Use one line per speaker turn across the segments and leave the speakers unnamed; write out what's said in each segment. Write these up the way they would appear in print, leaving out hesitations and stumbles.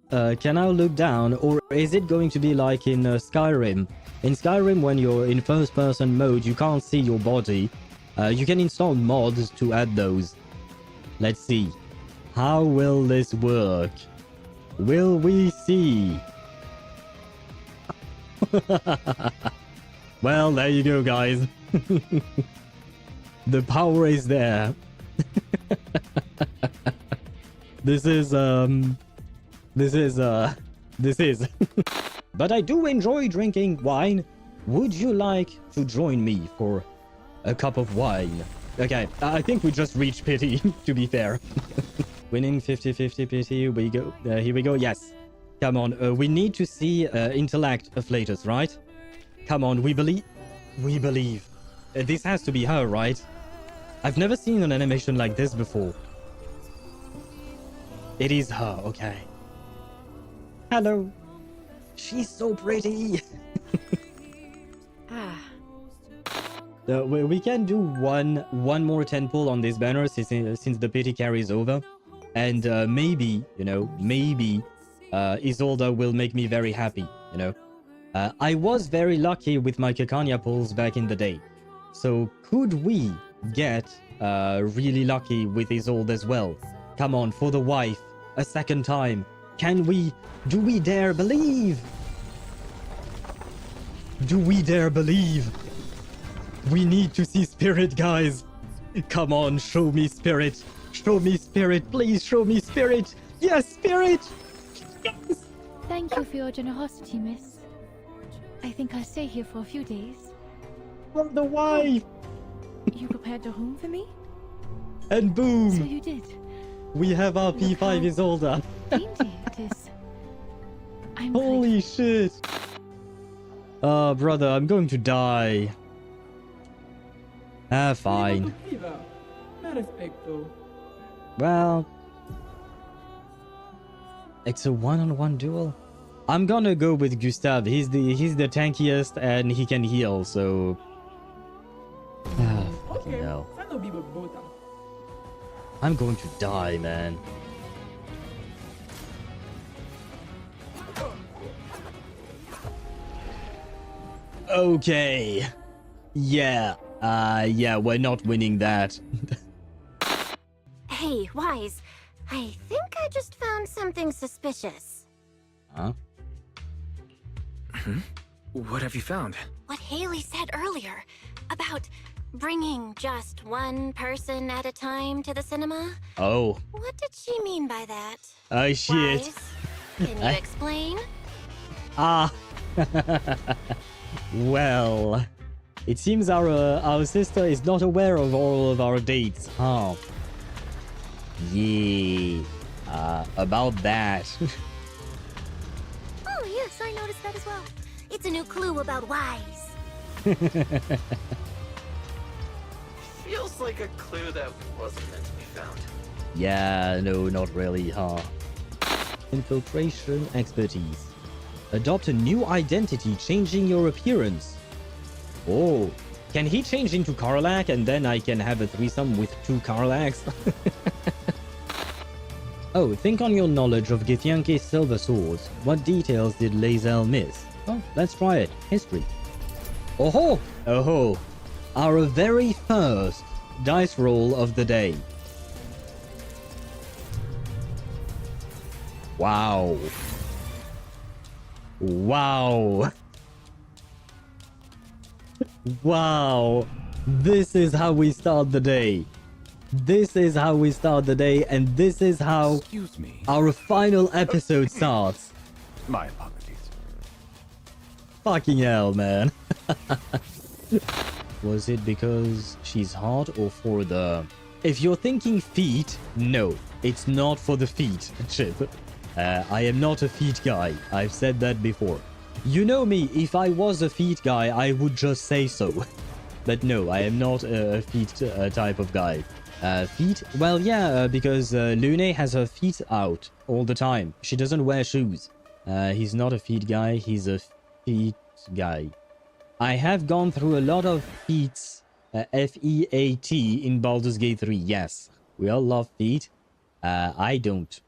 can now look down, or is it going to be like in Skyrim? In Skyrim, when you're in first-person mode, you can't see your body. You can install mods to add those. Let's see. How will this work? Will we see? Well, there you go, guys. The power is there. This is. But I do enjoy drinking wine. Would you like to join me for a cup of wine? Okay, I think we just reached pity, to be fair. Winning 50-50 pity, we go. Here we go, yes. Come on, we need to see intellect afflatus, right? Come on, we believe. We believe. This has to be her, right? I've never seen an animation like this before. It is her, okay. Hello. She's so pretty. We can do one more 10 pull on this banner since the pity carries over. And maybe, you know, maybe Isolde will make me very happy, you know. I was very lucky with my Kekania pulls back in the day. So could we get really lucky with Isolde as well? Come on, for the wife, a second time. Can we? Do we dare believe? Do we dare believe? We need to see spirit, guys. Come on, show me spirit. Show me spirit. Please show me spirit. Yes, spirit. Yes.
Thank you for your generosity, miss. I think I'll stay here for a few days.
For the wife.
You prepared a room for me?
And boom.
So you did.
We have our P5 Isolde.
Dainty it is. I'm
Holy
grateful.
shit. Brother, I'm going to die. Ah, fine. Well, it's a one-on-one duel. I'm gonna go with Gustav. He's the tankiest and he can heal, so fucking hell. I'm going to die, man. Okay. Yeah. Yeah, we're not winning that.
Hey, Wise. I think I just found something suspicious.
Huh?
What have you found?
What Haley said earlier about bringing just one person at a time to the cinema.
Oh.
What did she mean by that?
Oh, shit.
Wise, can you explain?
Ah. Well, it seems our sister is not aware of all of our dates, huh? Yeah. About that.
Oh, yes, I noticed that as well. It's a new clue about Wise.
Feels like a clue that wasn't meant to be found.
Yeah, no, not really, huh? Infiltration expertise. Adopt a new identity, changing your appearance. Oh, can he change into Karlach and then I can have a threesome with two Karlachs? Oh, think on your knowledge of Githyanke's silver swords. What details did Lae'zel miss? Oh, let's try it. History. Oh-ho! Oh-ho! Our very first dice roll of the day. Wow. Wow. Wow. This is how we start the day. This is how we start the day, and this is how
Excuse me.
our final episode starts.
My apologies.
Fucking hell, man. Was it because she's hot or for the... If you're thinking feet, no. It's not for the feet, Chip. I am not a feet guy. I've said that before. You know me, if I was a feet guy, I would just say so. But no, I am not a feet type of guy. Feet? Well, yeah, because Lune has her feet out all the time. She doesn't wear shoes. He's not a feet guy, he's a feet guy. I have gone through a lot of feats, F-E-A-T, in Baldur's Gate 3, yes. We all love feet. I don't.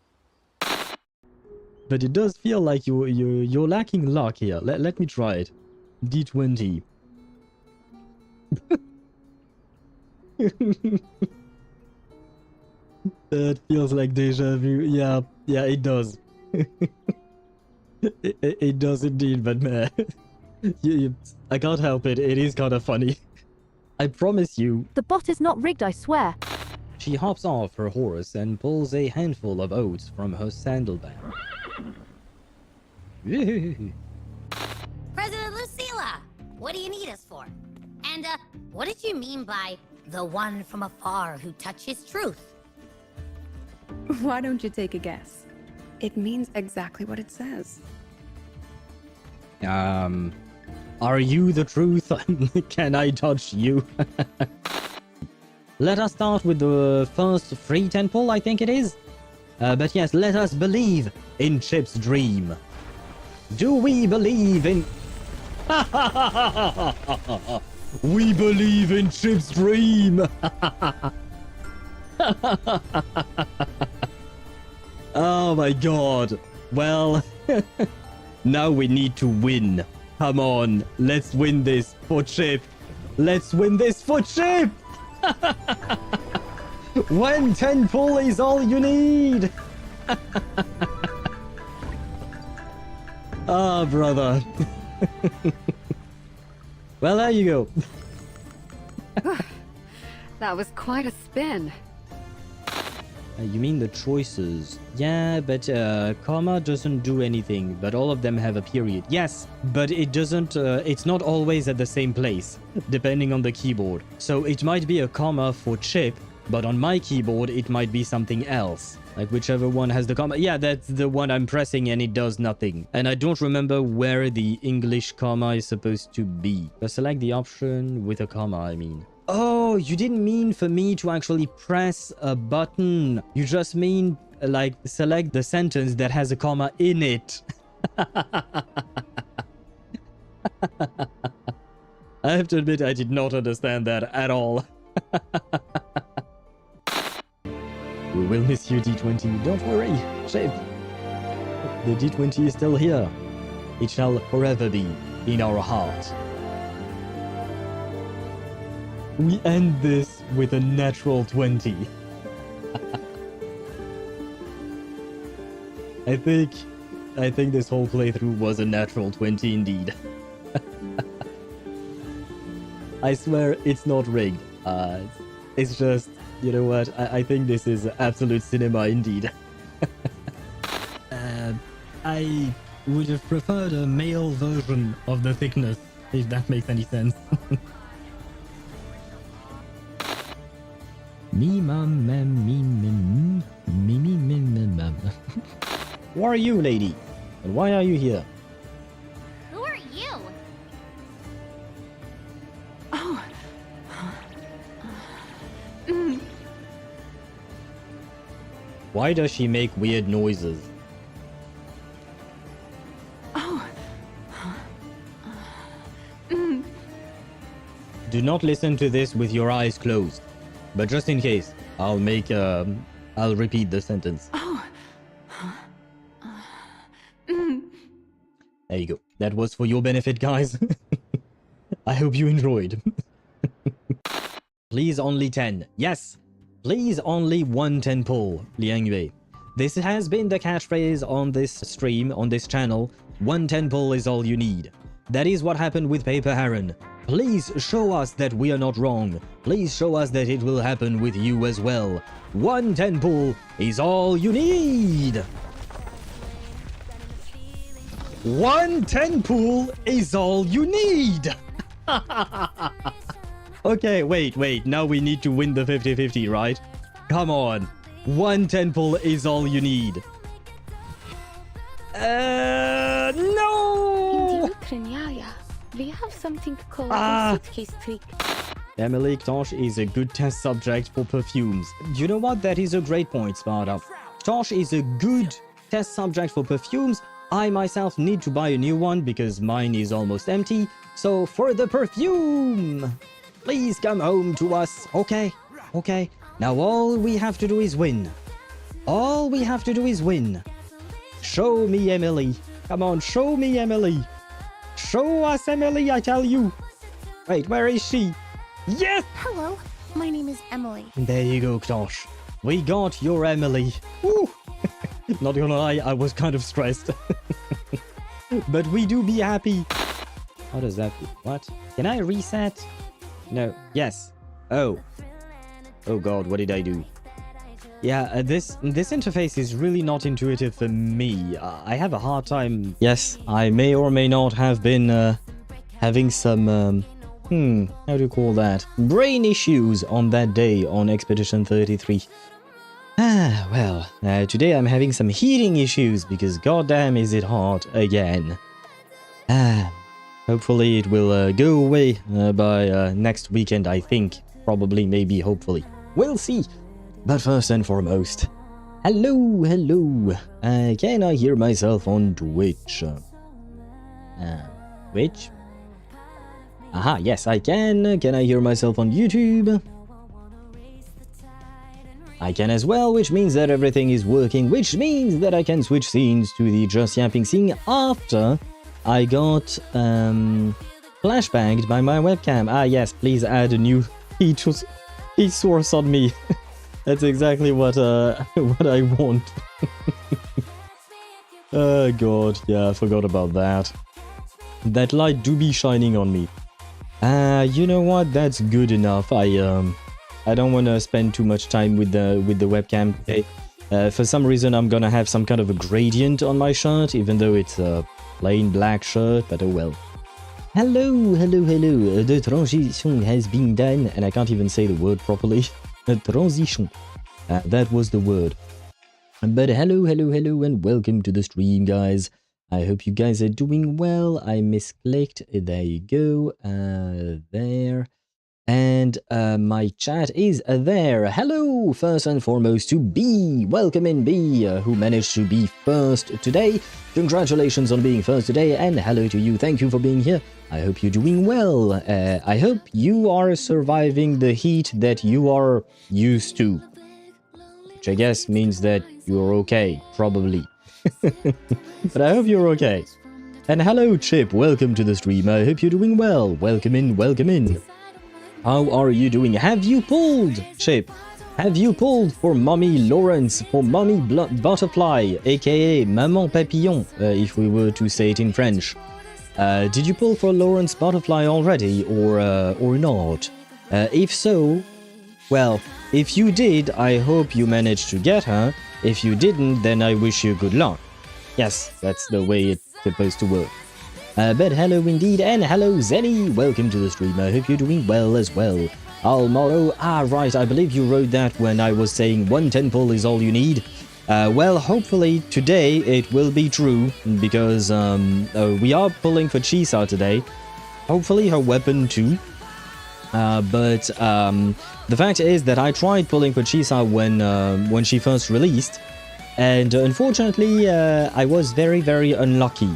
But it does feel like you're lacking luck here. Let me try it. D20. That feels like deja vu. Yeah, it does. it does indeed, but man, I can't help it. It is kind of funny. I promise you.
The bot is not rigged, I swear.
She hops off her horse and pulls a handful of oats from her saddlebag.
President Lucilla, what do you need us for? And, what did you mean by the one from afar who touches truth?
Why don't you take a guess? It means exactly what it says.
Are you the truth? Can I touch you? Let us start with the first free temple, I think it is. But yes, let us believe in Chip's dream. Do we believe in... We believe in Chip's dream! Oh my god. Well, now we need to win. Come on, let's win this for Chip. Let's win this for Chip! 110 pull is all you need! Ah, brother. Well, there you go.
That was quite a spin.
You mean the choices? Yeah, but comma doesn't do anything, but all of them have a period. Yes, but it doesn't, it's not always at the same place, depending on the keyboard. So it might be a comma for Chip, but on my keyboard it might be something else. Like whichever one has the comma. Yeah, that's the one I'm pressing and it does nothing. And I don't remember where the English comma is supposed to be. But select the option with a comma, I mean. Oh, you didn't mean for me to actually press a button. You just mean, like, select the sentence that has a comma in it. I have to admit, I did not understand that at all. We will miss you, D20. Don't worry, Chip. The D20 is still here. It shall forever be in our heart. We end this with a natural 20. I think this whole playthrough was a natural 20 indeed. I swear it's not rigged. It's just, you know what? I think this is absolute cinema indeed. I would have preferred a male version of the thickness, if that makes any sense. Me mum mem me mim me me mim mum. Who are you, lady? And why are you here?
Who are you?
Oh.
Why does she make weird noises?
Oh.
Do not listen to this with your eyes closed. But just in case, I'll repeat the sentence.
Oh.
There you go. That was for your benefit, guys. I hope you enjoyed. Please only 10. Yes. Please only 110 pull, Liang Yue. This has been the catchphrase on this stream, on this channel. 110 pull is all you need. That is what happened with Paper Heron. Please show us that we are not wrong. Please show us that it will happen with you as well. 110 pull is all you need. 110 pull is all you need. Okay, wait. Now we need to win the 50-50, right? Come on. 110 pull is all you need. No!
We have something called
Ah.
a suitcase trick.
Emily Tosh is a good test subject for perfumes. You know what? That is a great point, Sparta. Tosh is a good test subject for perfumes. I myself need to buy a new one because mine is almost empty. So for the perfume, please come home to us. Okay. Now all we have to do is win. All we have to do is win. Show me Emily. Come on, show me Emily. Show us Emily, I tell you. Wait, where is she? Yes!
Hello, my name is Emily.
There you go, Knosh. We got your Emily. Woo! Not gonna lie, I was kind of stressed. But we do be happy. How does that do? What? Can I reset? No. Yes. Oh. Oh god, what did I do? Yeah, this interface is really not intuitive for me. I have a hard time. Yes, I may or may not have been having some how do you call that? Brain issues on that day on Expedition 33. Ah, well, today I'm having some heating issues because goddamn is it hot again. Hopefully it will go away by next weekend, I think. Probably, maybe, hopefully. We'll see. But first and foremost, hello, hello. Can I hear myself on Twitch? Twitch? Aha, yes, I can. Can I hear myself on YouTube? I can as well, which means that everything is working, which means that I can switch scenes to the Just Yapping scene after I got flashbanged by my webcam. Ah, yes, please add a new heat source on me. That's exactly what what I want. Oh god, yeah, I forgot about that. That light do be shining on me. You know what? That's good enough. I don't want to spend too much time with the webcam today. For some reason, I'm gonna have some kind of a gradient on my shirt, even though it's a plain black shirt. But oh well. Hello, hello, hello. The transition has been done, and I can't even say the word properly. Transition. That was the word. But hello, hello, hello, and welcome to the stream, guys. I hope you guys are doing well. I misclicked. There you go. There. And my chat is there. Hello, first and foremost to B. Welcome in, B, who managed to be first today. Congratulations on being first today, and hello to you. Thank you for being here. I hope you're doing well. I hope you are surviving the heat that you are used to. Which I guess means that you're okay, probably. But I hope you're okay. And hello, Chip. Welcome to the stream. I hope you're doing well. Welcome in, welcome in. How are you doing? Have you pulled, Chip? Have you pulled for Mommy Lawrence, for Mommy Butterfly, aka Maman Papillon, if we were to say it in French? Did you pull for Lawrence Butterfly already, or not? If so, well, if you did, I hope you managed to get her. If you didn't, then I wish you good luck. Yes, that's the way it's supposed to work. But hello indeed, and hello Zenny, welcome to the stream. I hope you're doing well as well. Almoro, right, I believe you wrote that when I was saying 1 temple is all you need. Well, hopefully today it will be true, because we are pulling for Chisa today. Hopefully her weapon too. But the fact is that I tried pulling for Chisa when she first released. And unfortunately, I was very, very unlucky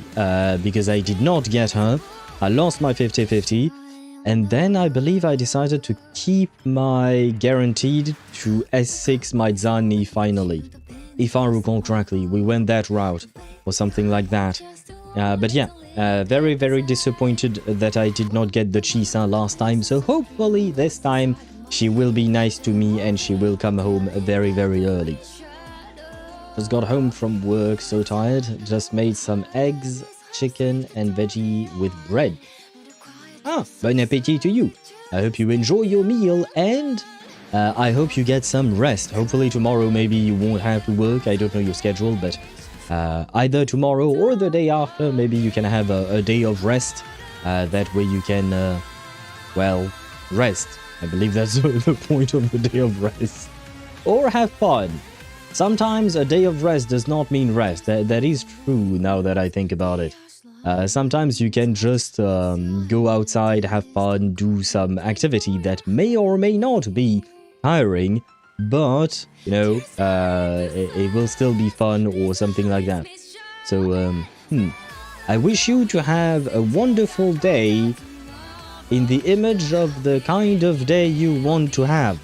because I did not get her. I lost my 50-50. And then I believe I decided to keep my guaranteed to S6 my Zani finally. If I recall correctly, we went that route or something like that. But yeah, very, very disappointed that I did not get the Chisa last time. So hopefully this time she will be nice to me and she will come home very, very early. Just got home from work, so tired. Just made some eggs, chicken and veggie with bread. Bon appétit to you. I hope you enjoy your meal and I hope you get some rest. Hopefully tomorrow maybe you won't have to work. I don't know your schedule, but either tomorrow or the day after, maybe you can have a day of rest. That way you can, well, rest. I believe that's the point of the day of rest. Or have fun. Sometimes a day of rest does not mean rest. That is true now that I think about it. Sometimes you can just go outside, have fun, do some activity that may or may not be tiring, but, you know, it will still be fun or something like that. So, I wish you to have a wonderful day in the image of the kind of day you want to have.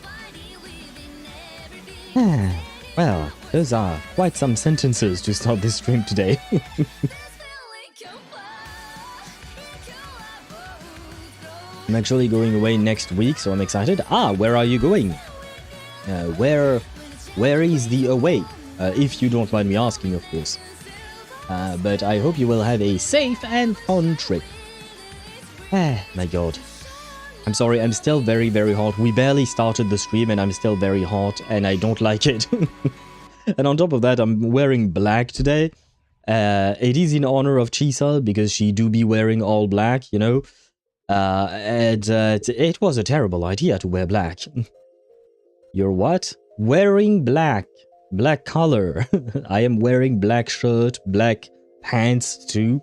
Well, Those are quite some sentences to start this stream today. I'm actually going away next week, so I'm excited. Ah, where are you going? Where is the away? If you don't mind me asking, of course. But I hope you will have a safe and fun trip. Ah, my god. I'm sorry, I'm still very, very hot. We barely started the stream and I'm still very hot and I don't like it. And on top of that, I'm wearing black today. It is in honor of Chisa because she do be wearing all black, you know. And it was a terrible idea to wear black. You're what? Wearing black. Black color. I am wearing black shirt, black pants too.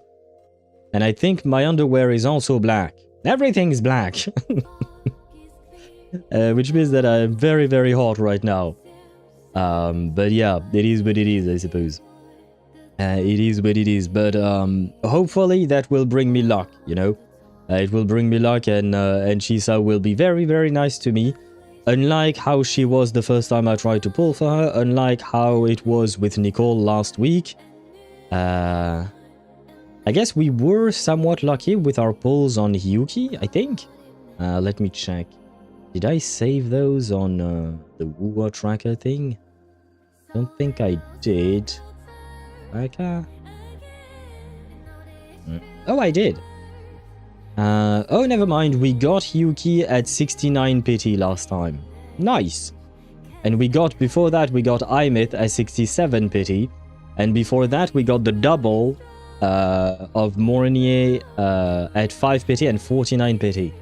And I think my underwear is also black. Everything is black. Which means that I'm very, very hot right now. But yeah, it is what it is, I suppose. It is what it is. But hopefully that will bring me luck, you know. It will bring me luck and Chisa will be very, very nice to me. Unlike how she was the first time I tried to pull for her. Unlike how it was with Nicole last week. I guess we were somewhat lucky with our pulls on Hiyuki, I think. Let me check. Did I save those on the Wuwa tracker thing? Don't think I did. Tracker? Oh, I did. Oh, never mind. We got Hiyuki at 69 pity last time. Nice. And before that, we got Imith at 67 pity. And before that, we got the double of Mornier at 5 pity and 49 pity.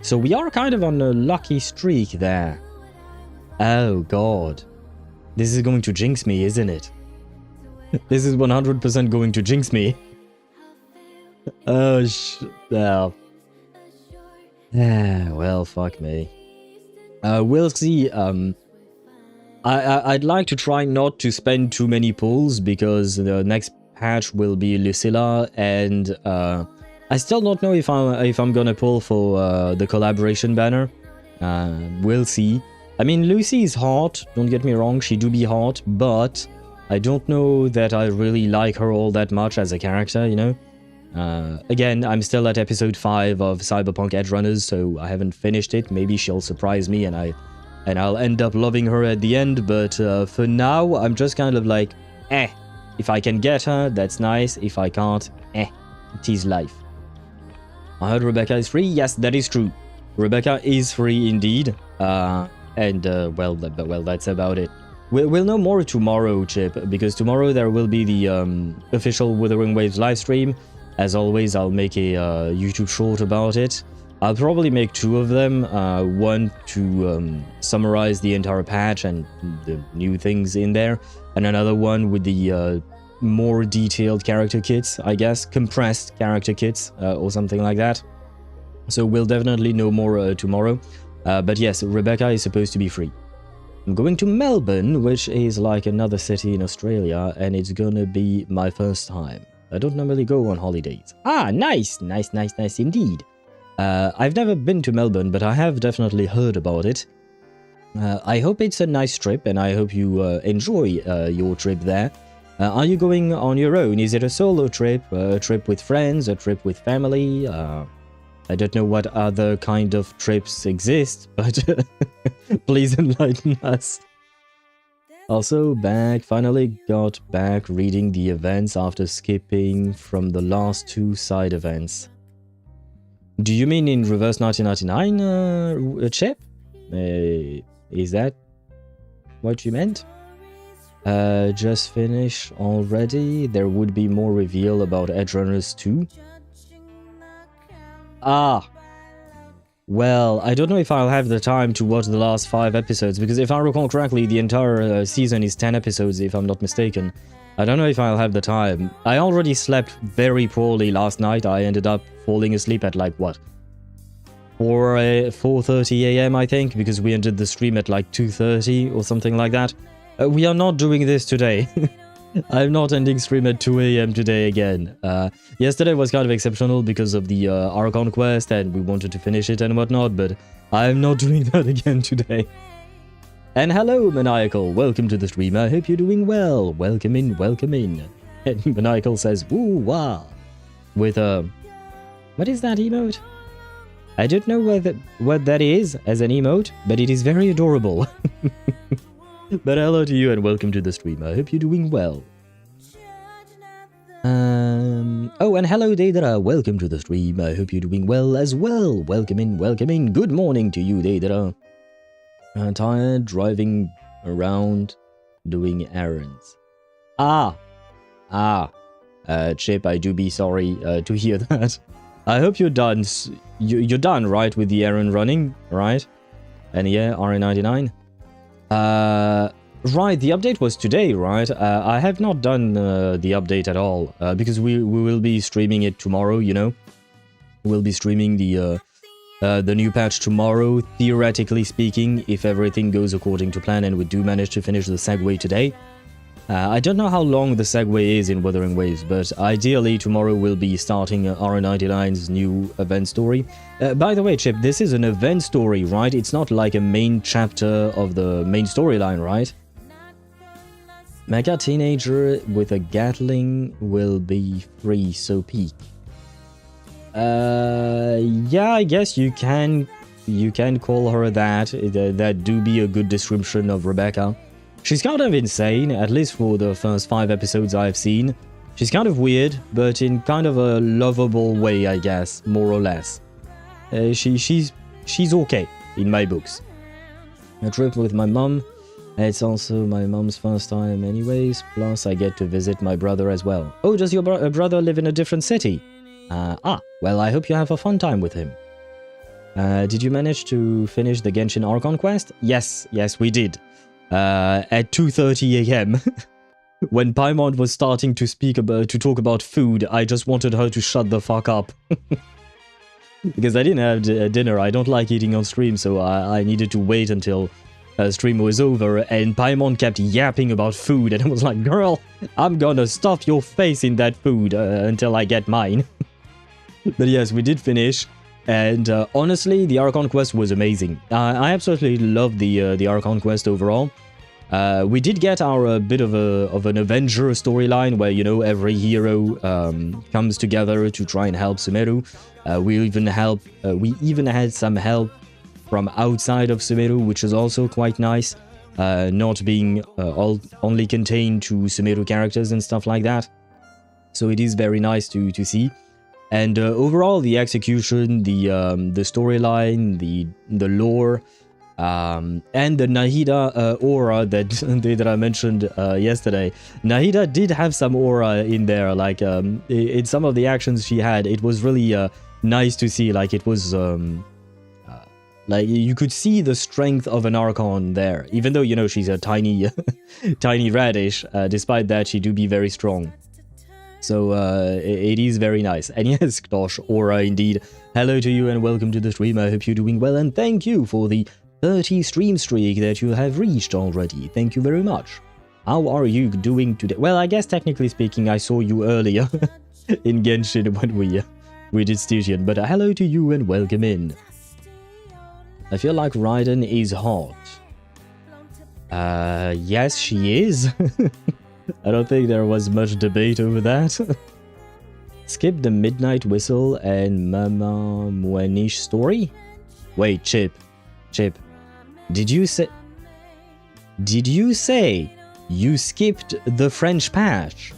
So we are kind of on a lucky streak there. Oh god. This is going to jinx me, isn't it? This is 100% going to jinx me. Oh, well. Well, fuck me. We'll see. I'd like to try not to spend too many pulls because the next patch will be Lucilla, and I still don't know if I'm gonna pull for the collaboration banner. We'll see. I mean, Lucy is hot, don't get me wrong, she do be hot, but I don't know that I really like her all that much as a character, you know? Again, I'm still at episode 5 of Cyberpunk Edgerunners, so I haven't finished it. Maybe she'll surprise me and I'll end up loving her at the end, but for now, I'm just kind of like, eh. If I can get her, that's nice. If I can't, it is life. I heard Rebecca is free. Yes, that is true. Rebecca is free indeed. Well, that's about it. We'll know more tomorrow, Chip, because tomorrow there will be the official Wuthering Waves livestream. As always, I'll make a YouTube short about it. I'll probably make 2 of them. One to summarize the entire patch and the new things in there. And another one with the more detailed character kits, I guess. Compressed character kits or something like that. So we'll definitely know more tomorrow. But yes, Rebecca is supposed to be free. I'm going to Melbourne, which is like another city in Australia, and it's gonna be my first time. I don't normally go on holidays. Ah, nice! Nice, nice, nice indeed. I've never been to Melbourne, but I have definitely heard about it. I hope it's a nice trip, and I hope you enjoy your trip there. Are you going on your own? Is it a solo trip, a trip with friends, a trip with family? I don't know what other kind of trips exist, but please enlighten us. Also, finally got back reading the events after skipping from the last 2 side events. Do you mean in Reverse 1999, Chip? Is that what you meant? Just finished already. There would be more reveal about Edgerunners 2. Ah. Well, I don't know if I'll have the time to watch the last 5 episodes, because if I recall correctly, the entire season is 10 episodes, if I'm not mistaken. I don't know if I'll have the time. I already slept very poorly last night. I ended up falling asleep at like, what? 4:30 AM, I think, because we ended the stream at like 2:30 or something like that. We are not doing this today. I'm not ending stream at 2 AM today again. Yesterday was kind of exceptional because of the Archon quest and we wanted to finish it and whatnot, but I'm not doing that again today. And hello, Maniacal. Welcome to the stream. I hope you're doing well. Welcome in, welcome in. And Maniacal says, woo wah. With a... What is that emote? I don't know what that is as an emote, but it is very adorable. But hello to you and welcome to the stream. I hope you're doing well. Oh, and hello, Daedra. Welcome to the stream. I hope you're doing well as well. Welcome in, welcome in. Good morning to you, Daedra. Tired, driving around, doing errands. Chip, I do be sorry to hear that. I hope you're done. You're done, right, with the errand running, right? And yeah, RA99. Right, the update was today, right? I have not done the update at all, because we will be streaming it tomorrow, you know? We'll be streaming the new patch tomorrow, theoretically speaking, if everything goes according to plan and we do manage to finish the Segue today. I don't know how long the Segue is in Wuthering Waves, but ideally tomorrow we'll be starting RA99's new event story. By the way, Chip, this is an event story, right? It's not like a main chapter of the main storyline, right? Mecha teenager with a Gatling will be free, so peak. Yeah, I guess you can call her that. That do be a good description of Rebecca. She's kind of insane, at least for the first 5 episodes I've seen. She's kind of weird, but in kind of a lovable way, I guess, more or less. She's okay in my books. A trip with my mum. It's also my mum's first time anyways, plus I get to visit my brother as well. Oh, does your brother live in a different city? Well, I hope you have a fun time with him. Did you manage to finish the Genshin Archon quest? Yes, we did. At 2:30 AM, when Paimon was starting to talk about food, I just wanted her to shut the fuck up. Because I didn't have dinner, I don't like eating on stream, so I needed to wait until stream was over, and Paimon kept yapping about food, and I was like, girl, I'm gonna stuff your face in that food until I get mine. But yes, we did finish. And honestly, the Archon quest was amazing. I absolutely loved the Archon quest overall. We did get our bit of an Avenger storyline where, you know, every hero comes together to try and help Sumeru. We even had some help from outside of Sumeru, which is also quite nice. Not being only contained to Sumeru characters and stuff like that. So it is very nice to see. And overall, the execution, the storyline, the lore, and the Nahida aura that I mentioned yesterday. Nahida did have some aura in there, like in some of the actions she had. It was really nice to see. Like it was like you could see the strength of an Archon there, even though, you know, she's a tiny tiny radish. Despite that, she do be very strong. So it is very nice. And yes, Ktosh, aura indeed. Hello to you and welcome to the stream. I hope you're doing well, and thank you for the 30 stream streak that you have reached already. Thank you very much. How are you doing today? Well, I guess technically speaking, I saw you earlier in Genshin when we did Stygian, but hello to you and welcome in. I feel like Raiden is hot. Yes, she is. I don't think there was much debate over that. Skip the Midnight Whistle and Mama Muanish story? Wait, Chip. Did you say you skipped the French patch?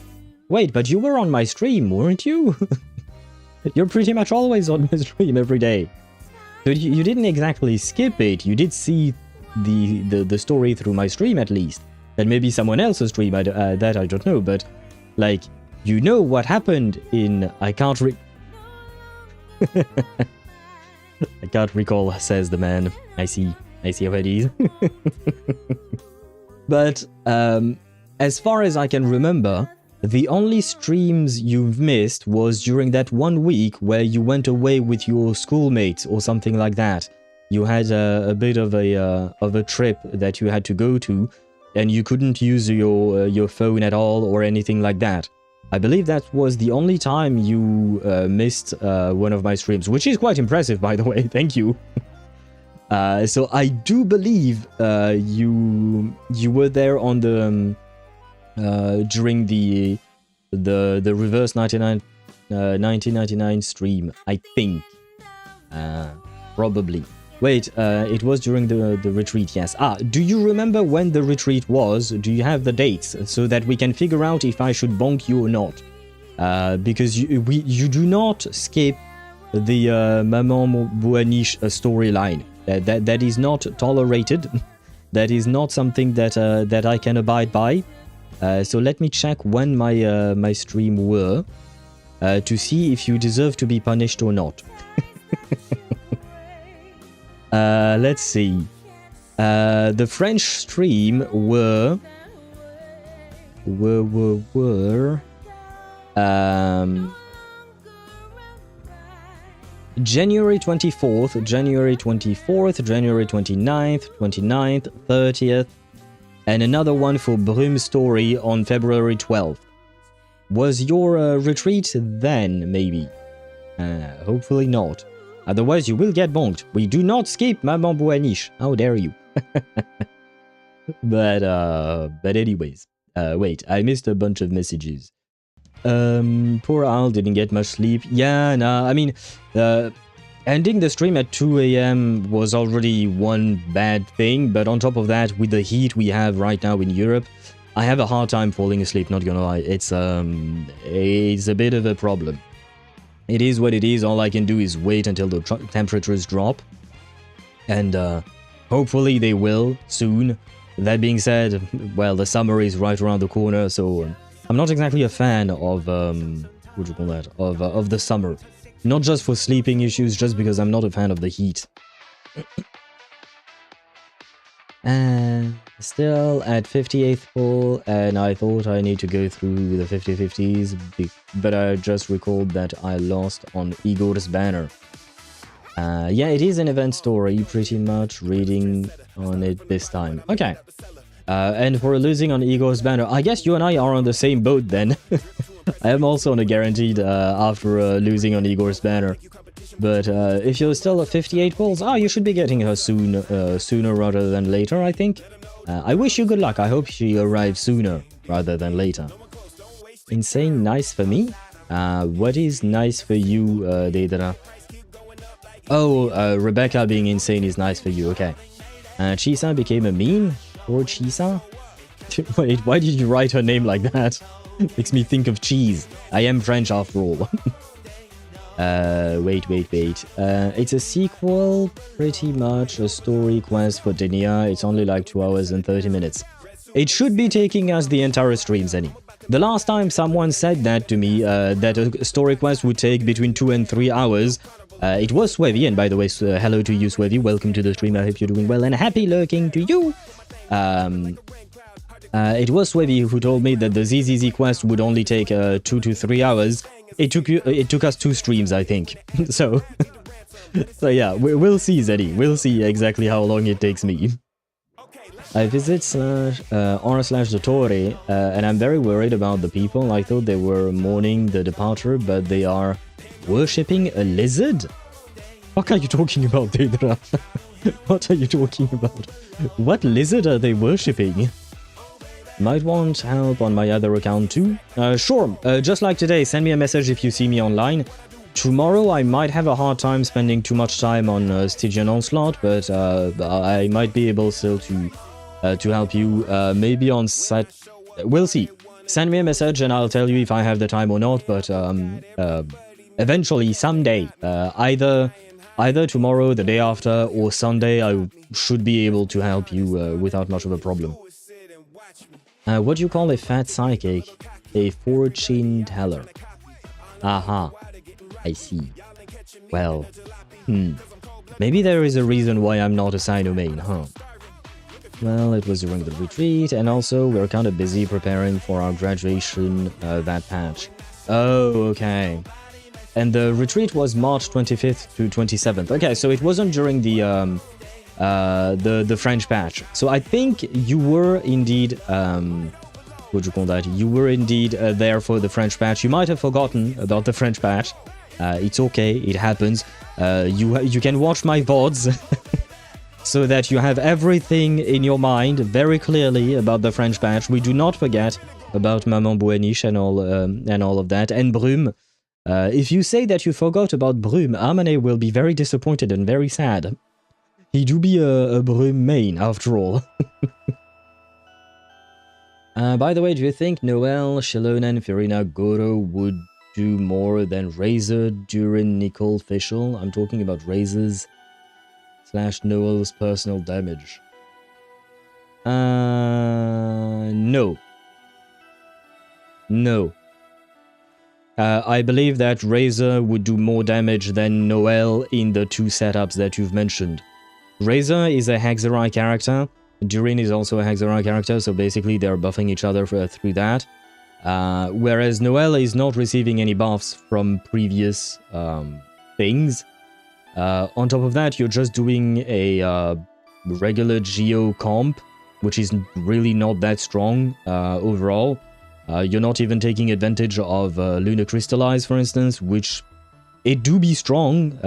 Wait, but you were on my stream, weren't you? You're pretty much always on my stream every day. So you didn't exactly skip it. You did see the story through my stream at least. And maybe someone else's stream, that I don't know, but, like, you know what happened in... I can't recall, says the man. I see how it is. But, as far as I can remember, the only streams you've missed was during that 1 week where you went away with your schoolmates or something like that. You had a bit of a trip that you had to go to, and you couldn't use your phone at all or anything like that. I believe that was the only time you missed one of my streams, which is quite impressive, by the way. Thank you. So I do believe you were there on the during the reverse 1999 stream, I think. Probably. Wait, it was during the retreat, yes. Do you remember when the retreat was? Do you have the dates so that we can figure out if I should bonk you or not? Because you do not skip the Maman Bouaniche storyline. That is not tolerated. That is not something that I can abide by. So let me check when my stream were to see if you deserve to be punished or not. Let's see. The French stream were January 24th, January 24th, January 29th, 29th, 30th, and another one for Brume Story on February 12th. Was your retreat then, maybe? Hopefully not. Otherwise, you will get bonked. We do not skip Maman Bouaniche. How dare you? But anyways. Wait, I missed a bunch of messages. Poor Al didn't get much sleep. Yeah, nah, I mean, ending the stream at 2 AM was already one bad thing, but on top of that, with the heat we have right now in Europe, I have a hard time falling asleep, not gonna lie. It's a bit of a problem. It is what it is. All I can do is wait until the temperatures drop. And hopefully they will soon. That being said, well, the summer is right around the corner, so I'm not exactly a fan of, what do you call that? Of the summer. Not just for sleeping issues, just because I'm not a fan of the heat. Still at 58th pull, and I thought I need to go through the 50-50s, but I just recalled that I lost on Igor's banner. Yeah, it is an event story, pretty much, reading on it this time. Okay. And for losing on Igor's banner, I guess you and I are on the same boat then. I am also on a guaranteed after losing on Igor's banner. But if you're still at 58 pulls, you should be getting her soon, sooner rather than later, I think. I wish you good luck. I hope she arrives sooner rather than later. Insane nice for me? What is nice for you, Deidara? Oh, Rebecca being insane is nice for you, okay. Chisa became a meme? Or Chisa? Wait, why did you write her name like that? Makes me think of cheese. I am French after all. Wait. It's a sequel, pretty much a story quest for Denia. It's only like 2 hours and 30 minutes. It should be taking us the entire streams, Annie. The last time someone said that to me, that a story quest would take between 2 and 3 hours, it was Swevy, and by the way, hello to you, Swevy. Welcome to the stream. I hope you're doing well, and happy lurking to you. It was Swevy who told me that the ZZZ quest would only take 2 to 3 hours. It took us 2 streams, I think. So yeah, we'll see, Zeddy. We'll see exactly how long it takes me. I visit r/Dottore, and I'm very worried about the people. I thought they were mourning the departure, but they are worshipping a lizard? What are you talking about, Deidra? What are you talking about? What lizard are they worshipping? Might want help on my other account too? Sure, just like today, send me a message if you see me online. Tomorrow I might have a hard time spending too much time on Stygian Onslaught, but I might be able still to help you. Maybe on Sat... We'll see. Send me a message and I'll tell you if I have the time or not, but eventually, someday, either tomorrow, the day after, or Sunday, I should be able to help you without much of a problem. What do you call a fat psychic? A fortune teller. Aha. I see. Well, maybe there is a reason why I'm not a Sino main, huh? Well, it was during the retreat, and also we're kind of busy preparing for our graduation that patch. Oh, okay. And the retreat was March 25th to 27th. Okay, so it wasn't during the French patch. So I think you were indeed, what do you call that? You were indeed there for the French patch. You might have forgotten about the French patch. It's okay, it happens. You can watch my VODs. so that you have everything in your mind very clearly about the French batch. We do not forget about Maman Bouaniche and all of that. And Brume. If you say that you forgot about Brume, Amane will be very disappointed and very sad. He do be a Brume main, after all. By the way, do you think Noelle, Shalona, and Fiorina Goro would do more than Razor during Nicole Fischl? I'm talking about Razor's / Noel's personal damage. No. No. I believe that Razor would do more damage than Noelle in the two setups that you've mentioned. Razor is a Hexerai character. Durin is also a Hexerai character, so basically they're buffing each other through that. Whereas Noelle is not receiving any buffs from previous things. On top of that, you're just doing a regular Geo comp, which is really not that strong overall. You're not even taking advantage of Luna Crystallize, for instance, which it do be strong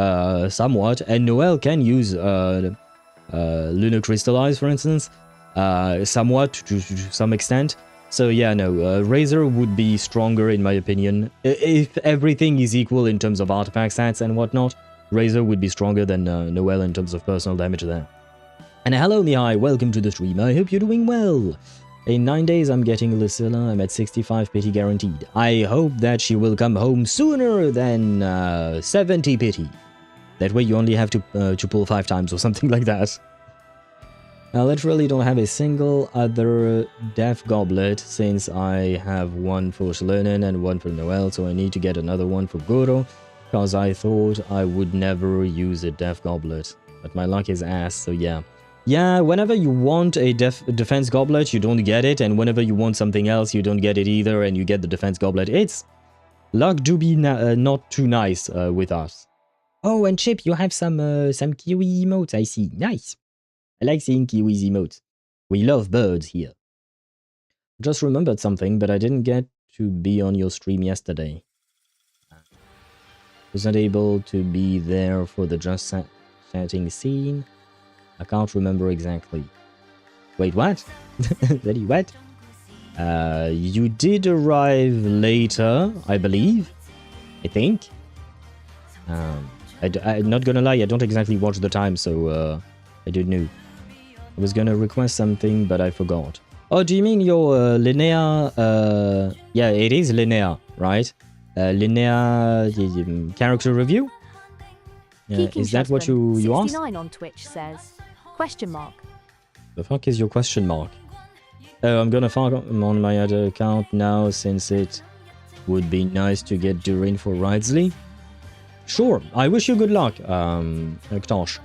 somewhat, and Noelle can use Luna Crystallize, for instance, somewhat to some extent. So yeah, no, Razor would be stronger in my opinion. If everything is equal in terms of artifact stats and whatnot, Razor would be stronger than Noelle in terms of personal damage there. And hello Mihai, welcome to the stream, I hope you're doing well. In 9 days I'm getting Lucilla, I'm at 65 pity guaranteed. I hope that she will come home sooner than 70 pity. That way you only have to pull 5 times or something like that. I literally don't have a single other Death Goblet since I have one for Shalenen and one for Noelle, so I need to get another one for Goro, because I thought I would never use a Death Goblet. But my luck is ass, so yeah. Yeah, whenever you want a defense goblet, you don't get it, and whenever you want something else, you don't get it either, and you get the defense goblet. It's... luck do be not too nice with us. Oh, and Chip, you have some Kiwi emotes, I see. Nice. I like seeing Kiwi's emotes. We love birds here. Just remembered something, but I didn't get to be on your stream yesterday. Wasn't able to be there for the just chatting scene. I can't remember exactly. Wait, what? Daddy, what? You did arrive later, I believe. I think. I'm not gonna lie, I don't exactly watch the time, so I didn't know. I was gonna request something, but I forgot. Oh, do you mean your Linnea? Yeah, it is Linnea, right? Linnea character review? Is that what you asked?
69 on Twitch says, question mark.
The fuck is your question mark? Oh, I'm gonna farm on my other account now since it would be nice to get Durin for Ridesley. Sure, I wish you good luck, Ktosh,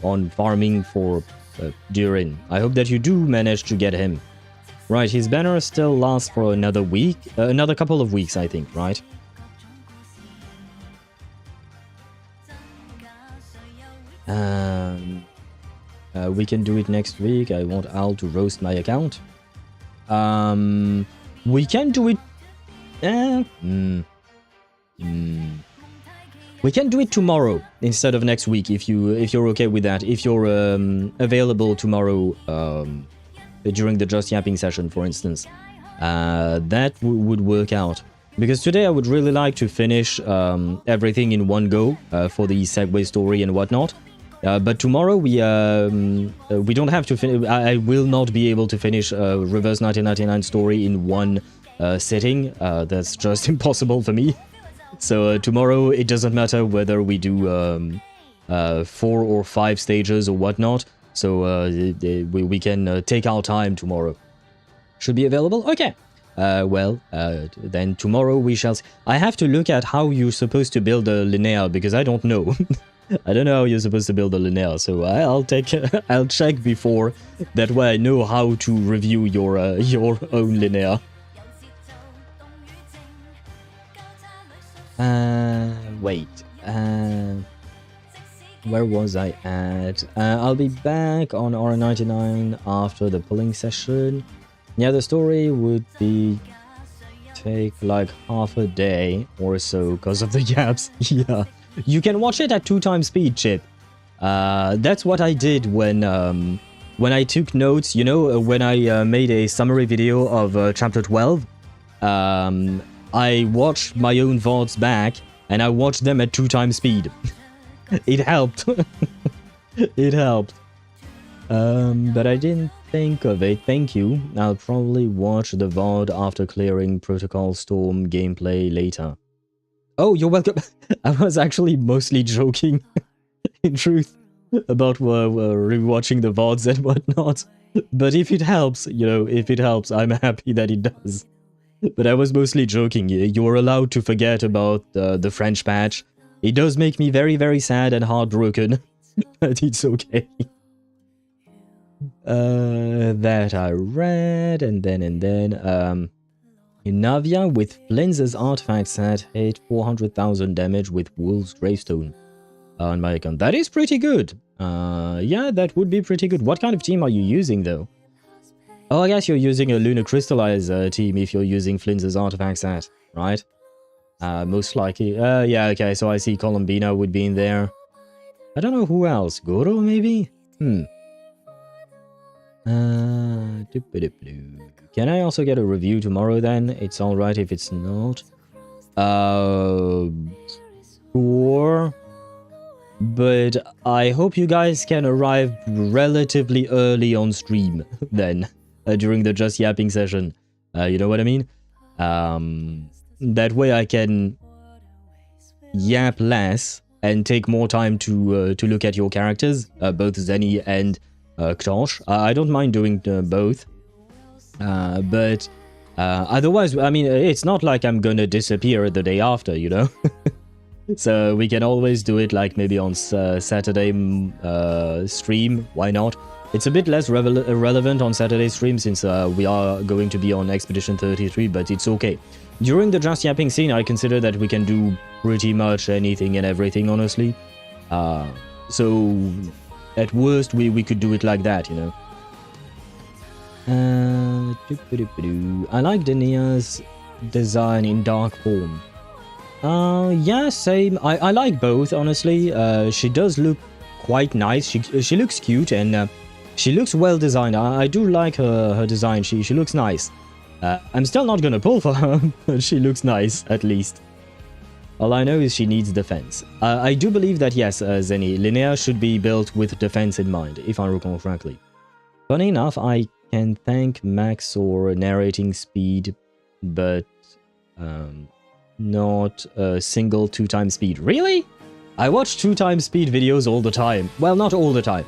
on farming for Durin. I hope that you do manage to get him. Right, his banner still lasts for another week, another couple of weeks, I think, right? We can do it next week. I want Al to roast my account. We can do it... We can do it tomorrow instead of next week if you're okay with that. If you're available tomorrow during the Just Yapping session, for instance. That would work out. Because today I would really like to finish everything in one go for the Segue story and whatnot. But tomorrow we don't have to finish. I will not be able to finish Reverse 1999 story in one sitting. That's just impossible for me. So tomorrow it doesn't matter whether we do 4 or 5 stages or whatnot. So we can take our time tomorrow. Should be available? Okay. Then tomorrow we shall... I have to look at how you're supposed to build a Linnea because I don't know. I don't know how you're supposed to build a Linnea, so I'll check before. That way I know how to review your own Linnea. Wait. Where was I at? I'll be back on R99 after the pulling session. Yeah, the story would take like half a day or so because of the yaps. Yeah. You can watch it at 2 times speed, Chip. That's what I did when I took notes, you know, when I made a summary video of chapter 12. I watched my own VODs back, and I watched them at 2x speed. It helped. It helped. But I didn't think of it. Thank you. I'll probably watch the VOD after clearing Protocol Storm gameplay later. Oh, you're welcome. I was actually mostly joking, in truth, about rewatching the VODs and whatnot. But if it helps, you know, if it helps, I'm happy that it does. But I was mostly joking. You're allowed to forget about the French patch. It does make me very, very sad and heartbroken, but it's okay. That I read, and then, Navia with Flinz's artifact set hit 400,000 damage with Wolf's Gravestone on my account. That is pretty good. Yeah, that would be pretty good. What kind of team are you using, though? Oh, I guess you're using a Lunar Crystallize team if you're using Flinz's artifact set, right? Most likely. Yeah, okay, so I see Columbina would be in there. I don't know who else. Goro, maybe? Can I also get a review tomorrow then? It's alright if it's not. Sure. But I hope you guys can arrive relatively early on stream then, during the Just Yapping session. You know what I mean? That way I can yap less and take more time to look at your characters, both Zenny and Ktosh. I don't mind doing both. But otherwise, I mean, it's not like I'm gonna disappear the day after, you know? So we can always do it like maybe on Saturday stream. Why not? It's a bit less relevant on Saturday stream since we are going to be on Expedition 33, but it's okay. During the Just Yapping scene, I consider that we can do pretty much anything and everything, honestly. So at worst, we could do it like that, you know. I like Denia's design in dark form. Yeah, same. I like both, honestly. She does look quite nice. She looks cute and she looks well designed. I do like her design. She looks nice. I'm still not gonna pull for her, but she looks nice, at least. All I know is she needs defense. I do believe that, yes, Zenny, Linnea should be built with defense in mind, if I recall correctly. Funny enough, I can thank Max or narrating speed, but not a single 2x speed. Really? I watch 2x speed videos all the time. Well, not all the time.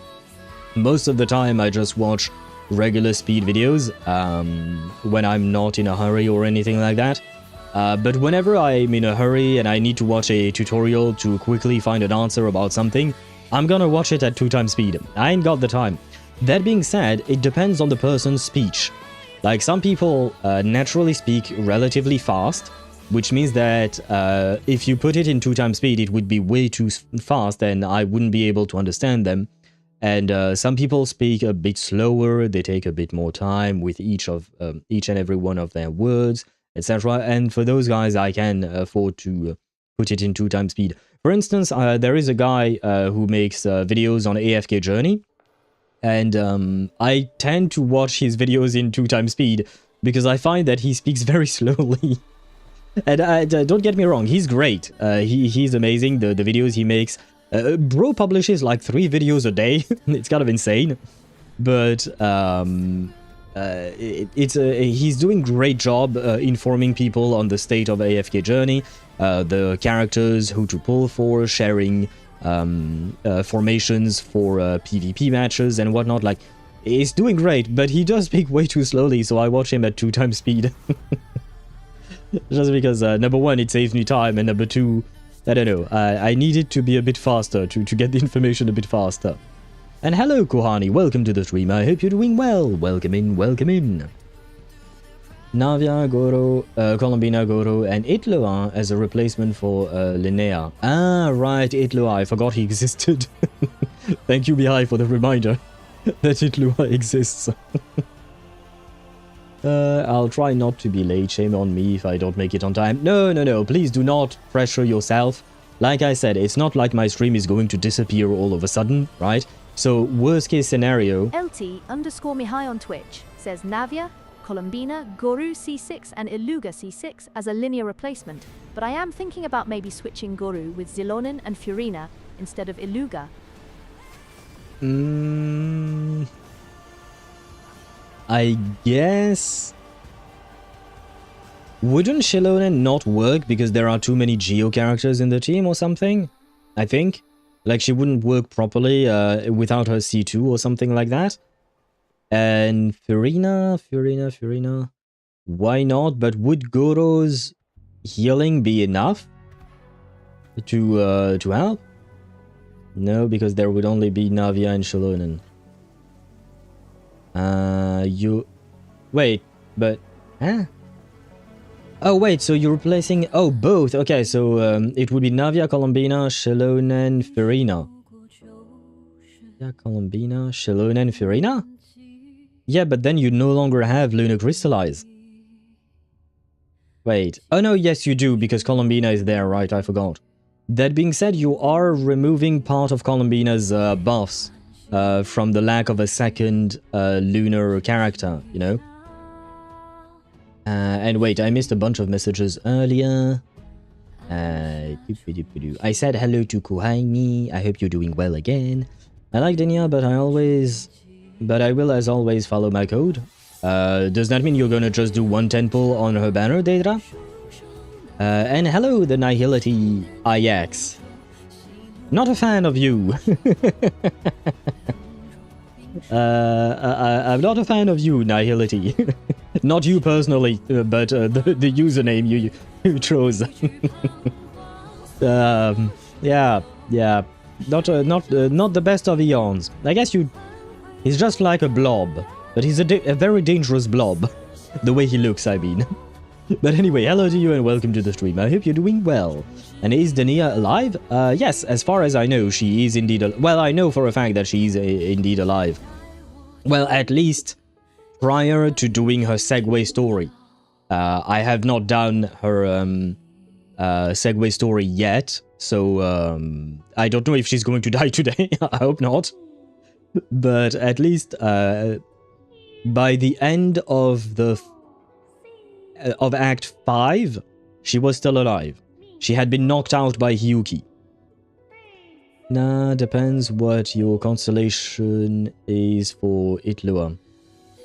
Most of the time I just watch regular speed videos when I'm not in a hurry or anything like that. But whenever I'm in a hurry and I need to watch a tutorial to quickly find an answer about something, I'm gonna watch it at 2x speed. I ain't got the time. That being said, it depends on the person's speech. Like, some people naturally speak relatively fast, which means that if you put it in 2x speed, it would be way too fast and I wouldn't be able to understand them. And some people speak a bit slower, they take a bit more time with each and every one of their words, etc. And for those guys, I can afford to put it in 2x speed. For instance, there is a guy who makes videos on AFK Journey, and I tend to watch his videos in 2x speed because I find that he speaks very slowly. And don't get me wrong, he's great. He's amazing, the videos he makes. Bro publishes like 3 videos a day. It's kind of insane. But he's doing great job informing people on the state of AFK Journey, the characters, who to pull for, sharing formations for PvP matches and whatnot. Like, he's doing great, but he does speak way too slowly, so I watch him at 2x speed. Just because, number one, it saves me time, and number two, I don't know, I need it to be a bit faster, to get the information a bit faster. And hello, Kohani, welcome to the stream, I hope you're doing well. Welcome in, welcome in. Navia, Goro, Columbina, Goro, and Itlua as a replacement for Linnea. Ah, right, Itlua, I forgot he existed. Thank you, Mihai, for the reminder that Itlua exists. I'll try not to be late. Shame on me if I don't make it on time. No, please do not pressure yourself. Like I said, it's not like my stream is going to disappear all of a sudden, right? So worst case scenario...
LT_Mihai on Twitch says Navia, Colombina, Goru C6 and Iluga C6 as a linear replacement, but I am thinking about maybe switching Goru with Zilonin and Furina instead of Iluga.
I guess... Wouldn't Shilonen not work because there are too many Geo characters in the team or something? I think. Like, she wouldn't work properly without her C2 or something like that. And Furina. Why not? But would Goro's healing be enough to help? No, because there would only be Navia and Shilonen. Wait, but... Huh? Oh, wait, so you're replacing... Oh, both. Okay, so it would be Navia, Colombina, Shilonen, Furina. Yeah, Colombina, Shilonen, Furina? Yeah, but then you no longer have Luna Crystallize. Wait. Oh, no, yes, you do, because Colombina is there, right? I forgot. That being said, you are removing part of Colombina's buffs from the lack of a second lunar character, you know? And wait, I missed a bunch of messages earlier. I said hello to Kuhaini. I hope you're doing well again. I like Denia, but I will as always follow my code. Does that mean you're gonna just do one 10 pull on her banner, Daedra? And hello, the Nihility IX. Not a fan of you. I'm not a fan of you, Nihility. Not you personally, but the username you chose. Yeah. Not the best of eons. I guess he's just like a blob, but he's a very dangerous blob. The way he looks, I mean. But anyway, hello to you and welcome to the stream. I hope you're doing well. And is Denia alive? Yes, as far as I know, she is indeed well, I know for a fact that she is indeed alive. Well, at least prior to doing her Segue story. I have not done her Segue story yet, so I don't know if she's going to die today. I hope not. But at least by the end of Act 5, she was still alive. She had been knocked out by Hiyuki. Nah, depends what your constellation is for Itlua.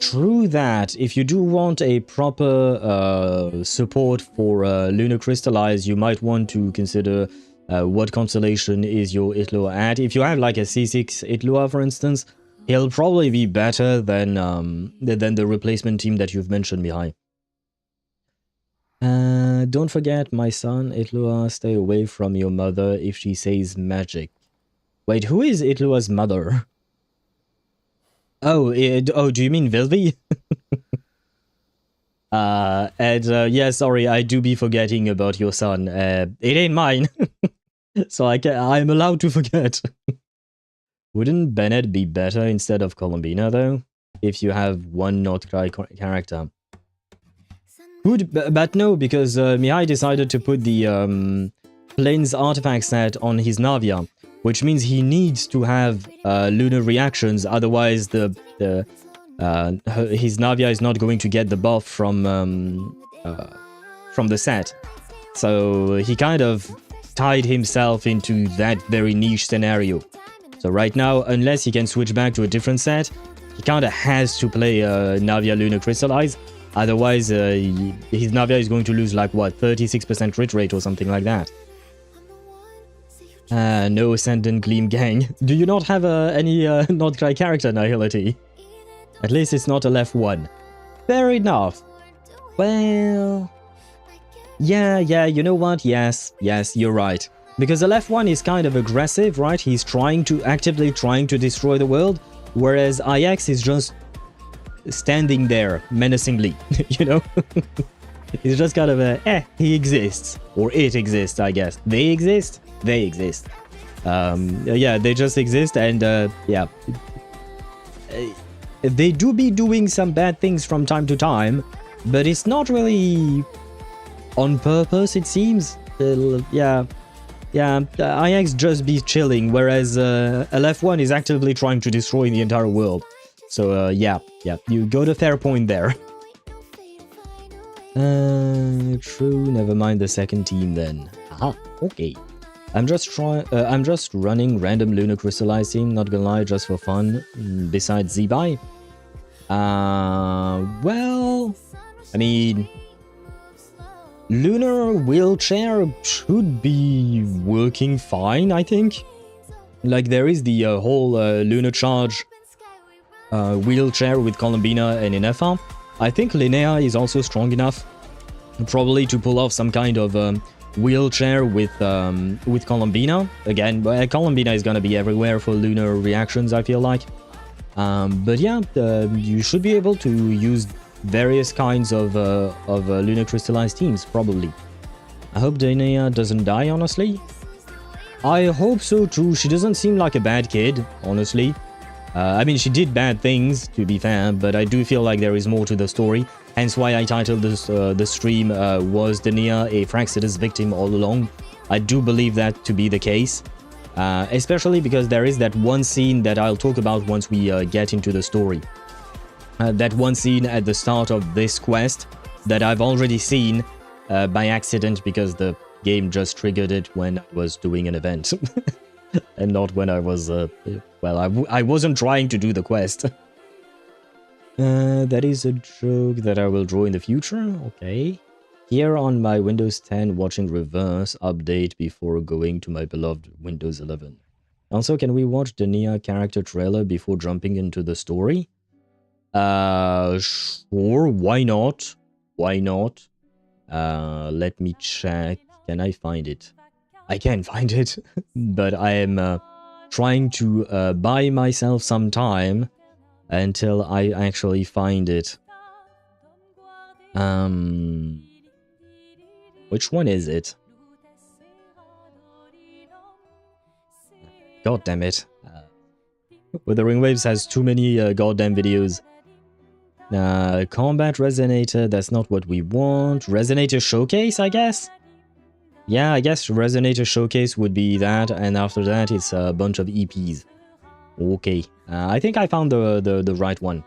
True that, if you do want a proper support for Lunar Crystallize, you might want to consider what constellation is your Itlua at. If you have like a C6 Itlua, for instance, he'll probably be better than the replacement team that you've mentioned, Mihai. Don't forget, my son, Itlua, stay away from your mother if she says magic. Wait, who is Itlua's mother? Oh, do you mean Vilvi? Yeah, sorry, I do be forgetting about your son. It ain't mine. So I'm allowed to forget. Wouldn't Bennett be better instead of Colombina, though? If you have one not character. Good, but no, because Mihai decided to put the Plains artifact set on his Navia, which means he needs to have lunar reactions, otherwise his Navia is not going to get the buff from the set. So he kind of tied himself into that very niche scenario. So right now, unless he can switch back to a different set, he kind of has to play Navia Lunar Crystallize. Otherwise, his Navia is going to lose like, what, 36% crit rate or something like that. No Ascendant Gleam gang. Do you not have any not cry character, Nihility? At least it's not a left one. Fair enough. Well... Yeah, you know what? Yes, you're right. Because the left one is kind of aggressive, right? He's actively trying to destroy the world, whereas IX is just standing there menacingly, you know? It's just kind of he exists. Or it exists, I guess. They exist? They exist. Yeah, they just exist, and yeah. They do be doing some bad things from time to time, but it's not really on purpose, it seems. Yeah. Yeah, IX just be chilling, whereas LF1 is actively trying to destroy the entire world. So yeah, you got a fair point there. True, never mind the second team then. Aha, okay. I'm just running random lunar crystallized team, not gonna lie, just for fun, besides Zebai. Well, I mean, lunar wheelchair should be working fine, I think. Like, there is the whole lunar charge wheelchair with Columbina and Inefa. I think Linnea is also strong enough, probably to pull off some kind of wheelchair with Columbina. Again, Columbina is gonna be everywhere for lunar reactions, I feel like. But yeah, you should be able to use various kinds of lunar crystallized teams, probably. I hope Denia doesn't die, honestly. I hope so too. She doesn't seem like a bad kid, honestly. I mean, she did bad things, to be fair, but I do feel like there is more to the story. Hence why I titled this the stream, Was Denia a Fractsidus victim all along? I do believe that to be the case. Especially because there is that one scene that I'll talk about once we get into the story. That one scene at the start of this quest that I've already seen by accident because the game just triggered it when I was doing an event. And not when I was, well, I wasn't trying to do the quest. That is a joke that I will draw in the future, okay. Here on my Windows 10 watching reverse update before going to my beloved Windows 11. Also, can we watch Denia character trailer before jumping into the story? Sure, why not? Why not? Let me check. Can I find it? I can't find it, but I am trying to buy myself some time until I actually find it. Which one is it? God damn it. Wuthering Waves has too many goddamn videos. Combat Resonator, that's not what we want. Resonator Showcase, I guess? Yeah, I guess Resonator Showcase would be that, and after that it's a bunch of EPs. Okay, I think I found the right one.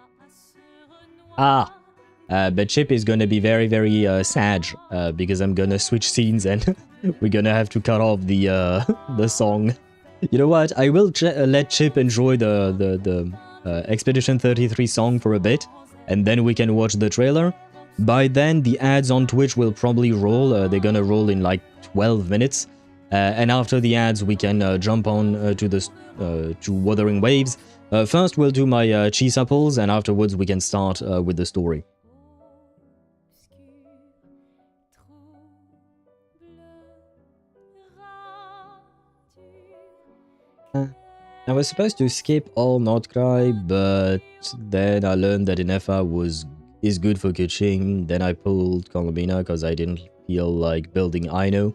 But Chip is gonna be very, very sad, because I'm gonna switch scenes and we're gonna have to cut off the song. You know what, I will let Chip enjoy the Expedition 33 song for a bit, and then we can watch the trailer. By then, the ads on Twitch will probably roll. They're gonna roll in like 12 minutes. And after the ads, we can jump on to Wuthering Waves. First, we'll do my Chisa pulls, and afterwards we can start with the story. I was supposed to skip all Not Cry, but then I learned that Inefa is good for Kuching. Then I pulled Columbina because I didn't feel like building Aino.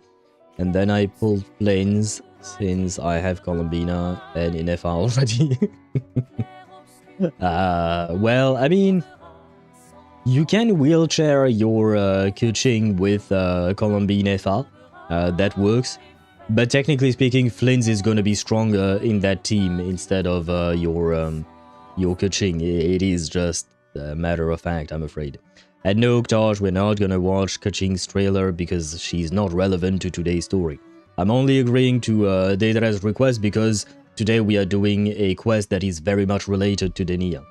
And then I pulled Plains since I have Columbina and Inefa already. Well, I mean, you can wheelchair your Kuching with Columbina Inefa. That works. But technically speaking, Flins is going to be stronger in that team instead of your Kuching. It is just a matter of fact, I'm afraid. And no, Oktaj, we're not gonna watch Kuching's trailer because she's not relevant to today's story. I'm only agreeing to Deidre's request because today we are doing a quest that is very much related to Denia.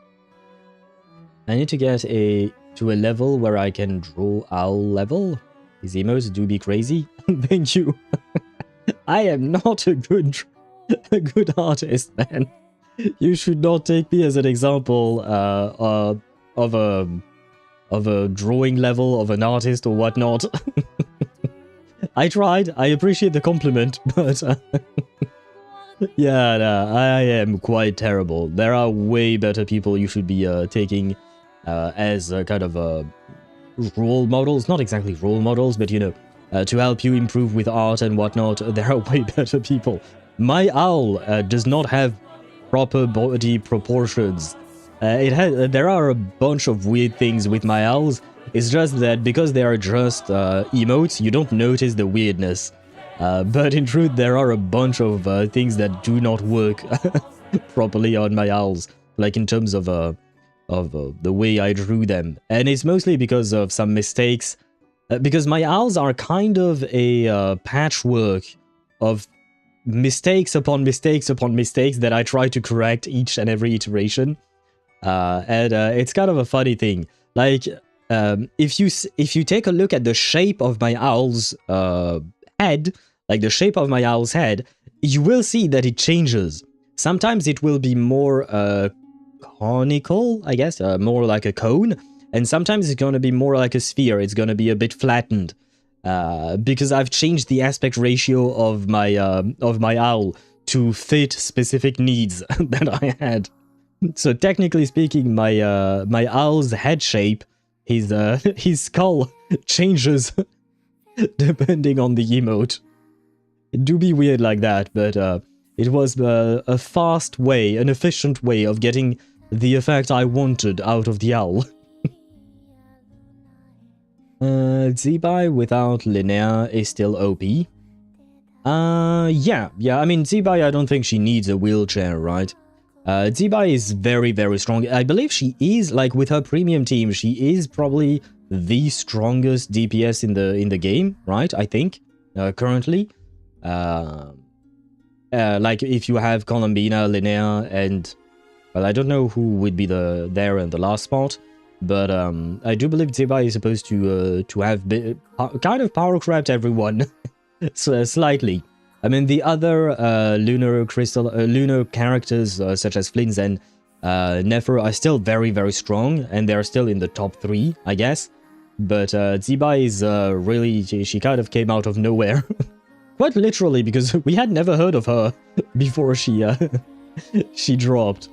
I need to get to a level where I can draw owl level. These emotes do be crazy. Thank you. I am not a good artist, man. You should not take me as an example of a drawing level of an artist or whatnot. I tried. I appreciate the compliment, but yeah, no, I am quite terrible. There are way better people you should be taking as kind of role models. Not exactly role models, but you know, to help you improve with art and whatnot. There are way better people. My owl does not have proper body proportions. There are a bunch of weird things with my owls. It's just that because they are just emotes, you don't notice the weirdness. But in truth, there are a bunch of things that do not work properly on my owls, like in terms of the way I drew them. And it's mostly because of some mistakes, because my owls are kind of a patchwork of mistakes upon mistakes upon mistakes that I try to correct each and every iteration. And it's kind of a funny thing. Like, if you take a look at the shape of my owl's head, like the shape of my owl's head, you will see that it changes. Sometimes it will be more conical, I guess, more like a cone, and sometimes it's going to be more like a sphere. It's going to be a bit flattened, because I've changed the aspect ratio of my owl to fit specific needs that I had. So technically speaking, my owl's head shape, his skull changes depending on the emote. It do be weird like that, but it was a fast way, an efficient way of getting the effect I wanted out of the owl. Zebai without Linnea is still OP. Yeah, I mean, Zebai, I don't think she needs a wheelchair, right? Zebai is very, very strong. I believe she is, like, with her premium team, she is probably the strongest DPS in the game, right? I think, currently. Like, if you have Colombina, Linnea, and, well, I don't know who would be there in the last spot, but I do believe Zebai is supposed to have kind of power crept everyone, so, slightly. I mean, the other lunar characters, such as Flins and Nefer, are still very, very strong, and they're still in the top 3, I guess. But Zebai is really, she kind of came out of nowhere. Quite literally, because we had never heard of her before she dropped.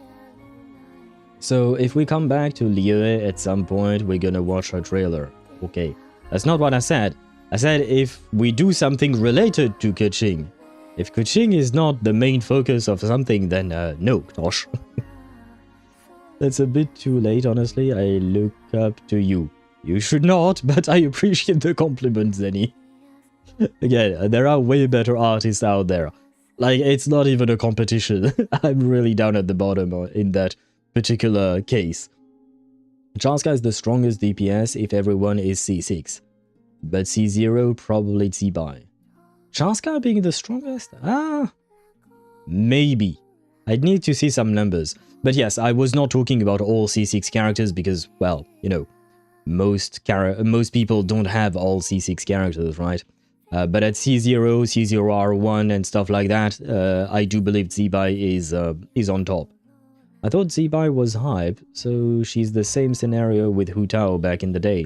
So, if we come back to Liyue at some point, we're gonna watch her trailer. Okay, that's not what I said. I said if we do something related to Keqing. If Keqing is not the main focus of something, then no, Tosh. That's a bit too late, honestly. I look up to you. You should not, but I appreciate the compliment, Zenny. Again, there are way better artists out there. Like, it's not even a competition. I'm really down at the bottom in that particular case. Chaska is the strongest DPS if everyone is C6. But C0 probably Zebai. Chaska being the strongest? Maybe. I'd need to see some numbers. But yes, I was not talking about all C6 characters because, well, you know, most people don't have all C6 characters, right? But at C0, C0R1 and stuff like that, I do believe Zebai is on top. I thought Zebai was hype, so she's the same scenario with Hu Tao back in the day.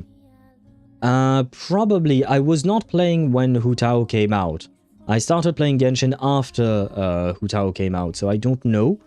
Probably. I was not playing when Hu Tao came out. I started playing Genshin after Hu Tao came out, so I don't know.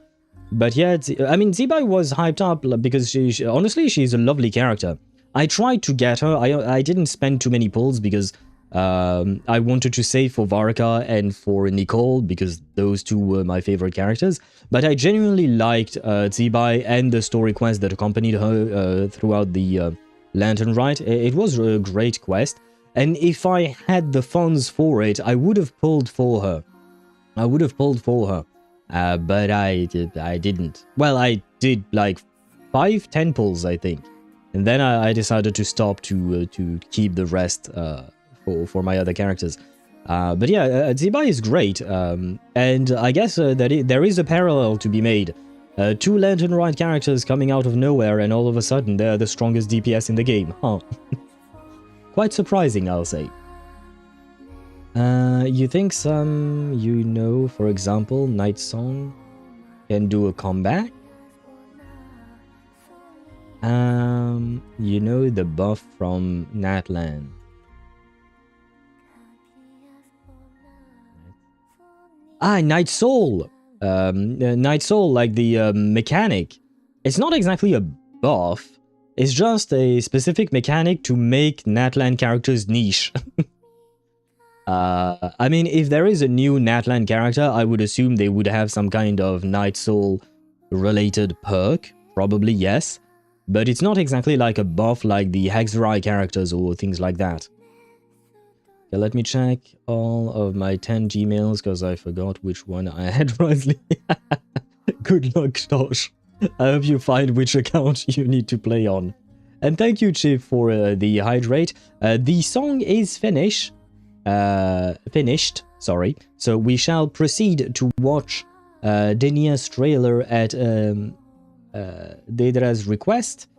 But yeah, I mean, Zebai was hyped up because she honestly, she's a lovely character. I tried to get her. I didn't spend too many pulls because I wanted to save for Varka and for Nicole because those two were my favorite characters. But I genuinely liked Zebai and the story quest that accompanied her throughout the Lantern Rite. It was a great quest, and if I had the funds for it, I would have pulled for her. But I didn't. Well, I did like 5-10 pulls, I think, and then I decided to stop to keep the rest for my other characters. But yeah, Zebai is great, and I guess that there is a parallel to be made. 2 Lantern Rite characters coming out of nowhere, and all of a sudden they're the strongest DPS in the game, huh? Quite surprising, I'll say. You think for example, Night Song can do a comeback? You know, the buff from Natlan. Night Soul! Night Soul, like the mechanic. It's not exactly a buff, it's just a specific mechanic to make Natlan characters niche. I mean, if there is a new Natlan character, I would assume they would have some kind of Night Soul related perk, probably yes, but it's not exactly like a buff like the Hexrai characters or things like that. Okay, let me check all of my 10 Gmails because I forgot which one I had rightly. Good luck, Tosh. I hope you find which account you need to play on. And thank you, Chip, for the hydrate. The song is finished. Sorry. So we shall proceed to watch Denia's trailer at Dedra's request.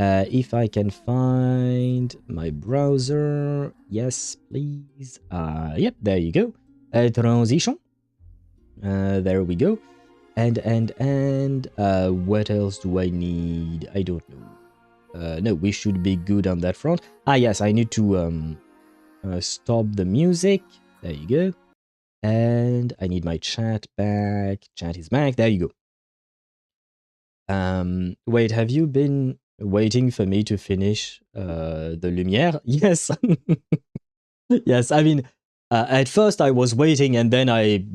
If I can find my browser. Yes, please. Yep, there you go. Transition. There we go. And what else do I need? I don't know. No, we should be good on that front. Ah, yes, I need to stop the music. There you go. And I need my chat back. Chat is back. There you go. Wait, have you been waiting for me to finish the Lumiere? Yes. Yes, I mean, at first I was waiting, and then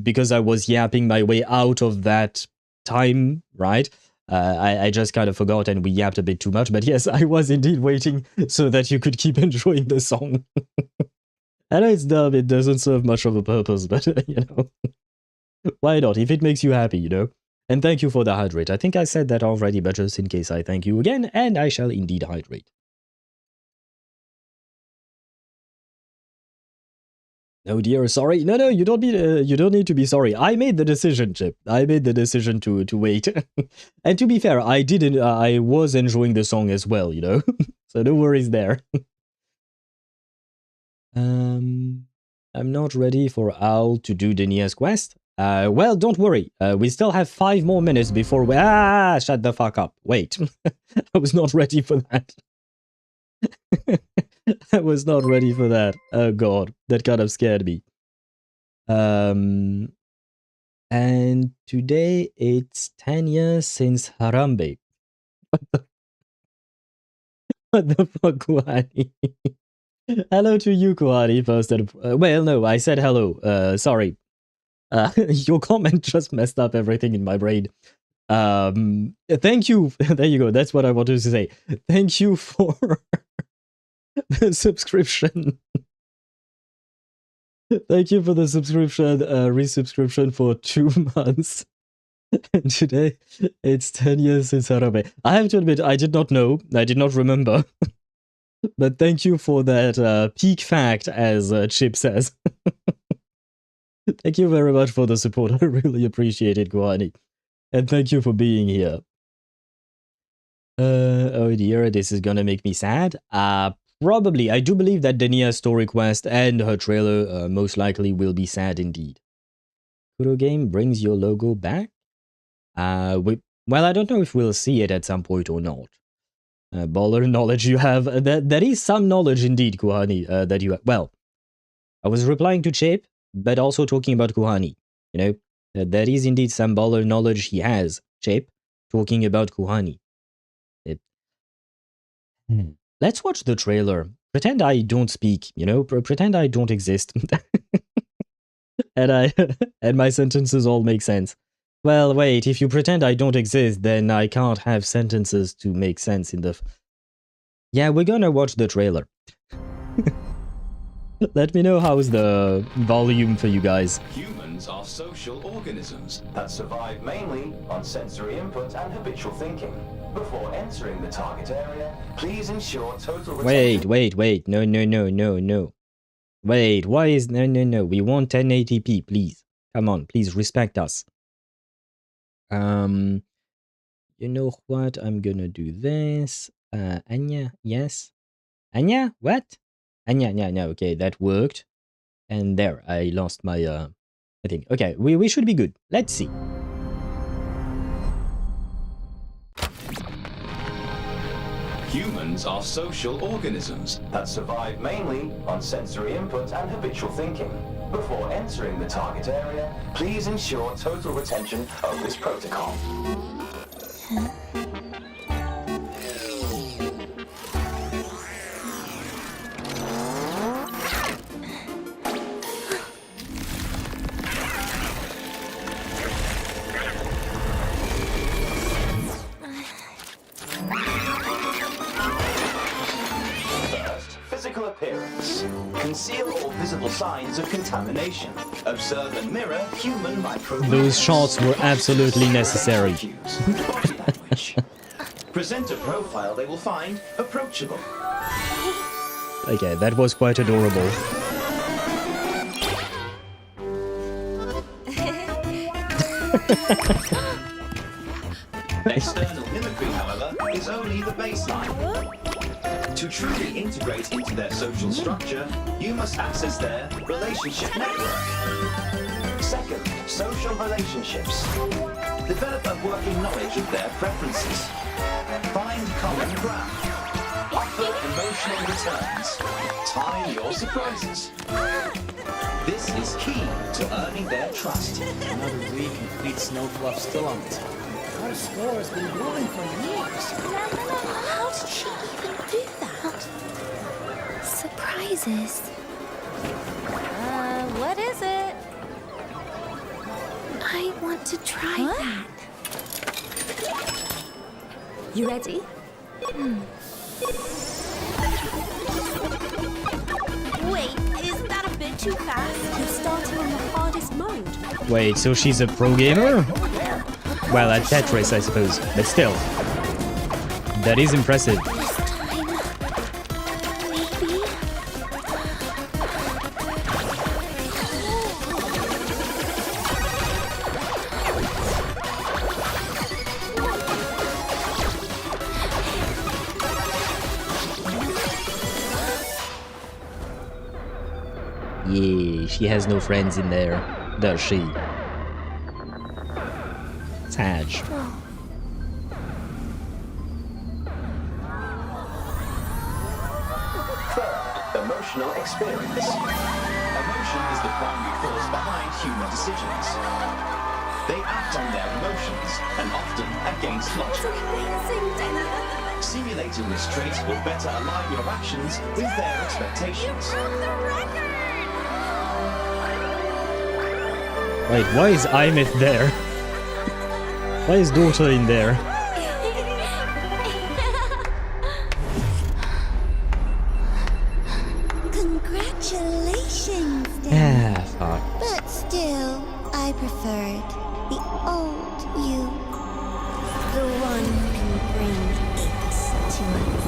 because I was yapping my way out of that time, right? I just kind of forgot and we yapped a bit too much, but yes, I was indeed waiting so that you could keep enjoying the song. I know it's dumb, it doesn't serve much of a purpose, but you know, why not? If it makes you happy, you know? And thank you for the hydrate. I think I said that already, but just in case I thank you again, and I shall indeed hydrate. Oh dear, sorry. No, you don't need to be sorry. I made the decision, Chip. I made the decision to wait. And to be fair, I was enjoying the song as well, you know? So no worries there. I'm not ready for Owl to do Denia's quest. Well, don't worry. We still have 5 more minutes before we... Ah, shut the fuck up. Wait. I was not ready for that. I was not ready for that. Oh god, that kind of scared me. And today it's 10 years since Harambe. What the fuck, Kuhani? Hello to you, Kuhani, first. Well, no, I said hello. Sorry. Your comment just messed up everything in my brain. Thank you. There you go. That's what I wanted to say. Thank you for the subscription. Thank you for the subscription, resubscription for 2 months. And today, it's 10 years since Harambe. I have to admit, I did not know. I did not remember. But thank you for that peak fact, as Chip says. Thank you very much for the support. I really appreciate it, Guani. And thank you for being here. Oh dear, this is gonna make me sad. Probably. I do believe that Denia's story quest and her trailer most likely will be sad indeed. Kuro Game brings your logo back? Well, I don't know if we'll see it at some point or not. Baller knowledge you have. That is some knowledge indeed, Kuhani, that you have. Well, I was replying to Chip, but also talking about Kuhani. You know, that is indeed some baller knowledge he has, Chip, talking about Kuhani. Let's watch the trailer. Pretend I don't speak, you know? Pretend I don't exist. and my sentences all make sense. Well, wait, if you pretend I don't exist, then I can't have sentences to make sense in the... Yeah, we're gonna watch the trailer. Let me know how's the volume for you guys.
Humans are social organisms that survive mainly on sensory input and habitual thinking. Before entering the target area, please ensure total retention...
Wait. No. Wait, why is... No. We want 1080p, please. Come on, please respect us. You know what? I'm gonna do this. Anya, yes. Anya, what? Anya, no, okay, that worked. And there, I lost my, I think. Okay, we should be good. Let's see.
Humans are social organisms that survive mainly on sensory input and habitual thinking. Before entering the target area, please ensure total retention of this protocol. First, physical appearance. Conceal all visible signs of contamination. Observe and mirror human micro.
Those shots were absolutely necessary.
Body language. Present a profile they will find approachable.
Okay, that was quite adorable.
External mimicry, however, is only the baseline. To truly integrate into their social structure, you must access their relationship network. Second, social relationships. Develop a working knowledge of their preferences. Find common ground. Offer emotional returns. Time your surprises. This is key to earning their trust.
Another week and Fleet Snowfluff still on top. Our score has been growing for years.
How did she even do that? Surprises.
What is it?
I want to try that.
You ready?
Wait, isn't that a bit too fast? You're starting on the hardest mode.
Wait, so she's a pro gamer? Well, at Tetris, I suppose, but still. That is impressive.
This time, maybe.
Yeah, she has no friends in there, does she? Sad.
Third, emotional experience. Emotion is the primary force behind human decisions. They act on their emotions, and often against logic. Simulating this trait will better align your actions with their expectations.
Wait, why is Imith there? Why is Daughter in there?
Congratulations,
Ah, fuck.
But still, I preferred the old you. The one who can bring aches to us.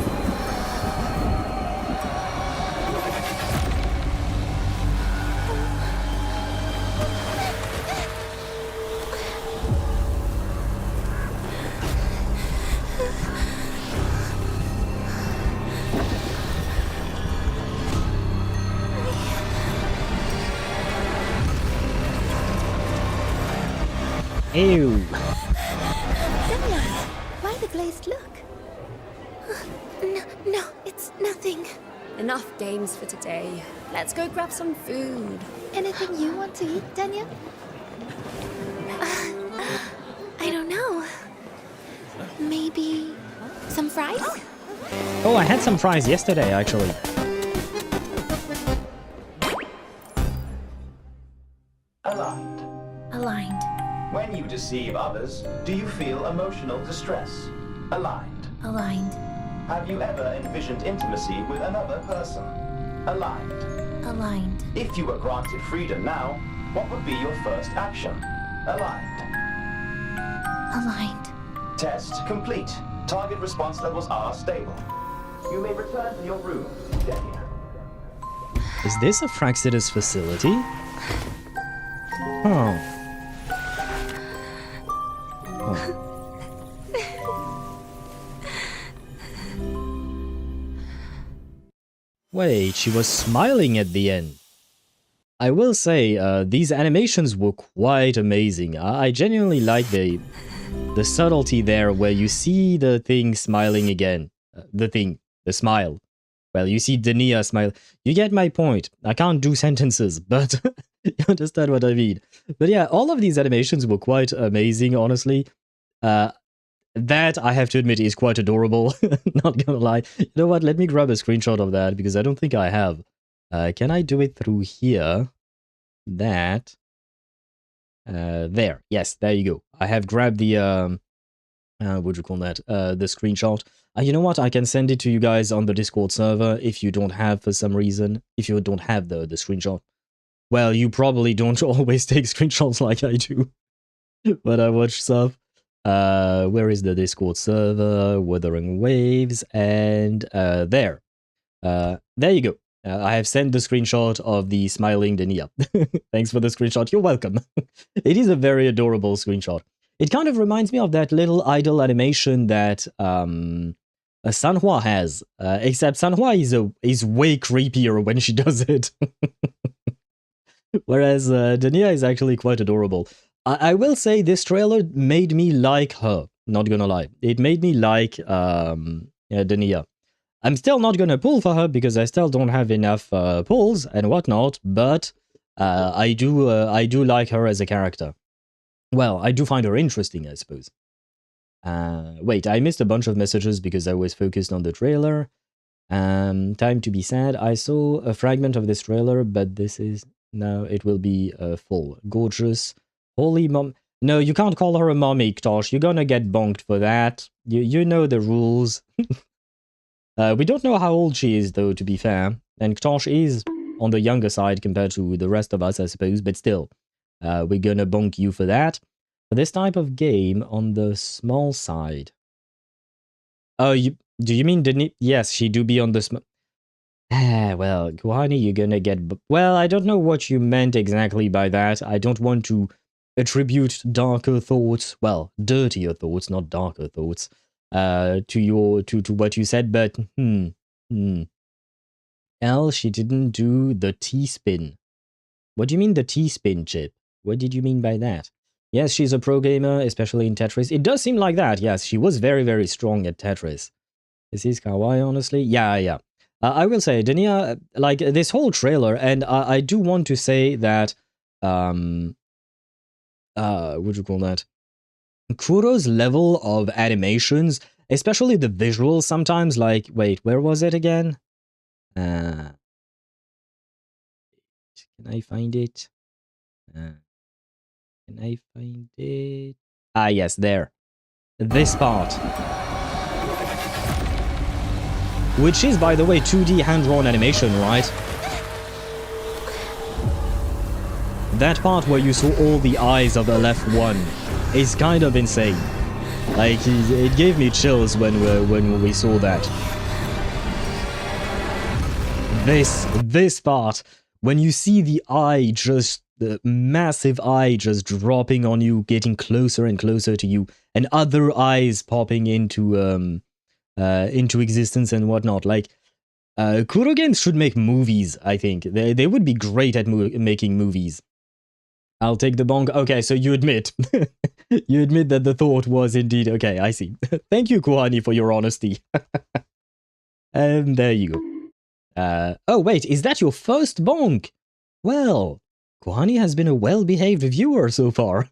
Ew.
Denia, why the glazed look? No, it's nothing.
Enough games for today. Let's go grab some food.
Anything you want to eat, Denia?
I don't know. Maybe some fries?
Oh, I had some fries yesterday, actually.
Aligned.
Aligned.
When you deceive others, do you feel emotional distress? Aligned.
Aligned.
Have you ever envisioned intimacy with another person? Aligned.
Aligned.
If you were granted freedom now, what would be your first action? Aligned.
Aligned.
Test complete. Target response levels are stable. You may return to your room, Denia.
Is this a Fractsidus facility? Oh. Wait, she was smiling at the end. I will say, these animations were quite amazing. I genuinely like the subtlety there where you see the thing smiling again. The smile. Well, you see Denia smile. You get my point. I can't do sentences, but you understand what I mean. But yeah, all of these animations were quite amazing, honestly. That, I have to admit, is quite adorable. Not gonna lie. You know what? Let me grab a screenshot of that, because I don't think I have. Can I do it through here? That. There. Yes, there you go. I have grabbed the, what do you call that? The screenshot. You know what? I can send it to you guys on the Discord server if you don't have, for some reason, if you don't have the screenshot. Well, you probably don't always take screenshots like I do when I watch stuff. Where is the Discord server? Wuthering Waves, and there. There you go. I have sent the screenshot of the smiling Denia. Thanks for the screenshot. You're welcome. It is a very adorable screenshot. It kind of reminds me of that little idle animation that Sanhua has, except Sanhua is way creepier when she does it. Whereas Denia is actually quite adorable. I will say this trailer made me like her, not gonna lie. It made me like Denia. I'm still not gonna pull for her because I still don't have enough pulls and whatnot, but I do like her as a character. Well, I do find her interesting, I suppose. Wait, I missed a bunch of messages because I was focused on the trailer. Time to be sad. I saw a fragment of this trailer, but this is... No, it will be full. Gorgeous. Holy mom... No, you can't call her a mommy, Ktosh. You're gonna get bonked for that. You know the rules. We don't know how old she is, though, to be fair. And Ktosh is on the younger side compared to the rest of us, I suppose. But still, we're gonna bonk you for that. For this type of game, on the small side... Oh, do you mean Denia? Yes, she do be on the small... well, Kuhani, you're gonna get... Well, I don't know what you meant exactly by that. I don't want to attribute darker thoughts, well, dirtier thoughts, not darker thoughts, to what you said, but L, she didn't do the T-spin. What do you mean the T-spin, Chip? What did you mean by that? Yes, she's a pro gamer, especially in Tetris. It does seem like that, yes. She was very, very strong at Tetris. This is kawaii, honestly. Yeah. I will say, Denia, like, this whole trailer, and I do want to say that, what do you call that? Kuro's level of animations, especially the visuals sometimes, like, wait, where was it again? Can I find it? Can I find it? Ah, yes, there. This part. Which is, by the way, 2D hand-drawn animation, right? That part where you saw all the eyes of LF1 is kind of insane. Like, it gave me chills when we saw that. This part, when you see the eye just... the massive eye just dropping on you, getting closer and closer to you, and other eyes popping into existence and whatnot. Like, Kuro games should make movies, I think. They would be great at making movies. I'll take the bonk. Okay, so you admit. You admit that the thought was indeed... Okay, I see. Thank you, Kuhani, for your honesty. And there you go. Oh, wait, is that your first bonk? Well... Kuhani has been a well-behaved viewer so far.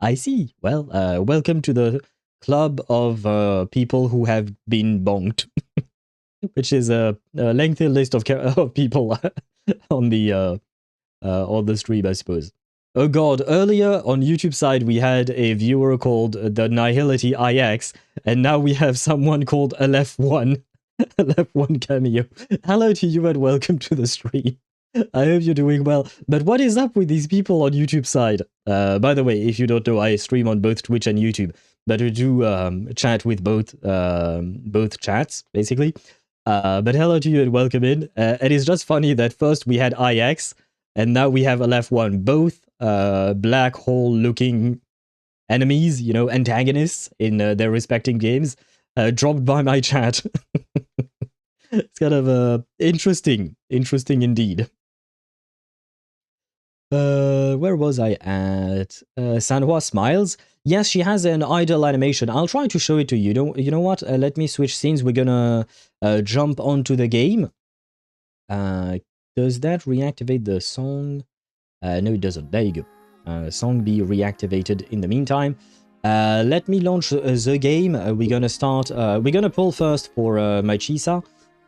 I see. Well, welcome to the club of people who have been bonked. Which is a lengthy list of people on the stream, I suppose. Oh god, earlier on YouTube side we had a viewer called the Nihility IX, and now we have someone called LF1. LF1 Cameo. Hello to you and welcome to the stream. I hope you're doing well. But what is up with these people on YouTube side? By the way, if you don't know, I stream on both Twitch and YouTube, but we do chat with both chats, basically. But hello to you and welcome in. It is just funny that first we had IX, and now we have LF1, both black hole-looking enemies, you know, antagonists in their respective games, dropped by my chat. It's kind of interesting indeed. Where was I at? Sanhua smiles. Yes, she has an idle animation. I'll try to show it to you. You know what? Let me switch scenes. We're gonna jump onto the game. Does that reactivate the song? No, it doesn't. There you go. Song be reactivated in the meantime. Let me launch the game. We're gonna start. We're gonna pull first for my Chisa,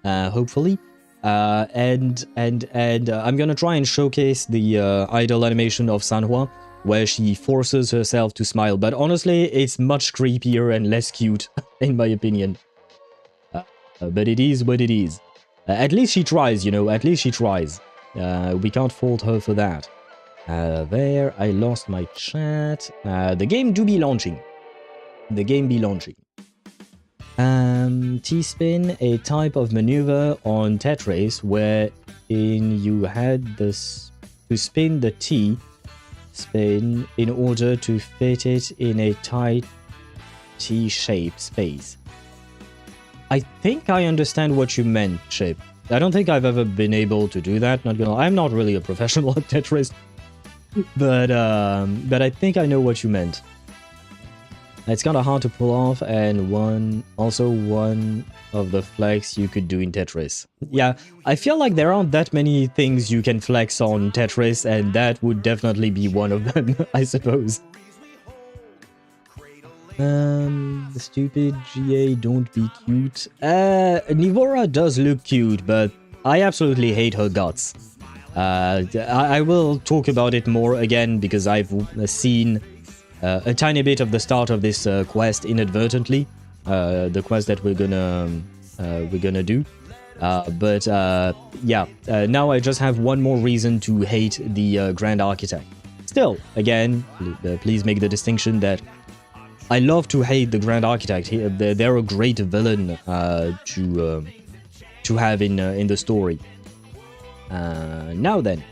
hopefully. And I'm gonna try and showcase the idle animation of Sanhua. where she forces herself to smile. But honestly, it's much creepier and less cute, in my opinion. But it is what it is. At least she tries, you know, at least she tries. We can't fault her for that. There, I lost my chat. The game do be launching. The game be launching. T-spin, a type of maneuver on Tetris wherein you had this to spin the T-spin in order to fit it in a tight T-shaped space. I think I understand what you meant, Chip. I don't think I've ever been able to do that. Not gonna. I'm not really a professional at Tetris, but I think I know what you meant. It's kind of hard to pull off, and one of the flex you could do in Tetris. Yeah, I feel like there aren't that many things you can flex on Tetris, and that would definitely be one of them, I suppose. The stupid GA, don't be cute. Nivora does look cute, but I absolutely hate her guts. I will talk about it more again because I've seen a tiny bit of the start of this quest inadvertently. The quest that we're gonna do. Yeah, now I just have one more reason to hate the Grand Architect. Still, again, please make the distinction that I love to hate the Grand Architect. They're a great villain to have in the story. Now then,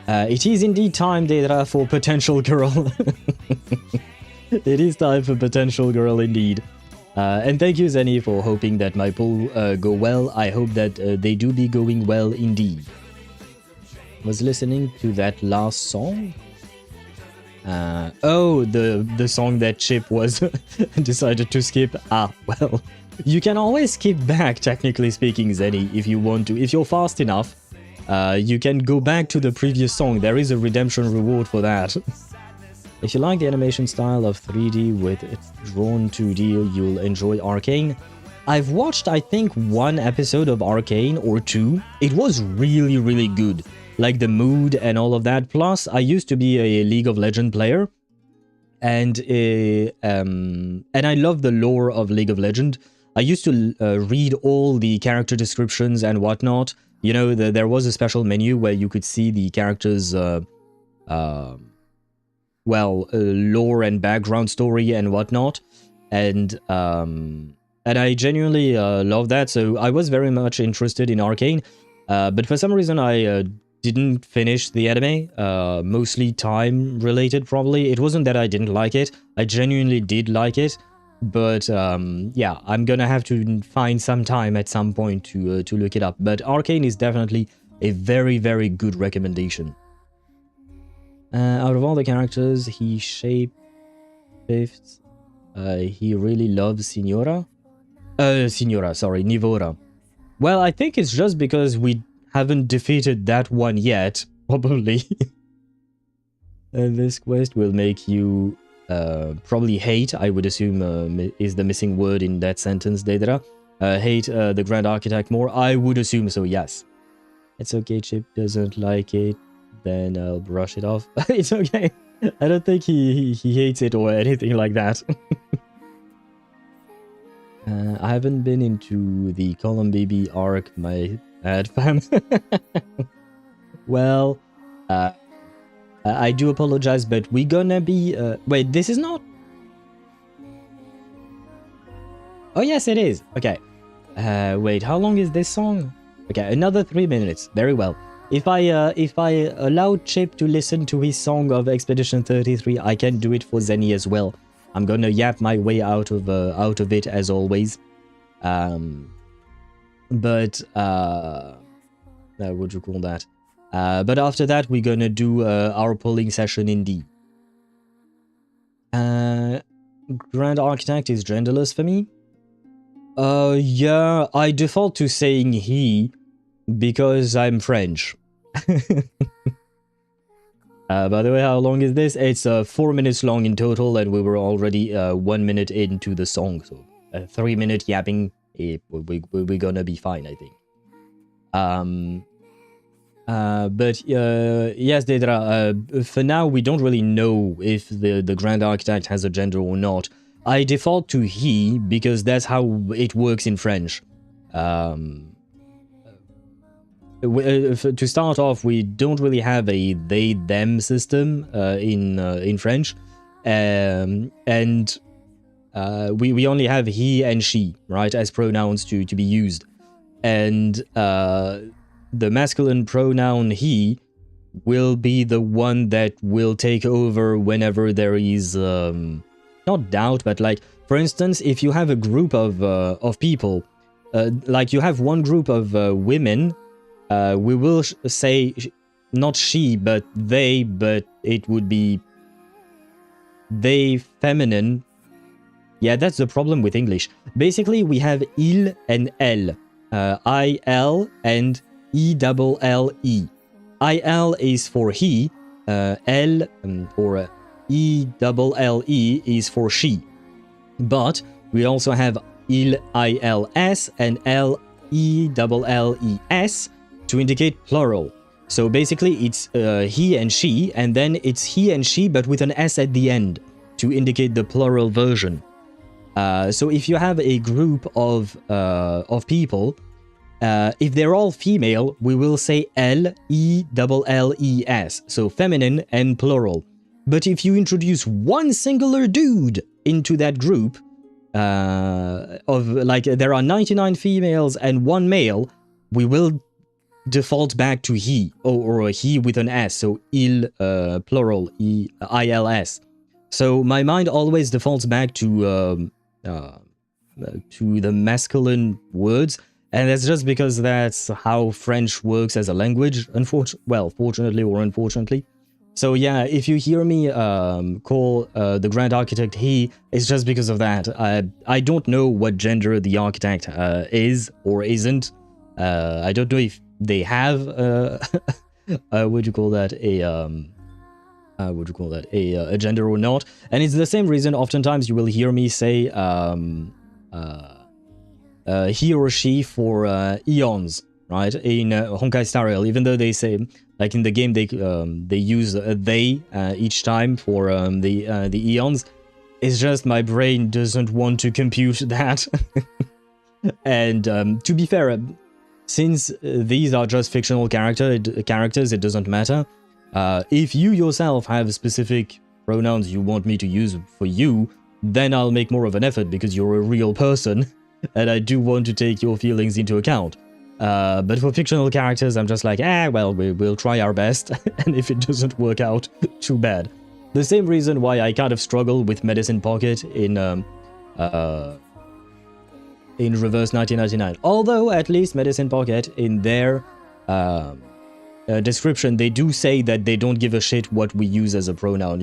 it is indeed time, Dedra, for Potential Girl. It is time for Potential Girl indeed. And thank you, Zenny, for hoping that my poll go well. I hope that they do be going well indeed. Was listening to that last song. Oh, the song that Chip was decided to skip. Ah, well, you can always skip back, technically speaking, Zenny, if you want to. If you're fast enough, you can go back to the previous song. There is a redemption reward for that. If you like the animation style of 3D with drawn 2D, you'll enjoy Arcane. I've watched, I think, one episode of Arcane or two. It was really, really good. Like the mood and all of that. Plus, I used to be a League of Legends player, and I love the lore of League of Legends. I used to read all the character descriptions and whatnot. You know, there was a special menu where you could see the characters' lore and background story and whatnot, and I genuinely love that. So I was very much interested in Arcane, but for some reason I didn't finish the anime, mostly time related probably. It wasn't that I didn't like it, I genuinely did like it, but yeah, I'm gonna have to find some time at some point to look it up. But Arcane is definitely a very, very good recommendation. Out of all the characters he shaped, he really loves Nivora. Well, I think it's just because we haven't defeated that one yet, probably. This quest will make you probably hate, I would assume is the missing word in that sentence, Dedra. Hate the Grand Architect more, I would assume so, yes. It's okay, Chip doesn't like it, then I'll brush it off. It's okay. I don't think he hates it or anything like that. I haven't been into the Column Baby arc, my bad fam. Well, I do apologize, but we're gonna be... wait, this is not... Oh, yes, it is. Okay. Wait, how long is this song? Okay, another 3 minutes. Very well. If I allow Chip to listen to his song of Expedition 33, I can do it for Zenny as well. I'm gonna yap my way out of it as always. But what would you call that? But after that, we're gonna do our polling session indeed. Grand Architect is genderless for me. Yeah, I default to saying he because I'm French. By the way, how long is this? It's 4 minutes long in total, and we were already 1 minute into the song, so 3 minute yapping, we're gonna be fine, I think. But yes, Dedra, for now we don't really know if the Grand Architect has a gender or not. I default to he because that's how it works in French. To start off, we don't really have a they-them system in French, and we only have he and she, right, as pronouns to be used, and the masculine pronoun he will be the one that will take over whenever there is not doubt, but like, for instance, if you have a group of people, like you have one group of women, we will say not she but they, but it would be they feminine. Yeah, that's the problem with English. Basically, we have il and elle, il and E-double-L-E. I-L is for he, L or E-double-L-E is for she. But we also have il-I-L-S and L-E-double-L-E-S to indicate plural. So basically it's he and she, and then it's he and she but with an S at the end to indicate the plural version. So if you have a group of people, if they're all female, we will say L-E-double-L-E-S, so feminine and plural. But if you introduce one singular dude into that group, of like there are 99 females and one male, we will default back to he, or he with an S, so il, plural, I-L-S. So my mind always defaults back to the masculine words, and that's just because that's how French works as a language, fortunately or unfortunately. So yeah, if you hear me call the Grand Architect he, it's just because of that. I don't know what gender the Architect is or isn't. I don't know if they have what do you call that, a gender or not. And it's the same reason oftentimes you will hear me say he or she for eons, right, in Honkai Star Rail, even though they say, like in the game, they use they each time for the eons. It's just my brain doesn't want to compute that. And to be fair, since these are just fictional characters, it doesn't matter. If you yourself have specific pronouns you want me to use for you, then I'll make more of an effort because you're a real person, and I do want to take your feelings into account. But for fictional characters, I'm just like, well, we'll try our best, and if it doesn't work out, too bad. The same reason why I kind of struggle with Medicine Pocket in Reverse 1999. Although, at least Medicine Pocket, in their description, they do say that they don't give a shit what we use as a pronoun.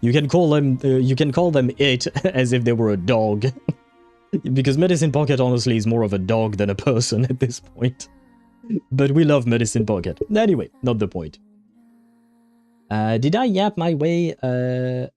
You can call them it as if they were a dog. Because Medicine Pocket honestly is more of a dog than a person at this point. But we love Medicine Pocket. Anyway, not the point. Did I yap my way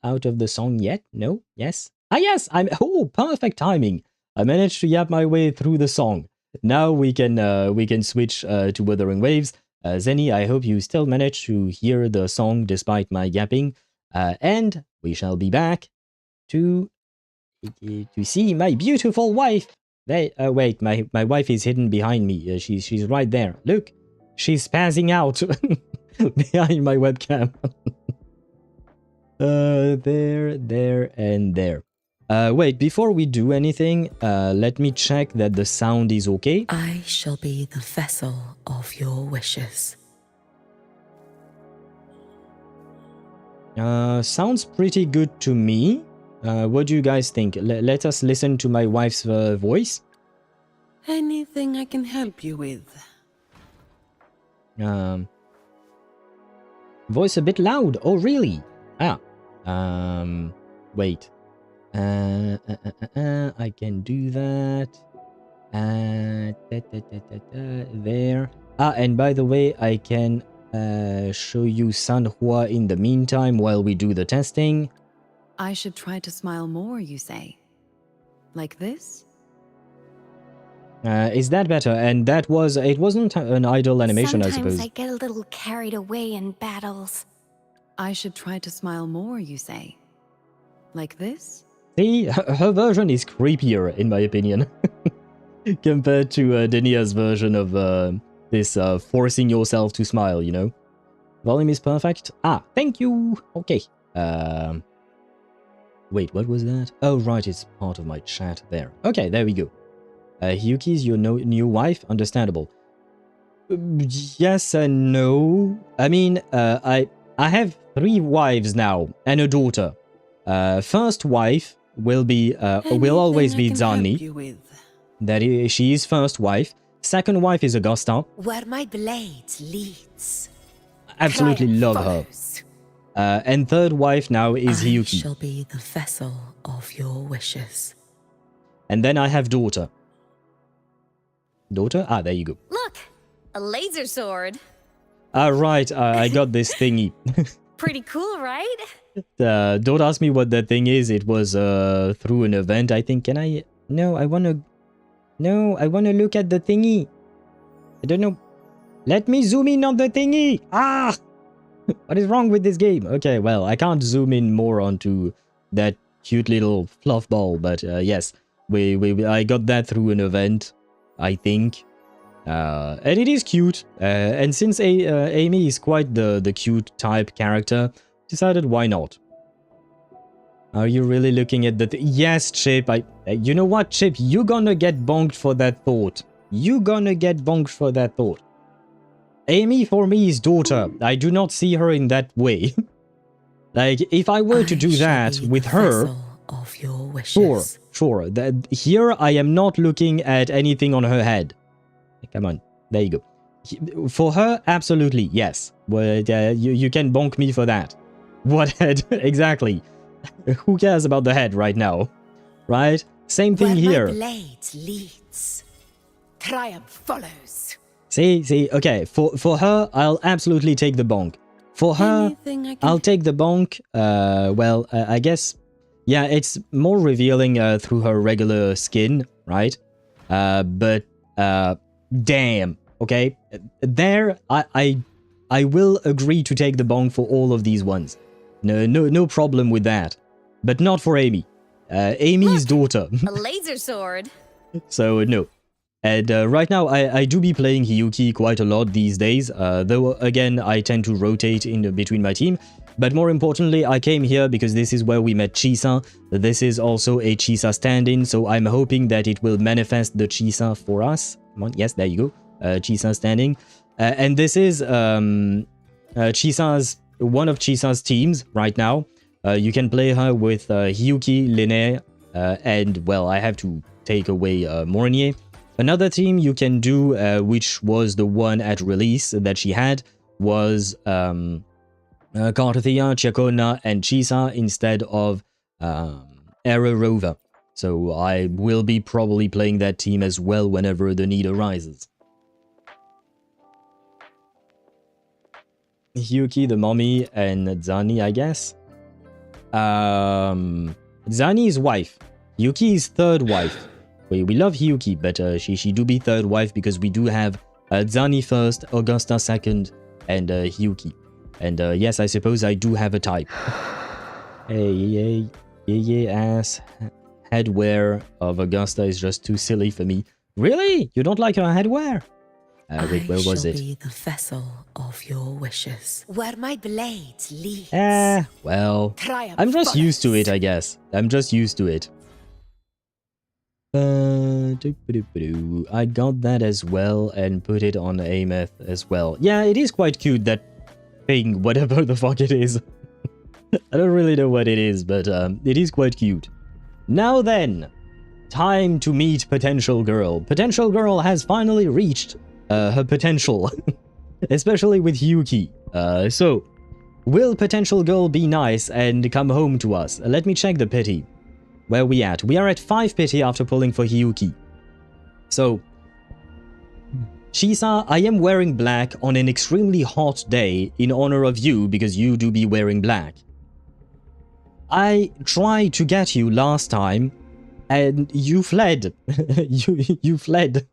out of the song yet? No? Yes? Ah yes! Oh, perfect timing! I managed to yap my way through the song. Now we can switch to Wuthering Waves. Zenny, I hope you still managed to hear the song despite my yapping. And we shall be back to see my beautiful wife. Wait, my wife is hidden behind me. She's right there. Look, she's passing out behind my webcam. There, and there. Wait, before we do anything, let me check that the sound is okay.
I shall be the vessel of your wishes.
Sounds pretty good to me. What do you guys think? Let us listen to my wife's voice.
Anything I can help you with?
Voice a bit loud. Oh, really? Wait. I can do that. There. And by the way, I can show you Sanhua in the meantime while we do the testing.
I should try to smile more, you say? Like this?
Is that better? And that was... It wasn't an idle animation, I suppose.
Sometimes I get a little carried away in battles.
I should try to smile more, you say? Like this?
See, her version is creepier, in my opinion, compared to Denia's version of this forcing yourself to smile, you know? Volume is perfect. Ah, thank you! Okay. Wait, what was that? Oh, right, it's part of my chat there. Okay, there we go. Hiyuki's your new wife? Understandable. Yes and no. I mean, I have 3 wives now, and a daughter. First wife will always be Zani. That is, she is first wife. Second wife is Augusta.
Where my blade leads.
Absolutely love her. And third wife now is Hiyuki.
I shall be the vessel of your wishes.
And then I have daughter. Daughter? Ah, there you go.
Look, a laser sword.
Ah, right, I got this thingy.
Pretty cool, right?
Don't ask me what that thing is. It was through an event, I think. Can I... No, I wanna look at the thingy. I don't know. Let me zoom in on the thingy. Ah! What is wrong with this game? Okay, well, I can't zoom in more onto that cute little fluff ball, but yes, I got that through an event, I think. And it is cute. And since Amy is quite the cute type character, decided why not. Are you really looking at the yes, Chip. You know what, Chip? You're gonna get bonked for that thought. You're gonna get bonked for that thought. Amy for me is daughter. I do not see her in that way. Like, if I were to do that with her...
Of your wishes.
Sure. Here I am not looking at anything on her head. Come on, there you go. For her, absolutely, yes. But you can bonk me for that. What head? Exactly. Who cares about the head right now? Right? Same thing here.
My blade leads. Triumph follows.
See, okay, for her, I'll absolutely take the bonk. For her, I'll take the bonk, well, I guess, yeah, it's more revealing through her regular skin, right? But, damn, okay? There, I will agree to take the bonk for all of these ones. No problem with that. But not for Amy. Amy's daughter.
A laser sword.
So, no. And right now, I do be playing Hiyuki quite a lot these days, though, again, I tend to rotate in between my team. But more importantly, I came here because this is where we met Chisa. This is also a Chisa stand-in, so I'm hoping that it will manifest the Chisa for us. Come on, yes, there you go. Chisa standing. And this is one of Chisa's teams right now. You can play her with Hiyuki, Linnea, and, well, I have to take away Mornier. Another team you can do, which was the one at release that she had, was Karthia, Chakona, and Chisa instead of Era Rover. So I will be probably playing that team as well whenever the need arises. Hiyuki, the mommy, and Zani, I guess. Zani's wife. Hiyuki's third wife. We love Hiyuki, but she do be third wife because we do have Zani first, Augusta second, and Hiyuki. And yes, I suppose I do have a type. Hey, ass headwear of Augusta is just too silly for me. Really? You don't like her headwear? Wait, where was it?
I shall be the vessel of your wishes. Where my blade leads.
Well, I'm just used to it, I guess. I'm just used to it. I got that as well and put it on Ameth as well. Yeah, it is quite cute, that thing, whatever the fuck it is. I don't really know what it is, but it is quite cute. Now then, time to meet Potential Girl. Potential Girl has finally reached her potential, especially with Hiyuki. So, will Potential Girl be nice and come home to us? Let me check the pity. Where we at? We are at 5 pity after pulling for Hiyuki. So, Chisa, I am wearing black on an extremely hot day in honor of you because you do be wearing black. I tried to get you last time, And you fled. you fled.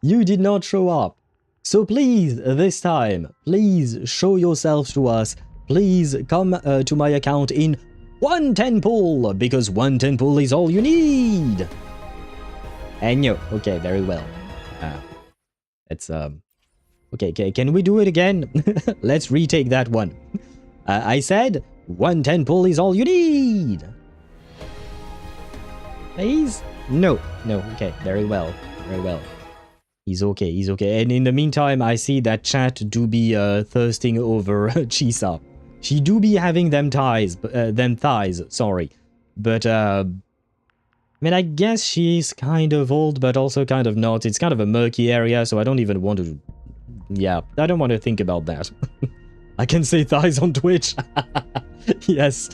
You did not show up. So please, this time, please show yourself to us. Please come to my account in 1 temple, because 1 temple is all you need. And no, okay, very well. It's okay, can we do it again? Let's retake that one. I said 1 temple is all you need. Please? No, okay, very well, very well. He's okay, he's okay. And in the meantime, I see that chat do be thirsting over Chisa. She do be having them thighs, sorry. But, I mean, I guess she's kind of old, but also kind of not. It's kind of a murky area, so I don't even want to... Yeah, I don't want to think about that. I can say thighs on Twitch. Yes.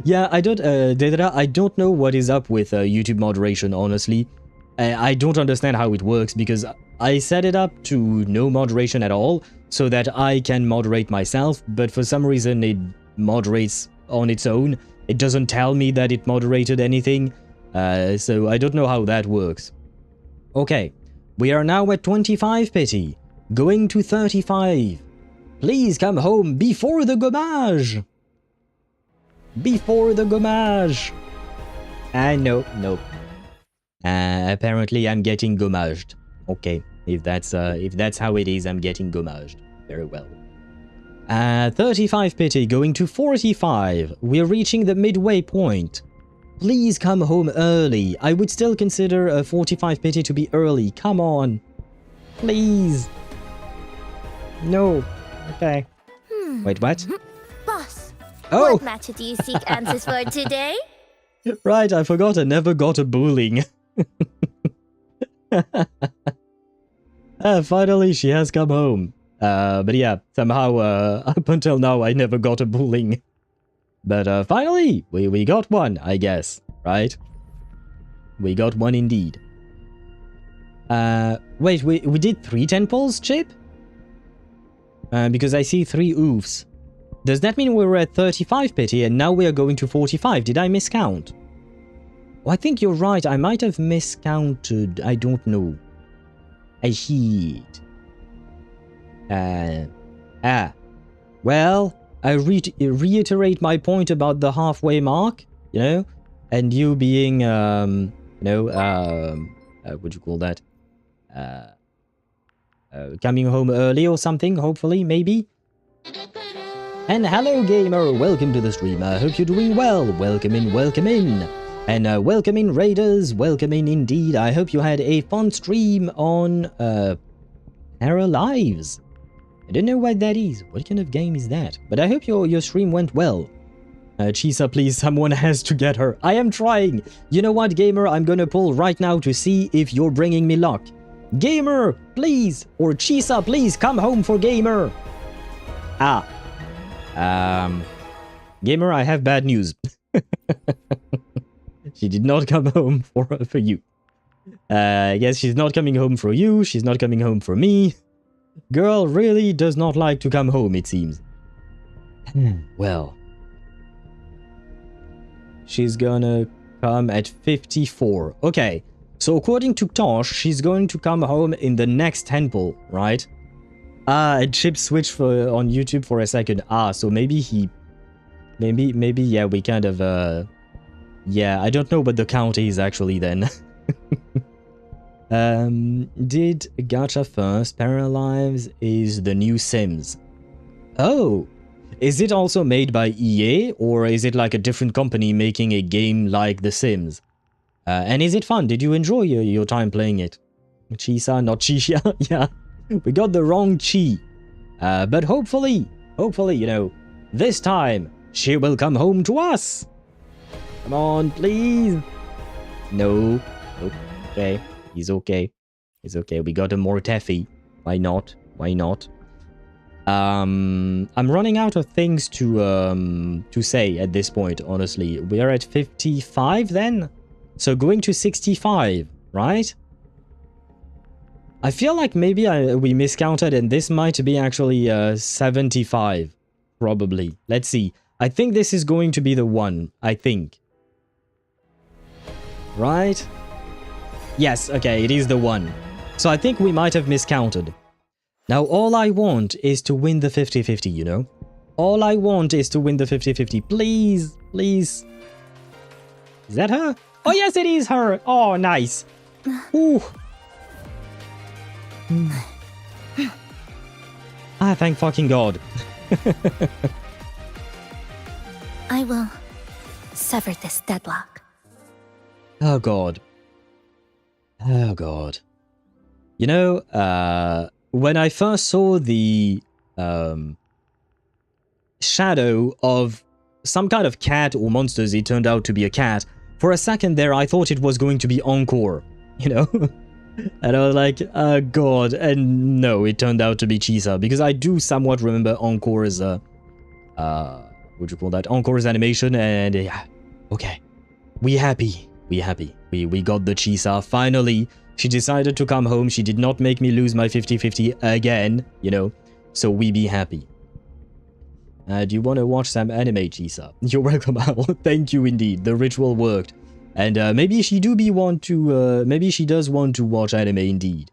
Yeah, I don't, Dedra, I don't know what is up with YouTube moderation, honestly. I don't understand how it works, because I set it up to no moderation at all, so that I can moderate myself, but for some reason it moderates on its own. It doesn't tell me that it moderated anything, so I don't know how that works. Okay, we are now at 25 pity, going to 35. Please come home before the gommage! Before the gommage! No. Apparently I'm getting gommaged. Okay, if that's how it is, I'm getting gommaged. Very well. 35 pity, going to 45. We're reaching the midway point. Please come home early. I would still consider a 45 pity to be early. Come on. Please. No. Okay. Wait, what?
Boss,
oh!
What matter do you seek answers for today?
Right, I forgot I never got a bullying. Finally, she has come home. But yeah, somehow, up until now, I never got a bullying. But finally, we got one, I guess, right? We got one indeed. Wait, we did 3 temples, Chip? Because I see 3 oofs. Does that mean we were at 35 pity and now we are going to 45? Did I miscount? Oh, I think you're right. I might have miscounted. I don't know. I see it. Well, I reiterate my point about the halfway mark, you know? And you being, what do you call that? Coming home early or something, hopefully, maybe? And hello, gamer! Welcome to the stream. I hope you're doing well. Welcome in, welcome in. And welcome in, raiders. Welcome in, indeed. I hope you had a fun stream on, Terra Lives. I don't know what that is. What kind of game is that? But I hope your stream went well. Chisa, please, someone has to get her. I am trying. You know what, gamer? I'm gonna pull right now to see if you're bringing me luck. Gamer, please! Or Chisa, please, come home for gamer! Gamer, I have bad news. She did not come home for you. I guess she's not coming home for you, she's not coming home for me. Girl really does not like to come home, it seems. Well. She's gonna come at 54. Okay, so according to Tosh, she's going to come home in the next temple, right? Chip switched on YouTube for a second. So maybe he... Maybe, yeah, we kind of, yeah, I don't know what the count is actually then. Did Gacha first. Paralives is the new Sims. Oh! Is it also made by EA, or is it like a different company making a game like The Sims? And is it fun? Did you enjoy your time playing it? Chisa, not Chisha. Yeah, we got the wrong Chi. But hopefully, you know, this time, she will come home to us. Come on, please. No. Okay. He's okay. He's okay. We got a more Teffy. Why not? Why not? I'm running out of things to say at this point, honestly. We are at 55 then? So going to 65, right? I feel like maybe we miscounted and this might be actually 75. Probably. Let's see. I think this is going to be the one. I think. right? Yes, okay, it is the 1. So I think we might have miscounted. Now all I want is to win the 50-50, you know? All I want is to win the 50-50. Please, please. Is that her? Oh yes, it is her! Oh, nice. Ooh. Ah, thank fucking God.
I will sever this deadlock.
Oh God. Oh God. You know, when I first saw the shadow of some kind of cat or monsters, it turned out to be a cat. For a second there, I thought it was going to be Encore, you know? And I was like, oh God. And no, it turned out to be Chisa, because I do somewhat remember Encore's, what do you call that? Encore's animation, and yeah, okay. We happy. We happy. We got the Chisa. Finally, she decided to come home. She did not make me lose my 50-50 again, you know? So we be happy. Do you want to watch some anime, Chisa? You're welcome, Al. Thank you indeed. The ritual worked. And maybe she does want to watch anime indeed.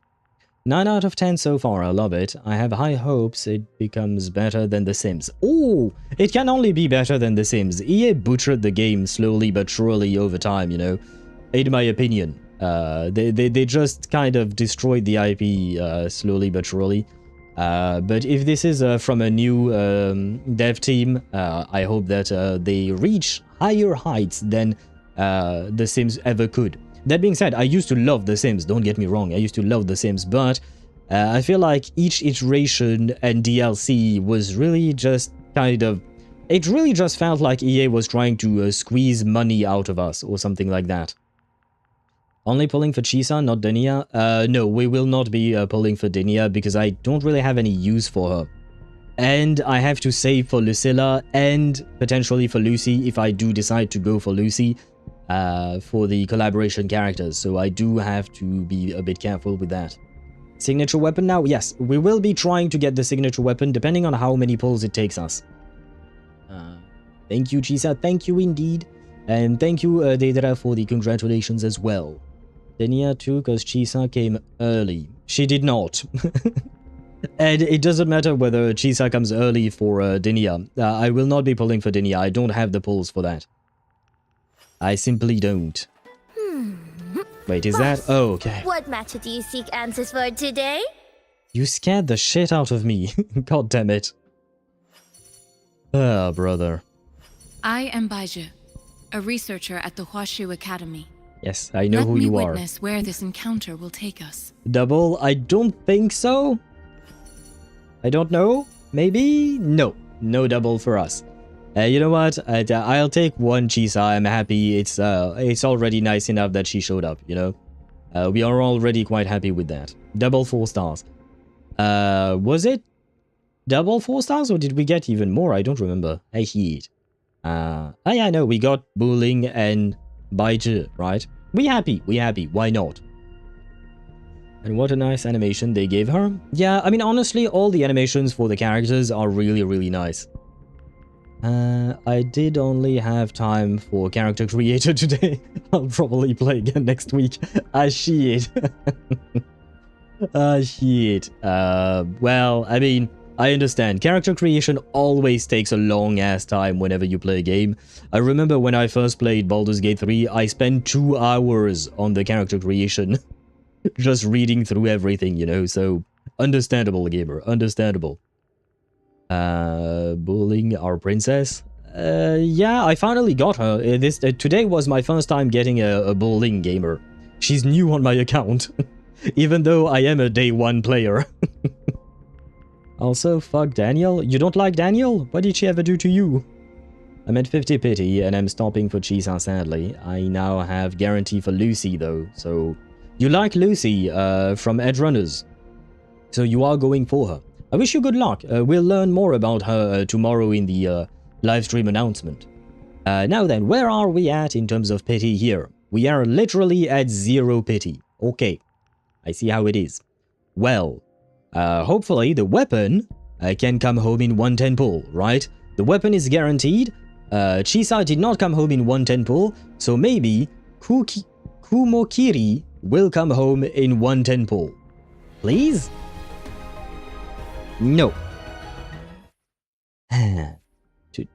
9 out of 10 so far, I love it. I have high hopes it becomes better than The Sims. Oh, it can only be better than The Sims. EA butchered the game slowly but surely over time, you know, in my opinion. They just kind of destroyed the IP slowly but surely. But if this is from a new dev team, I hope that they reach higher heights than The Sims ever could. That being said, I used to love The Sims, don't get me wrong, I used to love The Sims, but I feel like each iteration and DLC was really just kind of... It really just felt like EA was trying to squeeze money out of us, or something like that. Only pulling for Chisa, not Denia? No, we will not be pulling for Denia, because I don't really have any use for her. And I have to save for Lucilla, and potentially for Lucy, if I do decide to go for Lucy. For the collaboration characters, so I do have to be a bit careful with that. Signature weapon now? Yes, we will be trying to get the signature weapon depending on how many pulls it takes us. Thank you, Chisa, thank you indeed. And thank you, Deidre, for the congratulations as well. Denia too, because Chisa came early. She did not. And it doesn't matter whether Chisa comes early for Denia. I will not be pulling for Denia, I don't have the pulls for that. I simply don't. Wait, is that? Oh, okay.
What matter do you seek answers for today?
You scared the shit out of me. God damn it. Ah, brother.
I am Baiju, a researcher at the Lahai-Roi Academy.
Yes, I know who you are.
Let me witness where this encounter will take us.
Double? I don't think so. I don't know. Maybe? No. No double for us. You know what? I'll take one Chisa. I'm happy. It's already nice enough that she showed up, you know? We are already quite happy with that. Double 4 stars. Was it double 4 stars or did we get even more? I don't remember. I hate. Oh yeah, no, we got Bulling and Baiju, right? We happy. Why not? And what a nice animation they gave her. Yeah, I mean, honestly, all the animations for the characters are really, really nice. I did only have time for character creator today. I'll probably play again next week. Shit. Shit. Well, I mean, I understand. Character creation always takes a long-ass time whenever you play a game. I remember when I first played Baldur's Gate 3, I spent 2 hours on the character creation. Just reading through everything, you know, so... Understandable, gamer. Understandable. Bullying our princess. Yeah, I finally got her. Today was my first time getting a bullying gamer. She's new on my account, even though I am a day 1 player. Also, fuck Daniel. You don't like Daniel? What did she ever do to you? I'm at 50 pity and I'm stopping for Chisa, sadly. I now have guarantee for Lucy though, so... You like Lucy from Edgerunners, so you are going for her. I wish you good luck. We'll learn more about her tomorrow in the live stream announcement. Now then, where are we at in terms of pity here? We are literally at 0 pity. Okay, I see how it is. Well, hopefully the weapon can come home in 110 pull, right? The weapon is guaranteed. Chisa did not come home in 110 pull, so maybe Kumokiri will come home in 1 tentpole. Please? No.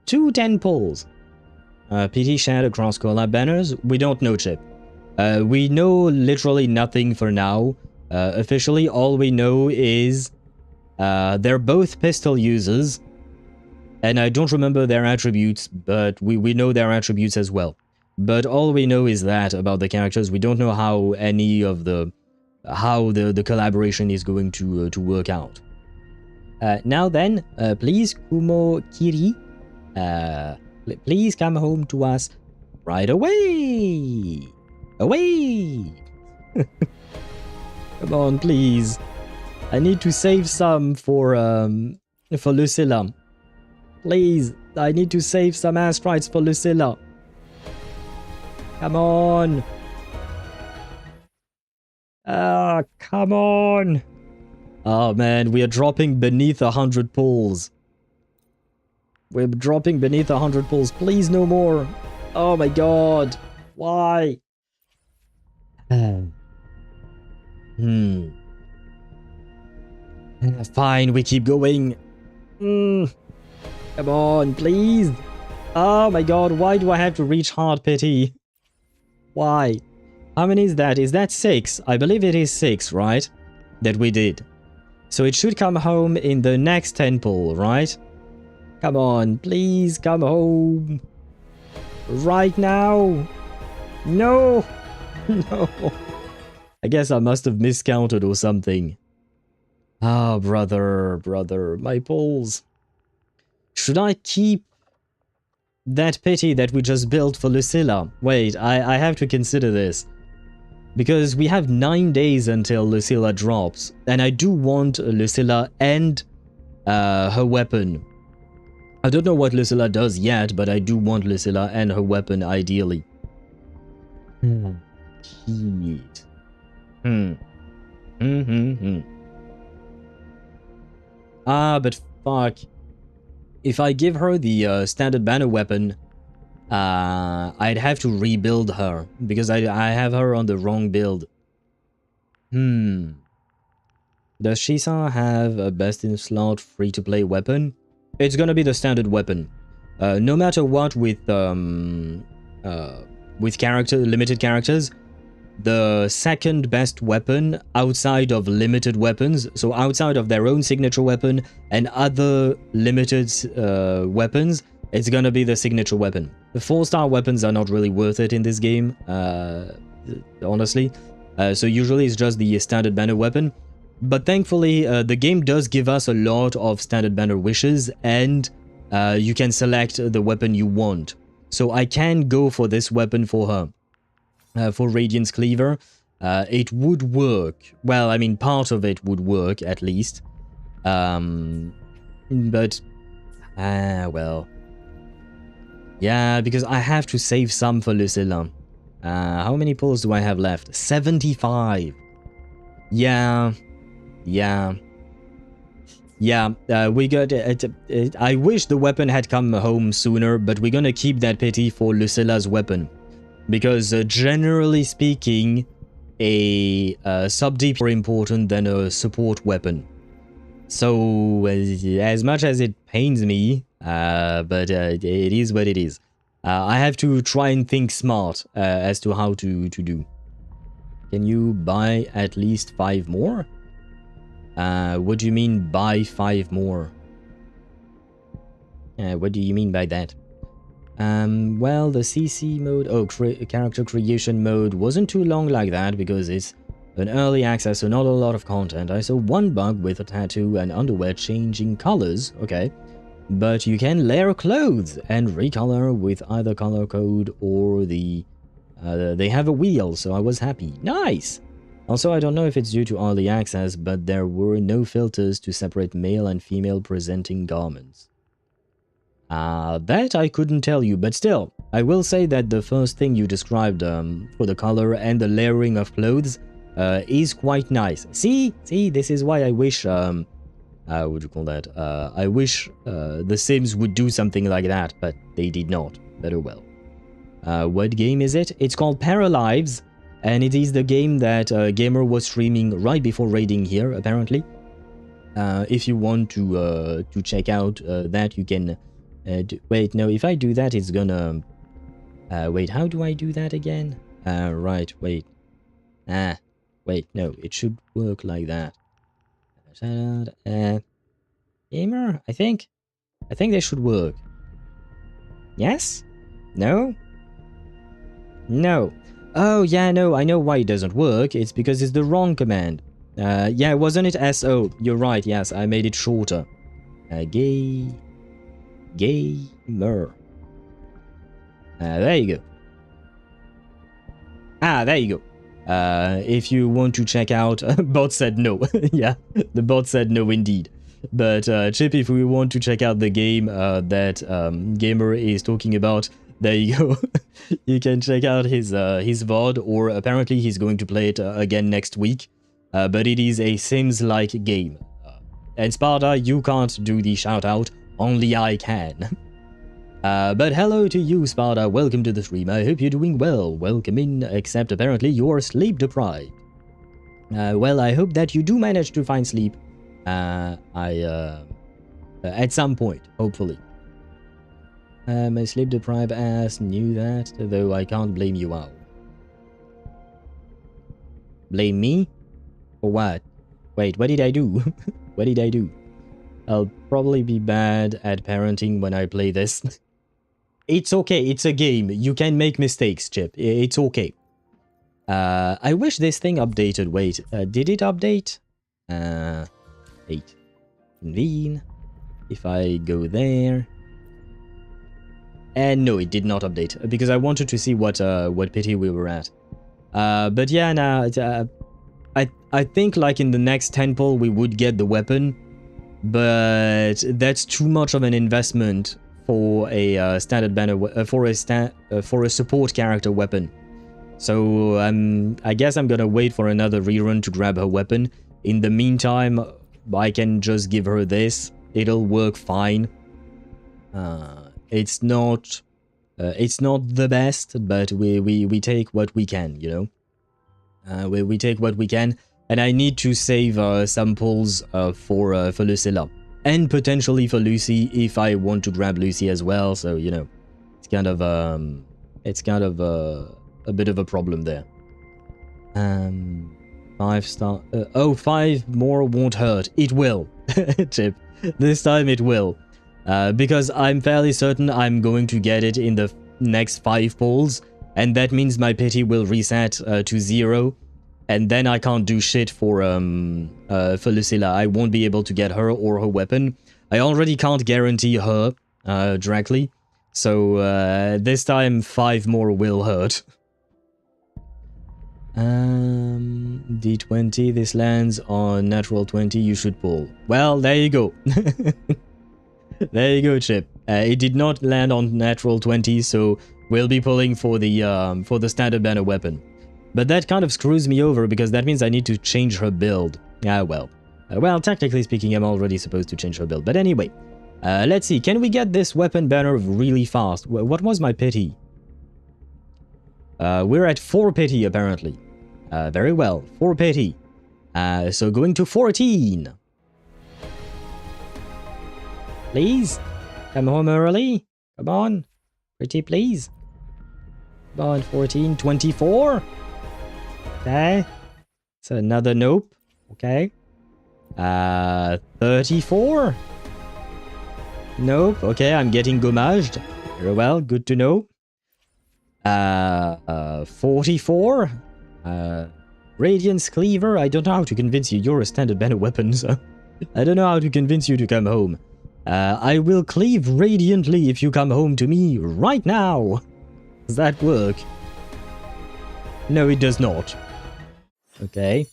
2 tentpoles. PT shared across collab banners. We don't know, Chip. We know literally nothing for now. Officially, all we know is they're both pistol users. And I don't remember their attributes, but we know their attributes as well. But all we know is that about the characters. We don't know how any of the collaboration is going to work out. Now then, please, Kumokiri, please come home to us right away. Away. Come on, please. I need to save some for Lucilla. Please, I need to save some astrites for Lucilla. Come on. Come on. Oh man, we are dropping beneath 100 pulls. We're dropping beneath 100 pulls. Please, no more. Oh my god. Why? Fine, we keep going. Come on, please. Oh my god, why do I have to reach hard pity? Why? How many is that? Is that 6? I believe it is 6, right? That we did. So it should come home in the next tentpole, right? Come on, please come home. Right now. No. No. I guess I must have miscounted or something. Ah, brother, my pulls. Should I keep that pity that we just built for Lucilla? Wait, I have to consider this. Because we have 9 days until Lucilla drops. And I do want Lucilla and her weapon. I don't know what Lucilla does yet, but I do want Lucilla and her weapon ideally. Shit. Ah, but fuck. If I give her the standard banner weapon, I'd have to rebuild her, because I have her on the wrong build. Does Chisa have a best-in-slot free-to-play weapon? It's gonna be the standard weapon. No matter what with limited characters, the second best weapon outside of limited weapons, so outside of their own signature weapon and other limited weapons, it's gonna be the signature weapon. The 4-star weapons are not really worth it in this game, honestly. So usually it's just the standard banner weapon. But thankfully, the game does give us a lot of standard banner wishes, and you can select the weapon you want. So I can go for this weapon for her. For Radiance Cleaver, it would work. Well, I mean, part of it would work, at least. But, well. Yeah, because I have to save some for Lucilla. How many pulls do I have left? 75. Yeah. We got it. I wish the weapon had come home sooner, but we're gonna keep that pity for Lucilla's weapon. Because generally speaking, a sub-D is more important than a support weapon. So, as much as it pains me, but it is what it is. I have to try and think smart as to how to do. Can you buy at least 5 more? What do you mean buy 5 more? What do you mean by that? Well, the CC mode, character creation mode wasn't too long like that because it's an early access, so not a lot of content. I saw one bug with a tattoo and underwear changing colors, okay. But you can layer clothes and recolor with either color code or they have a wheel, so I was happy. Nice! Also, I don't know if it's due to early access, but there were no filters to separate male and female presenting garments. That I couldn't tell you, but still, I will say that the first thing you described for the color and the layering of clothes is quite nice. See, this is why I wish, what do you call that? I wish The Sims would do something like that, but they did not. Better well. What game is it? It's called Paralives. And it is the game that Gamer was streaming right before raiding here, apparently. If you want to check out that, you can... wait, no, if I do that, it's gonna... wait, how do I do that again? Right, wait. Wait, no, it should work like that. Gamer, I think they should work. Yes? No? No. Oh, yeah, no, I know why it doesn't work. It's because it's the wrong command. Yeah, wasn't it SO? You're right, yes, I made it shorter. Gamer. There you go. There you go. If you want to check out... bot said no. Yeah, the bot said no indeed. But Chip, if we want to check out the game that Gamer is talking about, there you go. You can check out his VOD, or apparently he's going to play it again next week. But it is a Sims-like game. And Sparta, you can't do the shout-out, only I can. But hello to you, Sparta. Welcome to the stream. I hope you're doing well. Welcome in, except apparently you're sleep-deprived. Well, I hope that you do manage to find sleep. At some point, hopefully. My sleep-deprived ass knew that, though I can't blame you out. Blame me? For what? Wait, what did I do? What did I do? I'll probably be bad at parenting when I play this. It's okay, it's a game. You can make mistakes, Chip. It's okay. I wish this thing updated. Wait, did it update? 8. Convene. If I go there... And no, it did not update, because I wanted to see what pity we were at. But yeah, nah, I think like in the next 10 pull we would get the weapon, but that's too much of an investment for a standard banner for a support character weapon. So I guess I'm gonna wait for another rerun to grab her weapon. In the meantime, I can just give her this. It'll work fine. It's not the best, but we take what we can, you know. We take what we can, and I need to save some pulls for Lucilla, and potentially for Lucy if I want to grab Lucy as well. So you know, it's kind of a bit of a problem there. 5 star. Oh, 5 more won't hurt. It will, Chip. This time it will. Because I'm fairly certain I'm going to get it in the next 5 pulls, and that means my pity will reset to 0, and then I can't do shit for Lucilla. I won't be able to get her or her weapon. I already can't guarantee her directly, so this time 5 more will hurt. D20, this lands on natural 20, you should pull. Well, there you go. There you go, Chip. It did not land on natural 20, so we'll be pulling for the standard banner weapon. But that kind of screws me over, because that means I need to change her build. Well. Well, technically speaking, I'm already supposed to change her build. But anyway, let's see. Can we get this weapon banner really fast? What was my pity? We're at 4 pity, apparently. Very well. 4 pity. So going to 14. Please? Come home early? Come on. Pretty please. Come on, 14. 24? Okay. So another nope. Okay. 34? Nope. Okay, I'm getting gommaged. Very well, good to know. 44? Radiance Cleaver? I don't know how to convince you. You're a standard banner weapon, so... I don't know how to convince you to come home. I will cleave radiantly if you come home to me right now. Does that work? No, it does not. Okay.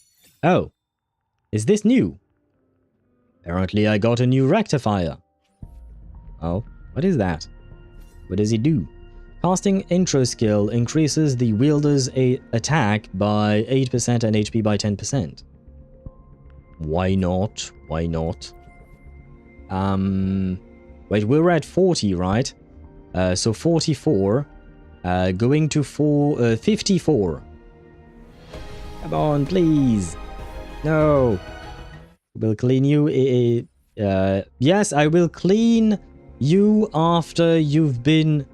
Oh. Is this new? Apparently I got a new rectifier. Oh, what is that? What does it do? Casting intro skill increases the wielder's attack by 8% and HP by 10%. Why not? Why not? Wait, we're at 40, right? So 44. Going to 54. Come on, please. No. We'll clean you. Yes, I will clean you after you've been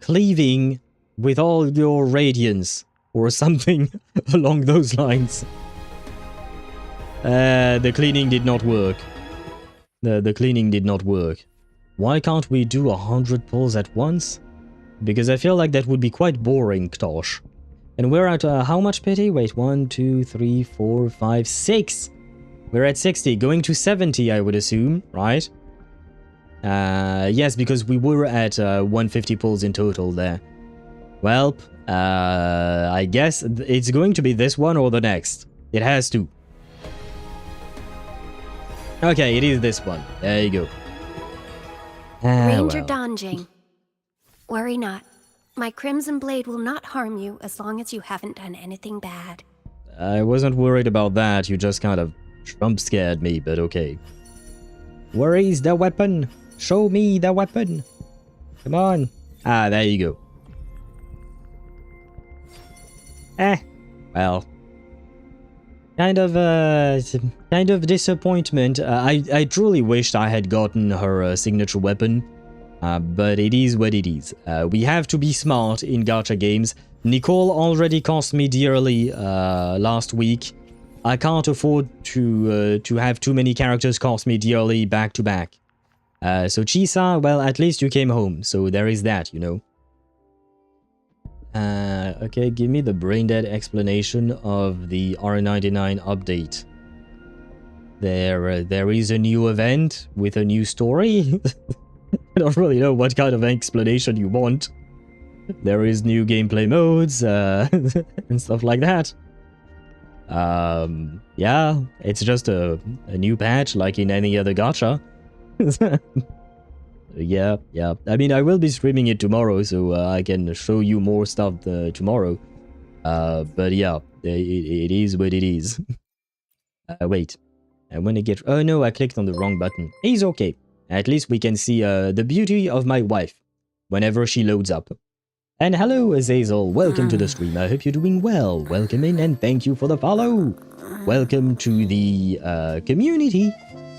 cleaving with all your radiance. Or something along those lines. The cleaning did not work. The cleaning did not work. Why can't we do 100 pulls at once? Because I feel like that would be quite boring, Ktosh. And we're at how much pity? Wait, 1, 2, 3, 4, 5, 6. We're at 60, going to 70, I would assume, right? Yes, because we were at 150 pulls in total there. Well, I guess it's going to be this one or the next. It has to. Okay, it is this one. There you go.
Ranger
Well.
Donjing. Worry not. My Crimson Blade will not harm you as long as you haven't done anything bad.
I wasn't worried about that. You just kind of jump scared me, but okay. Where is the weapon? Show me the weapon. Come on. Ah, there you go. Well. Kind of disappointment. I truly wished I had gotten her signature weapon. But it is what it is. We have to be smart in gacha games. Nicole already cost me dearly last week. I can't afford to have too many characters cost me dearly back to back. So Chisa, well, at least you came home, so there is that, you know. Okay, give me the brain-dead explanation of the R99 update. There is a new event with a new story. I don't really know what kind of explanation you want. There is new gameplay modes and stuff like that. Yeah, it's just a new patch like in any other gacha. Yeah. I mean, I will be streaming it tomorrow, so I can show you more stuff tomorrow. But yeah, it is what it is. Wait, I want to get... Oh no, I clicked on the wrong button. It's okay. At least we can see the beauty of my wife whenever she loads up. And hello, Azazel. Welcome to the stream. I hope you're doing well. Welcome in and thank you for the follow. Welcome to the community.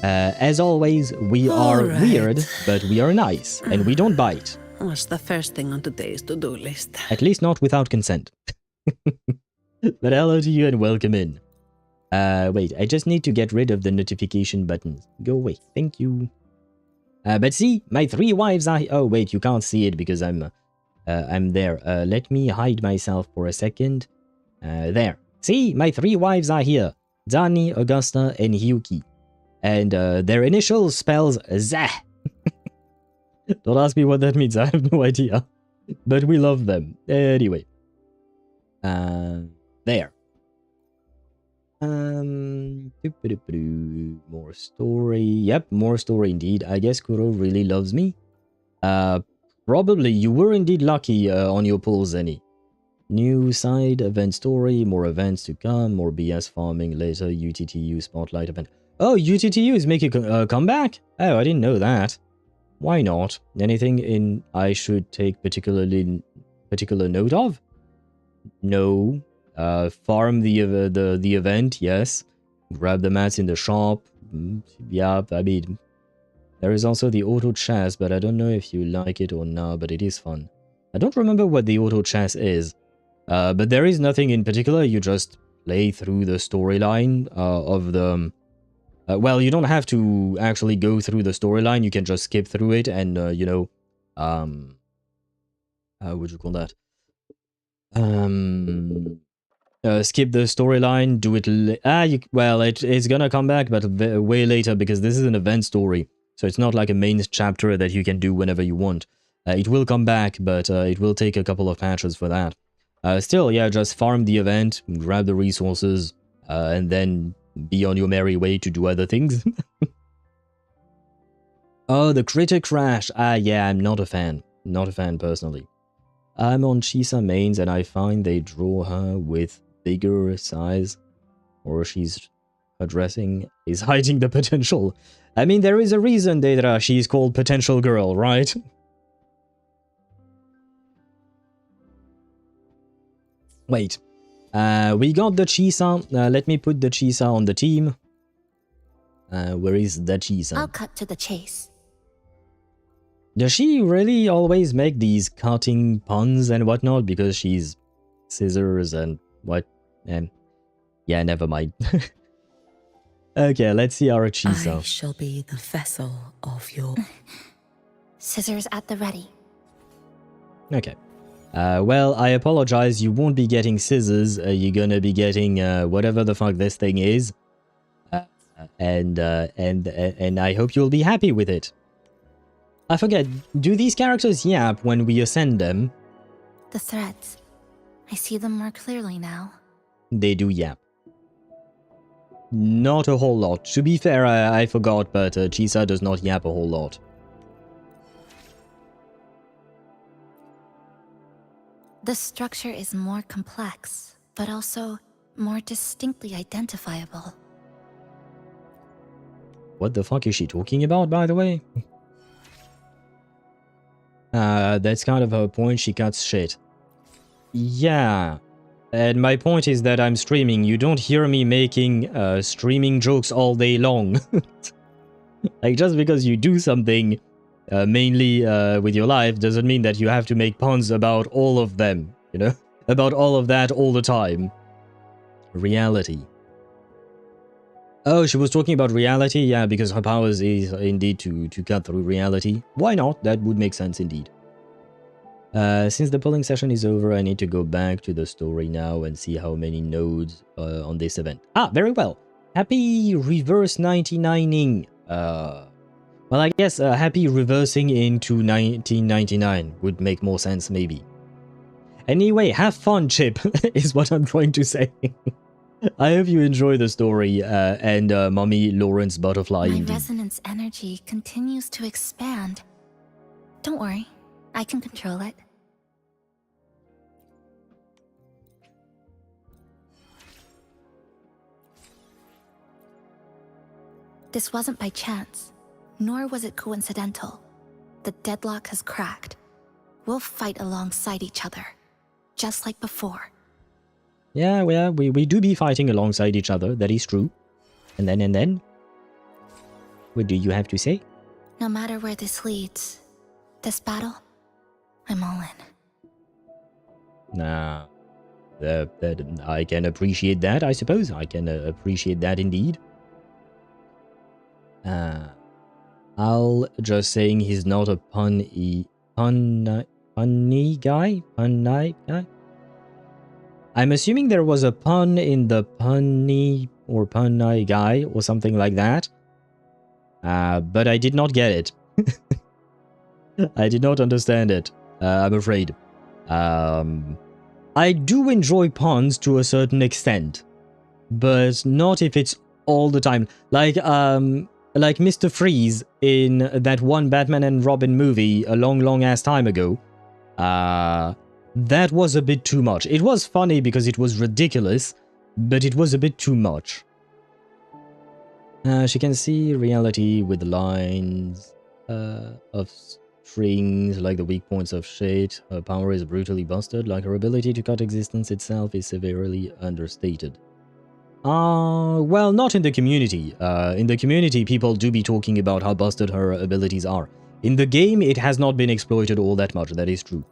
As always, we are weird, but we are nice, and we don't bite.
What's the first thing on today's to-do list?
At least not without consent. But hello to you and welcome in. Wait, I just need to get rid of the notification buttons. Go away, thank you. But see, my 3 wives are... Oh, wait, you can't see it because I'm there. Let me hide myself for a second. There. See, my 3 wives are here. Dani, Augusta, and Hiyuki. And their initials spells ZAH. Don't ask me what that means, I have no idea. But we love them. Anyway. There. More story. Yep, more story indeed. I guess Kuro really loves me. Probably you were indeed lucky on your pulls, Zenny. New side event story, more events to come, more BS farming later, UTTU spotlight event. Oh, UTTU is making a comeback? Oh, I didn't know that. Why not? Anything in I should take particular note of? No. Farm the event, yes. Grab the mats in the shop. Yeah, I mean, there is also the auto chess, but I don't know if you like it or not, but it is fun. I don't remember what the auto chess is, but there is nothing in particular. You just play through the storyline of the... well, you don't have to actually go through the storyline. You can just skip through it and, you know, how would you call that? Skip the storyline, do it... well, it's gonna come back, but way later, because this is an event story. So it's not like a main chapter that you can do whenever you want. It will come back, but it will take a couple of patches for that. Still, yeah, just farm the event, grab the resources, and then be on your merry way to do other things. Oh, the critter crash. Yeah, I'm not a fan. Not a fan, personally. I'm on Chisa mains, and I find they draw her with bigger size, or her dressing is hiding the potential. I mean, there is a reason, Daedra, she's called Potential Girl, right? Wait. We got the Chisa. Let me put the Chisa on the team. Where is the Chisa?
I'll cut to the chase.
Does she really always make these cutting puns and whatnot because she's scissors and what? And yeah, never mind. Okay, let's see our Chisa.
I shall be the vessel of your...
Scissors at the ready.
Okay. Well, I apologize. You won't be getting scissors. You're gonna be getting whatever the fuck this thing is. And I hope you'll be happy with it. I forget, do these characters yap when we ascend them?
The threads. I see them more clearly now.
They do yap. Not a whole lot. To be fair, I forgot, but Chisa does not yap a whole lot.
The structure is more complex, but also more distinctly identifiable.
What the fuck is she talking about, by the way? That's kind of her point. She cuts shit. Yeah. And my point is that I'm streaming. You don't hear me making streaming jokes all day long. Like, just because you do something mainly with your life doesn't mean that you have to make puns about all of them, you know? About all of that all the time. Reality. Oh, she was talking about reality? Yeah, because her powers is indeed to cut through reality. Why not? That would make sense indeed. Since the polling session is over, I need to go back to the story now and see how many nodes on this event. Ah, very well. Happy reverse 99ing. Well, I guess happy reversing into 1999 would make more sense, maybe. Anyway, have fun, Chip, is what I'm trying to say. I hope you enjoy the story and Mommy Lawrence Butterfly.
My
indeed.
resonance energy continues to expand. Don't worry, I can control it. This wasn't by chance, nor was it coincidental. The deadlock has cracked. We'll fight alongside each other, just like before.
Yeah, well, we do be fighting alongside each other, that is true. And then? What do you have to say?
No matter where this leads, this battle, I'm all in.
Nah, I can appreciate that, I suppose. I can appreciate that indeed. I'll just saying he's not a punny guy? I'm assuming there was a pun in the punny or punny guy or something like that. But I did not get it. I did not understand it, I'm afraid. I do enjoy puns to a certain extent, but not if it's all the time. Like Mr. Freeze in that one Batman and Robin movie a long ass time ago. That was a bit too much. It was funny because it was ridiculous, but it was a bit too much. She can see reality with lines of strings like the weak points of shade. Her power is brutally busted, like her ability to cut existence itself is severely understated. Well, not in the community. In the community, people do be talking about how busted her abilities are. In the game, it has not been exploited all that much, that is true.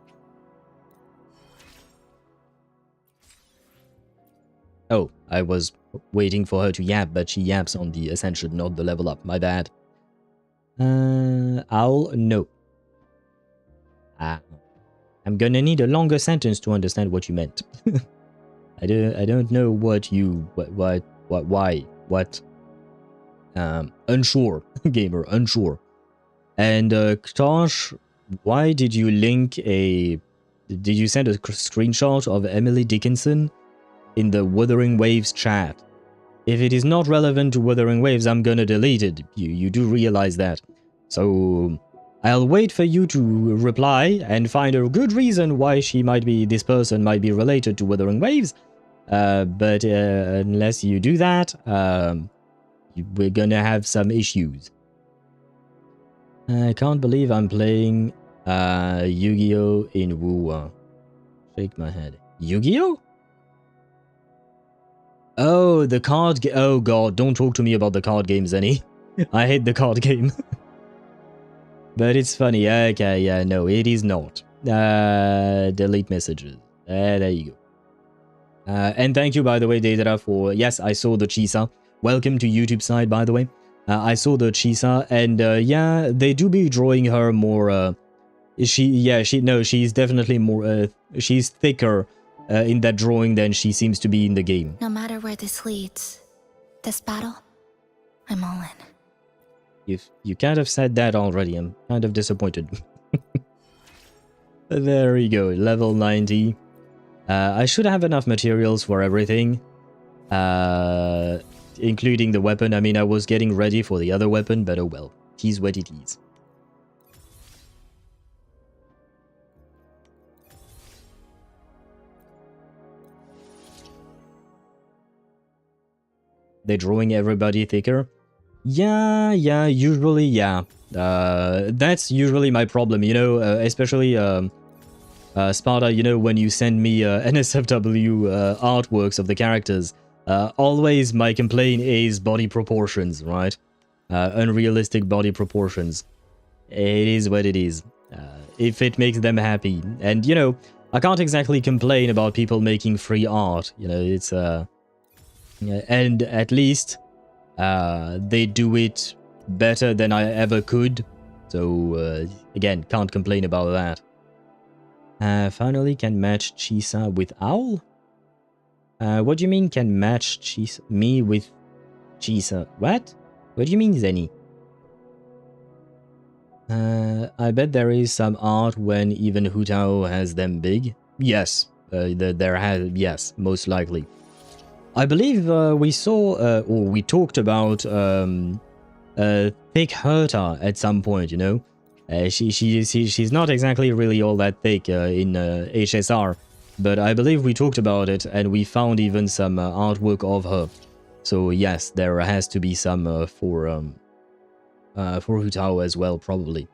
Oh, I was waiting for her to yap, but she yaps on the Ascension, not the level up. My bad. I'll no. I'm gonna need a longer sentence to understand what you meant. I don't know what you why unsure gamer, unsure. And Ktosh, why did you link did you send a screenshot of Emily Dickinson in the Wuthering Waves chat? If it is not relevant to Wuthering Waves, I'm gonna delete it. You do realize that. So I'll wait for you to reply and find a good reason why this person might be related to Wuthering Waves. But unless you do that, we're gonna have some issues. I can't believe I'm playing Yu-Gi-Oh! In Wuwa. Shake my head. Yu-Gi-Oh? Oh, the card game. Oh god, don't talk to me about the card games, any. I hate the card game. But it's funny. Okay, yeah, no, it is not. Delete messages. There you go. And thank you, by the way, Deidara, for... Yes, I saw the Chisa. Welcome to YouTube side, by the way. I saw the Chisa, and yeah, they do be drawing her more... she's definitely more... she's thicker in that drawing than she seems to be in the game.
No matter where this leads, this battle, I'm all in.
You kind of said that already. I'm kind of disappointed. There we go, level 90. I should have enough materials for everything, including the weapon. I mean, I was getting ready for the other weapon, but oh well. It is what it is. They're drawing everybody thicker. Yeah, usually, yeah. That's usually my problem, you know, especially Sparta, you know, when you send me NSFW artworks of the characters, always my complaint is body proportions, right? Unrealistic body proportions. It is what it is. If it makes them happy. And, you know, I can't exactly complain about people making free art, you know, it's... and at least... they do it better than I ever could. So, again, can't complain about that. Finally can match Chisa with Owl? What do you mean can match Chisa, me with Chisa? What? What do you mean, Zenny? I bet there is some art when even Hutao has them big. Yes, yes, most likely. I believe we saw, or we talked about thick Herta at some point, you know? She's not exactly really all that thick in HSR, but I believe we talked about it and we found even some artwork of her. So yes, there has to be some for Hutao as well, probably.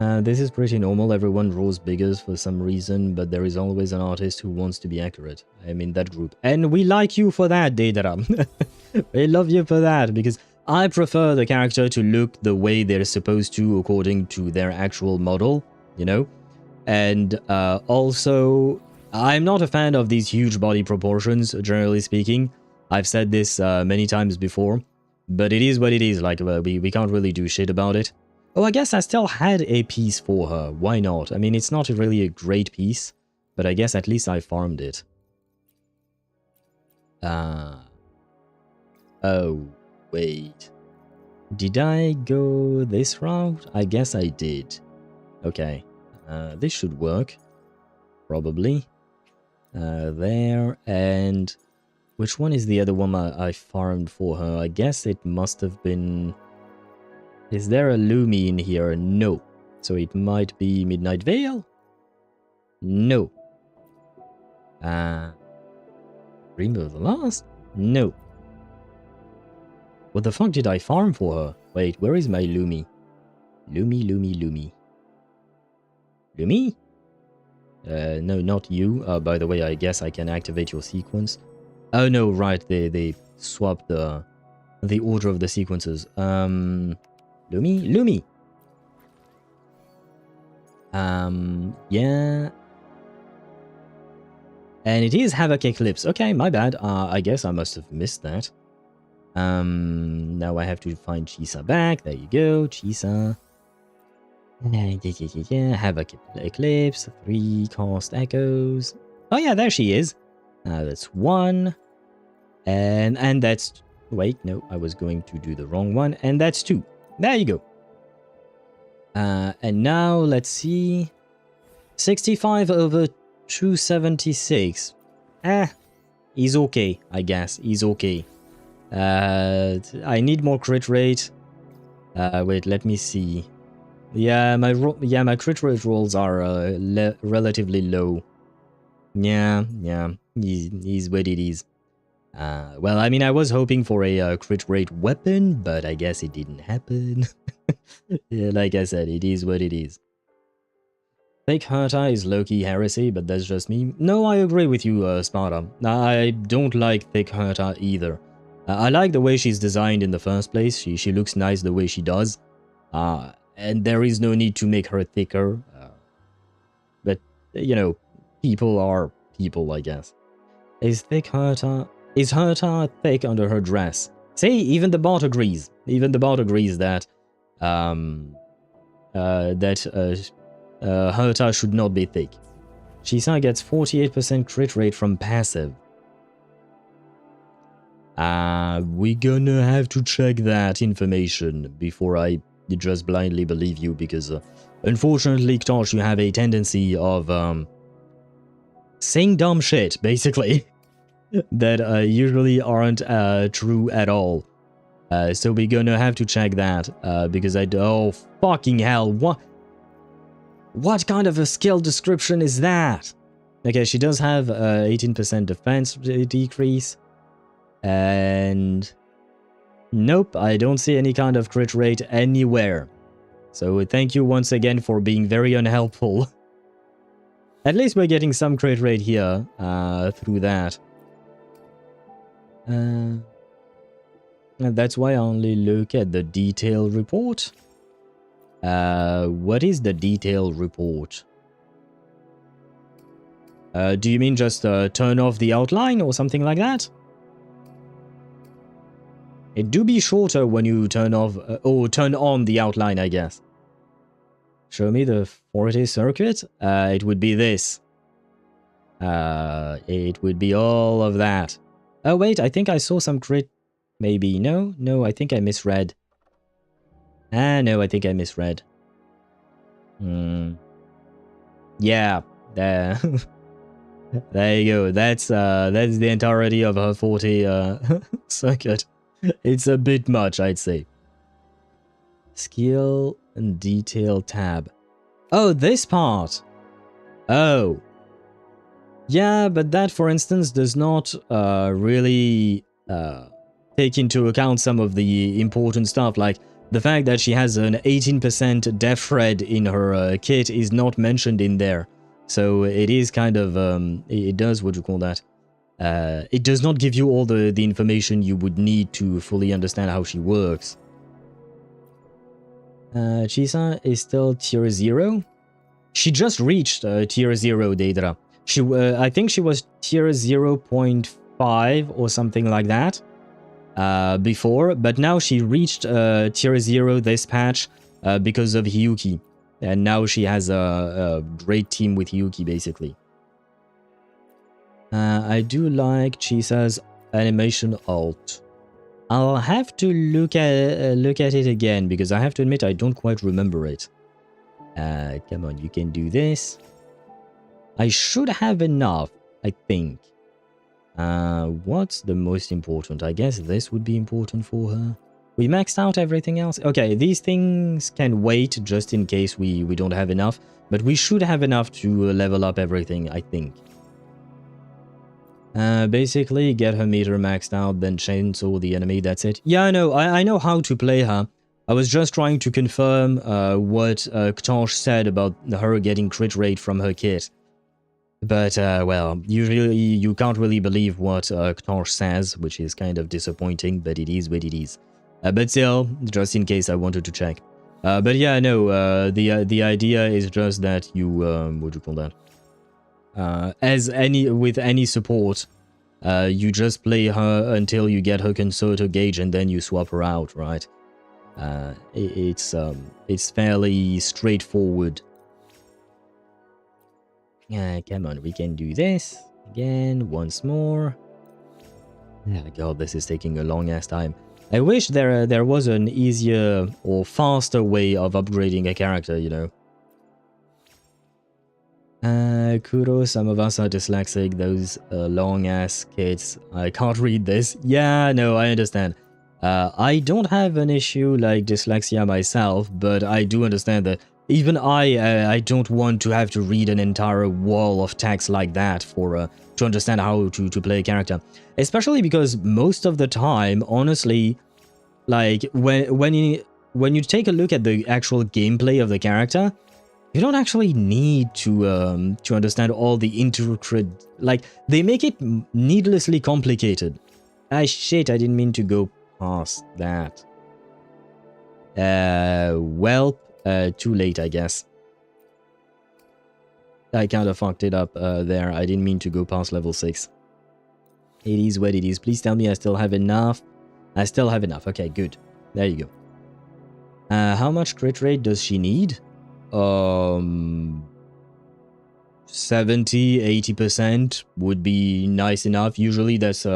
This is pretty normal. Everyone draws bigger for some reason, but there is always an artist who wants to be accurate. I'm in that group. And we like you for that, Deidara. We love you for that, because I prefer the character to look the way they're supposed to according to their actual model, you know? And also, I'm not a fan of these huge body proportions, generally speaking. I've said this many times before, but it is what it is. Like, we can't really do shit about it. Oh, I guess I still had a piece for her. Why not? I mean, it's not really a great piece, but I guess at least I farmed it. Oh, wait. Did I go this route? I guess I did. Okay. This should work. Probably. There, and... Which one is the other one I farmed for her? I guess it must have been... Is there a Lumi in here? No. So it might be Midnight Veil? No. Dream of the Last? No. What the fuck did I farm for her? Wait, where is my Lumi? Lumi. Lumi? No, not you. By the way, I guess I can activate your sequence. Oh no, right, they swapped the order of the sequences. Lumi. Yeah. And it is Havoc Eclipse. Okay, my bad. I guess I must have missed that. Now I have to find Chisa back. There you go, Chisa. Yeah. Havoc Eclipse. 3 cast echoes. Oh yeah, there she is. That's 1. And that's... Wait, no, I was going to do the wrong one. And that's 2. There you go. And now, let's see. 65 over 276. He's okay, I guess. He's okay. I need more crit rate. Wait, let me see. Yeah, my crit rate rolls are relatively low. Yeah, he's what it is. Well, I mean, I was hoping for a crit rate weapon, but I guess it didn't happen. Yeah, like I said, it is what it is. Fake Herta is low-key heresy, but that's just me. No, I agree with you, Sparta. I don't like thick Herta either. I like the way she's designed in the first place. She looks nice the way she does. And there is no need to make her thicker. But, you know, people are people, I guess. Is Herta thick under her dress? See, even the bot agrees. Even the bot agrees that Herta should not be thick. Chisa gets 48% crit rate from passive. We're gonna have to check that information before I just blindly believe you, because unfortunately, Ktosh, you have a tendency of saying dumb shit, basically, that usually aren't true at all. So we're gonna have to check that, because oh, fucking hell, what kind of a skill description is that? Okay, she does have 18% defense decrease. And nope, I don't see any kind of crit rate anywhere. So thank you once again for being very unhelpful. At least we're getting some crit rate here through that. And that's why I only look at the detail report. What is the detail report? Do you mean just turn off the outline or something like that? It do be shorter when you turn off or turn on the outline, I guess. Show me the 40 circuit. It would be this. It would be all of that. Oh wait, I think I saw some crit. Maybe no, I think I misread. No, I think I misread. Yeah, there. There you go. That's the entirety of her 40 circuit. It's a bit much, I'd say. Skill and detail tab. Oh, this part. Oh. Yeah, but that, for instance, does not really take into account some of the important stuff, like the fact that she has an 18% def red in her kit is not mentioned in there. So it is kind of, it does, what do you call that? It does not give you all the information you would need to fully understand how she works. Chisa is still tier 0. She just reached tier 0, Daedra. I think she was tier 0.5 or something like that before, but now she reached tier 0 this patch because of Hiyuki. And now she has a great team with Hiyuki, basically. I do like Chisa's animation alt. I'll have to look at it again, because I have to admit I don't quite remember it. Come on, you can do this. I should have enough, I think. What's the most important? I guess this would be important for her. We maxed out everything else. Okay, these things can wait just in case we don't have enough. But we should have enough to level up everything, I think. Basically, get her meter maxed out, then chainsaw the enemy, that's it. Yeah, I know how to play her. I was just trying to confirm what Ktosh said about her getting crit rate from her kit. But, well, usually you can't really believe what Ktosh says, which is kind of disappointing, but it is what it is. But still, just in case I wanted to check. But yeah, no, the idea is just that you, what do you call that? With any support, you just play her until you get her concerto gauge and then you swap her out, right? It's fairly straightforward. Come on, we can do this again once more. Oh god, this is taking a long ass time. I wish there was an easier or faster way of upgrading a character, you know. Kuro, some of us are dyslexic, those long-ass kids. I can't read this. Yeah, no, I understand. I don't have an issue like dyslexia myself, but I do understand that even I don't want to have to read an entire wall of text like that for to understand how to play a character. Especially because most of the time, honestly, like when you take a look at the actual gameplay of the character, You don't actually need to understand all the intricate... Like, they make it needlessly complicated. Ah, shit, I didn't mean to go past that. Well, too late, I guess. I kind of fucked it up there. I didn't mean to go past level 6. It is what it is. Please tell me I still have enough. I still have enough. Okay, good. There you go. How much crit rate does she need? 70-80% would be nice enough. Usually that's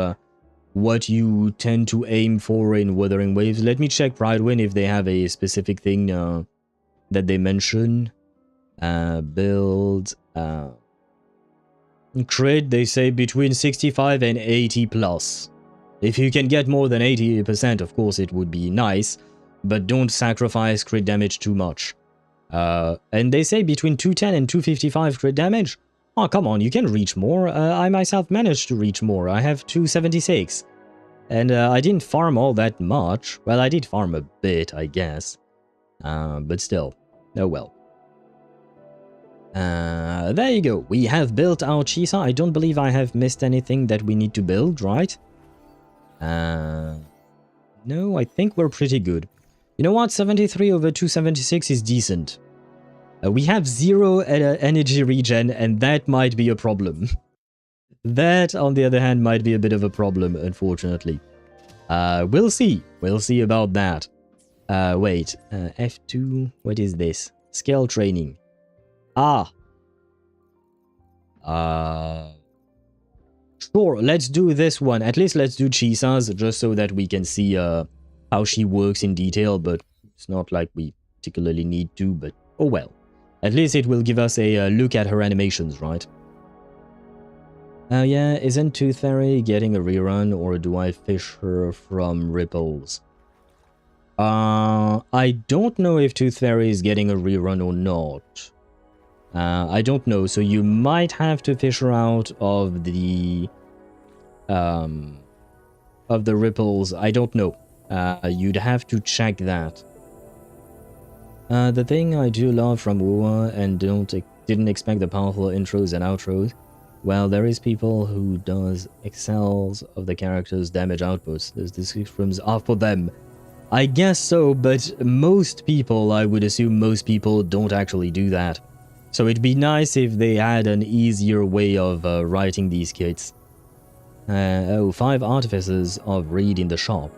what you tend to aim for in Wuthering Waves. Let me check Pridewind if they have a specific thing that they mention. Build crit, they say between 65 and 80 plus. If you can get more than 80%, of course it would be nice, but don't sacrifice crit damage too much. And they say between 210 and 255 crit damage. Oh, come on, you can reach more. I myself managed to reach more. I have 276. And I didn't farm all that much. Well, I did farm a bit, I guess. But still. Oh well. There you go. We have built our Chisa. I don't believe I have missed anything that we need to build, right? No, I think we're pretty good. You know what? 73 over 276 is decent. We have 0 energy regen, and that might be a problem. That, on the other hand, might be a bit of a problem, unfortunately. We'll see. We'll see about that. Wait. F2. What is this? Skill training. Ah. Sure, let's do this one. At least let's do Chisa's, just so that we can see how she works in detail, but it's not like we particularly need to, but oh well. At least it will give us a look at her animations, right? Yeah, isn't Tooth Fairy getting a rerun, or do I fish her from ripples? I don't know if Tooth Fairy is getting a rerun or not. I don't know, so you might have to fish her out of the ripples. I don't know. You'd have to check that. The thing I do love from WoA and didn't expect the powerful intros and outros. Well, there is people who does excels of the character's damage outputs. Those descriptions are for them. I guess so, but most people, I would assume most people don't actually do that. So it'd be nice if they had an easier way of writing these kits. 5 artificers of Reed in the shop.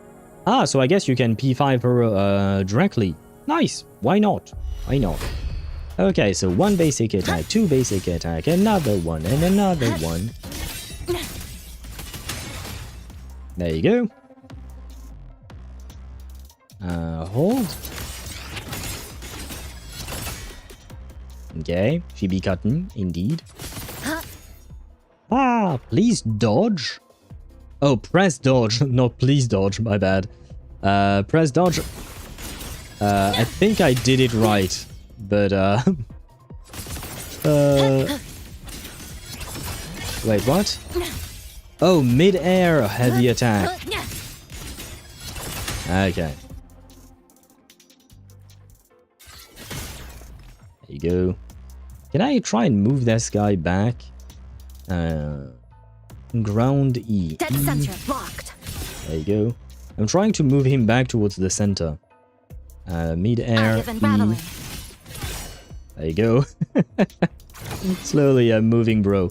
Ah, so I guess you can P5 her directly. Nice, why not? Why not? Okay, so 1 basic attack, 2 basic attack, another one, and another one. There you go. Hold. Okay, she be cutting, indeed. Ah, please dodge. Oh, press dodge, not please dodge, my bad. Press dodge. I think I did it right, but wait, what? Oh, mid-air heavy attack. Okay. There you go. Can I try and move this guy back? Ground E.
Dead center blocked.
There you go. I'm trying to move him back towards the center. Mid-air E. There you go. Slowly I'm moving, bro.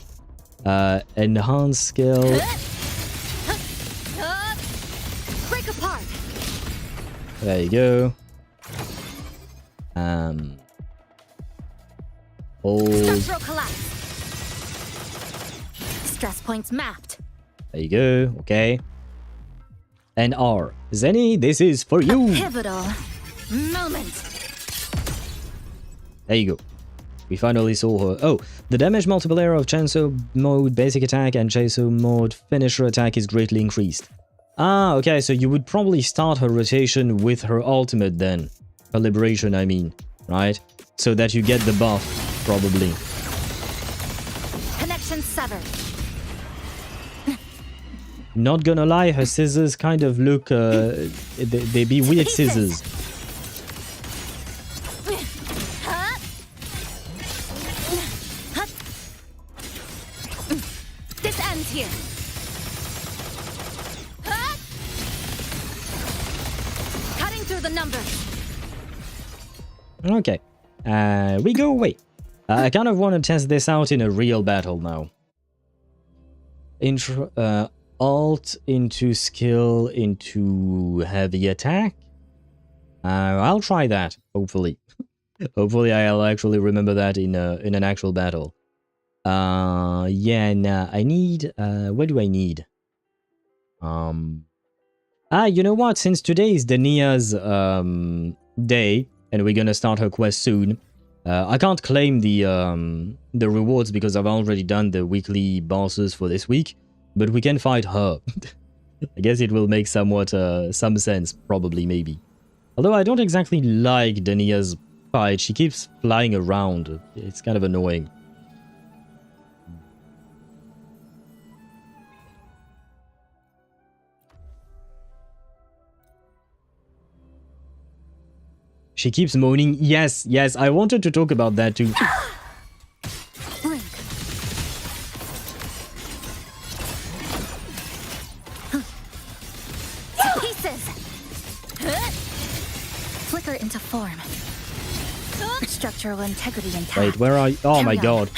Enhance skill.
Break apart.
There you go. Hold.
Structural collapse. Stress points mapped.
There you go. Okay. And R. Zenny, this is for you.
A pivotal moment.
There you go. We finally saw her. Oh, the damage multiplier of Chainsaw mode basic attack and Chainsaw mode finisher attack is greatly increased. Ah, okay, so you would probably start her rotation with her ultimate then. Her liberation, I mean, right? So that you get the buff, probably.
Connection severed.
Not gonna lie, her scissors kind of look, they be weird scissors.
He's here. Cutting through the numbers.
Okay. We go away. I kind of want to test this out in a real battle now. Alt into skill into heavy attack. I'll try that, hopefully. Hopefully I'll actually remember that in an actual battle. Yeah, nah, I need... what do I need? You know what? Since today is Denia's day, and we're gonna start her quest soon, I can't claim the rewards because I've already done the weekly bosses for this week, but we can fight her. I guess it will make somewhat some sense, probably, maybe. Although I don't exactly like Denia's fight, she keeps flying around. It's kind of annoying. She keeps moaning. Yes, yes, I wanted to talk about that too.
Pieces. Flicker into form. Structural integrity intact.
Wait, where are you? Oh my god.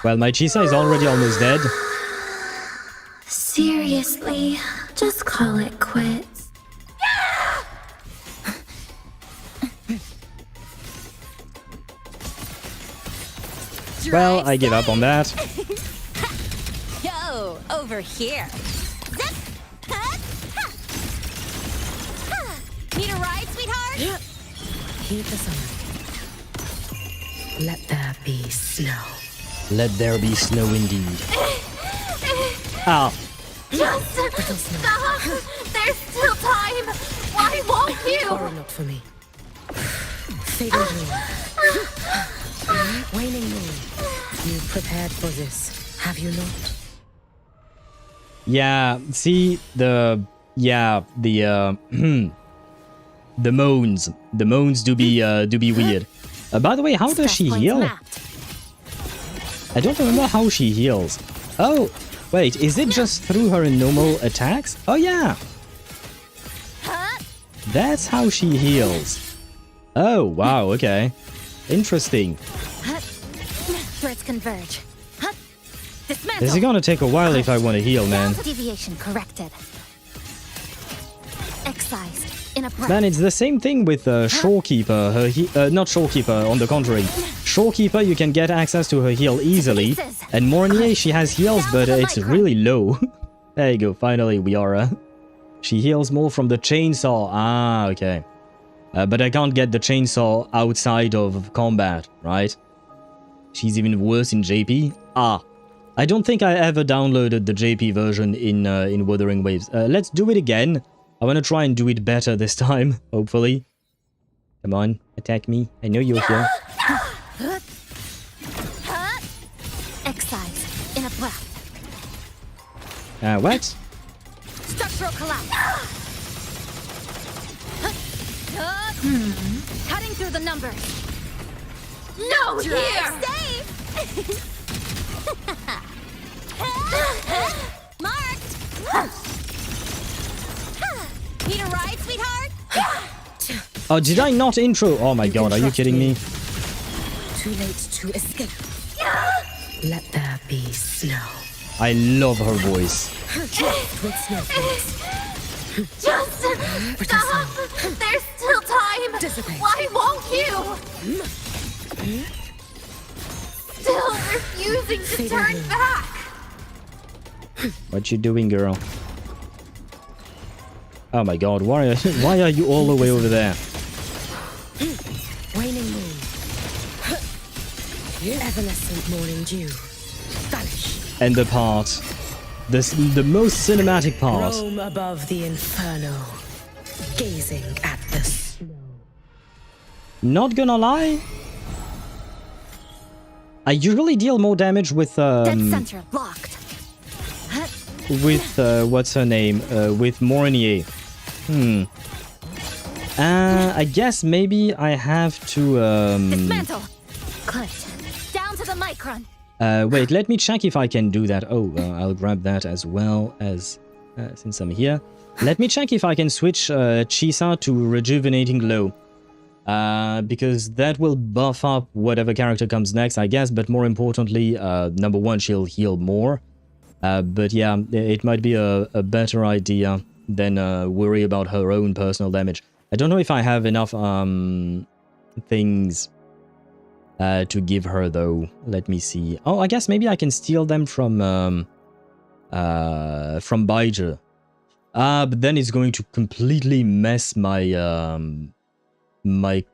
Well, my Chisa is already almost dead.
Seriously, just call it quits.
Well, I give up on that.
Yo, over here. Need a ride, sweetheart?
Heed the summon. Let there be snow.
Let there be snow indeed. Ow.
Just stop! There's still time! Why won't you?
Horror not for me. Fading moon. Waning moon. You prepared for this, have you not?
Yeah, see, the moans. The moans do be weird. By the way, how does she heal? I don't remember how she heals. Oh, wait, is it just through her normal attacks? Oh yeah. That's how she heals. Oh, wow, okay. Interesting.
Threads converge.
This is gonna take a while if I want to heal, man.
Deviation corrected. Excised in a breath.
Man, it's the same thing with Shorekeeper. Not Shorekeeper, on the contrary. Shorekeeper, you can get access to her heal easily. And Mornier, she has heals, but it's really low. There you go, finally we are... She heals more from the chainsaw. Ah, okay. But I can't get the chainsaw outside of combat, right? She's even worse in JP. Ah. I don't think I ever downloaded the JP version in Wuthering Waves. Let's do it again. I want to try and do it better this time, hopefully. Come on, attack me. I know you're here.
Excise in a breath.
What?
Structural collapse. Cutting through the numbers.
No, here!
Save! Marked! Need a ride, sweetheart?
Oh, did I not intro? Oh my god, are you kidding me?
Too late to escape. Let there be snow.
I love her voice.
With snowflakes.
Just stop! There's still time!
Dissipate.
Why won't you? Still refusing to turn back!
What you doing, girl? Oh my god, why are you all the way over there?
Waning moon. Evanescent morning dew. Vanish.
And the part. The most cinematic part.
Roam above the inferno. Gazing at the snow.
Not gonna lie. I usually deal more damage with
Dead center blocked.
with what's her name? With Mornier. I guess maybe I have to
Dismantle. Clipped. Down to the micron.
Wait, let me check if I can do that. Oh, I'll grab that as well as since I'm here. Let me check if I can switch Chisa to Rejuvenating Glow. Because that will buff up whatever character comes next, I guess. But more importantly, number one, she'll heal more. But yeah, it might be a better idea than worry about her own personal damage. I don't know if I have enough things to give her, though. Let me see. Oh, I guess maybe I can steal them from Baija. But then it's going to completely mess my my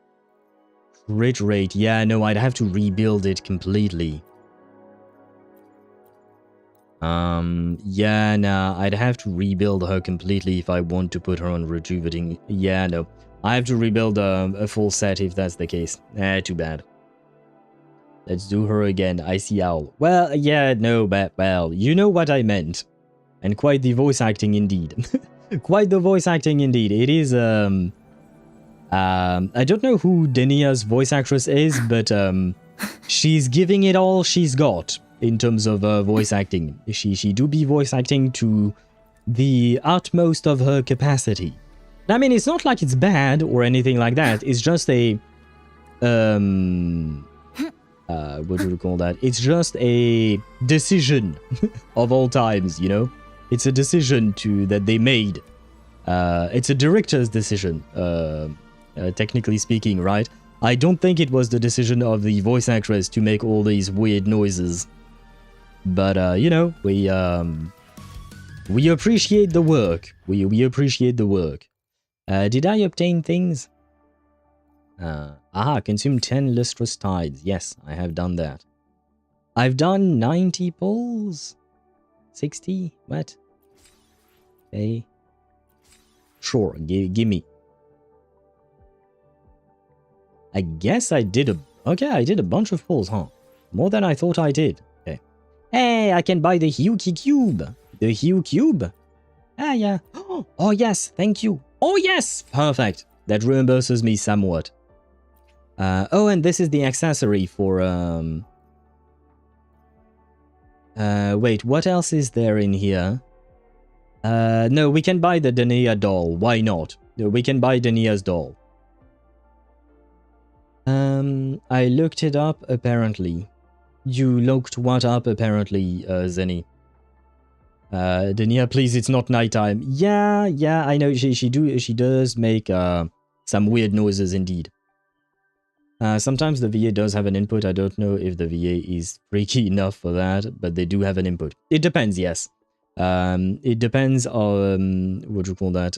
crit rate. Yeah, no, I'd have to rebuild it completely. Yeah, nah, I'd have to rebuild her completely if I want to put her on rejuvenating. Yeah, no, I have to rebuild a full set if that's the case. Too bad. Let's do her again. Icy Owl. Well, yeah, no, but, well, you know what I meant. And quite the voice acting indeed. Quite the voice acting indeed. It is, I don't know who Denia's voice actress is, but, she's giving it all she's got in terms of voice acting. She do be voice acting to the utmost of her capacity. I mean, it's not like it's bad or anything like that. It's just a, what do you call that? It's just a decision of all times, you know? It's a decision that they made. It's a director's decision, technically speaking, right? I don't think it was the decision of the voice actress to make all these weird noises. But, you know, we appreciate the work. We appreciate the work. Did I obtain things? Consume 10 lustrous tides. Yes, I have done that. I've done 90 pulls? 60? What? Okay. Sure, gimme. I guess I did I did a bunch of pulls, huh? More than I thought I did. Okay. Hey, I can buy the Hiyuki cube. The Hiyuki cube? Ah, yeah. Oh, yes, thank you. Oh, yes! Perfect. That reimburses me somewhat. Oh, and this is the accessory for, wait, what else is there in here? No, we can buy the Denia doll. Why not? We can buy Denia's doll. I looked it up, apparently. You looked what up, apparently, Zenny? Denia, please, it's not nighttime. Yeah, I know, she does make, some weird noises, indeed. Sometimes the VA does have an input. I don't know if the VA is freaky enough for that, but they do have an input. It depends, yes. It depends on, what do you call that?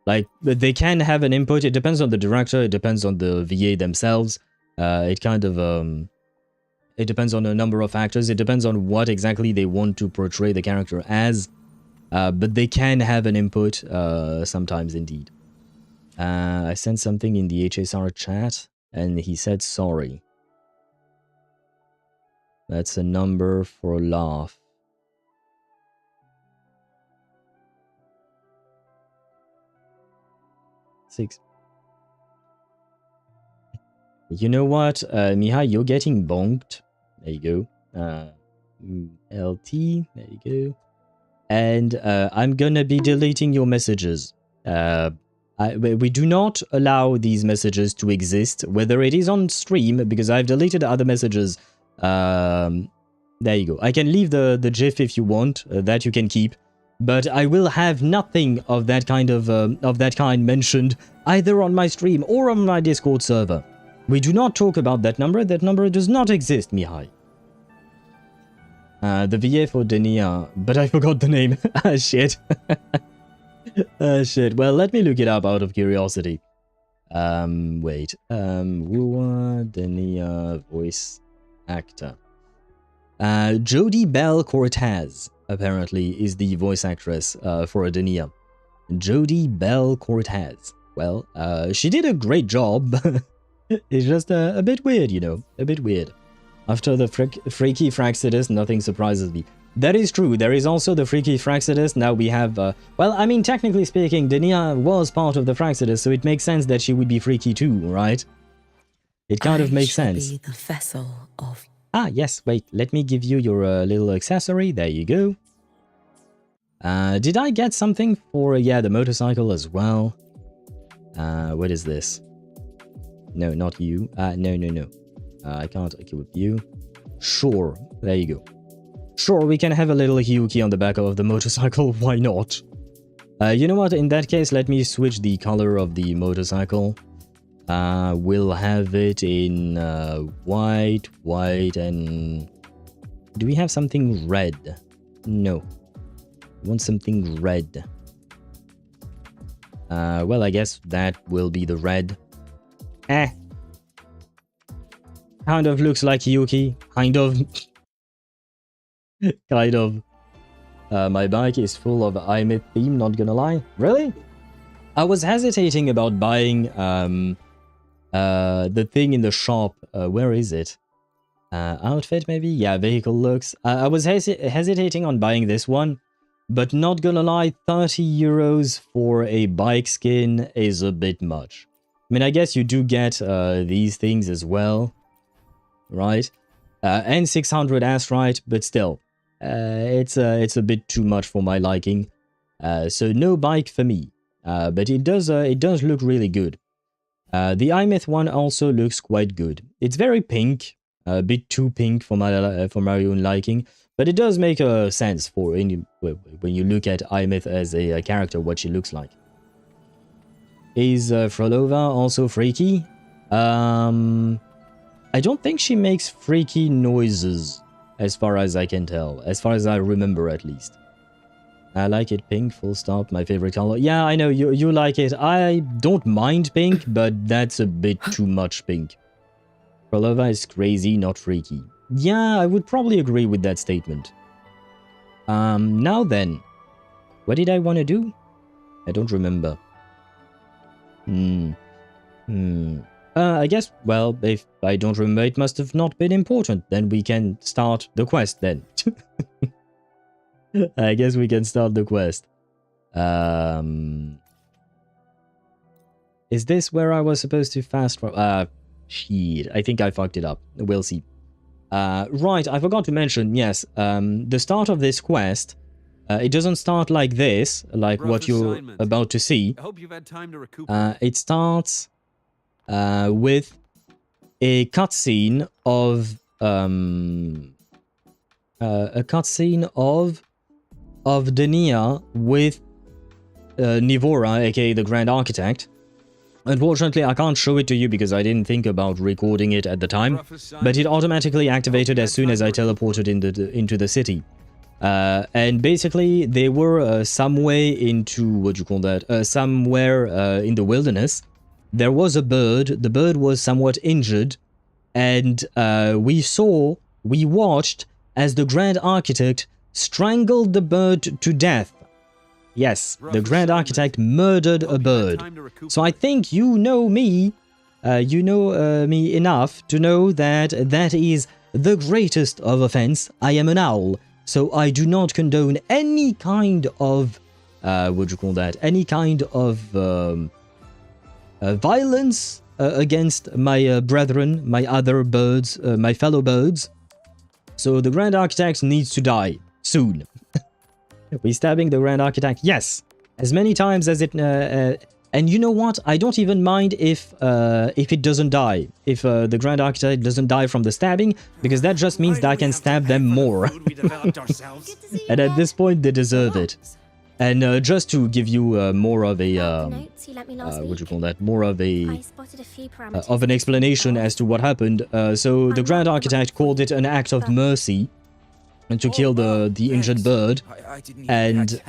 Like, they can have an input. It depends on the director. It depends on the VA themselves. It kind of, it depends on a number of factors. It depends on what exactly they want to portray the character as. But they can have an input, sometimes, indeed. I sent something in the HSR chat, and he said sorry. That's a number for a laugh. Six. You know what, Mihai, you're getting bonked. There you go. LT, there you go. And I'm gonna be deleting your messages. We do not allow these messages to exist, whether it is on stream, because I've deleted other messages. There you go. I can leave the GIF if you want, that you can keep, but I will have nothing of that kind mentioned either on my stream or on my Discord server. We do not talk about that number. That number does not exist, Mihai. The VA for Denia, but I forgot the name. Ah, shit. Shit. Well, let me look it up out of curiosity. Wait. Wua Denia voice actor. Jodie Bell Cortez, apparently, is the voice actress for Denia. Jodie Bell Cortez. Well, she did a great job. It's just a bit weird, you know. A bit weird. After the freaky Fractsidus, nothing surprises me. That is true. There is also the freaky Fractsidus. Now we have, well, I mean, technically speaking, Denia was part of the Fractsidus, so it makes sense that she would be freaky too, right? It kind of makes sense.
Be the vessel of
Ah, yes, wait, let me give you your little accessory. There you go. Did I get something for, yeah, the motorcycle as well? What is this? No, not you. No. I can't equip you. Sure, there you go. Sure, we can have a little Hiyuki on the back of the motorcycle, why not? You know what, in that case, let me switch the color of the motorcycle. We'll have it in white, and... Do we have something red? No. I want something red. Well, I guess that will be the red. Kind of looks like Hiyuki. Kind of. Kind of. My bike is full of Imith theme, not gonna lie. Really? I was hesitating about buying the thing in the shop. Where is it? Outfit maybe? Yeah, vehicle looks. I was hesitating on buying this one, but not gonna lie, 30 euros for a bike skin is a bit much. I mean, I guess you do get these things as well, right? And 600 Astrite, but still, it's a bit too much for my liking. So no bike for me, but it does look really good. The Imith one also looks quite good. It's very pink, a bit too pink for my own liking, but it does make sense for when you look at Imith as a character, what she looks like. Is Frolova also freaky? I don't think she makes freaky noises, as far as I can tell, as far as I remember at least. I like it pink, full stop, my favorite color. Yeah, I know, you like it. I don't mind pink, but that's a bit too much pink. Frolova is crazy, not freaky. Yeah, I would probably agree with that statement. Now then. What did I want to do? I don't remember. I guess, well, if I don't remember, it must have not been important. Then we can start the quest then. I guess we can start the quest. Is this where I was supposed to fast for? Shit, I think I fucked it up. We'll see. Right, I forgot to mention, yes, the start of this quest, it doesn't start like this, like what you're about to see.
I hope you've had time to recoup.
It starts with a cutscene of Denia with Nivora, aka the Grand Architect. Unfortunately, I can't show it to you because I didn't think about recording it at the time, but it automatically activated as soon as I teleported into the city. And basically, they were some way into, what do you call that, somewhere in the wilderness. There was a bird, the bird was somewhat injured, and we watched as the Grand Architect strangled the bird to death. Yes, the Grand Architect murdered a bird. So I think you know me enough to know that that is the greatest of offense. I am an owl, so I do not condone any kind of, any kind of violence against my brethren, my other birds, my fellow birds. So the Grand Architect needs to die soon. We stabbing the Grand Architect? Yes, as many times as it. And you know what? I don't even mind if it doesn't die. If the Grand Architect doesn't die from the stabbing, because that just means that I can stab them more. And at this point, they deserve it. And just to give you more of a more of an explanation as to what happened. So the Grand Architect called it an act of mercy to kill the injured bird, and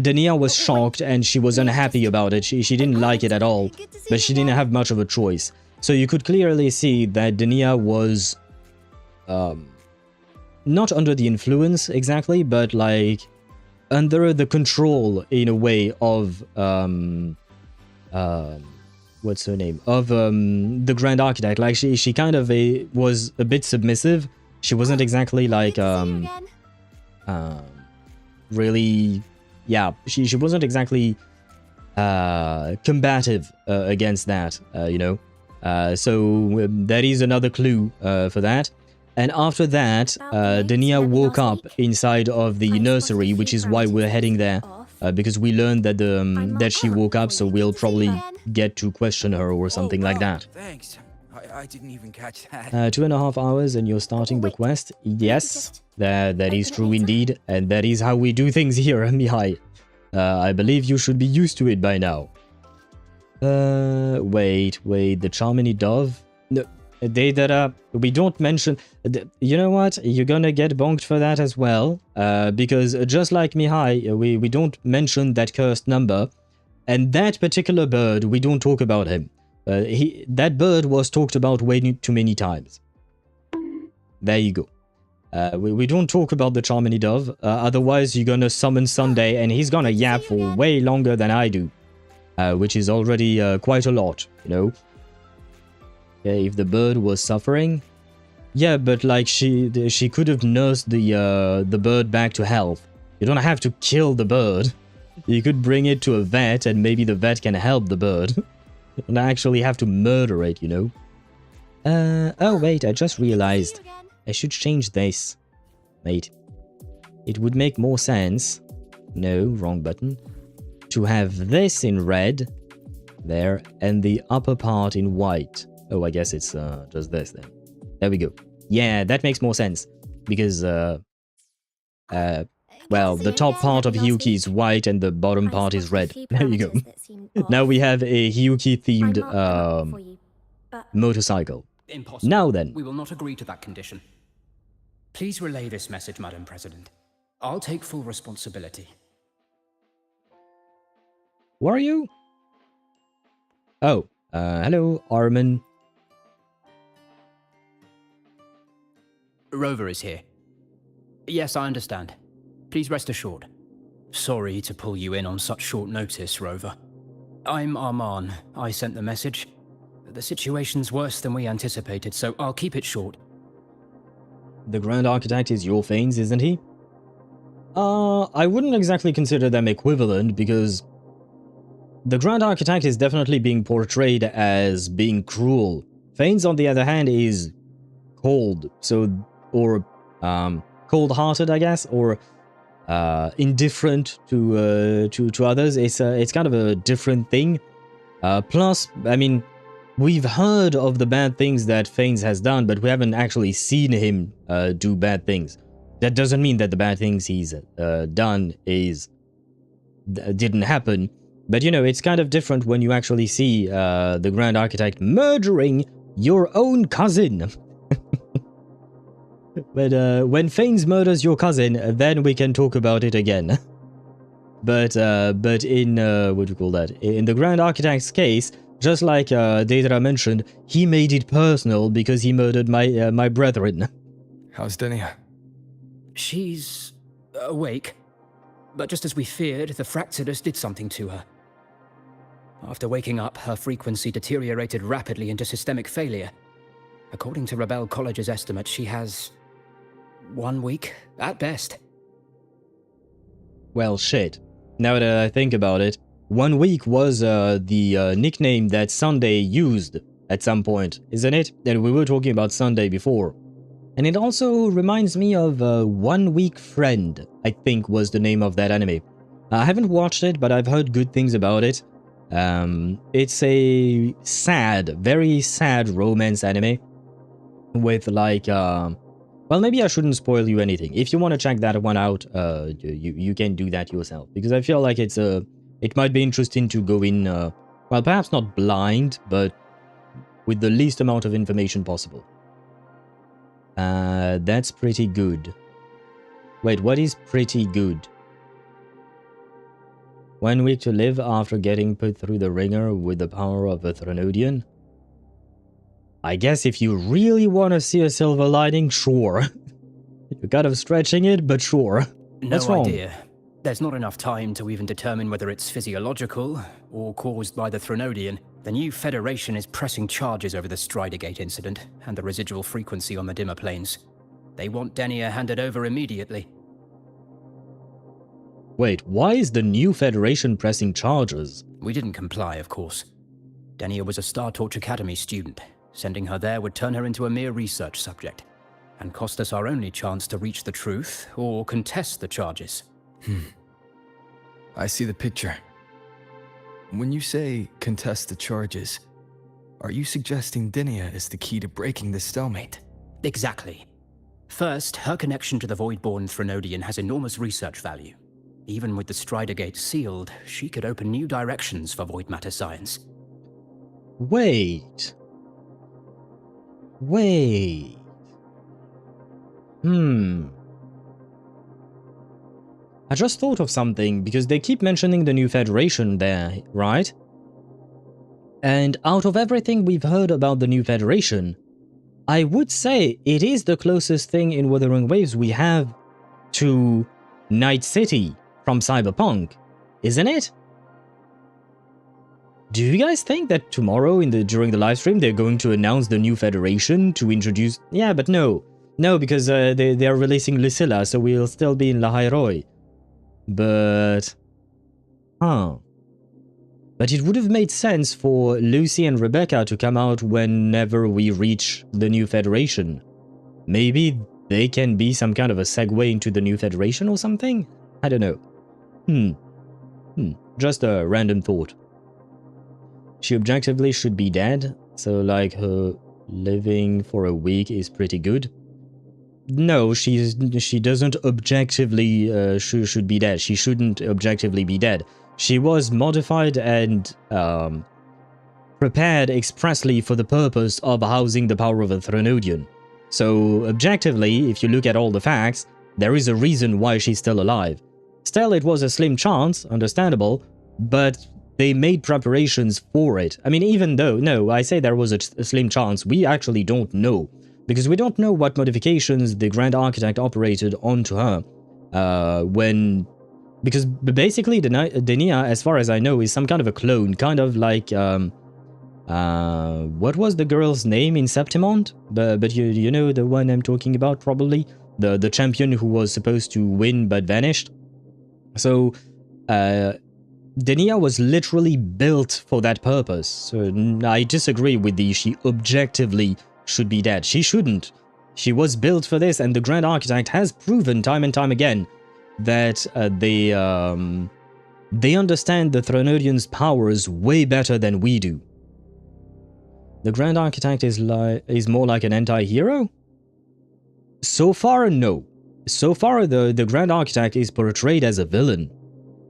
Denia was shocked and she was unhappy about it. She didn't like it at all, but she didn't have much of a choice. So you could clearly see that Denia was not under the influence exactly, but like under the control in a way of what's her name, of the Grand Architect. Like she kind of was a bit submissive. She wasn't exactly like really, yeah, she wasn't exactly combative against that, you know. So that is another clue for that. And after that, Denia woke up inside of the nursery, which is why we're heading there. Because we learned that that she woke up, so we'll probably get to question her or something like that.
Thanks. I didn't even catch that.
2.5 hours and you're starting the quest? Yes, that is true indeed. And that is how we do things here, Mihai. I believe you should be used to it by now. Wait, the Charmony Dove? No, we don't mention... You know what? You're gonna get bonked for that as well. Because just like Mihai, we don't mention that cursed number. And that particular bird, we don't talk about him. That bird was talked about way too many times. There you go. We don't talk about the Charmony Dove. Otherwise, you're gonna summon Sunday and he's gonna yap for way longer than I do. Which is already quite a lot, you know. Okay, if the bird was suffering, yeah, but like she could have nursed the bird back to health. You don't have to kill the bird. You could bring it to a vet, and maybe the vet can help the bird. You don't actually have to murder it, you know. Oh wait, I just realized I should change this. Wait, it would make more sense. No, wrong button. To have this in red, there, and the upper part in white. Oh, I guess it's just this then. There we go. Yeah, that makes more sense. Because, well, the top part of Hiyuki is white and the bottom part is red. There you go. Now we have a Hiyuki-themed motorcycle.
Impossible.
Now then.
We will not agree to that condition. Please relay this message, Madam President. I'll take full responsibility.
Who are you? Oh, hello, Armin.
Rover is here. Yes, I understand. Please rest assured. Sorry to pull you in on such short notice, Rover. I'm Arman. I sent the message. The situation's worse than we anticipated, so I'll keep it short.
The Grand Architect is your Fanes, isn't he? I wouldn't exactly consider them equivalent, because the Grand Architect is definitely being portrayed as being cruel. Fanes, on the other hand, is cold, or cold-hearted, I guess, or indifferent to others. It's kind of a different thing. Plus, I mean, we've heard of the bad things that Fanes has done, but we haven't actually seen him do bad things. That doesn't mean that the bad things he's done didn't happen. But, you know, it's kind of different when you actually see the Grand Architect murdering your own cousin. But when Fanes murders your cousin, then we can talk about it again. But in, what do you call that? In the Grand Architect's case, just like Deidara mentioned, he made it personal because he murdered my brethren.
How's Denia?
She's awake. But just as we feared, the Fractsidus did something to her. After waking up, her frequency deteriorated rapidly into systemic failure. According to Rebel College's estimate, she has 1 week, at best.
Well, shit. Now that I think about it, 1 week was the nickname that Sunday used at some point, isn't it? And we were talking about Sunday before. And it also reminds me of 1 Week Friend, I think was the name of that anime. I haven't watched it, but I've heard good things about it. It's a sad, very sad romance anime with like, well, maybe I shouldn't spoil you anything. If you want to check that one out, you can do that yourself, because I feel like it might be interesting to go in, well, perhaps not blind, but with the least amount of information possible. That's pretty good. Wait, what is pretty good? 1 week to live after getting put through the ringer with the power of a Threnodian? I guess if you really want to see a silver lining, sure. You're kind of stretching it, but sure. What's wrong?
No idea. There's not enough time to even determine whether it's physiological or caused by the Threnodian. The new Federation is pressing charges over the Stridergate incident and the residual frequency on the dimmer planes. They want Denia handed over immediately.
Wait, why is the new Federation pressing charges?
We didn't comply, of course. Denia was a Startorch Academy student. Sending her there would turn her into a mere research subject. and cost us our only chance to reach the truth or contest the charges.
I see the picture. When you say contest the charges, are you suggesting Denia is the key to breaking the stalemate?
Exactly. First, her connection to the Voidborn Threnodian has enormous research value. Even with the Strider Gate sealed, she could open new directions for void matter science.
Wait. I just thought of something, because they keep mentioning the new Federation there, right? And out of everything we've heard about the new Federation, I would say it is the closest thing in Wuthering Waves we have to Night City from Cyberpunk, isn't it? Do you guys think that tomorrow during the livestream they're going to announce the new Federation to introduce... Yeah, but no. No, because they are releasing Lucilla, so we'll still be in Lahai-Roi. But... But it would have made sense for Lucy and Rebecca to come out whenever we reach the new Federation. Maybe they can be some kind of a segue into the new Federation or something? I don't know. Just a random thought. She objectively should be dead, so like her living for a week is pretty good. No, she doesn't objectively should be dead. She shouldn't objectively be dead. She was modified and prepared expressly for the purpose of housing the power of a Threnodian. So, objectively, if you look at all the facts, there is a reason why she's still alive. Still, it was a slim chance, understandable, but they made preparations for it. I mean, even though, no, I say there was a slim chance, we actually don't know. Because we don't know what modifications the Grand Architect operated onto her Because basically, Denia, as far as I know, is some kind of a clone, kind of like, what was the girl's name in Septimond? But you know the one I'm talking about, probably? The champion who was supposed to win but vanished? So, Denia was literally built for that purpose. So, I disagree with she objectively should be dead. She shouldn't. She was built for this, and the Grand Architect has proven time and time again that they understand the Threnodian's powers way better than we do. The Grand Architect is more like an anti-hero? So far, no. So far, the Grand Architect is portrayed as a villain.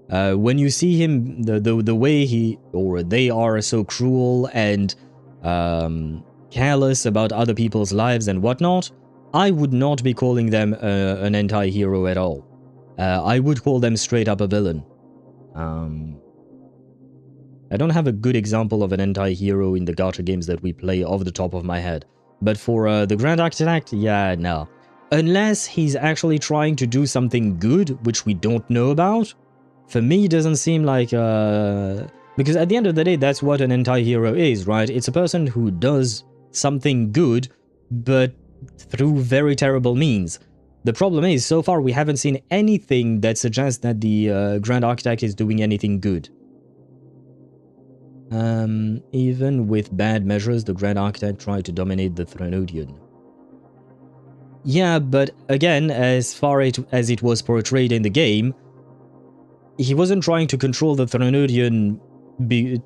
When you see him, the way they are so cruel and careless about other people's lives and whatnot, I would not be calling them an anti-hero at all. I would call them straight up a villain. I don't have a good example of an anti-hero in the gacha games that we play off the top of my head. But for the Grand Architect, yeah, no. Unless he's actually trying to do something good, which we don't know about, for me it doesn't seem like... because at the end of the day, that's what an anti-hero is, right? It's a person who does something good, but through very terrible means. The problem is, so far we haven't seen anything that suggests that the Grand Architect is doing anything good. Even with bad measures, the Grand Architect tried to dominate the Threnodian. Yeah, but again, as far as it was portrayed in the game, he wasn't trying to control the Threnodian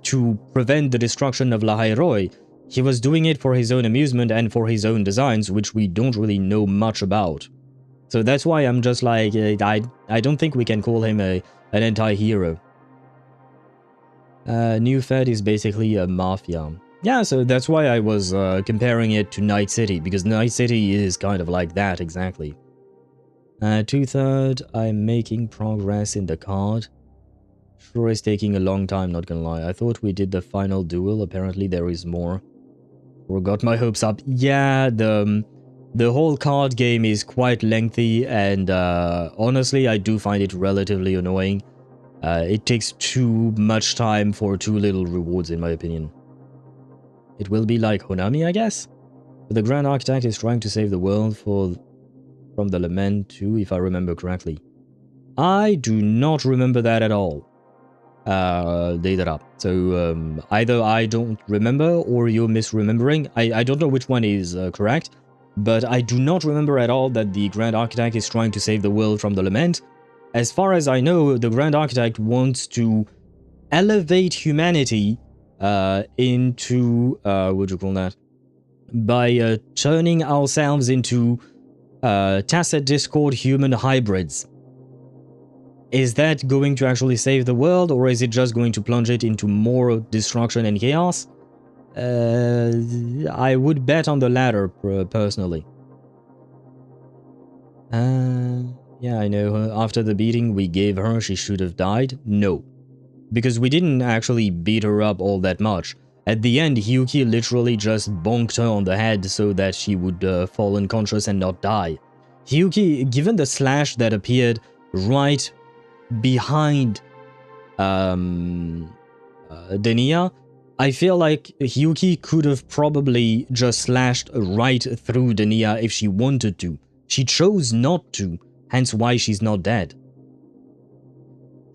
to prevent the destruction of Lahai-Roi. He was doing it for his own amusement and for his own designs, which we don't really know much about. So that's why I'm just like, I don't think we can call him an anti-hero. New Fed is basically a mafia. Yeah, so that's why I was comparing it to Night City, because Night City is kind of like that, exactly. 2/3, I'm making progress in the card. Sure is taking a long time, not gonna lie. I thought we did the final duel, apparently there is more. Or got my hopes up. Yeah, the whole card game is quite lengthy, and honestly, I do find it relatively annoying. It takes too much time for too little rewards, in my opinion. It will be like Honami, I guess? But the Grand Architect is trying to save the world from the Lament too, if I remember correctly. I do not remember that at all. Data. So either I don't remember or you're misremembering. I don't know which one is correct. but I do not remember at all that the Grand Architect is trying to save the world from the lament. As far as I know, the Grand Architect wants to elevate humanity into, what do you call that? By turning ourselves into tacit discord human hybrids. Is that going to actually save the world, or is it just going to plunge it into more destruction and chaos? I would bet on the latter, personally. Yeah, I know. After the beating we gave her, she should have died? No. Because we didn't actually beat her up all that much. At the end, Hiyuki literally just bonked her on the head so that she would fall unconscious and not die. Hiyuki, given the slash that appeared right behind Denia, I feel like Hiyuki could have probably just slashed right through Denia if she wanted to. She chose not to, hence why she's not dead.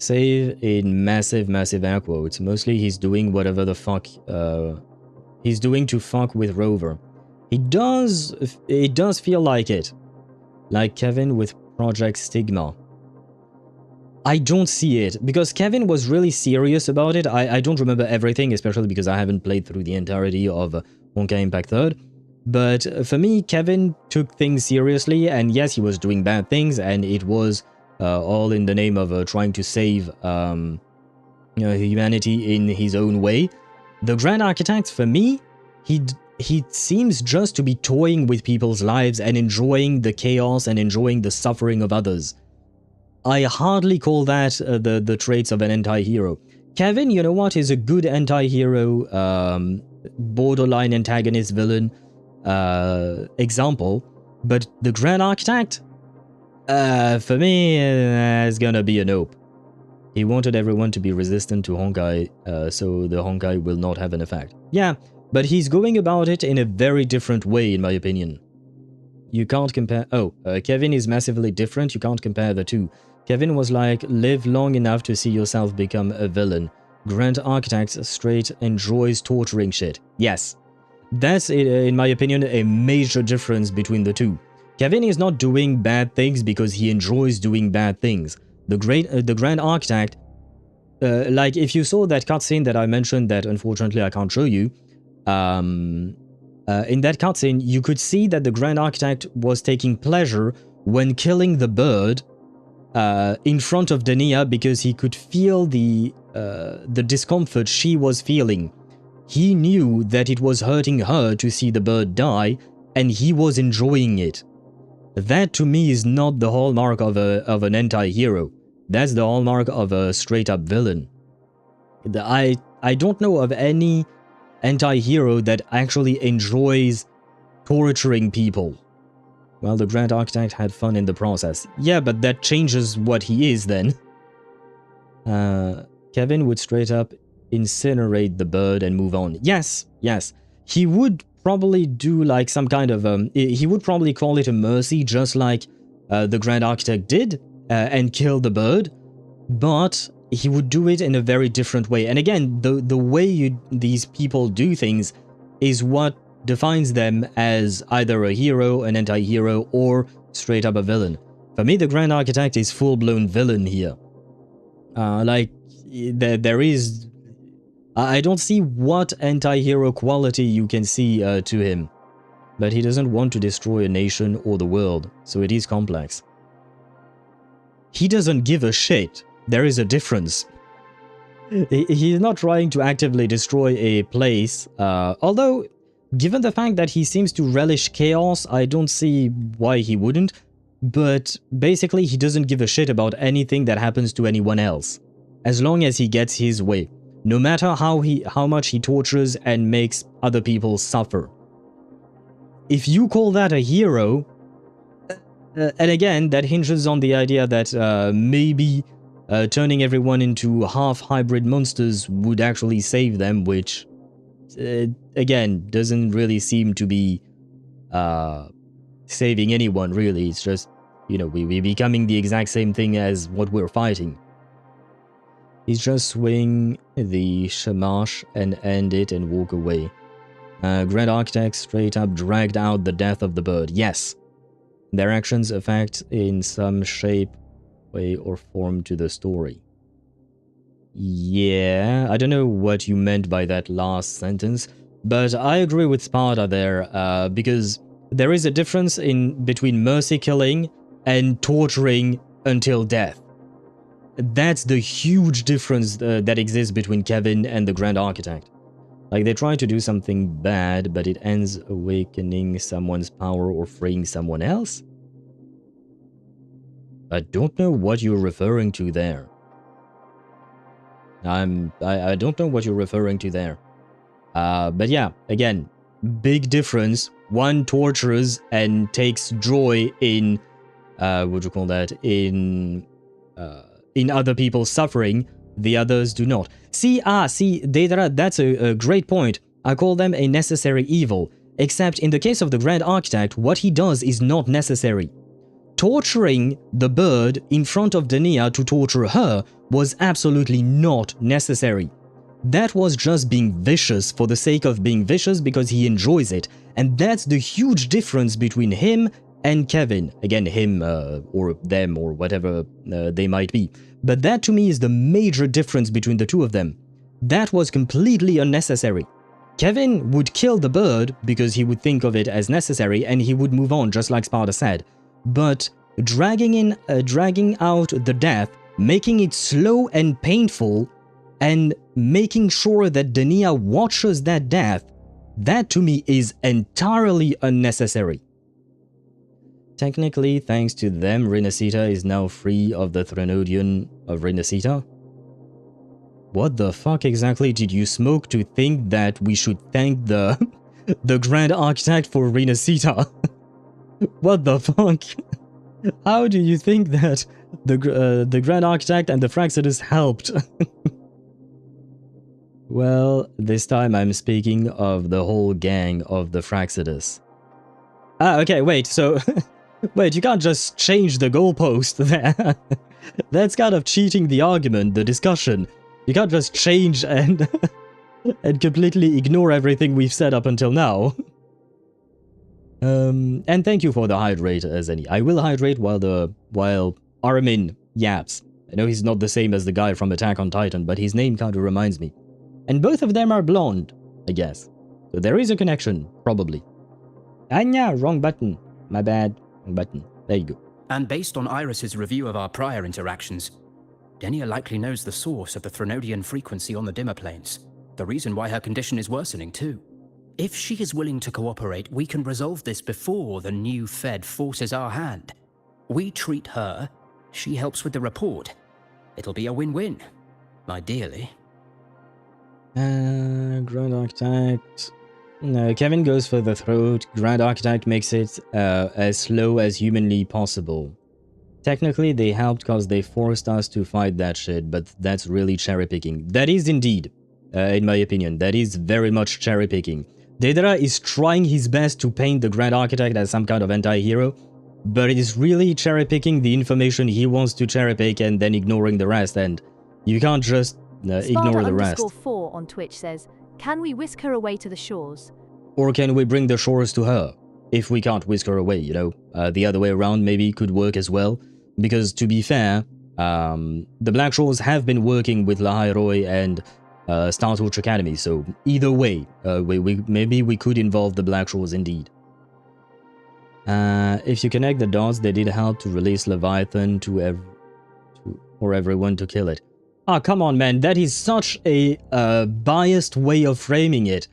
Save in massive air quotes. Mostly he's doing whatever the fuck he's doing to fuck with Rover. It does feel like it. Like Kevin with Project Stigma. I don't see it, because Kevin was really serious about it. I don't remember everything, especially because I haven't played through the entirety of Honkai Impact 3rd. But for me, Kevin took things seriously, and yes, he was doing bad things, and it was all in the name of trying to save humanity in his own way. The Grand Architect, for me, he seems just to be toying with people's lives and enjoying the chaos and enjoying the suffering of others. I hardly call that the traits of an anti-hero. Kevin, you know what, is a good anti-hero, borderline antagonist villain example, but the Grand Architect, for me, is gonna be a nope. He wanted everyone to be resistant to Honkai, so the Honkai will not have an effect. Yeah, but he's going about it in a very different way, in my opinion. You can't compare... Oh, Kevin is massively different, you can't compare the two. Kevin was like, live long enough to see yourself become a villain. Grand Architect straight enjoys torturing shit. Yes. That's, in my opinion, a major difference between the two. Kevin is not doing bad things because he enjoys doing bad things. The Grand Architect, like if you saw that cutscene that I mentioned that unfortunately I can't show you, in that cutscene you could see that the Grand Architect was taking pleasure when killing the bird in front of Denia because he could feel the discomfort she was feeling. He knew that it was hurting her to see the bird die, and he was enjoying it. That to me is not the hallmark of an anti-hero. That's the hallmark of a straight-up villain. I don't know of any anti-hero that actually enjoys torturing people. Well, the Grand Architect had fun in the process. Yeah, but that changes what he is then. Kevin would straight up incinerate the bird and move on. Yes, yes. He would probably do like some kind of... he would probably call it a mercy, just like the Grand Architect did, and kill the bird. But he would do it in a very different way. And again, the way these people do things is what defines them as either a hero, an anti-hero, or straight up a villain. For me, the Grand Architect is full-blown villain here. Like, there is... I don't see what anti-hero quality you can see to him. But he doesn't want to destroy a nation or the world, so it is complex. He doesn't give a shit. There is a difference. He's not trying to actively destroy a place, although... Given the fact that he seems to relish chaos, I don't see why he wouldn't, but basically he doesn't give a shit about anything that happens to anyone else, as long as he gets his way, no matter how much he tortures and makes other people suffer. If you call that a hero, and again, that hinges on the idea that maybe turning everyone into half-hybrid monsters would actually save them, which... again, doesn't really seem to be saving anyone, really. It's just, you know, we're becoming the exact same thing as what we're fighting. He's just swing the shamash and end it and walk away. Grand Architect straight up dragged out the death of the bird. Yes. Their actions affect in some shape, way, or form to the story. Yeah, I don't know what you meant by that last sentence, but I agree with Sparta there, because there is a difference between mercy killing and torturing until death. That's the huge difference that exists between Kevin and the Grand Architect. Like, they try to do something bad, but it ends awakening someone's power or freeing someone else? I don't know what you're referring to there. I don't know what you're referring to there. But yeah, again, big difference. One tortures and takes joy in, what do you call that? In other people's suffering. The others do not. See, Deidara, that's a great point. I call them a necessary evil. Except in the case of the Grand Architect, what he does is not necessary. Torturing the bird in front of Denia to torture her was absolutely not necessary. That was just being vicious for the sake of being vicious because he enjoys it. And that's the huge difference between him and Kevin. Again, him or them or whatever they might be. But that to me is the major difference between the two of them. That was completely unnecessary. Kevin would kill the bird because he would think of it as necessary and he would move on, just like Sparta said. But dragging out the death, making it slow and painful, and making sure that Denia watches that death, that to me is entirely unnecessary. Technically, thanks to them, Renacita is now free of the Threnodian of Renacita. What the fuck exactly did you smoke to think that we should thank the Grand Architect for Renacita? What the fuck? How do you think that the Grand Architect and the Fractsidus helped? Well, this time I'm speaking of the whole gang of the Fractsidus. Ah, okay, wait, so... Wait, you can't just change the goalpost there. That's kind of cheating the argument, the discussion. You can't just change and and completely ignore everything we've said up until now. And thank you for the hydrate, Zeni. I will hydrate while Armin yaps. I know he's not the same as the guy from Attack on Titan, but his name kind of reminds me. And both of them are blonde, I guess. So there is a connection, probably. Anya, wrong button. My bad. Button. There you go.
And based on Iris's review of our prior interactions, Denia likely knows the source of the Threnodian frequency on the dimmer planes. The reason why her condition is worsening too. If she is willing to cooperate, we can resolve this before the new Fed forces our hand. We treat her, she helps with the report. It'll be a win-win. Ideally.
Grand Architect... No, Kevin goes for the throat. Grand Architect makes it as slow as humanly possible. Technically, they helped because they forced us to fight that shit, but that's really cherry-picking. That is indeed, in my opinion, that is very much cherry-picking. Deidara is trying his best to paint the Grand Architect as some kind of anti-hero, but it is really cherry-picking the information he wants to cherry-pick and then ignoring the rest, and you can't just ignore the rest.
Sparta_4 on Twitch says, can we whisk her away to the shores?
Or can we bring the shores to her? If we can't whisk her away, you know. The other way around maybe could work as well. Because to be fair, the Black Shores have been working with Lahai-Roi and Startorch Academy. So either way, maybe we could involve the Black Shores indeed. If you connect the dots, they did help to release Leviathan for everyone to kill it. Ah, come on, man. That is such a biased way of framing it.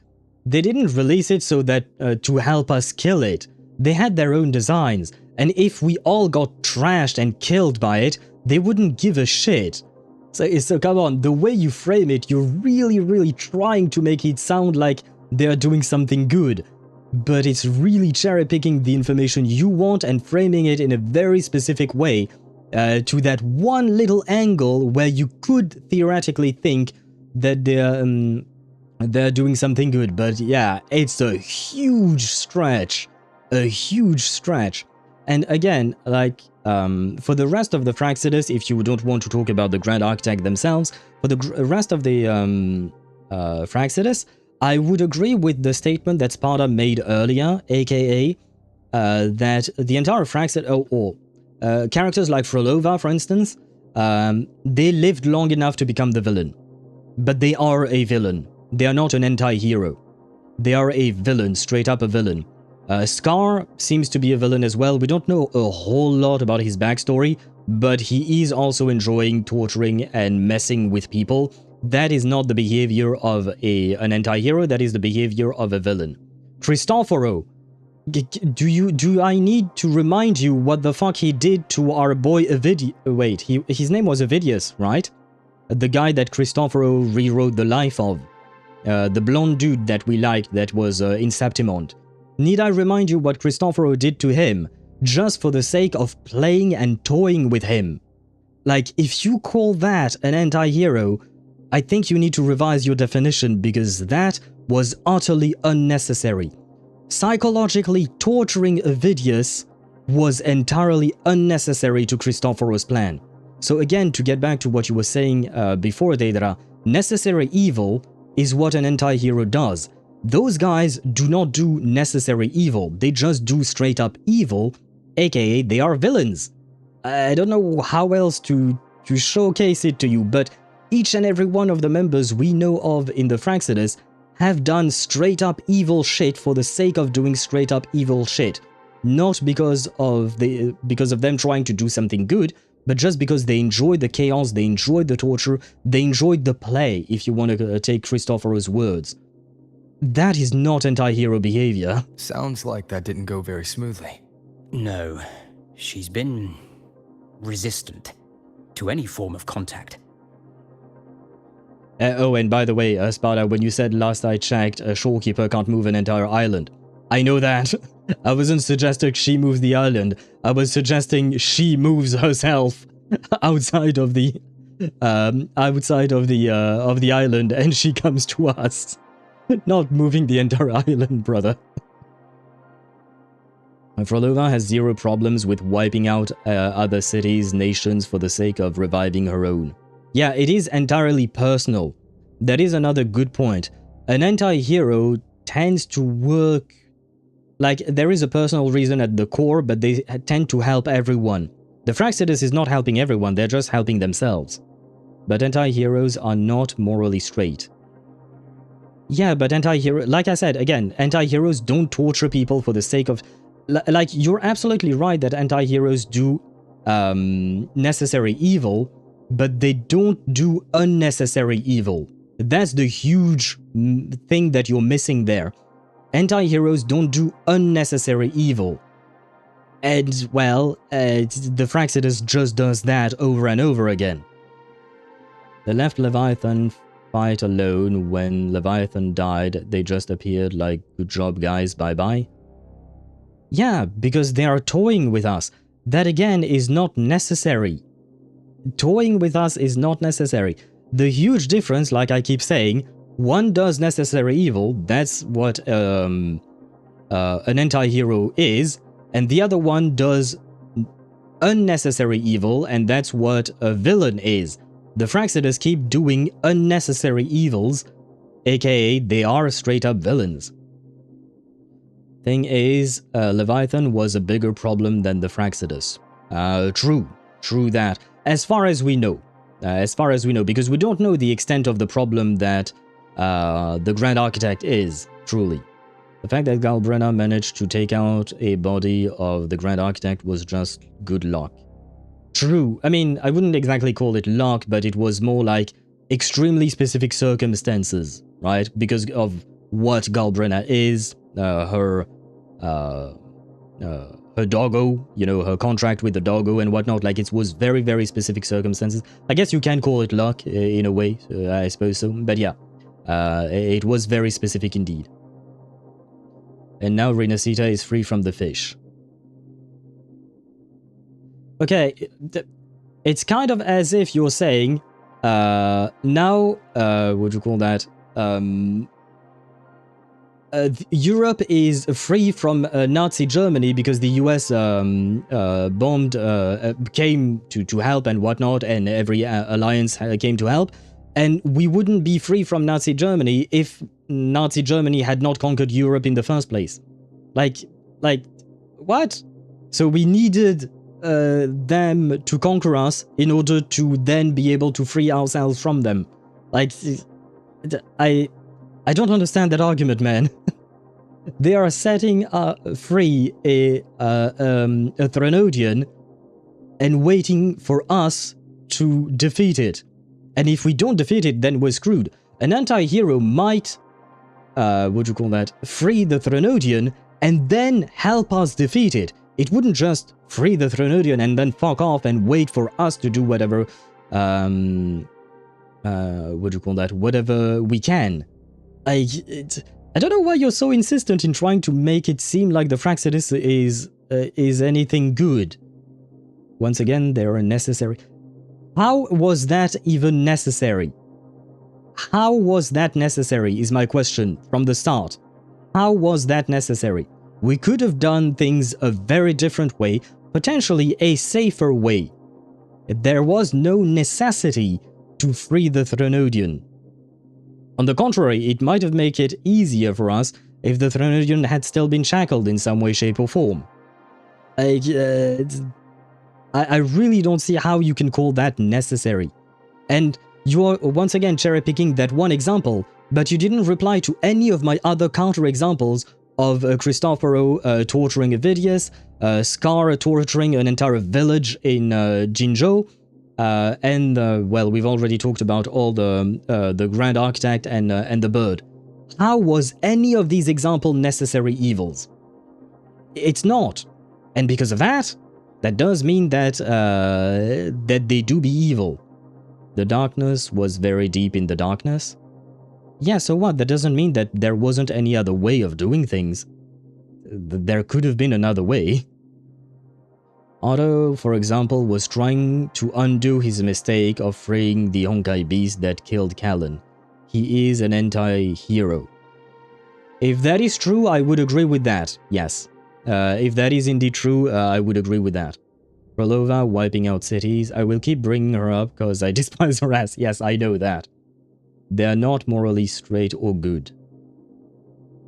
They didn't release it so that to help us kill it. They had their own designs. And if we all got trashed and killed by it, they wouldn't give a shit. So come on, the way you frame it, you're really trying to make it sound like they're doing something good. But it's really cherry-picking the information you want and framing it in a very specific way. To that one little angle where you could theoretically think that they're doing something good, but yeah, it's a huge stretch. And again, like, for the rest of the Fractsidus, if you don't want to talk about the Grand Architect themselves, for the rest of the Fractsidus, I would agree with the statement that Sparta made earlier, aka that the entire Fractsidus, characters like Frolova, for instance, they lived long enough to become the villain. But they are a villain. They are not an anti-hero. They are a villain, straight up a villain. Scar seems to be a villain as well. We don't know a whole lot about his backstory, but he is also enjoying torturing and messing with people. That is not the behavior of an anti-hero, that is the behavior of a villain. Cristoforo, do I need to remind you what the fuck he did to our boy Ovidius? Wait, his name was Ovidius, right? The guy that Cristoforo rewrote the life of. The blonde dude that we liked that was in Septimond. Need I remind you what Cristoforo did to him, just for the sake of playing and toying with him? Like, if you call that an anti-hero, I think you need to revise your definition, because that was utterly unnecessary. Psychologically torturing Ovidius was entirely unnecessary to Cristoforo's plan. So again, to get back to what you were saying before, Deidara, necessary evil is what an anti-hero does. Those guys do not do necessary evil, they just do straight up evil, aka they are villains. I don't know how else to showcase it to you, but each and every one of the members we know of in the Fractsidus have done straight up evil shit for the sake of doing straight up evil shit. Not because of them trying to do something good, but just because they enjoyed the chaos, they enjoyed the torture, they enjoyed the play, if you want to take Cristoforo's words. That is not anti-hero behavior.
Sounds like that didn't go very smoothly.
No, she's been resistant to any form of contact.
Oh, and by the way, Sparta, when you said last I checked, a shorekeeper can't move an entire island. I know that. I wasn't suggesting she moves the island. I was suggesting she moves herself outside of the island, and she comes to us. Not moving the entire island, brother. Frolova has zero problems with wiping out other cities, nations for the sake of reviving her own. Yeah, it is entirely personal. That is another good point. An anti-hero tends to work like there is a personal reason at the core, but they tend to help everyone. The Fractsidus is not helping everyone, they're just helping themselves. But anti-heroes are not morally straight. Yeah, but like I said, again, anti-heroes don't torture people for the sake of... Like, you're absolutely right that anti-heroes do necessary evil, but they don't do unnecessary evil. That's the huge thing that you're missing there. Anti-heroes don't do unnecessary evil. And, well, the Fractsidus just does that over and over again. They left Leviathan fight alone. When Leviathan died, they just appeared like, good job guys, bye-bye. Yeah, because they are toying with us. That again is not necessary. Toying with us is not necessary. The huge difference, like I keep saying, one does necessary evil, that's what an anti-hero is, and the other one does unnecessary evil, and that's what a villain is. The Fractsidus keep doing unnecessary evils, aka they are straight up villains. Thing is, Leviathan was a bigger problem than the Fractsidus. True that. As far as we know, because we don't know the extent of the problem that the Grand Architect is, truly. The fact that Galbrenna managed to take out a body of the Grand Architect was just good luck. True, I mean, I wouldn't exactly call it luck, but it was more like extremely specific circumstances, right? Because of what Galbrenna is, her doggo, you know, her contract with the doggo and whatnot, like it was very, very specific circumstances. I guess you can call it luck in a way, I suppose so, but yeah, it was very specific indeed. And now Renacita is free from the fish. Okay, it's kind of as if you're saying, now, what do you call that, Europe is free from Nazi Germany because the US bombed, came to help and whatnot, and every alliance came to help. And we wouldn't be free from Nazi Germany if Nazi Germany had not conquered Europe in the first place. Like, what? So we needed them to conquer us in order to then be able to free ourselves from them. Like, I don't understand that argument, man. They are setting free a Threnodian and waiting for us to defeat it. And if we don't defeat it, then we're screwed. An anti-hero might, free the Threnodian and then help us defeat it. It wouldn't just free the Threnodian and then fuck off and wait for us to do whatever, whatever we can. I don't know why you're so insistent in trying to make it seem like the Fractsidus is anything good. Once again, they are necessary. How was that even necessary? How was that necessary is my question from the start. How was that necessary? We could have done things a very different way, potentially a safer way. There was no necessity to free the Threnodian. On the contrary, it might have made it easier for us if the Threnodian had still been shackled in some way, shape or form. I really don't see how you can call that necessary. And you're once again cherry-picking that one example, but you didn't reply to any of my other counter-examples of Cristoforo torturing Avidius, Scar torturing an entire village in Jinzhou, and, well, we've already talked about all the Grand Architect and the Bird. How was any of these examples necessary evils? It's not. And because of that, that does mean that, that they do be evil. The darkness was very deep in the darkness. Yeah, so what? That doesn't mean that there wasn't any other way of doing things. There could have been another way. Otto, for example, was trying to undo his mistake of freeing the Honkai beast that killed Callan. He is an anti-hero. If that is true, I would agree with that, yes. If that is indeed true, I would agree with that. Frolova wiping out cities, I will keep bringing her up because I despise her ass. Yes, I know that. They are not morally straight or good.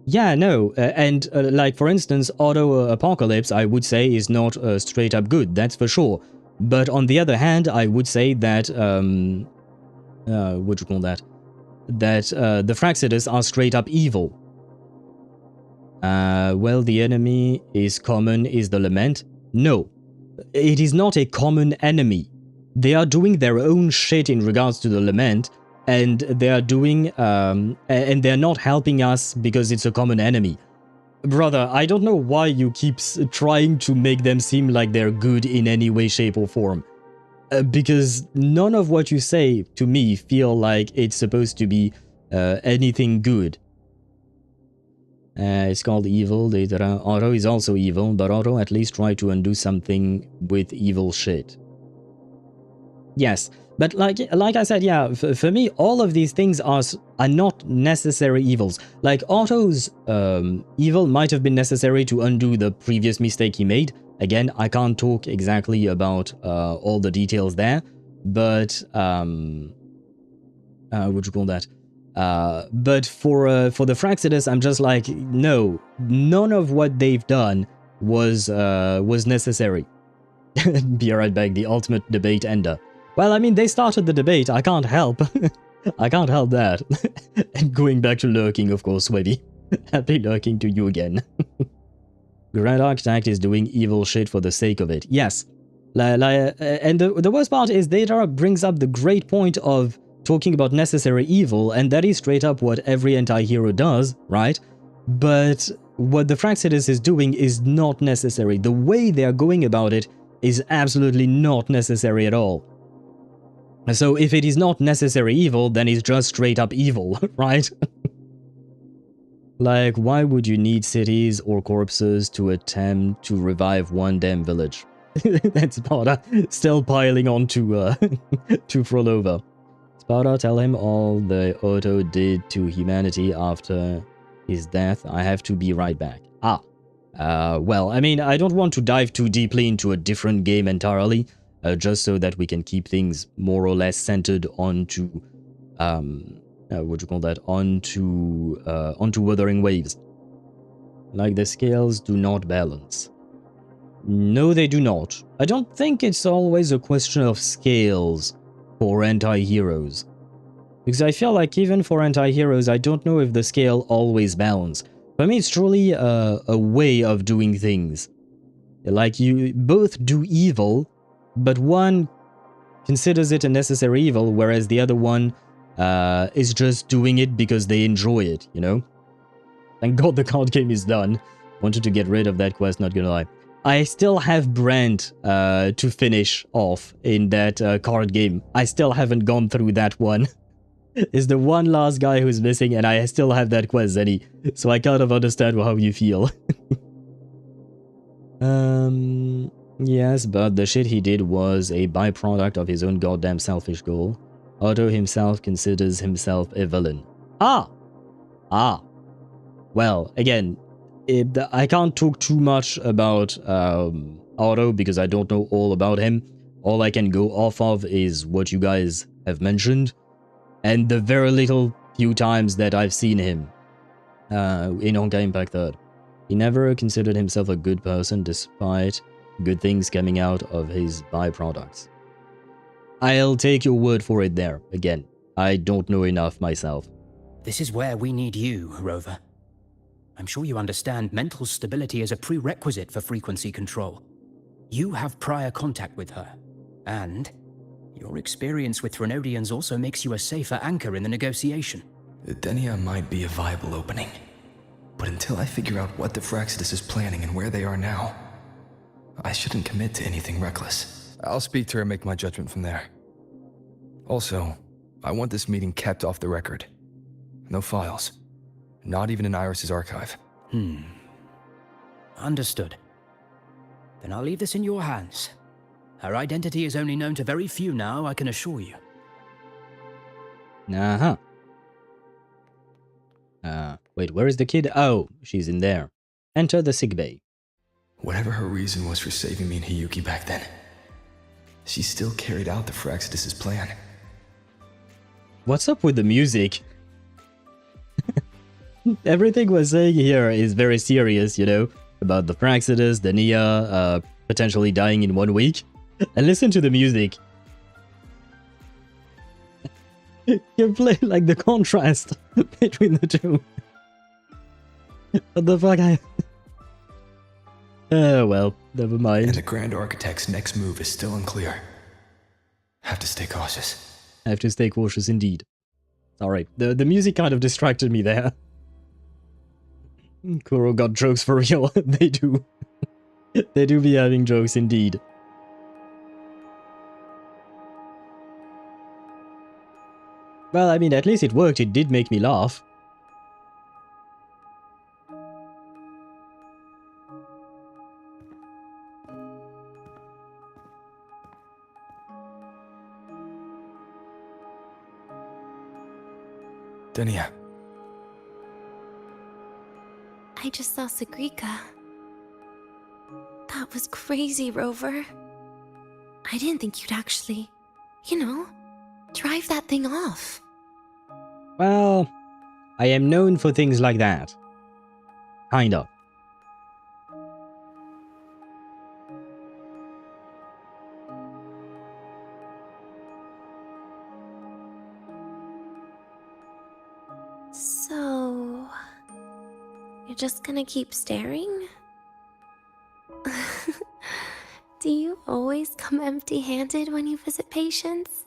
Yeah, no, and like for instance, Auto Apocalypse, I would say, is not straight up good, that's for sure. But on the other hand, I would say that, the Fractsidus are straight up evil. Well, the enemy is common, is the lament? No, it is not a common enemy. They are doing their own shit in regards to the lament, and they are doing, and they're not helping us because it's a common enemy. Brother, I don't know why you keep trying to make them seem like they're good in any way, shape or form. Because none of what you say to me feel like it's supposed to be anything good. It's called evil. Otto is also evil, but Otto at least tried to undo something with evil shit. Yes, but like I said, yeah, for me, all of these things are not necessary evils. Like Otto's evil might have been necessary to undo the previous mistake he made. Again, I can't talk exactly about all the details there, but but for the Fractsidus, I'm just like, no, none of what they've done was necessary. Be right back, the ultimate debate ender. Well, I mean, they started the debate, I can't help. I can't help that. And going back to lurking, of course, Webby. Happy lurking to you again. Grand Architect is doing evil shit for the sake of it. Yes. And the worst part is Data brings up the great point of talking about necessary evil, and that is straight up what every anti-hero does, right? But what the Fractsidus is doing is not necessary. The way they are going about it is absolutely not necessary at all. So if it is not necessary evil, then it's just straight up evil, right? Like, why would you need cities or corpses to attempt to revive one damn village? That's Sparta still piling on to Frolova. Sparta, tell him all the Otto did to humanity after his death. I have to be right back. Well, I mean, I don't want to dive too deeply into a different game entirely, just so that we can keep things more or less centered onto what you call that, onto Wuthering Waves. Like the scales do not balance. No, they do not. I don't think it's always a question of scales for anti-heroes. Because I feel like even for anti-heroes, I don't know if the scale always balance. For me, it's truly a way of doing things. Like, you both do evil, but one considers it a necessary evil, whereas the other one is just doing it because they enjoy it, you know? Thank God the card game is done. Wanted to get rid of that quest, not gonna lie. I still have Brand to finish off in that card game. I still haven't gone through that one. Is the one last guy who's missing, and I still have that quest, Zenny. So I kind of understand how you feel. Yes, but the shit he did was a byproduct of his own goddamn selfish goal. Otto himself considers himself a villain. Ah! Well, again, I can't talk too much about Otto because I don't know all about him. All I can go off of is what you guys have mentioned, and the very little few times that I've seen him in Honkai Impact 3rd. He never considered himself a good person despite good things coming out of his byproducts. I'll take your word for it there. Again, I don't know enough myself.
This is where we need you, Rover. I'm sure you understand mental stability is a prerequisite for frequency control. You have prior contact with her, and your experience with Threnodians also makes you a safer anchor in the negotiation.
Denia might be a viable opening, but until I figure out what the Fractsidus is planning and where they are now, I shouldn't commit to anything reckless. I'll speak to her and make my judgment from there. Also, I want this meeting kept off the record. No files. Not even in Iris's archive.
Understood. Then I'll leave this in your hands. Her identity is only known to very few now, I can assure you.
Wait, where is the kid? Oh, she's in there. Enter the sickbay.
Whatever her reason was for saving me and Hiyuki back then, she still carried out the Fractsidus' plan.
What's up with the music? Everything we're saying here is very serious, you know, about the Fractsidus, Denia, potentially dying in 1 week. And listen to the music. You play like the contrast between the two. What the fuck? Oh, well, never mind.
And the Grand Architect's next move is still unclear. Have to stay cautious.
I have to stay cautious indeed. Alright, the music kind of distracted me there. Kuro got jokes for real. They do. They do be having jokes indeed. Well, I mean, at least it worked. It did make me laugh.
Denia.
I just saw Sagrika. That was crazy, Rover. I didn't think you'd actually, you know, drive that thing off.
Well, I am known for things like that. Kind of.
So, you're just gonna keep staring? Do you always come empty-handed when you visit patients?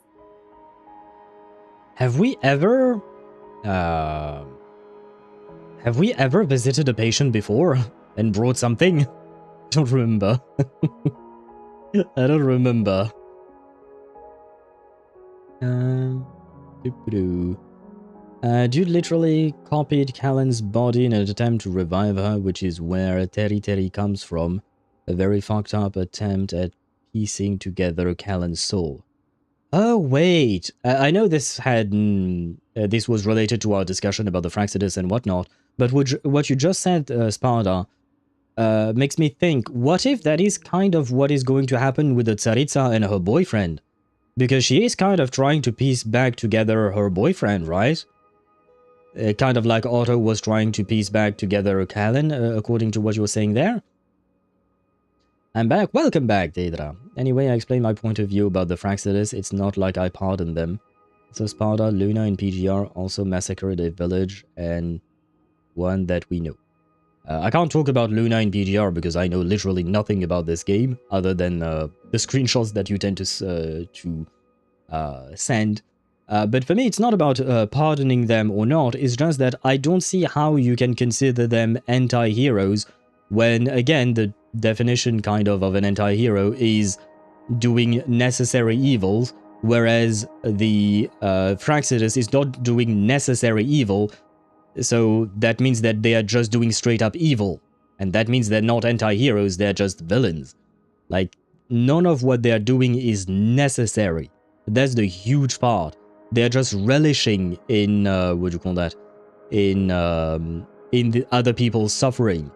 Have we ever visited a patient before and brought something? I don't remember. I don't remember. Dude literally copied Callan's body in an attempt to revive her, which is where Teri comes from. A very fucked up attempt at piecing together Callan's soul. Oh, wait. I know this had... this was related to our discussion about the Fractsidus and whatnot, but what you just said, Sparda, makes me think, what if that is kind of what is going to happen with the Tsaritsa and her boyfriend? Because she is kind of trying to piece back together her boyfriend, right? Kind of like Otto was trying to piece back together Callan, according to what you were saying there. I'm back. Welcome back, Daedra. Anyway, I explained my point of view about the Fractsidus. It's not like I pardoned them. So Sparta, Luna, and PGR also massacred a village, and one that we know. I can't talk about Luna in PGR because I know literally nothing about this game, other than the screenshots that you tend to send. But for me, it's not about pardoning them or not. It's just that I don't see how you can consider them anti-heroes when, again, the definition kind of an anti-hero is doing necessary evils, whereas the Fractsidus is not doing necessary evil, so that means that they are just doing straight up evil, and that means they're not anti-heroes, they're just villains. Like, none of what they're doing is necessary. That's the huge part. They're just relishing in, what do you call that? In the other people's suffering.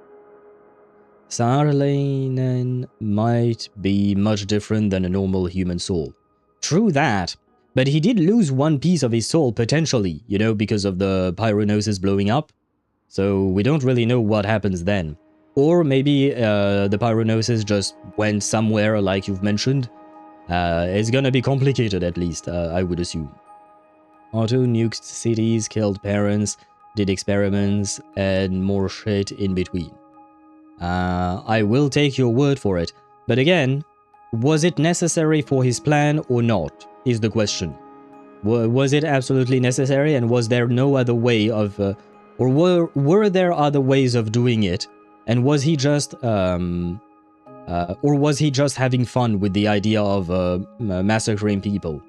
Saarlainen might be much different than a normal human soul. True that, but he did lose one piece of his soul potentially, you know, because of the pyronosis blowing up. So we don't really know what happens then. Or maybe the pyronosis just went somewhere like you've mentioned. It's gonna be complicated at least, I would assume. Otto nuked cities, killed parents, did experiments, and more shit in between. I will take your word for it, but again, was it necessary for his plan or not, is the question. Was it absolutely necessary, and was there no other way of, or were there other ways of doing it, and was he just, or was he just having fun with the idea of massacring people?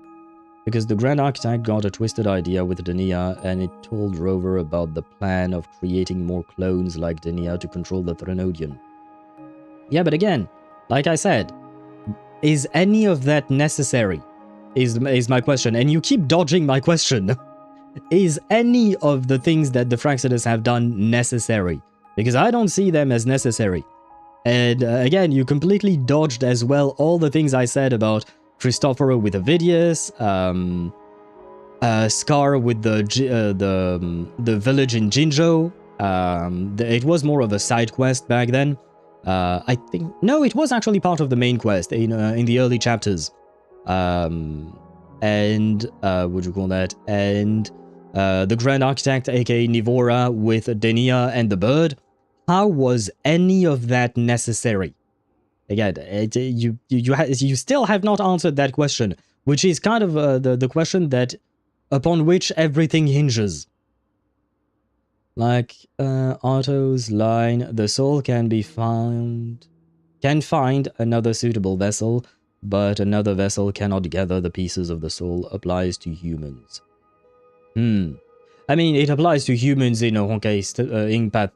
Because the Grand Architect got a twisted idea with Denia, and it told Rover about the plan of creating more clones like Denia to control the Threnodian. Yeah, but again, like I said, is any of that necessary? Is my question, and you keep dodging my question. Is any of the things that the Fractsidus have done necessary? Because I don't see them as necessary. And again, you completely dodged as well all the things I said about Cristoforo with Avidius, Scar with the village in Jinzhou. It was more of a side quest back then. I think no, it was actually part of the main quest in the early chapters. And what do you call that? And the Grand Architect, aka Nivora, with Denia and the bird. How was any of that necessary? Again, you still have not answered that question, which is kind of the question that upon which everything hinges. Like Otto's line, the soul can find another suitable vessel, but another vessel cannot gather the pieces of the soul, applies to humans. I mean, it applies to humans in Honkai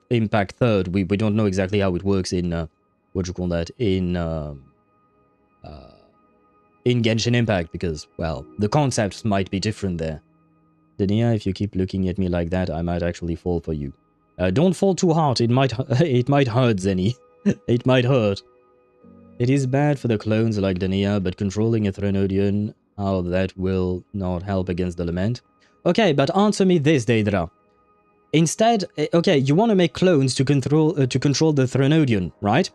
Impact 3rd. We don't know exactly how it works in what you call that in Genshin Impact, because, well, the concepts might be different there. Denia, if you keep looking at me like that, I might actually fall for you. Don't fall too hard. It might hurt, Zenny. It might hurt. It is bad for the clones like Denia, but controlling a Threnodian, how that will not help against the Lament. Okay, but answer me this, Daedra. Instead, okay, you want to make clones to control the Threnodian, right?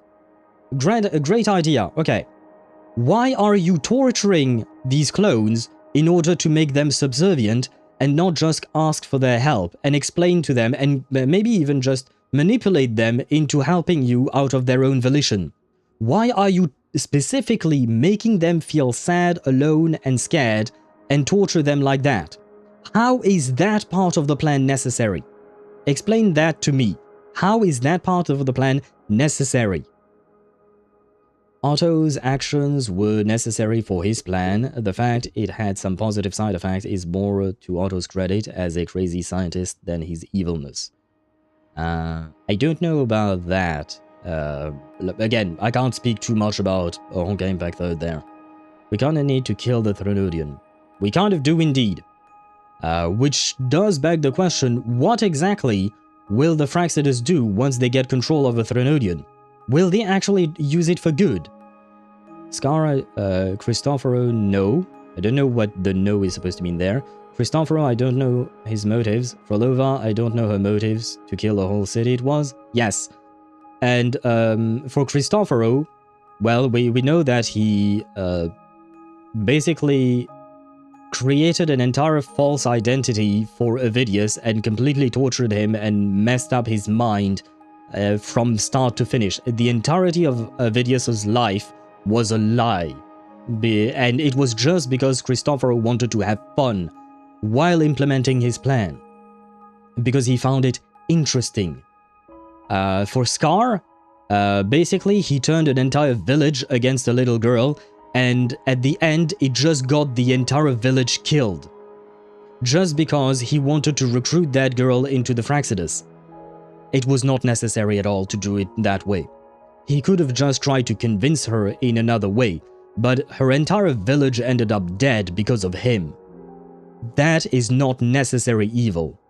A great idea. Okay. Why are you torturing these clones in order to make them subservient and not just ask for their help and explain to them and maybe even just manipulate them into helping you out of their own volition? Why are you specifically making them feel sad, alone, and scared and torture them like that? How is that part of the plan necessary? Explain that to me. How is that part of the plan necessary? Otto's actions were necessary for his plan. The fact it had some positive side effects is more to Otto's credit as a crazy scientist than his evilness. I don't know about that. Again, I can't speak too much about Honkai Impact 3rd there. We kinda need to kill the Threnodian. We kind of do indeed. Which does beg the question, what exactly will the Fractsidus do once they get control of the Threnodian? Will they actually use it for good? Scar, Cristoforo, no. I don't know what the no is supposed to mean there. Cristoforo, I don't know his motives. Frolova, I don't know her motives. To kill a whole city it was? Yes. And for Cristoforo, well, we know that he basically created an entire false identity for Ovidius and completely tortured him and messed up his mind from start to finish. The entirety of Ovidius's life was a lie. And it was just because Cristoforo wanted to have fun while implementing his plan. Because he found it interesting. For Scar, basically he turned an entire village against a little girl, and at the end it just got the entire village killed. Just because he wanted to recruit that girl into the Fractsidus. It was not necessary at all to do it that way. He could have just tried to convince her in another way, but her entire village ended up dead because of him. That is not necessary evil.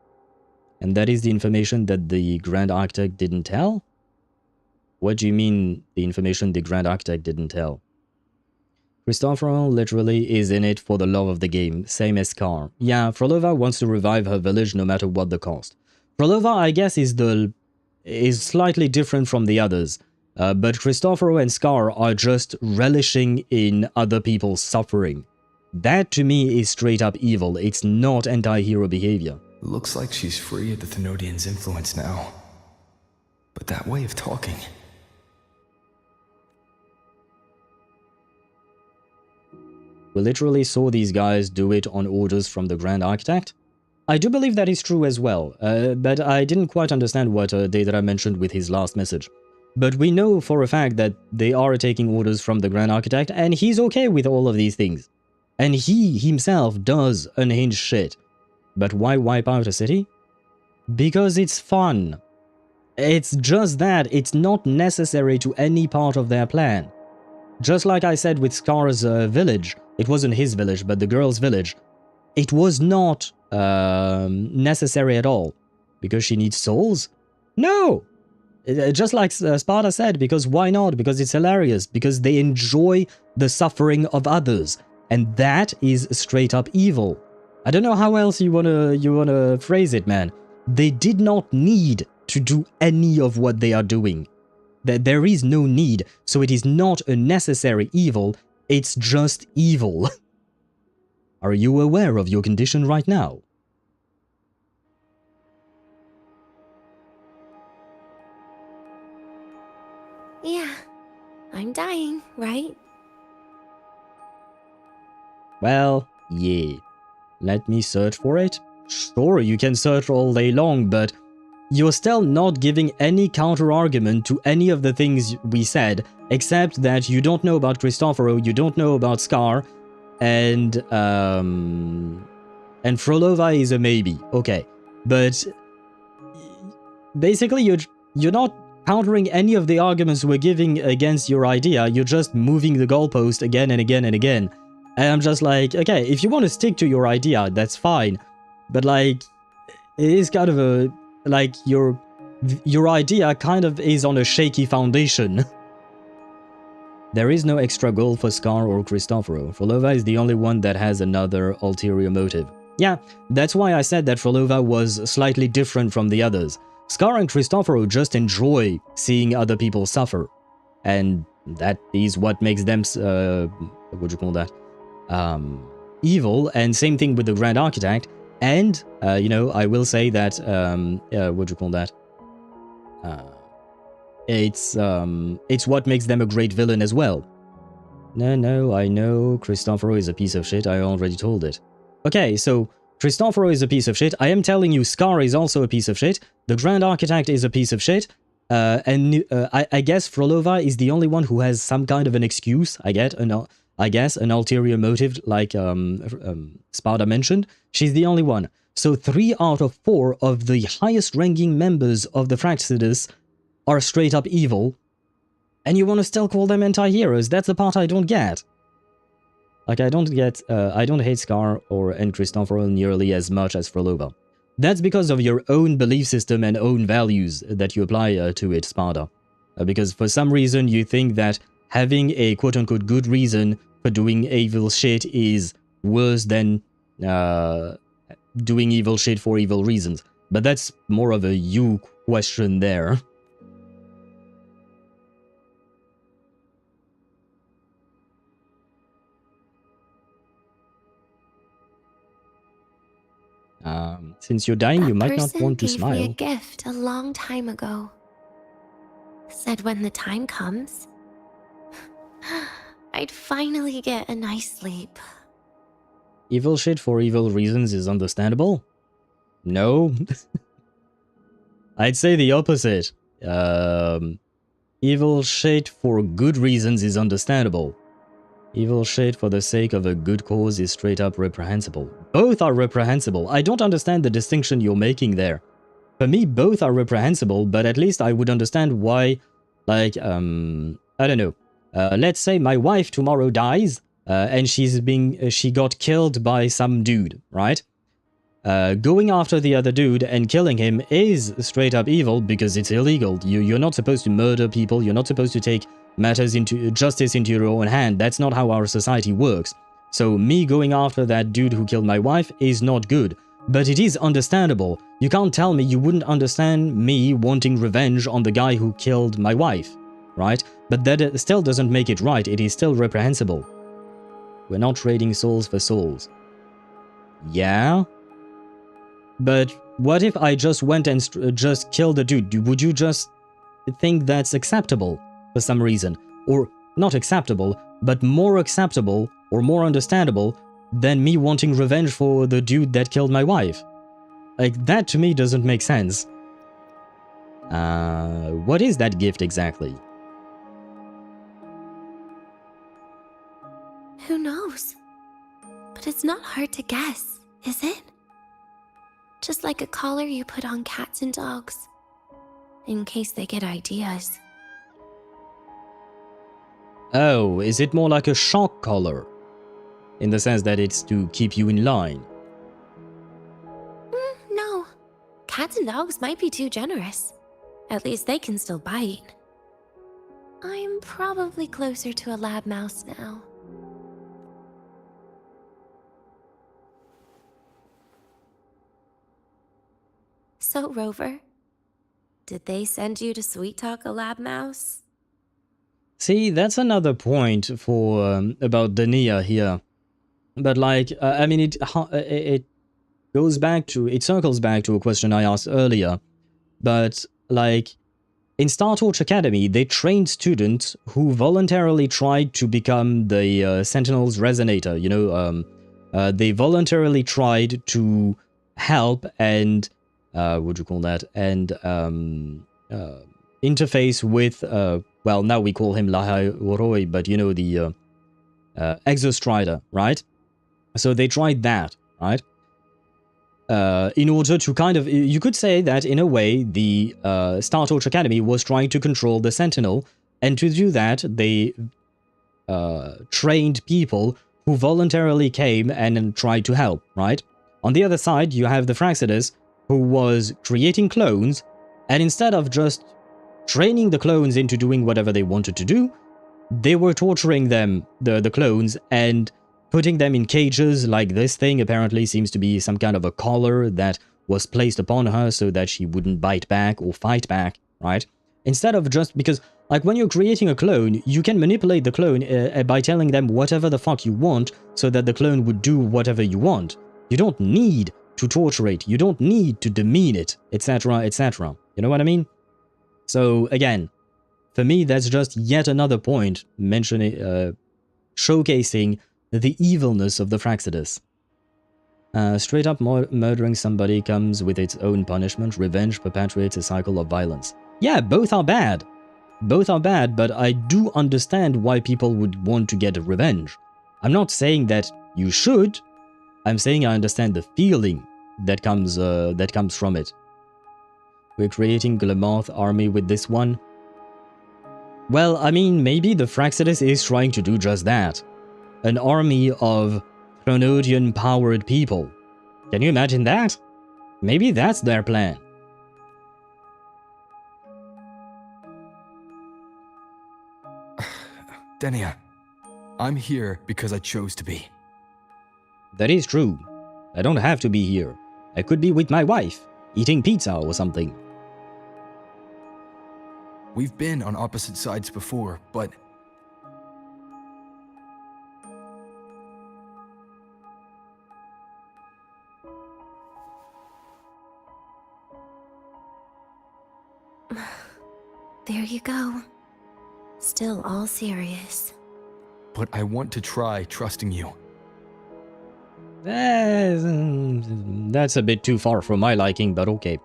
And that is the information that the Grand Architect didn't tell? What do you mean, the information the Grand Architect didn't tell? Cristoforo literally is in it for the love of the game, same as Scar. Yeah, Frolova wants to revive her village no matter what the cost. Frolova, I guess, is slightly different from the others, but Cristoforo and Scar are just relishing in other people's suffering. That, to me, is straight up evil. It's not anti-hero behavior.
Looks like she's free of the Thenodian's influence now. But that way of talking...
We literally saw these guys do it on orders from the Grand Architect. I do believe that is true as well, but I didn't quite understand what Deidara mentioned with his last message. But we know for a fact that they are taking orders from the Grand Architect, and he's okay with all of these things. And he himself does unhinged shit. But why wipe out a city? Because it's fun. It's just that it's not necessary to any part of their plan. Just like I said with Scar's village, it wasn't his village, but the girl's village. It was not necessary at all. Because she needs souls? No! Just like Sparta said, because why not? Because it's hilarious. Because they enjoy the suffering of others. And that is straight up evil. I don't know how else you wanna phrase it, man. They did not need to do any of what they are doing. There is no need, so it is not a necessary evil, it's just evil. Are you aware of your condition right now?
Yeah, I'm dying, right?
Well, yeah. Let me search for it? Sure, you can search all day long, but you're still not giving any counter-argument to any of the things we said, except that you don't know about Cristoforo, you don't know about Scar, and Frolova is a maybe. Okay, but basically you're not countering any of the arguments we're giving against your idea, you're just moving the goalpost again and again and again. And I'm just like, okay, if you want to stick to your idea, that's fine. But like, it is kind of a, like, your idea kind of is on a shaky foundation. There is no extra goal for Scar or Cristoforo. Frolova is the only one that has another ulterior motive. Yeah, that's why I said that Frolova was slightly different from the others. Scar and Cristoforo just enjoy seeing other people suffer. And that is what makes them, what do you call that? Evil, and same thing with the Grand Architect. And, you know, I will say that, what do you call that? It's what makes them a great villain as well. No, I know Cristoforo is a piece of shit, I already told it. Okay, so Cristoforo is a piece of shit, I am telling you Scar is also a piece of shit, the Grand Architect is a piece of shit, and I guess Frolova is the only one who has some kind of an excuse, I guess, an ulterior motive, like Sparta mentioned. She's the only one. So 3 out of 4 of the highest ranking members of the Fractsidus are straight up evil. And you want to still call them anti-heroes? That's the part I don't get. Like, I don't hate Scar and Cristoforo nearly as much as Frolova. That's because of your own belief system and own values that you apply to it, Sparta. Because for some reason you think that having a quote-unquote good reason for doing evil shit is worse than doing evil shit for evil reasons. But that's more of a you question there. Since you're dying, you might not want to
Person gave me a
smile.
gift a long time ago. Said when the time comes, I'd finally get a nice sleep.
Evil shit for evil reasons is understandable? No. I'd say the opposite. Evil shit for good reasons is understandable. Evil shit for the sake of a good cause is straight up reprehensible. Both are reprehensible. I don't understand the distinction you're making there. For me, both are reprehensible, but at least I would understand why, like, I don't know. Let's say my wife tomorrow dies, and she got killed by some dude, right? Going after the other dude and killing him is straight up evil because it's illegal. You're not supposed to murder people. You're not supposed to take justice into your own hand. That's not how our society works. So me going after that dude who killed my wife is not good. But it is understandable. You can't tell me you wouldn't understand me wanting revenge on the guy who killed my wife, right? But that still doesn't make it right. It is still reprehensible. We're not trading souls for souls. Yeah? But what if I just went and just killed a dude? Would you just think that's acceptable for some reason? Or not acceptable, but more acceptable or more understandable than me wanting revenge for the dude that killed my wife? Like, that to me doesn't make sense. What is that gift exactly?
Who knows? But it's not hard to guess, is it? Just like a collar you put on cats and dogs, in case they get ideas.
Oh, is it more like a shock collar? In the sense that it's to keep you in line?
No. Cats and dogs might be too generous. At least they can still bite. I'm probably closer to a lab mouse now. So, Rover, did they send you to sweet talk a lab mouse?
See, that's another point for about Denia here. But like, I mean, it goes back to, it circles back to a question I asked earlier. But like, in Startorch Academy, they trained students who voluntarily tried to become the Sentinel's resonator. You know, they voluntarily tried to help and what do you call that? And interface with, well, now we call him Lahai-Roi, but you know, the Exostrider, right? So they tried that, right? In order to kind of, you could say that in a way, the Startorch Academy was trying to control the Sentinel, and to do that, they trained people who voluntarily came and tried to help, right? On the other side, you have the Fractsidus, who was creating clones, and instead of just training the clones into doing whatever they wanted to do, they were torturing them, the clones, and putting them in cages like this thing. Apparently seems to be some kind of a collar that was placed upon her so that she wouldn't bite back or fight back, right? Instead of just, because like when you're creating a clone, you can manipulate the clone by telling them whatever the fuck you want so that the clone would do whatever you want. You don't need to torture it, you don't need to demean it, etc, etc. You know what I mean? So again, for me that's just yet another point mentioning, showcasing the evilness of the Fractsidus. Straight up murdering somebody comes with its own punishment. Revenge perpetuates a cycle of violence. Yeah, both are bad. Both are bad, but I do understand why people would want to get revenge. I'm not saying that you should. I'm saying I understand the feeling that comes from it. We're creating Glamoth army with this one. Well, I mean, maybe the Fractsidus is trying to do just that. An army of Chronodian-powered people. Can you imagine that? Maybe that's their plan.
Denia, I'm here because I chose to be.
That is true. I don't have to be here. I could be with my wife, eating pizza or something.
We've been on opposite sides before, but...
There you go. Still all serious.
But I want to try trusting you.
That's a bit too far for my liking, but okay.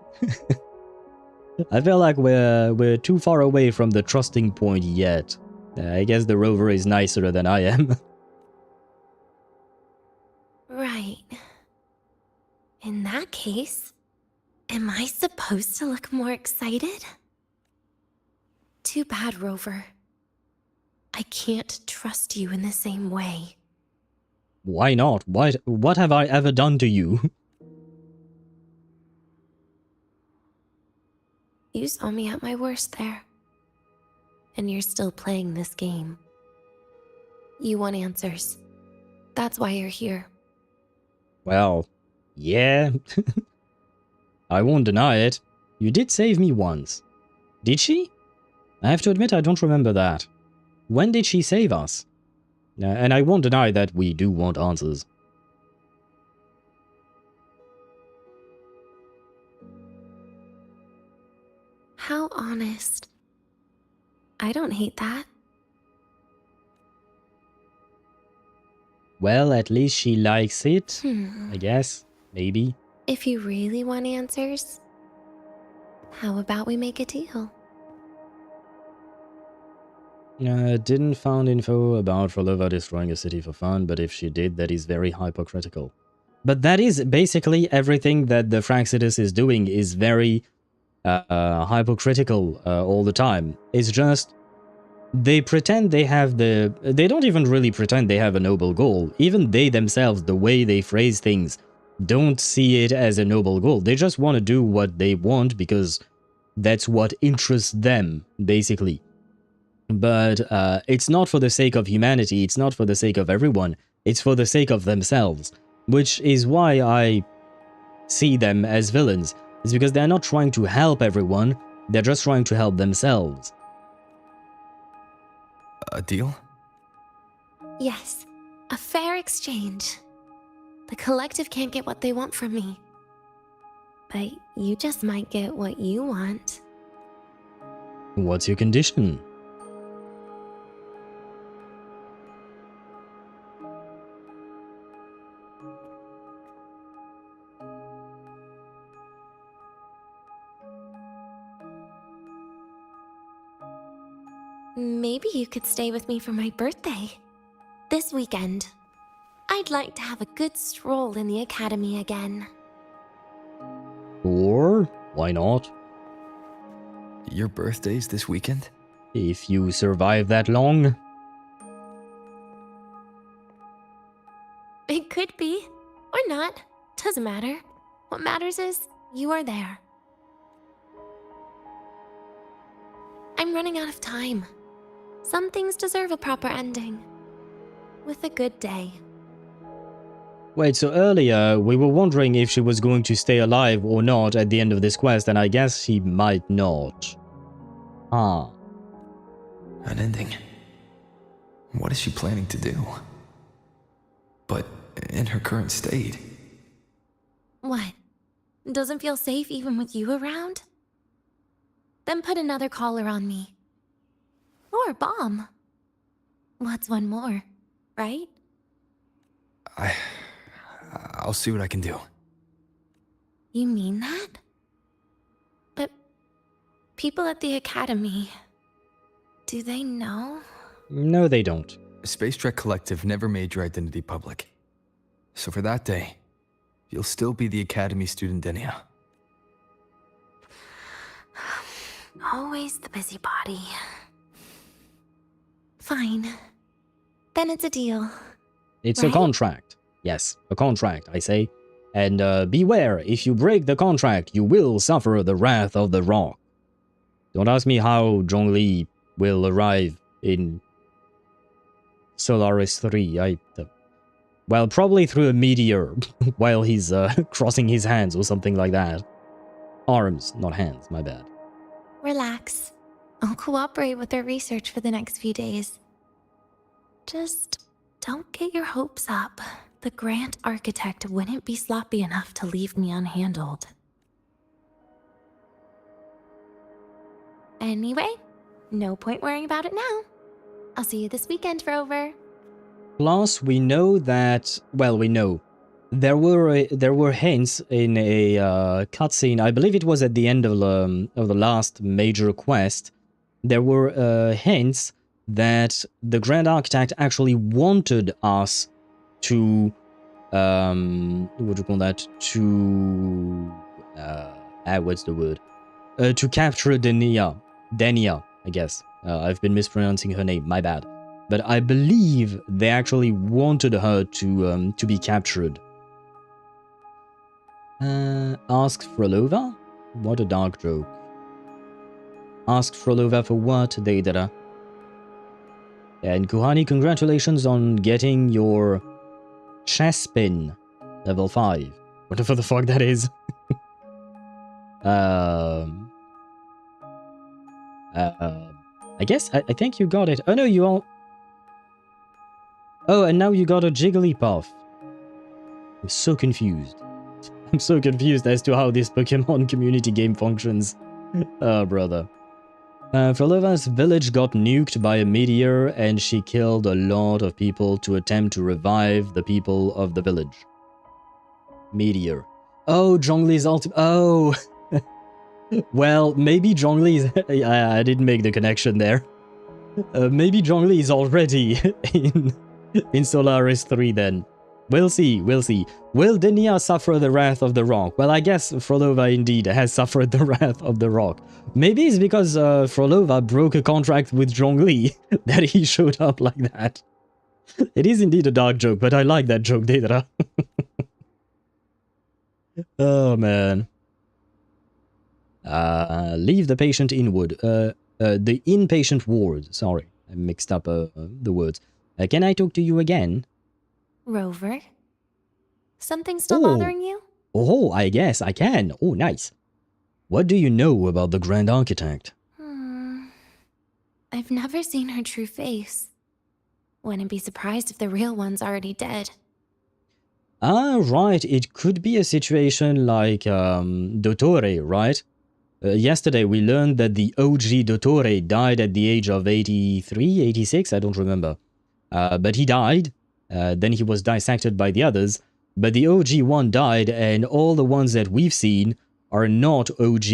I feel like we're too far away from the trusting point yet. I guess the rover is nicer than I am.
Right. In that case, am I supposed to look more excited? Too bad, Rover. I can't trust you in the same way.
Why not? What have I ever done to you?
You saw me at my worst there. And you're still playing this game. You want answers. That's why you're here.
Well, yeah. I won't deny it. You did save me once. Did she? I have to admit I don't remember that. When did she save us? And I won't deny that we do want answers.
How honest. I don't hate that.
Well, at least she likes it, I guess. Maybe.
If you really want answers, how about we make a deal?
Didn't found info about Rolova destroying a city for fun, but if she did, that is very hypocritical. But that is basically everything that the Fractsidus is doing is very hypocritical all the time. It's just, they pretend they have they don't even really pretend they have a noble goal. Even they themselves, the way they phrase things, don't see it as a noble goal. They just want to do what they want because that's what interests them, basically. But it's not for the sake of humanity, it's not for the sake of everyone, it's for the sake of themselves. Which is why I see them as villains. It's because they're not trying to help everyone, they're just trying to help themselves.
A deal?
Yes, a fair exchange. The collective can't get what they want from me. But you just might get what you want.
What's your condition?
Maybe you could stay with me for my birthday. This weekend. I'd like to have a good stroll in the academy again.
Or, why not?
Your birthday's this weekend?
If you survive that long.
It could be, or not. Doesn't matter. What matters is, you are there. I'm running out of time. Some things deserve a proper ending. With a good day.
Wait, so earlier we were wondering if she was going to stay alive or not at the end of this quest, and I guess she might not. Ah.
An ending. What is she planning to do? But in her current state.
What? Doesn't feel safe even with you around? Then put another collar on me. Or a bomb. What's one more, right?
I'll see what I can do.
You mean that? But people at the academy, do they know?
No, they don't.
Space Trek Collective never made your identity public. So for that day, you'll still be the Academy student Denia.
Always the busybody. Fine. Then it's a deal.
It's
right?
a contract. Yes, a contract, I say. And beware, if you break the contract, you will suffer the wrath of the rock. Don't ask me how Zhongli will arrive in Solaris 3. Well, probably through a meteor while he's crossing his hands or something like that. Arms, not hands, my bad.
Relax. I'll cooperate with their research for the next few days. Just don't get your hopes up. The Grand Architect wouldn't be sloppy enough to leave me unhandled. Anyway, no point worrying about it now. I'll see you this weekend, Rover.
Plus, we know that, well, we know there were hints in a cutscene. I believe it was at the end of the last major quest. There were hints that the Grand Architect actually wanted us to what do you call that? To what's the word? To capture Denia, I guess. I've been mispronouncing her name. My bad. But I believe they actually wanted her to be captured. Ask Frolova? What a dark joke. Ask Frolova for what, Deidara? And Kuhani, congratulations on getting your chess pin, level 5. Whatever the fuck that is. I guess, I think you got it. Oh no, you all... Oh, and now you got a Jigglypuff. I'm so confused. I'm so confused as to how this Pokemon community game functions. Oh, brother. Frolova's village got nuked by a meteor and she killed a lot of people to attempt to revive the people of the village. Meteor. Oh, Zhongli's ultimate... Oh! Well, maybe Zhongli is... I didn't make the connection there. Maybe Zhongli is already in Solaris 3 then. We'll see, we'll see. Will Denia suffer the wrath of the rock? Well, I guess Frolova indeed has suffered the wrath of the rock. Maybe it's because Frolova broke a contract with Zhongli that he showed up like that. It is indeed a dark joke, but I like that joke, Deidara. Oh, man. Leave the patient inward. The inpatient ward. Sorry, I mixed up the words. Can I talk to you again?
Rover? Something still bothering you?
Oh, I guess I can. Oh, nice. What do you know about the Grand Architect?
I've never seen her true face. Wouldn't be surprised if the real one's already dead.
Ah, right. It could be a situation like Dottore, right? Yesterday we learned that the OG Dottore died at the age of 83, 86, I don't remember. But he died. Then he was dissected by the others. But the OG one died, and all the ones that we've seen are not OG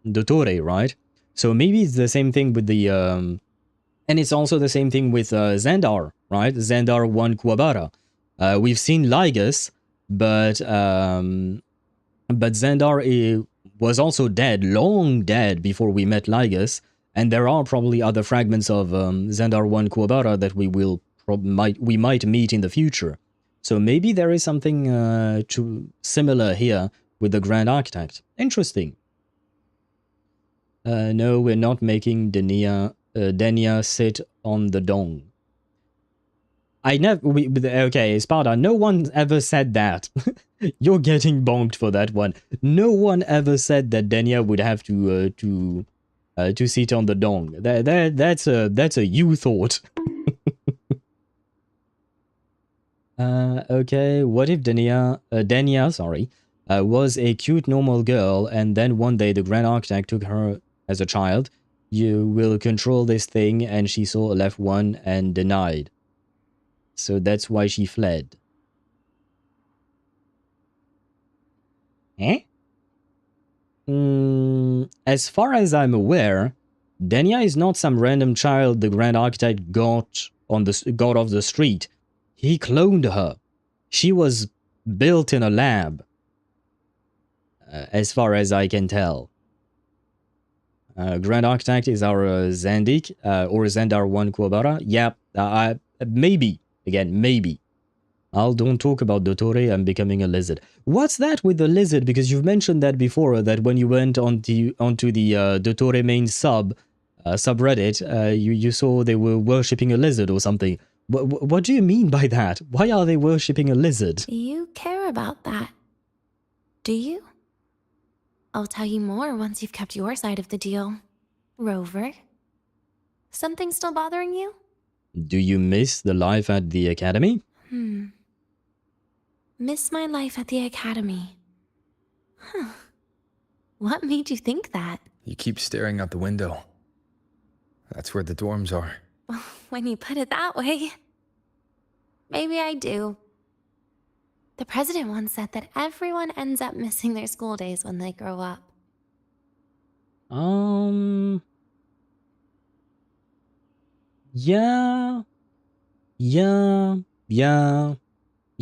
Dottore, right? So maybe it's the same thing with the... and it's also the same thing with Xandar, right? Xandar 1 Kuwabara. We've seen Ligus, but Xandar was also dead, long dead, before we met Ligus. And there are probably other fragments of Xandar 1 Kuwabara that we might meet in the future. So maybe there is something similar here with the Grand Architect. Interesting. No, we're not making Denia sit on the dong. Okay, Sparta, no one ever said that. You're getting bonked for that one. No one ever said that Denia would have to sit on the dong. That's a you thought. Okay, what if Denia, was a cute normal girl and then one day the Grand Architect took her as a child? You will control this thing, and she saw a left one and denied. So that's why she fled. Eh? As far as I'm aware, Denia is not some random child the Grand Architect got off the street. He cloned her. She was built in a lab. As far as I can tell. Grand Architect is our Zandik, or Xandar 1 Kuwabara. Yep, maybe. Again, maybe. Don't talk about Dottore, I'm becoming a lizard. What's that with the lizard? Because you've mentioned that before, that when you went onto the Dottore main subreddit, you saw they were worshipping a lizard or something. What do you mean by that? Why are they worshipping a lizard?
You care about that, do you? I'll tell you more once you've kept your side of the deal, Rover. Something still bothering you?
Do you miss the life at the academy?
Miss my life at the academy. Huh. What made you think that?
You keep staring out the window. That's where the dorms are.
When you put it that way. Maybe I do. The president once said that everyone ends up missing their school days when they grow up.
Yeah,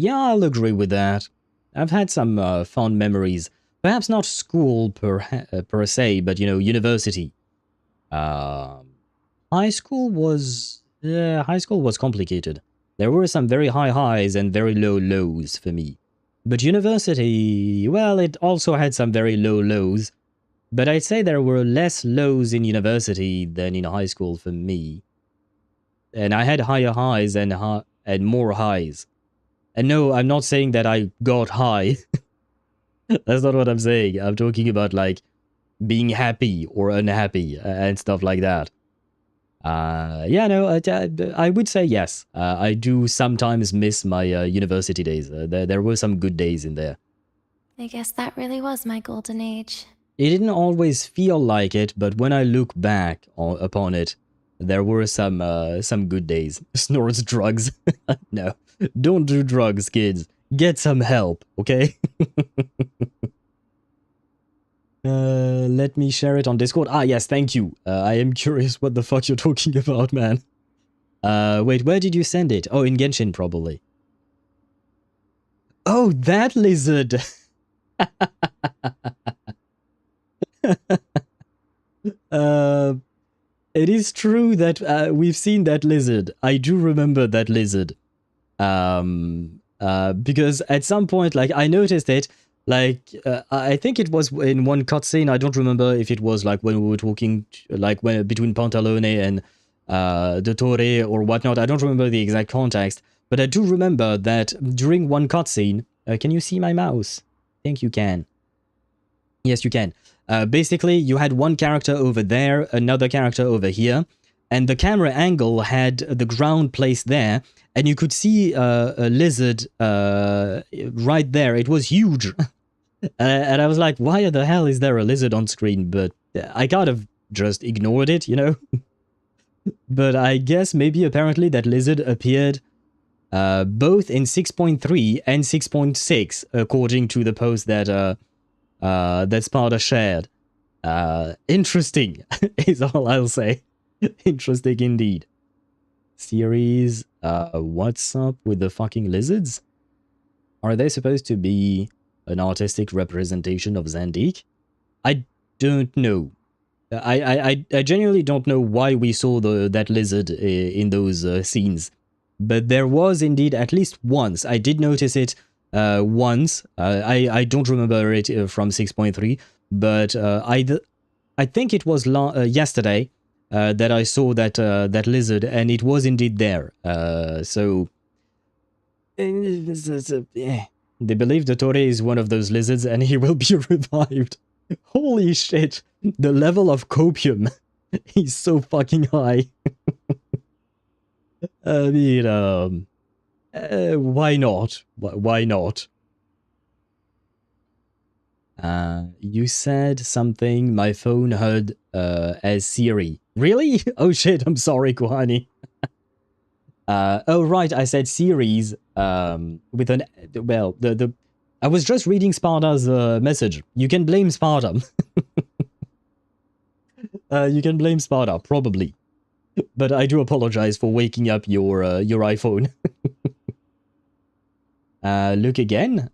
I'll agree with that. I've had some fond memories. Perhaps not school per se, but, you know, university. High school was complicated. There were some very high highs and very low lows for me. But university, well, it also had some very low lows. But I'd say there were less lows in university than in high school for me. And I had higher highs and more highs. And no, I'm not saying that I got high. That's not what I'm saying. I'm talking about, like, being happy or unhappy and stuff like that. Yeah, no, I would say yes. I do sometimes miss my university days. There were some good days in there.
I guess that really was my golden age.
It didn't always feel like it, but when I look back upon it, there were some good days. Snorts drugs. No, don't do drugs, kids. Get some help, okay? Let me share it on Discord. Ah, yes, thank you. I am curious what the fuck you're talking about, man. Wait, where did you send it? Oh, in Genshin, probably. Oh, that lizard! It is true that we've seen that lizard. I do remember that lizard. Because at some point, like, I noticed it. Like, I think it was in one cutscene. I don't remember if it was like when we were talking, like when between Pantalone and Dottore or whatnot. I don't remember the exact context, but I do remember that during one cutscene. Can you see my mouse? I think you can. Yes, you can. Basically, you had one character over there, another character over here, and the camera angle had the ground placed there, and you could see a lizard right there. It was huge. And I was like, why the hell is there a lizard on screen? But I kind of just ignored it, you know? But I guess maybe apparently that lizard appeared both in 6.3 and 6.6, according to the post that that Sparta shared. Interesting is all I'll say. Interesting indeed. Series, what's up with the fucking lizards? Are they supposed to be an artistic representation of Zandik? I don't know. I genuinely don't know why we saw that lizard in those scenes. But there was indeed at least once. I did notice it once. I don't remember it from 6.3, but I think it was yesterday that I saw that lizard, and it was indeed there. So they believe Dottore is one of those lizards, and he will be revived. Holy shit! The level of copium is so fucking high. I mean, why not? Why not? You said something my phone heard as Siri. Really? Oh shit, I'm sorry, Kuhani. Oh right, I said series with an... Well, I was just reading Sparta's message. You can blame Sparta. You can blame Sparta, probably. But I do apologize for waking up your iPhone. Look again.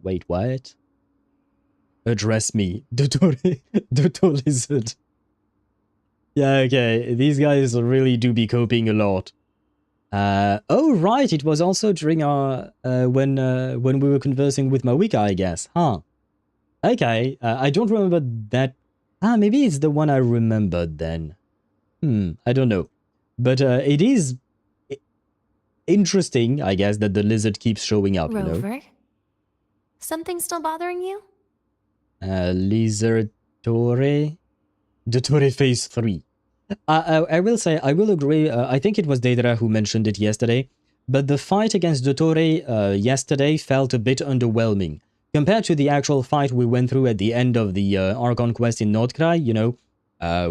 Wait, what? Address me. Dottore lizard. Yeah, okay. These guys really do be coping a lot. Oh, right. It was also during our... when we were conversing with Mawika, I guess. Huh. Okay. I don't remember that... maybe it's the one I remembered then. I don't know. But it is... interesting, I guess, that the lizard keeps showing up, you know?
Rover? Something still bothering you?
Lizard Dottore Phase 3. I will say, I will agree, I think it was Deidara who mentioned it yesterday, but the fight against Dottore yesterday felt a bit underwhelming. Compared to the actual fight we went through at the end of the Archon quest in Nordkrai, you know,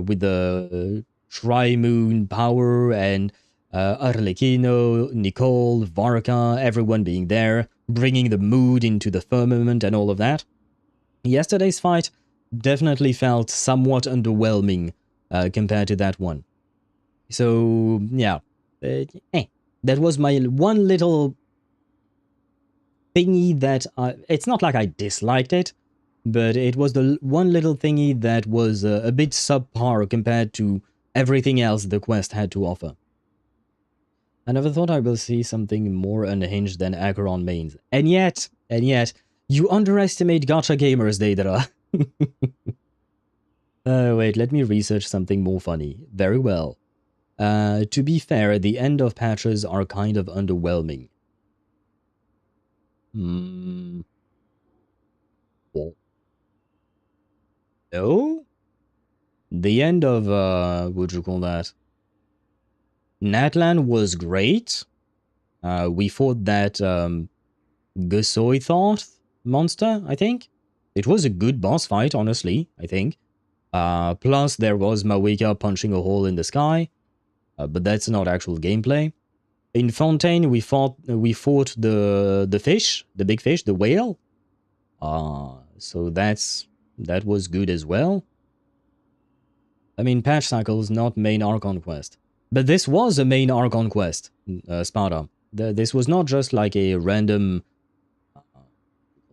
with the Tri-Moon power and Arlecchino, Nicole, Varka, everyone being there, bringing the mood into the firmament and all of that. Yesterday's fight definitely felt somewhat underwhelming compared to that one. So, yeah. That was my one little thingy that it's not like I disliked it, but it was the one little thingy that was a bit subpar compared to everything else the quest had to offer. I never thought I will see something more unhinged than Acheron mains. And yet, you underestimate gacha gamers, Deidara. Wait, let me research something more funny. Very well. To be fair, the end of patches are kind of underwhelming. Oh. No? The end of, what would you call that? Natlan was great. We fought that, Gusoithoth monster, I think. It was a good boss fight, honestly, I think. Plus, there was Mawika punching a hole in the sky. But that's not actual gameplay. In Fontaine, we fought the fish, the big fish, the whale. So that was good as well. I mean, patch cycles, not main Archon quest. But this was a main Archon quest, Sparta. This was not just like a random,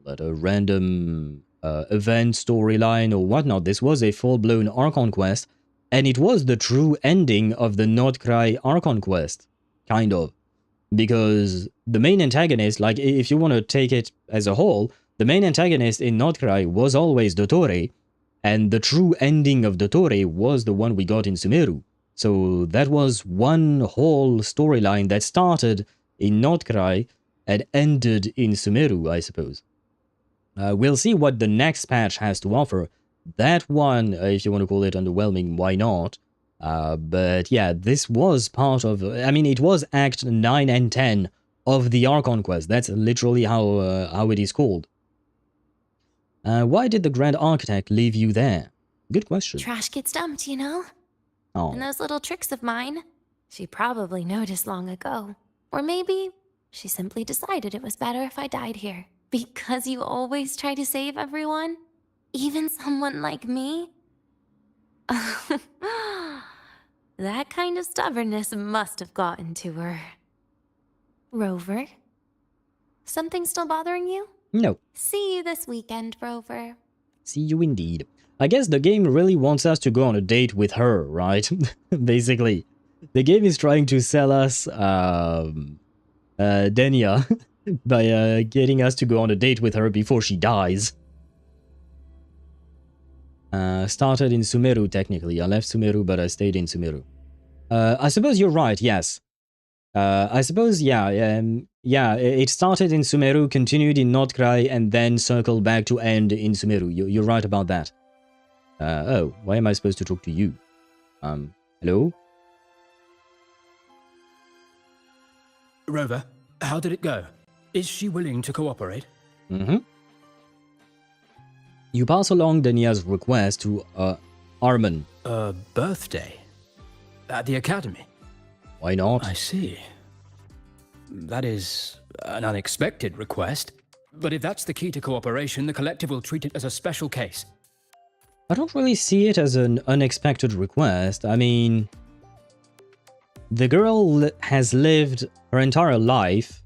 event storyline or whatnot. This was a full-blown Archon quest. And it was the true ending of the Nordkrai Archon quest, kind of. Because the main antagonist, like if you want to take it as a whole, the main antagonist in Nordkrai was always Dottore, and the true ending of Dottore was the one we got in Sumeru. So that was one whole storyline that started in Nordkrai and ended in Sumeru, I suppose. We'll see what the next patch has to offer. That one, if you want to call it underwhelming, why not? But yeah, this was part of... I mean, it was Act 9 and 10 of the Archon quest. That's literally how it is called. Why did the Grand Architect leave you there? Good question.
Trash gets dumped, you know?
Oh.
And those little tricks of mine, she probably noticed long ago. Or maybe she simply decided it was better if I died here. Because you always try to save everyone? Even someone like me? That kind of stubbornness must have gotten to her. Rover? Something still bothering you?
No.
See you this weekend, Rover.
See you indeed. I guess the game really wants us to go on a date with her, right? Basically. The game is trying to sell us Denia by getting us to go on a date with her before she dies. Started in Sumeru, technically. I left Sumeru, but I stayed in Sumeru. I suppose you're right, yes. I suppose, yeah, it started in Sumeru, continued in Nordkrai, and then circled back to end in Sumeru. You're right about that. Oh, why am I supposed to talk to you? Hello?
Rover, how did it go? Is she willing to cooperate?
Mm-hmm. You pass along Denia's request to, Arman.
A birthday? At the Academy?
Why not?
I see. That is an unexpected request. But if that's the key to cooperation, the Collective will treat it as a special case.
I don't really see it as an unexpected request. I mean... The girl has lived her entire life,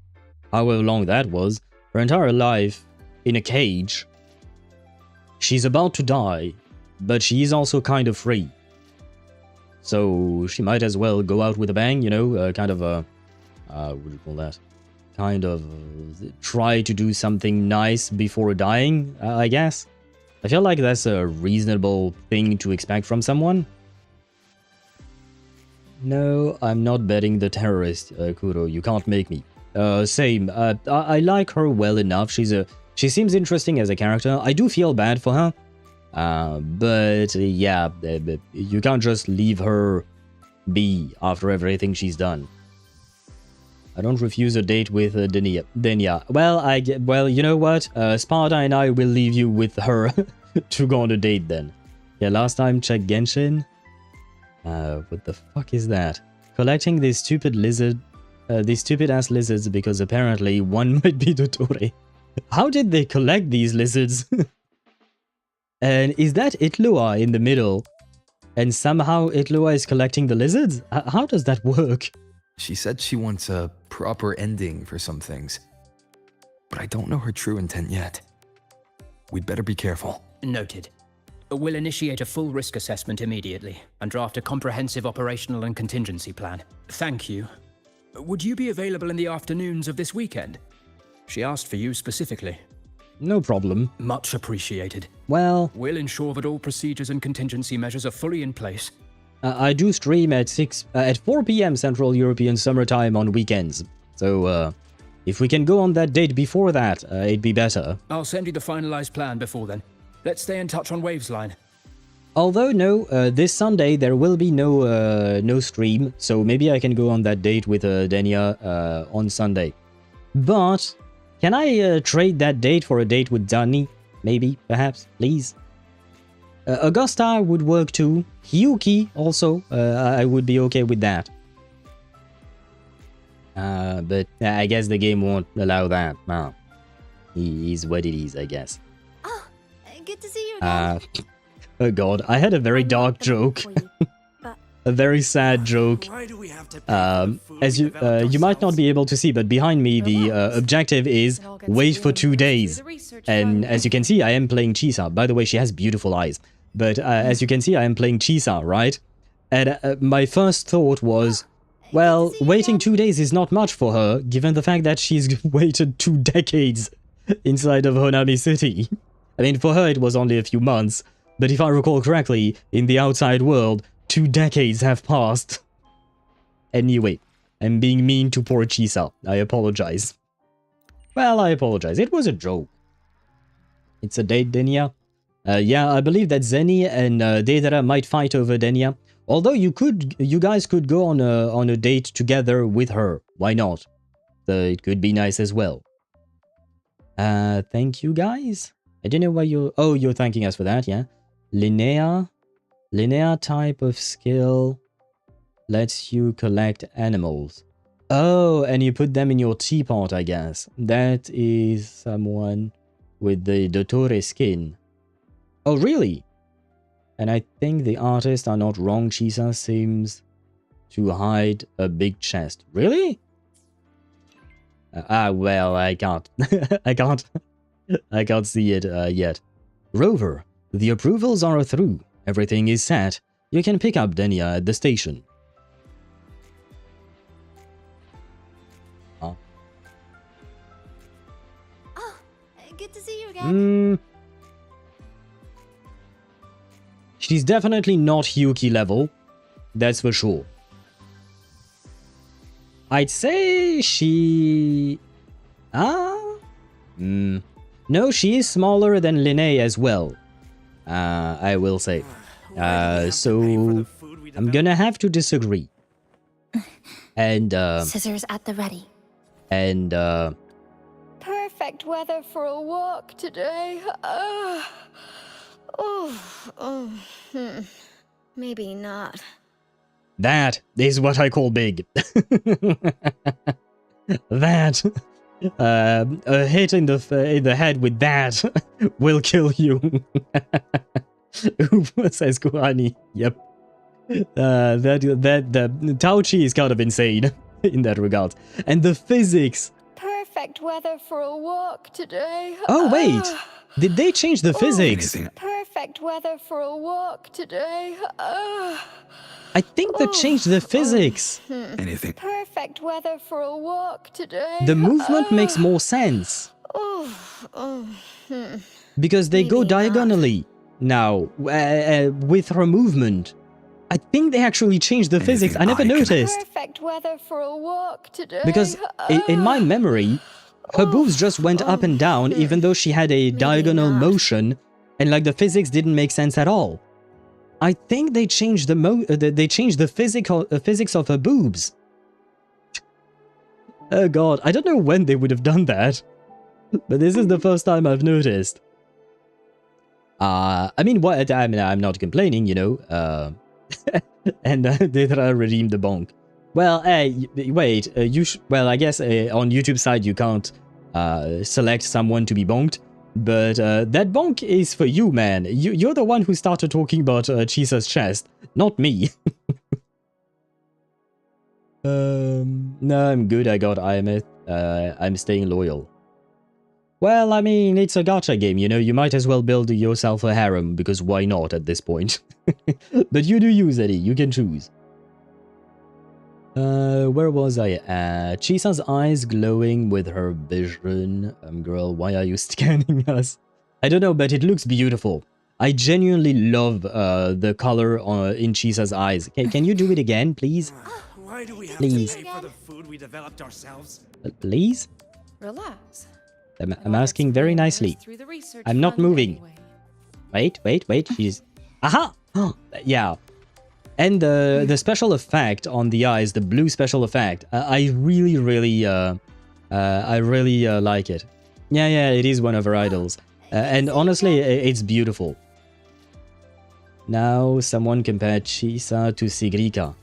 however long that was, her entire life in a cage. She's about to die, but she is also kind of free. So she might as well go out with a bang, you know, kind of a... what do you call that? Kind of try to do something nice before dying, I guess. I feel like that's a reasonable thing to expect from someone. No, I'm not betting the terrorist, Kuro. You can't make me. Same. I like her well enough. She seems interesting as a character. I do feel bad for her. But yeah, you can't just leave her be after everything she's done. I don't refuse a date with Denia. Well, you know what? Sparta and I will leave you with her to go on a date then. Yeah, last time check Genshin. What the fuck is that? Collecting these stupid ass lizards because apparently one might be Dottore. How did they collect these lizards? And is that Itlua in the middle? And somehow Itlua is collecting the lizards? How does that work?
She said she wants a proper ending for some things. But I don't know her true intent yet. We'd better be careful.
Noted. We'll initiate a full risk assessment immediately and draft a comprehensive operational and contingency plan. Thank you. Would you be available in the afternoons of this weekend? She asked for you specifically.
No problem.
Much appreciated.
Well,
we'll ensure that all procedures and contingency measures are fully in place.
I do stream at 4 p.m. Central European Summer Time on weekends. So, if we can go on that date before that, it'd be better.
I'll send you the finalized plan before then. Let's stay in touch on Waves line.
Although, no, this Sunday there will be no stream, so maybe I can go on that date with Denia on Sunday. But, can I trade that date for a date with Dani? Maybe, perhaps, please? Augusta would work too. Hiyuki also, I would be okay with that. But I guess the game won't allow that. Well, he is what it is, I guess.
Oh, good to see you again.
Oh god, I had a very dark joke. A very sad joke. As you might not be able to see, but behind me the objective is wait for 2 days. And as you can see, I am playing Chisa. By the way, she has beautiful eyes. But as you can see, I am playing Chisa, right? And my first thought was, well, waiting 2 days is not much for her, given the fact that she's waited 2 decades inside of Honami City. I mean, for her it was only a few months, but if I recall correctly, in the outside world, 2 decades have passed. Anyway, I'm being mean to poor Chisa. I apologize. Well, I apologize. It was a joke. It's a date, Denia. Yeah, I believe that Zeni and Deidara might fight over Denia. Although you guys could go on a date together with her. Why not? It could be nice as well. Thank you, guys. I don't know why you... Oh, you're thanking us for that, yeah. Linnea type of skill lets you collect animals. Oh, and you put them in your teapot, I guess. That is someone with the Dottore skin. Oh, really? And I think the artists are not wrong. Chisa seems to hide a big chest. Really? Well, I can't. I can't see it yet. Rover, the approvals are through. Everything is set. You can pick up Denia at the station.
Oh, good to see you again.
She's definitely not Hiyuki level. That's for sure. I'd say she... No, she is smaller than Linnae as well. I will say. So I'm gonna have to disagree. And
Scissors at the ready.
And
Perfect weather for a walk today.
Maybe not.
that is what I call big. That a hit in the head with that will kill you. Says Kuhani. Yep. The Tauchi is kind of insane in that regard. And the physics.
Perfect weather for a walk today.
Oh wait, did they change the physics?
Perfect weather for a walk today.
I think they changed the physics.
Anything. Perfect weather for a walk today.
The movement makes more sense. Because they go diagonally now with her movement. I think they actually changed the physics. I never noticed.
Perfect weather for a walk today.
Because in my memory, her boobs just went up and down even though she had a diagonal motion, and like the physics didn't make sense at all. I think they changed the physics of her boobs. Oh god, I don't know when they would have done that, but this is the first time I've noticed. I mean, I'm not complaining, you know. And Denia redeemed the bonk. Well, wait, well, I guess on YouTube side you can't select someone to be bonked, but that bonk is for you, man. You're the one who started talking about Chisa's chest, not me. No, I'm good. I got IMF. I'm staying loyal. Well, I mean, it's a gacha game, you know, you might as well build yourself a harem, because why not at this point? But you do use Eddie, you can choose. Where was I? Chisa's eyes glowing with her vision. Girl, why are you scanning us? I don't know, but it looks beautiful. I genuinely love the color in Chisa's eyes. Can you do it again, please?
Why do we have
Please.
to pay for the food we developed ourselves?
Please?
Relax.
I'm asking very nicely. I'm not moving. Wait. She's... Aha! Yeah. And the special effect on the eyes, the blue special effect, I really like it. Yeah, it is one of her idols. And honestly, it's beautiful. Now, someone compared Chisa to Sigrika.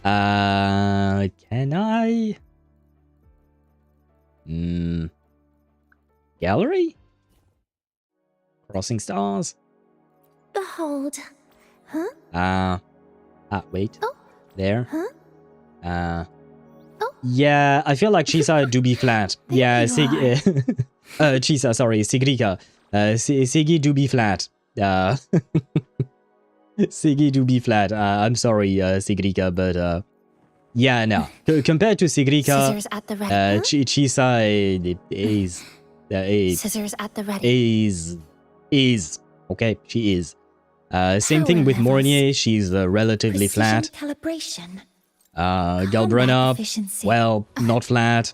Can I? Gallery? Crossing stars?
Behold. Huh?
Wait. Oh. There. Huh? Yeah, I feel like Chisa do be flat. Yeah, Chisa, sorry, Sigrika. Sigi do be flat. Sigi do be flat. I'm sorry, Sigrika, but yeah, no. Compared to Sigrika, Chisa is
Scissors at the ready.
Is okay. She is. Same thing with Mornier. She's relatively flat.
Calibration.
Galbrunna, well, not flat.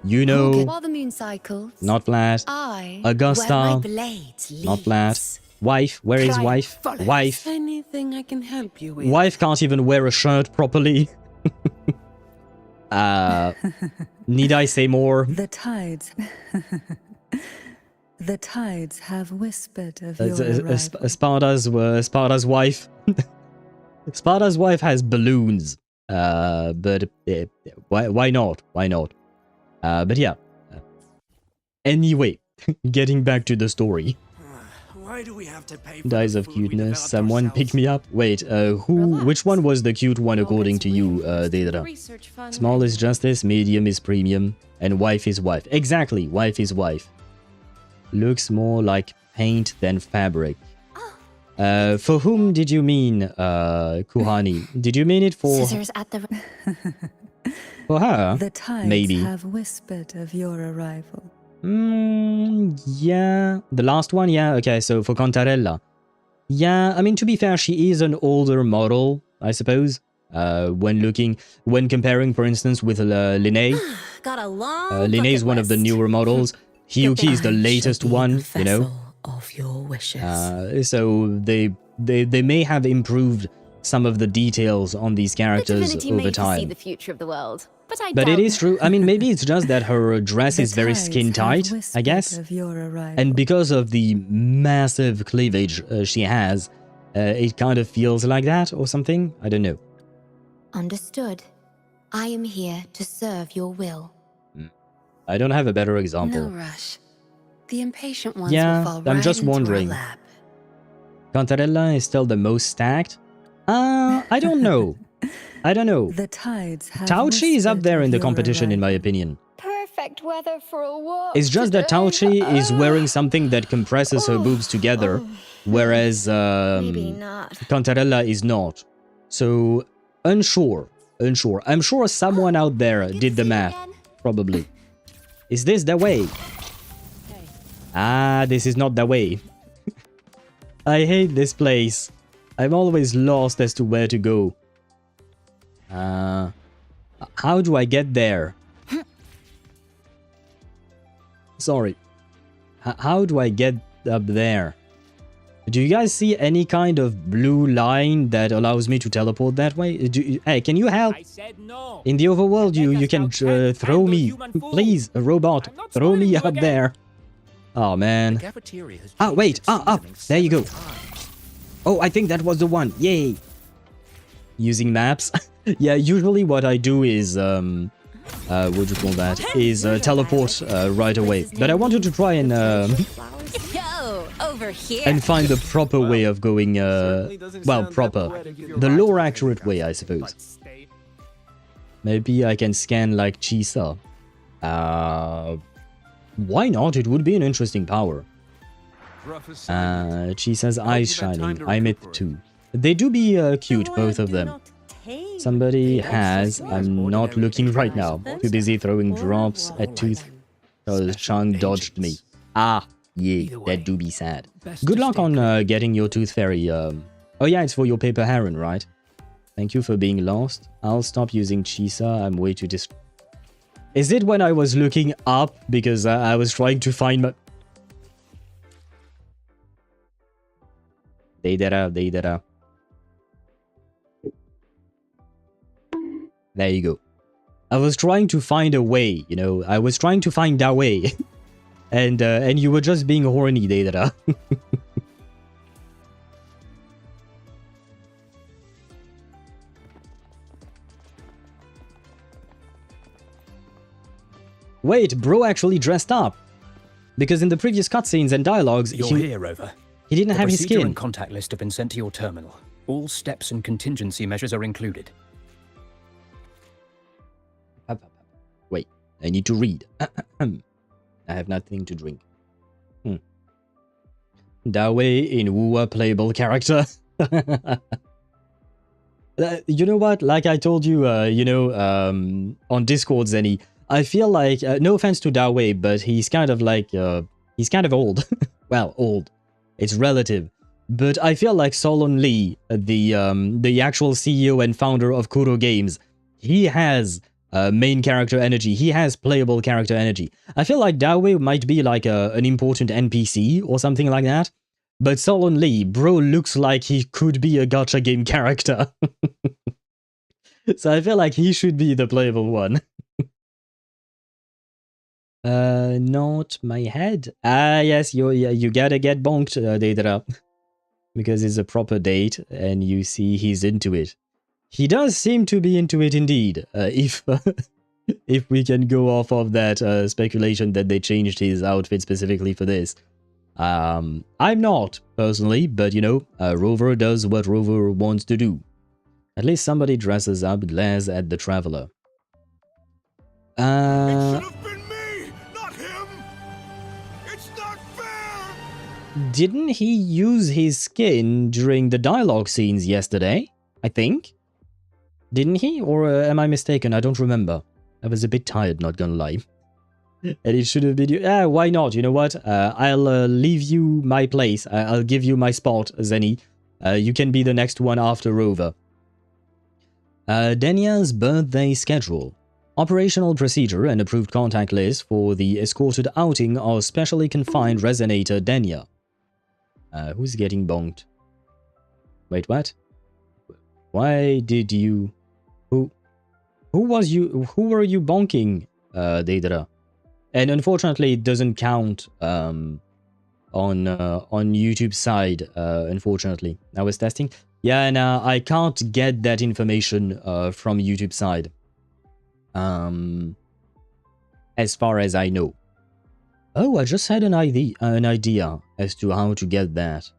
You know,
While the moon cycles,
not flat.
I
Augusta,
wear my blades
not flat. Wife, where is wife? Wife.
Anything I can help you with?
Wife can't even wear a shirt properly. Need I say more?
The tides. The tides have whispered of your arrival.
Sparta's wife. Sparta's wife has balloons. But why not? Why not? But yeah. Anyway, getting back to the story.
Why do we have to pay for
Dies
the
of
food we
cuteness.
developed
Someone
ourselves?
pick me up. Wait, which one was the cute one according to you, Denia? Small is justice, medium is premium, and wife is wife. Exactly, wife is wife. Looks more like paint than fabric. For whom did you mean, Kuhani? Did you mean it for...
Scissors at the...
For her?
The tides
Maybe.
have whispered of your arrival.
Yeah. The last one, yeah. Okay, so for Contarella. Yeah, I mean, to be fair, she is an older model, I suppose. When comparing, for instance, with Linnae.
Got a long
Linnae is one of the newer models. Hiyuki is the latest one, you know.
Of your wishes.
So they may have improved some of the details on these characters over time.
See the future of the world,
but it is true. I mean, maybe it's just that her dress is very skin tight, I guess. And because of the massive cleavage she has, it kind of feels like that or something. I don't know.
Understood. I am here to serve your will.
I don't have a better example.
No rush. The impatient ones
Yeah,
will fall
I'm
right
just
into our
wondering.
lap.
Contarella is still the most stacked? I don't know. I don't know.
The tides have
Tauchi is up there in the
your
competition, in my opinion.
Perfect weather for a walk.
It's just that Tauchi is wearing something that compresses her boobs together, whereas
Maybe not.
Contarella is not. So, unsure. I'm sure someone out there did the math. Probably. Is this the way? This is not the way. I hate this place. I'm always lost as to where to go. How do I get there? Sorry. How do I get up there? Do you guys see any kind of blue line that allows me to teleport that way? Hey, can you help?
I said no.
In the overworld, you can throw me. Please, a robot, throw me up there. Oh, man. Ah, wait. Up. There you go. Oh, I think that was the one. Yay. Using maps. Yeah, usually what I do is, what do you call that? Is teleport right away. But I wanted to try and,
Over here.
and find the proper way of going, well, proper. The lore accurate way, I suppose. Maybe I can scan like Chisa. Why not? It would be an interesting power. Chisa's eyes shining. I'm it too. They do be cute, both of them. Somebody has, I'm not looking right now, too busy throwing drops at Tooth because Chung dodged me. Ah, yeah, that do be sad. Good luck on getting your Tooth Fairy. Oh yeah, it's for your paper heron, right? Thank you for being lost. I'll stop using Chisa, I'm way too Is it when I was looking up because I was trying to find my... Deidara. There you go. I was trying to find a way, you know. I was trying to find that way. and you were just being horny, Deidara. Wait, bro actually dressed up. Because in the previous cutscenes and dialogues,
You're here, Rover.
He didn't have his
procedure
skin.
and contact list have been sent to your terminal. All steps and contingency measures are included.
Wait, I need to read. I have nothing to drink. Dawei in Wuwa playable character. You know what? Like I told you, on Discord, Zenny, I feel like, no offense to Dawei, but he's kind of like, he's kind of old. Well, old. It's relative. But I feel like Solon Lee, the actual CEO and founder of Kuro Games, he has main character energy. He has playable character energy. I feel like Dawei might be like an important NPC or something like that. But Solon Lee, bro, looks like he could be a gacha game character. So I feel like he should be the playable one. Not my head. Ah, yes, you gotta get bonked, Deidara. Because it's a proper date, and you see he's into it. He does seem to be into it indeed, if we can go off of that speculation that they changed his outfit specifically for this. I'm not, personally, but you know, Rover does what Rover wants to do. At least somebody dresses up, glares at the Traveler. Didn't he use his skin during the dialogue scenes yesterday? I think? Didn't he? Or am I mistaken? I don't remember. I was a bit tired, not gonna lie. And it should have been... why not? You know what? I'll leave you my place. I'll give you my spot, Zenny. You can be the next one after Rover. Denia's birthday schedule. Operational procedure and approved contact list for the escorted outing of specially confined resonator Denia. Who's getting bonked? Wait, what? Why did you... Who were you bonking, Deidara? And unfortunately, it doesn't count on YouTube side, unfortunately. I was testing. Yeah, and I can't get that information from YouTube side. As far as I know. Oh, I just had an idea as to how to get that.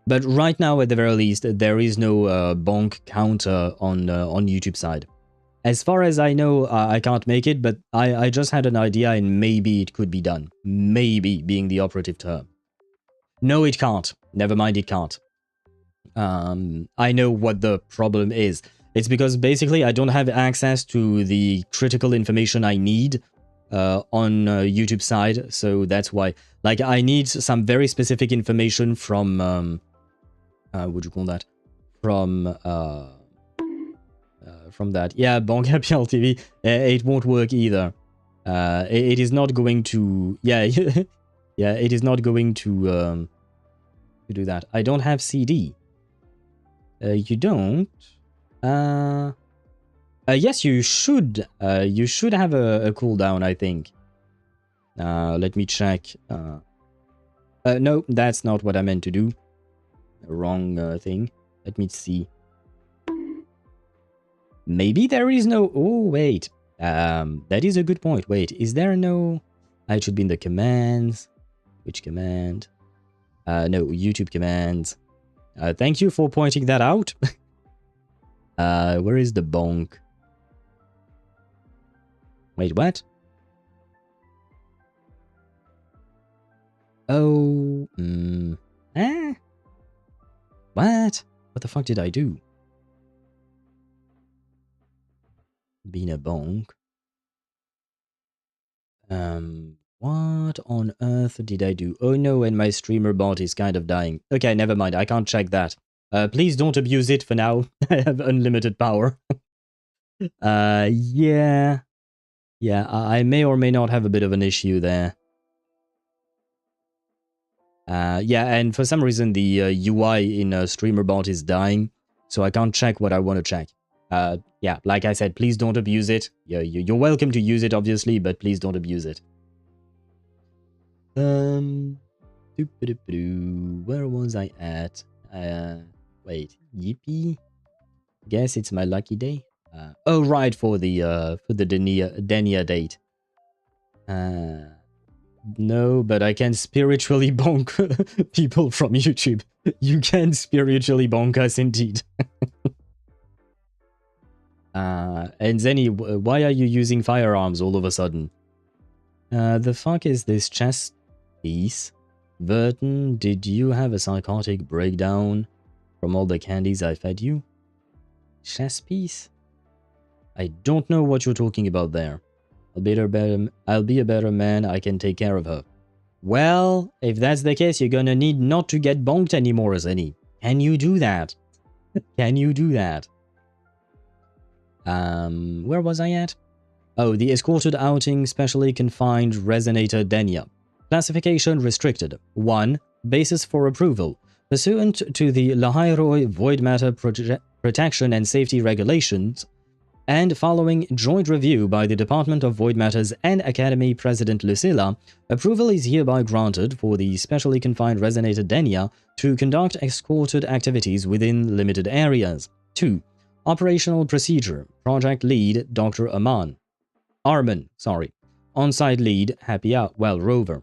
But right now, at the very least, there is no bonk counter on YouTube side. As far as I know, I can't make it, but I just had an idea and maybe it could be done. Maybe being the operative term. No, it can't. Never mind, it can't. I know what the problem is. It's because basically I don't have access to the critical information I need on YouTube side, so that's why. Like, I need some very specific information from would you call that? From that. Yeah, Bonk Happy LTV. It won't work either. It is not going to. Yeah, yeah. It is not going to do that. I don't have CD. You don't. Yes, you should. You should have a cooldown, I think. Let me check. No, that's not what I meant to do. Wrong thing. Let me see. Maybe there is no... Oh, wait. That is a good point. Wait, is there no... It should be in the commands. Which command? No, YouTube commands. Thank you for pointing that out. Where is the bonk? Wait, what? Oh... What? What the fuck did I do? Being a bonk. What on earth did I do? Oh no, and my streamer bot is kind of dying. Okay, never mind, I can't check that. Please don't abuse it for now. I have unlimited power. Yeah. Yeah, I may or may not have a bit of an issue there. Yeah, and for some reason the UI in StreamerBot is dying, so I can't check what I want to check. Yeah, like I said, please don't abuse it. You're welcome to use it, obviously, but please don't abuse it. Where was I at? Wait, yippee? Guess it's my lucky day. Oh, right, for the Denia date. No, but I can spiritually bonk people from YouTube. You can spiritually bonk us indeed. And Zenny, why are you using firearms all of a sudden? The fuck is this chess piece? Burton, did you have a psychotic breakdown from all the candies I fed you? Chess piece? I don't know what you're talking about there. I'll be a better man, I can take care of her. Well, if that's the case, you're gonna need not to get bonked anymore, Zenny. Can you do that? Can you do that? Where was I at? Oh, the escorted outing specially confined resonator Denia. Classification restricted. 1. Basis for approval. Pursuant to the Lahai-Roi Void Matter Protection and Safety Regulations, and following joint review by the Department of Void Matters and Academy President Lucilla, approval is hereby granted for the specially confined resonator Denia to conduct escorted activities within limited areas. 2. Operational procedure. Project lead Dr. Arman. On-site lead Rover.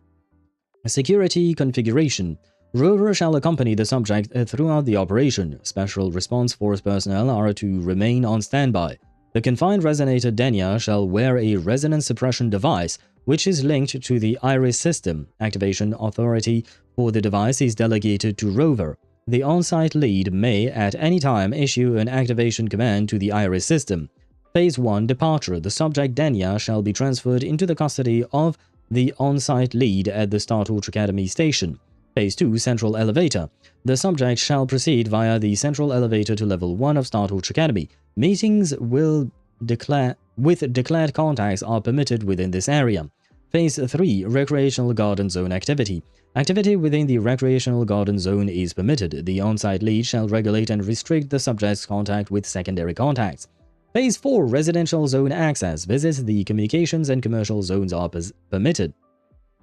Security configuration. Rover shall accompany the subject throughout the operation. Special Response Force personnel are to remain on standby. The confined resonator Denia shall wear a resonance suppression device, which is linked to the Iris system. Activation authority for the device is delegated to Rover. The on-site lead may, at any time, issue an activation command to the Iris system. Phase 1 Departure. The subject Denia shall be transferred into the custody of the on-site lead at the Startorch Academy station. Phase 2 Central Elevator. The subject shall proceed via the central elevator to level 1 of Startorch Academy. Meetings with declared contacts are permitted within this area. Phase 3 Recreational Garden Zone Activity. Activity within the Recreational Garden Zone is permitted. The on-site lead shall regulate and restrict the subject's contact with secondary contacts. Phase 4 Residential Zone Access. Visits the communications and commercial zones are permitted.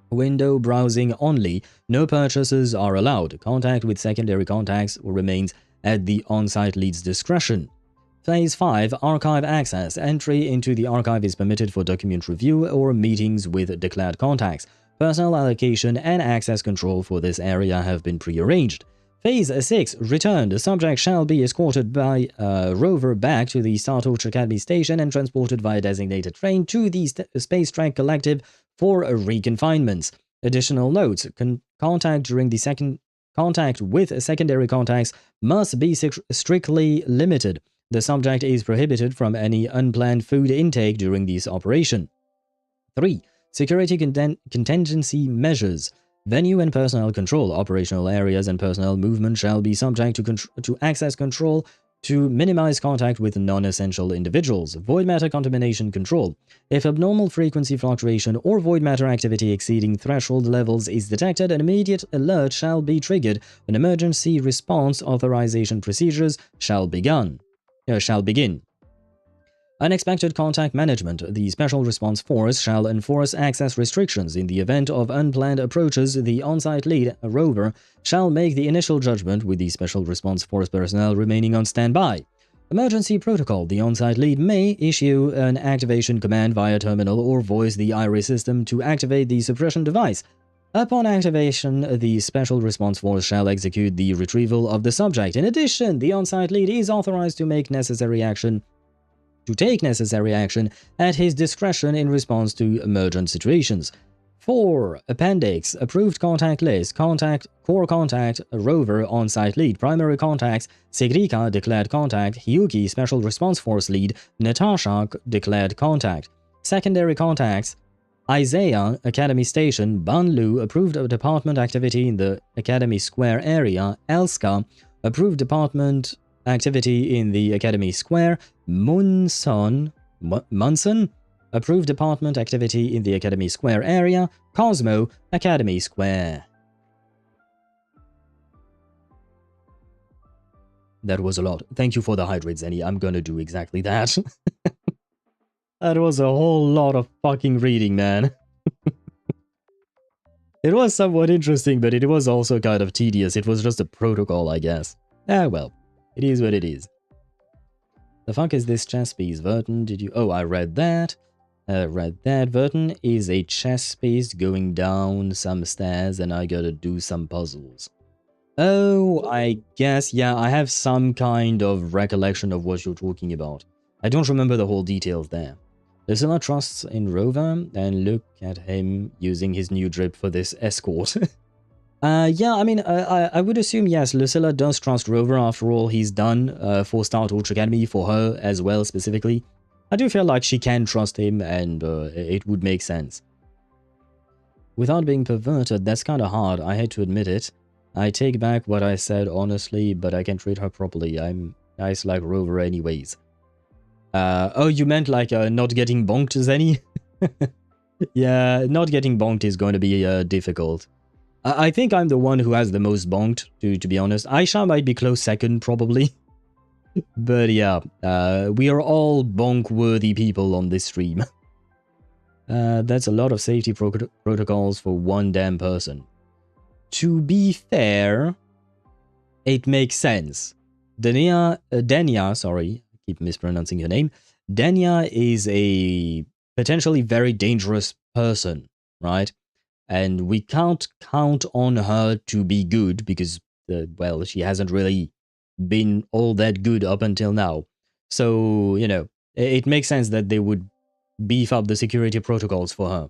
Window browsing only. No purchases are allowed. Contact with secondary contacts remains at the on-site lead's discretion. Phase 5 Archive Access. Entry into the archive is permitted for document review or meetings with declared contacts. Personnel allocation and access control for this area have been prearranged. Phase 6 Return. The subject shall be escorted by Rover back to the Startorch Academy station and transported via designated train to the Space Track Collective for reconfinements. Additional notes. Contact with secondary contacts must be strictly limited. The subject is prohibited from any unplanned food intake during this operation. 3. Security contingency measures. Venue and personnel control. Operational areas and personnel movement shall be subject to access control to minimize contact with non-essential individuals. Void matter contamination control. If abnormal frequency fluctuation or void matter activity exceeding threshold levels is detected, an immediate alert shall be triggered. An emergency response authorization procedures shall begin. Unexpected contact management. The Special Response Force shall enforce access restrictions. In the event of unplanned approaches, the on-site lead, rover, shall make the initial judgment with the Special Response Force personnel remaining on standby. Emergency Protocol. The on-site lead may issue an activation command via terminal or voice the iris system to activate the suppression device. Upon activation, the Special Response Force shall execute the retrieval of the subject. In addition, the on-site lead is authorized to take necessary action at his discretion in response to emergent situations. 4. Appendix. Approved contact list. Core contact, rover, on-site lead. Primary contacts, Segrika, declared contact. Hiyuki, Special Response Force lead. Natasha, declared contact. Secondary contacts, Isaiah, Academy Station. Banlu, approved department activity in the Academy Square area. Elska, approved department activity in the Academy Square. Munson, approved department activity in the Academy Square area. Cosmo, Academy Square. That was a lot. Thank you for the hydrate, Zenny. I'm gonna do exactly that. That was a whole lot of fucking reading, man. It was somewhat interesting, but it was also kind of tedious. It was just a protocol, I guess. Ah, well. It is what it is. The fuck is this chess piece? Verton, did you... Oh, I read that. Verton is a chess piece going down some stairs and I gotta do some puzzles. Oh, I guess, yeah, I have some kind of recollection of what you're talking about. I don't remember the whole details there. Lucilla trusts in Rover, and look at him using his new drip for this escort. Yeah, I mean, I would assume, yes, Lucilla does trust Rover after all he's done for Startorch Academy, for her as well specifically. I do feel like she can trust him, and it would make sense. Without being perverted, that's kind of hard, I hate to admit it. I take back what I said honestly, but I can treat her properly. I'm nice like Rover anyways. Oh, you meant like not getting bonked, Zenny? Yeah, not getting bonked is going to be difficult. I think I'm the one who has the most bonked, to be honest. Aisha might be close second, probably. But yeah, we are all bonk-worthy people on this stream. That's a lot of safety protocols for one damn person. To be fair, it makes sense. Denia, sorry, I keep mispronouncing her name. Denia is a potentially very dangerous person, right? And we can't count on her to be good because, well, she hasn't really been all that good up until now. So, you know, it makes sense that they would beef up the security protocols for her.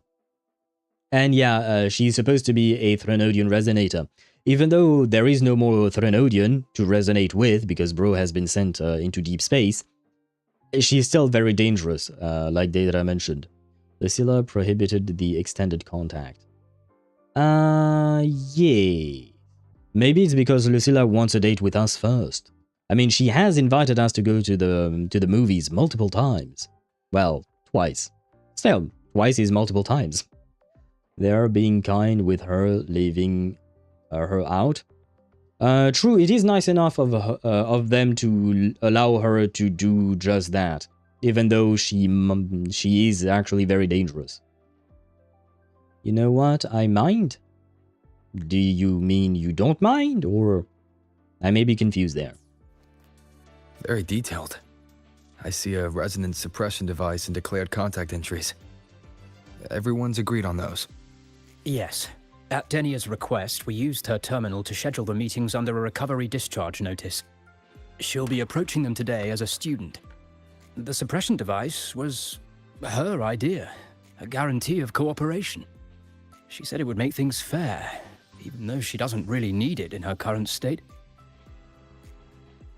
And yeah, she's supposed to be a Threnodian resonator. Even though there is no more Threnodian to resonate with because bro has been sent into deep space, she's still very dangerous, like Deidre mentioned. Lucilla prohibited the extended contact. Yeah. Maybe it's because Lucilla wants a date with us first. I mean, she has invited us to go to the movies multiple times. Well, twice. Still, twice is multiple times. They're being kind with her, leaving her out. True, it is nice enough of them to allow her to do just that, even though she is actually very dangerous. You know what? I mind? Do you mean you don't mind, or I may be confused there?
Very detailed. I see a resonance suppression device and declared contact entries. Everyone's agreed on those.
Yes. At Denia's request, we used her terminal to schedule the meetings under a recovery discharge notice. She'll be approaching them today as a student. The suppression device was her idea, a guarantee of cooperation. She said it would make things fair, even though she doesn't really need it in her current state.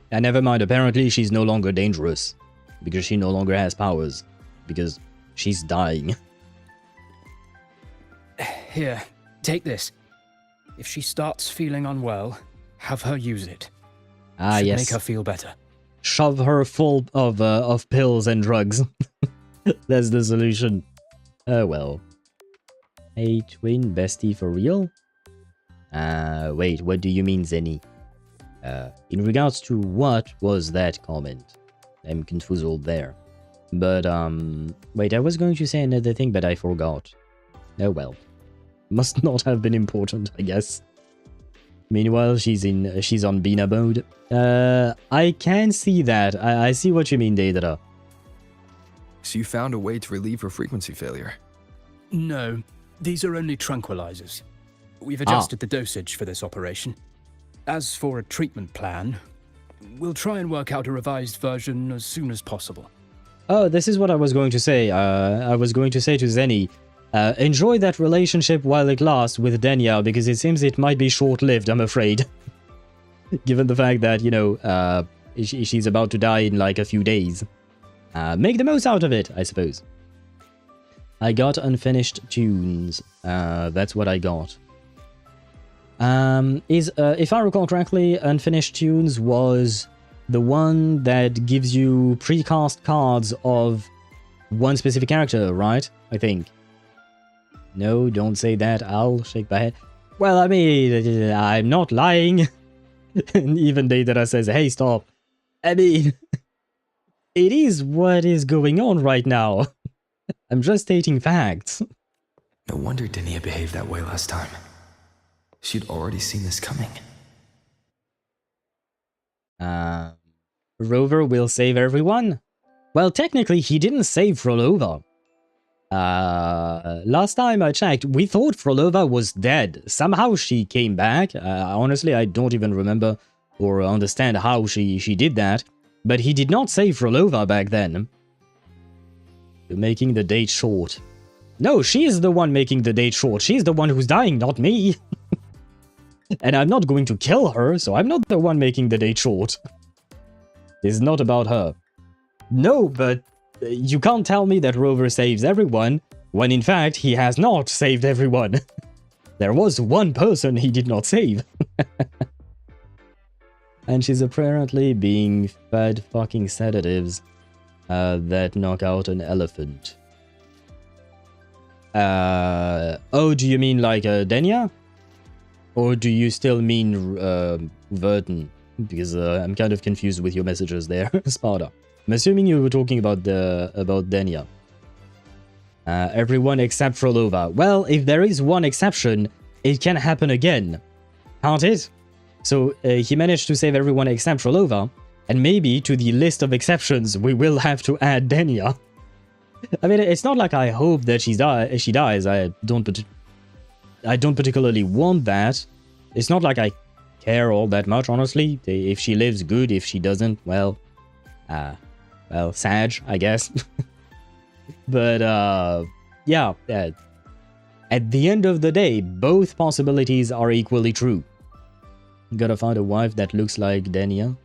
And never mind, apparently she's no longer dangerous, because she no longer has powers, because she's dying.
Here, take this. If she starts feeling unwell, have her use it.
Ah,
Should
yes.
make her feel better.
Shove her full of pills and drugs. That's the solution. Oh well. Hey, twin bestie for real? Wait, what do you mean, Zenny? In regards to what was that comment? I'm confused there. But, wait, I was going to say another thing, but I forgot. Oh well. Must not have been important, I guess. Meanwhile, she's on Bina mode. I can see that. I see what you mean, Deidara.
So you found a way to relieve her frequency failure?
No, these are only tranquilizers. We've adjusted the dosage for this operation. As for a treatment plan, we'll try and work out a revised version as soon as possible.
Oh, this is what I was going to say. I was going to say to Zenny, enjoy that relationship while it lasts with Denia, because it seems it might be short-lived, I'm afraid. Given the fact that, you know, she's about to die in like a few days. Make the most out of it, I suppose. I got unfinished tunes. That's what I got. If I recall correctly, unfinished tunes was the one that gives you precast cards of one specific character, right? I think. No, don't say that. I'll shake my head. Well, I mean, I'm not lying. And even Deidara says, hey, stop. I mean, it is what is going on right now. I'm just stating facts.
No wonder Denia behaved that way last time. She'd already seen this coming.
Rover will save everyone? Well, technically, he didn't save Frolova. Last time I checked, we thought Frolova was dead. Somehow she came back. Honestly, I don't even remember or understand how she did that. But he did not save Frolova back then. You're making the date short. No, she is the one making the date short. She's the one who's dying, not me. And I'm not going to kill her, so I'm not the one making the date short. It's not about her. No, but you can't tell me that Rover saves everyone, when in fact he has not saved everyone. There was one person he did not save. And she's apparently being fed fucking sedatives that knock out an elephant. Oh, do you mean like Denia? Or do you still mean Verton? Because I'm kind of confused with your messages there, Sparta. I'm assuming you were talking about Denia. Everyone except Frolova. Well, if there is one exception, it can happen again, can't it? So he managed to save everyone except Frolova, and maybe to the list of exceptions we will have to add Denia. I mean, it's not like I hope that she dies. I don't particularly want that. It's not like I care all that much, honestly. If she lives, good. If she doesn't, well, Sag, I guess. But, yeah, at the end of the day, both possibilities are equally true. Gotta find a wife that looks like Denia.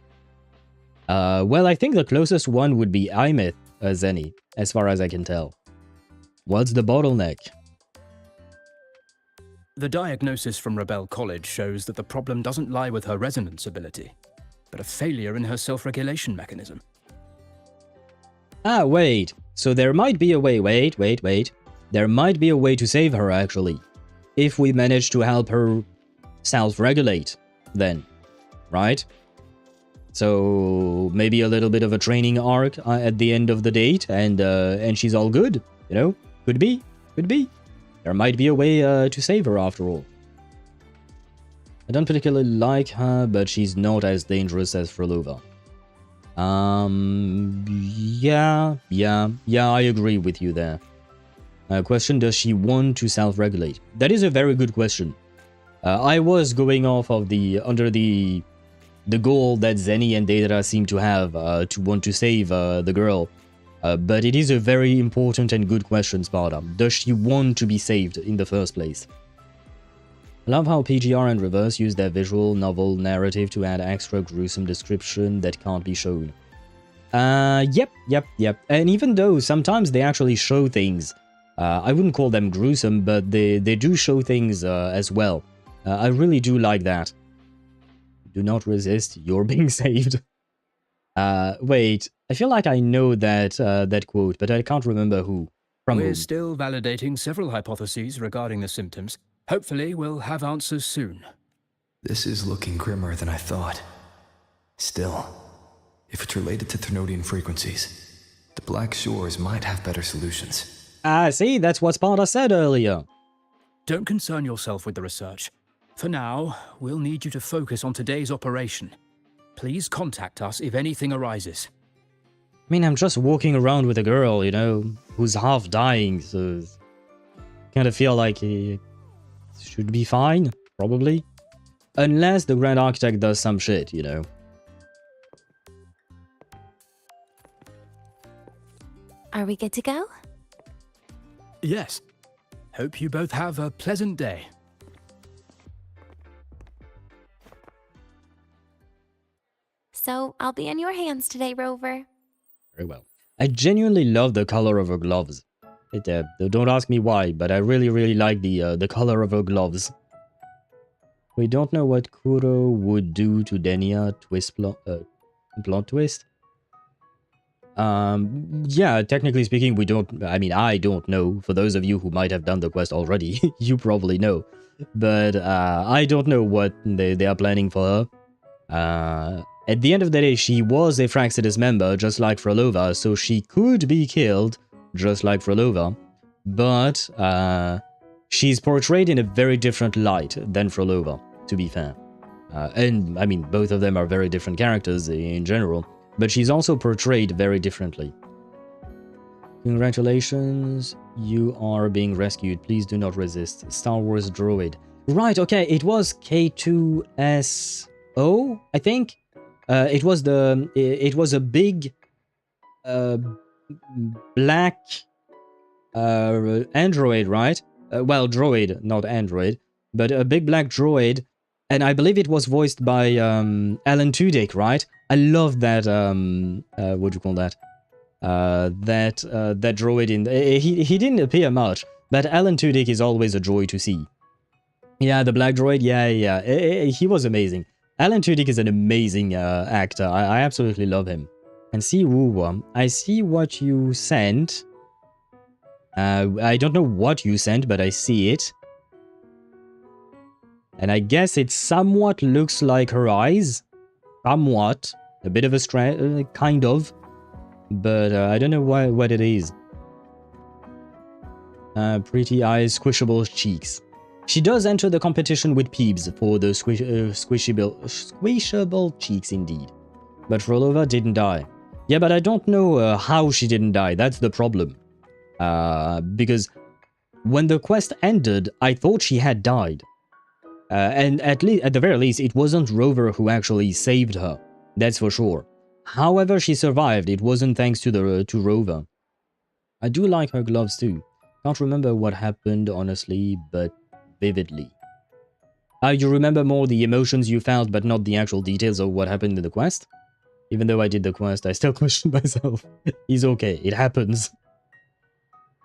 Well, I think the closest one would be Imith, Zenny, as far as I can tell. What's the bottleneck?
The diagnosis from Rebel College shows that the problem doesn't lie with her resonance ability, but a failure in her self-regulation mechanism.
Ah, wait. So there might be a way, wait. There might be a way to save her, actually. If we manage to help her self-regulate, then. Right? So maybe a little bit of a training arc at the end of the date, and she's all good, you know? Could be. There might be a way to save her after all. I don't particularly like her, but she's not as dangerous as Frolova. Yeah, I agree with you there. Question, does she want to self-regulate? That is a very good question. I was going off of under the goal that Zenny and Deidara seem to have to want to save the girl. But it is a very important and good question, Sparta. Does she want to be saved in the first place? I love how PGR and Reverse use their visual novel narrative to add extra gruesome description that can't be shown. Yep. And even though sometimes they actually show things, I wouldn't call them gruesome, but they do show things as well. I really do like that. Do not resist, you're being saved. Wait, I feel like I know that that quote, but I can't remember who. From
We're
whom.
still validating several hypotheses regarding the symptoms. Hopefully, we'll have answers soon.
This is looking grimmer than I thought. Still, if it's related to Thernoidian frequencies, the Black Shores might have better solutions.
Ah, see, that's what Sparta said earlier.
Don't concern yourself with the research. For now, we'll need you to focus on today's operation. Please contact us if anything arises.
I mean, I'm just walking around with a girl, you know, who's half dying, so kind of feel like he should be fine, probably. Unless the Grand Architect does some shit, you know.
Are we good to go?
Yes. Hope you both have a pleasant day.
So, I'll be in your hands today, Rover.
Very well. I genuinely love the color of her gloves. Don't ask me why, but I really like the color of her gloves. We don't know what Kuro would do to Denia plot twist. Yeah, technically speaking, we don't... I mean, I don't know. For those of you who might have done the quest already, you probably know. But I don't know what they are planning for her. At the end of the day, she was a Fractsidus member, just like Frolova, so she could be killed, just like Frolova. But she's portrayed in a very different light than Frolova, to be fair. And, I mean, both of them are very different characters in general, but she's also portrayed very differently. Congratulations, you are being rescued. Please do not resist. Star Wars droid. Right, okay, it was K2SO, I think? It was a big black android, right? Well, droid, not android, but a big black droid, and I believe it was voiced by Alan Tudyk, right? I love that what do you call that? That droid in he didn't appear much, but Alan Tudyk is always a joy to see. Yeah, the black droid, yeah, he was amazing. Alan Tudyk is an amazing actor. I absolutely love him. And see Wuwa, I see what you sent. I don't know what you sent, but I see it. And I guess it somewhat looks like her eyes. Somewhat. A bit of a kind of. But I don't know what it is. Pretty eyes, squishable cheeks. She does enter the competition with Peebs for the squishable cheeks indeed. But Frolova didn't die. Yeah, but I don't know how she didn't die, that's the problem. Because when the quest ended, I thought she had died. And at the very least, it wasn't Rover who actually saved her. That's for sure. However, she survived. It wasn't thanks to Rover. I do like her gloves too. Can't remember what happened, honestly, but vividly. You remember more the emotions you felt, but not the actual details of what happened in the quest? Even though I did the quest, I still question myself. He's okay, it happens.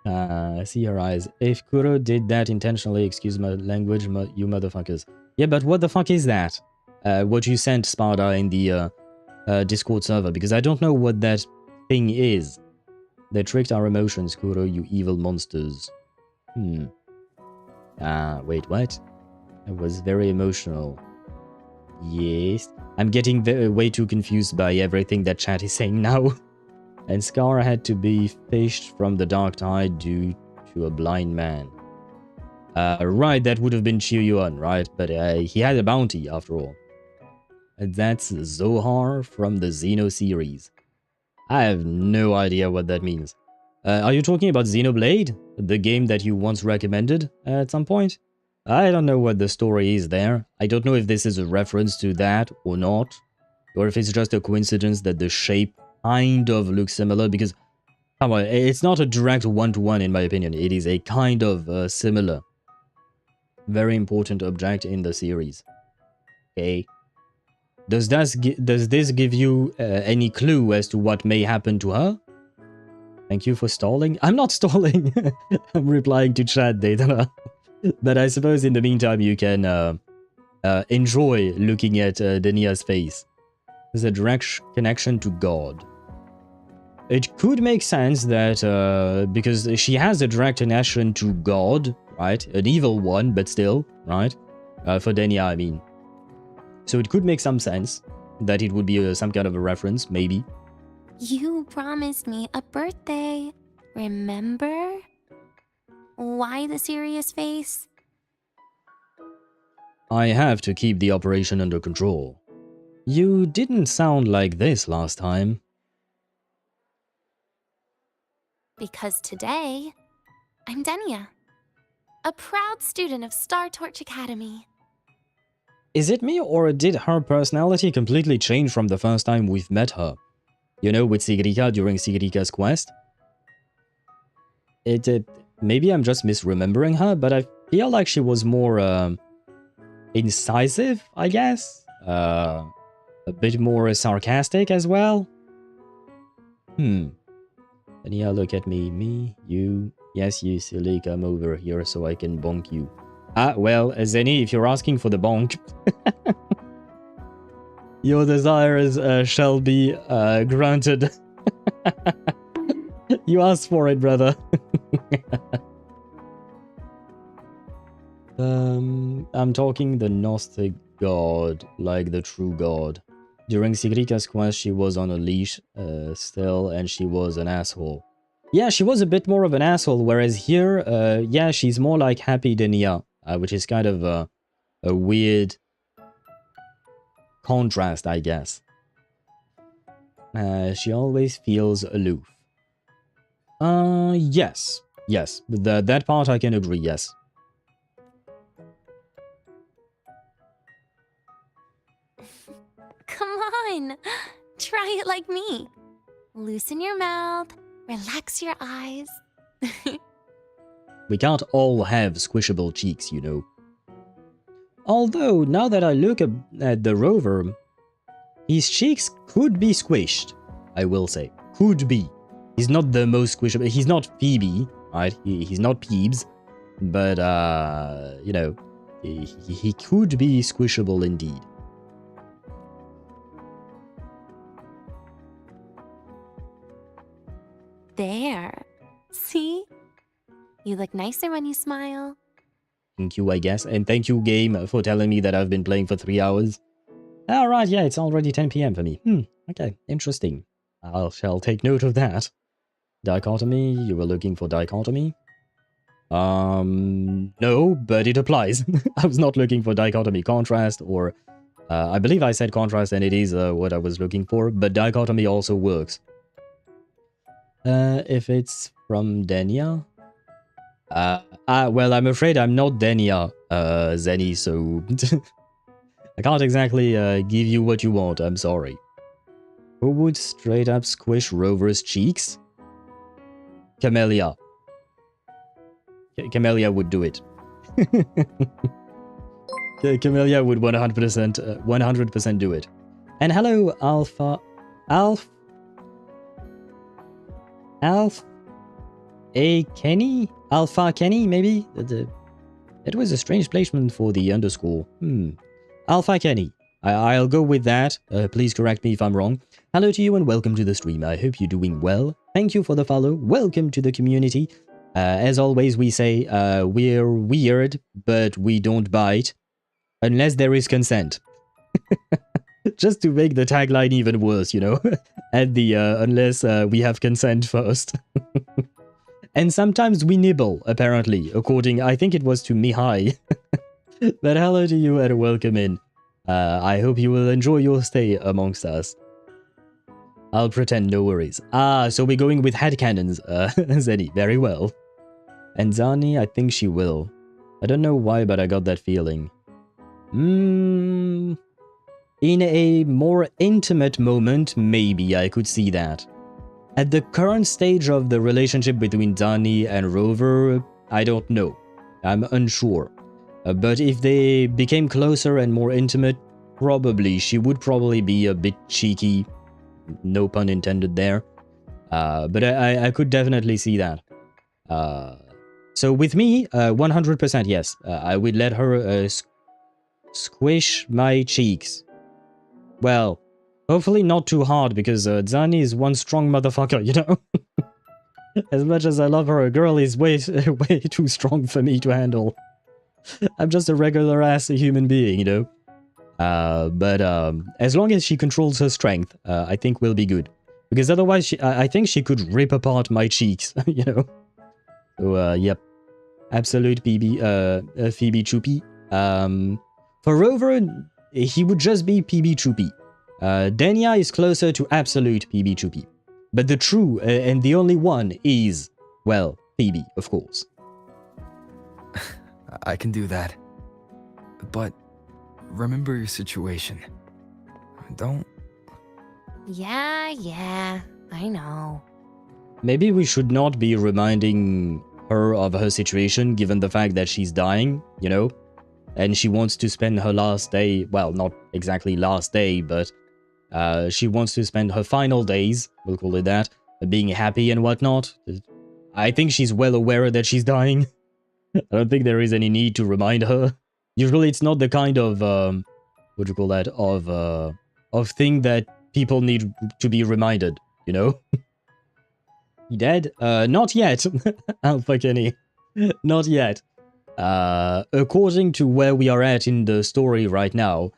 I see her eyes. If Kuro did that intentionally, excuse my language, you motherfuckers. Yeah, but what the fuck is that? What you sent, Sparta, in the Discord server, because I don't know what that thing is. They tricked our emotions, Kuro, you evil monsters. Wait, what? I was very emotional. Yes. I'm getting way too confused by everything that chat is saying now. And Scar had to be fished from the dark tide due to a blind man. Right, that would have been Chiu-Yuan, right? But he had a bounty, after all. And that's Zohar from the Xeno series. I have no idea what that means. Are you talking about Xenoblade? The game that you once recommended at some point? I don't know what the story is there. I don't know if this is a reference to that or not. Or if it's just a coincidence that the shape kind of looks similar, because come on, it's not a direct one-to-one in my opinion. It is a kind of similar. Very important object in the series. Okay. Does this give you any clue as to what may happen to her? Thank you for stalling. I'm not stalling. I'm replying to chat data. But I suppose in the meantime you can enjoy looking at Denia's face. There's a direct connection to God. It could make sense that because she has a direct connection to God, right? An evil one, but still, right? For Denia, I mean. So it could make some sense that it would be some kind of a reference, maybe.
You promised me a birthday, remember? Why the serious face?
I have to keep the operation under control. You didn't sound like this last time.
Because today, I'm Denia, a proud student of Startorch Academy.
Is it me, or did her personality completely change from the first time we've met her? You know, with Sigrika during Sigrika's quest? Maybe I'm just misremembering her, but I feel like she was more incisive, I guess? A bit more sarcastic as well? Denia, look at me. Me, you. Yes, you silly, come over here so I can bonk you. Ah, well, Zeni, if you're asking for the bonk, your desires shall be granted. You asked for it, brother. I'm talking the Gnostic god, like the true god. During Sigrika's quest, she was on a leash still, and she was an asshole. Yeah, she was a bit more of an asshole, whereas here, yeah, she's more like Happy Denia, which is kind of a weird contrast, I guess. She always feels aloof. Yes. Yes, that part I can agree, yes.
Come on, try it like me. Loosen your mouth, relax your eyes.
We can't all have squishable cheeks, you know. Although, now that I look at the rover, his cheeks could be squished, I will say. Could be. He's not the most squishable. He's not Phoebe, right? He's not Peebs. But, you know, he could be squishable indeed.
There. See? You look nicer when you smile.
Thank you, I guess. And thank you, game, for telling me that I've been playing for 3 hours. Alright, yeah, it's already 10 PM for me. Okay, interesting. I shall take note of that. Dichotomy, you were looking for dichotomy? No, but it applies. I was not looking for dichotomy. Contrast, or... I believe I said contrast, and it is what I was looking for, but dichotomy also works. If it's from Denia? Well, I'm afraid I'm not Denia, Zeni, so... I can't exactly give you what you want, I'm sorry. Who would straight up squish Rover's cheeks? Camellia. Camellia would do it. Camellia would 100% do it. And hello, Kenny? Alpha Kenny, maybe? It was a strange placement for the underscore. Alpha Kenny. I'll go with that. Please correct me if I'm wrong. Hello to you and welcome to the stream. I hope you're doing well. Thank you for the follow. Welcome to the community. As always, we say we're weird, but we don't bite. Unless there is consent. Just to make the tagline even worse, you know? At the unless we have consent first. And sometimes we nibble, apparently, according, I think it was to Mihai. But hello to you and welcome in. I hope you will enjoy your stay amongst us. I'll pretend, no worries. So we're going with headcanons, Zeni, very well. And Zani, I think she will. I don't know why, but I got that feeling. In a more intimate moment, maybe I could see that. At the current stage of the relationship between Dani and Rover, I don't know. I'm unsure. But if they became closer and more intimate, probably. She would probably be a bit cheeky. No pun intended there. But I could definitely see that. So with me, 100% yes. I would let her squish my cheeks. Well, hopefully not too hard, because Zani is one strong motherfucker, you know? As much as I love her, a girl is way too strong for me to handle. I'm just a regular ass human being, you know? But as long as she controls her strength, I think we'll be good. Because otherwise, I think she could rip apart my cheeks, you know? So, yep. Absolute Phoebe Choopy. For Rover, he would just be PB Choopy. Denia is closer to absolute PB Choopy. But the true and the only one is, well, Phoebe, of course.
I can do that. But remember your situation. Don't...
Yeah, I know.
Maybe we should not be reminding her of her situation, given the fact that she's dying, you know? And she wants to spend her last day, well, not exactly last day, but she wants to spend her final days, we'll call it that, being happy and whatnot. I think she's well aware that she's dying. I don't think there is any need to remind her. Usually it's not the kind of, what do you call that, of thing that people need to be reminded, you know? You dead? Not yet. Alpha Kenny. Not yet. According to where we are at in the story right now,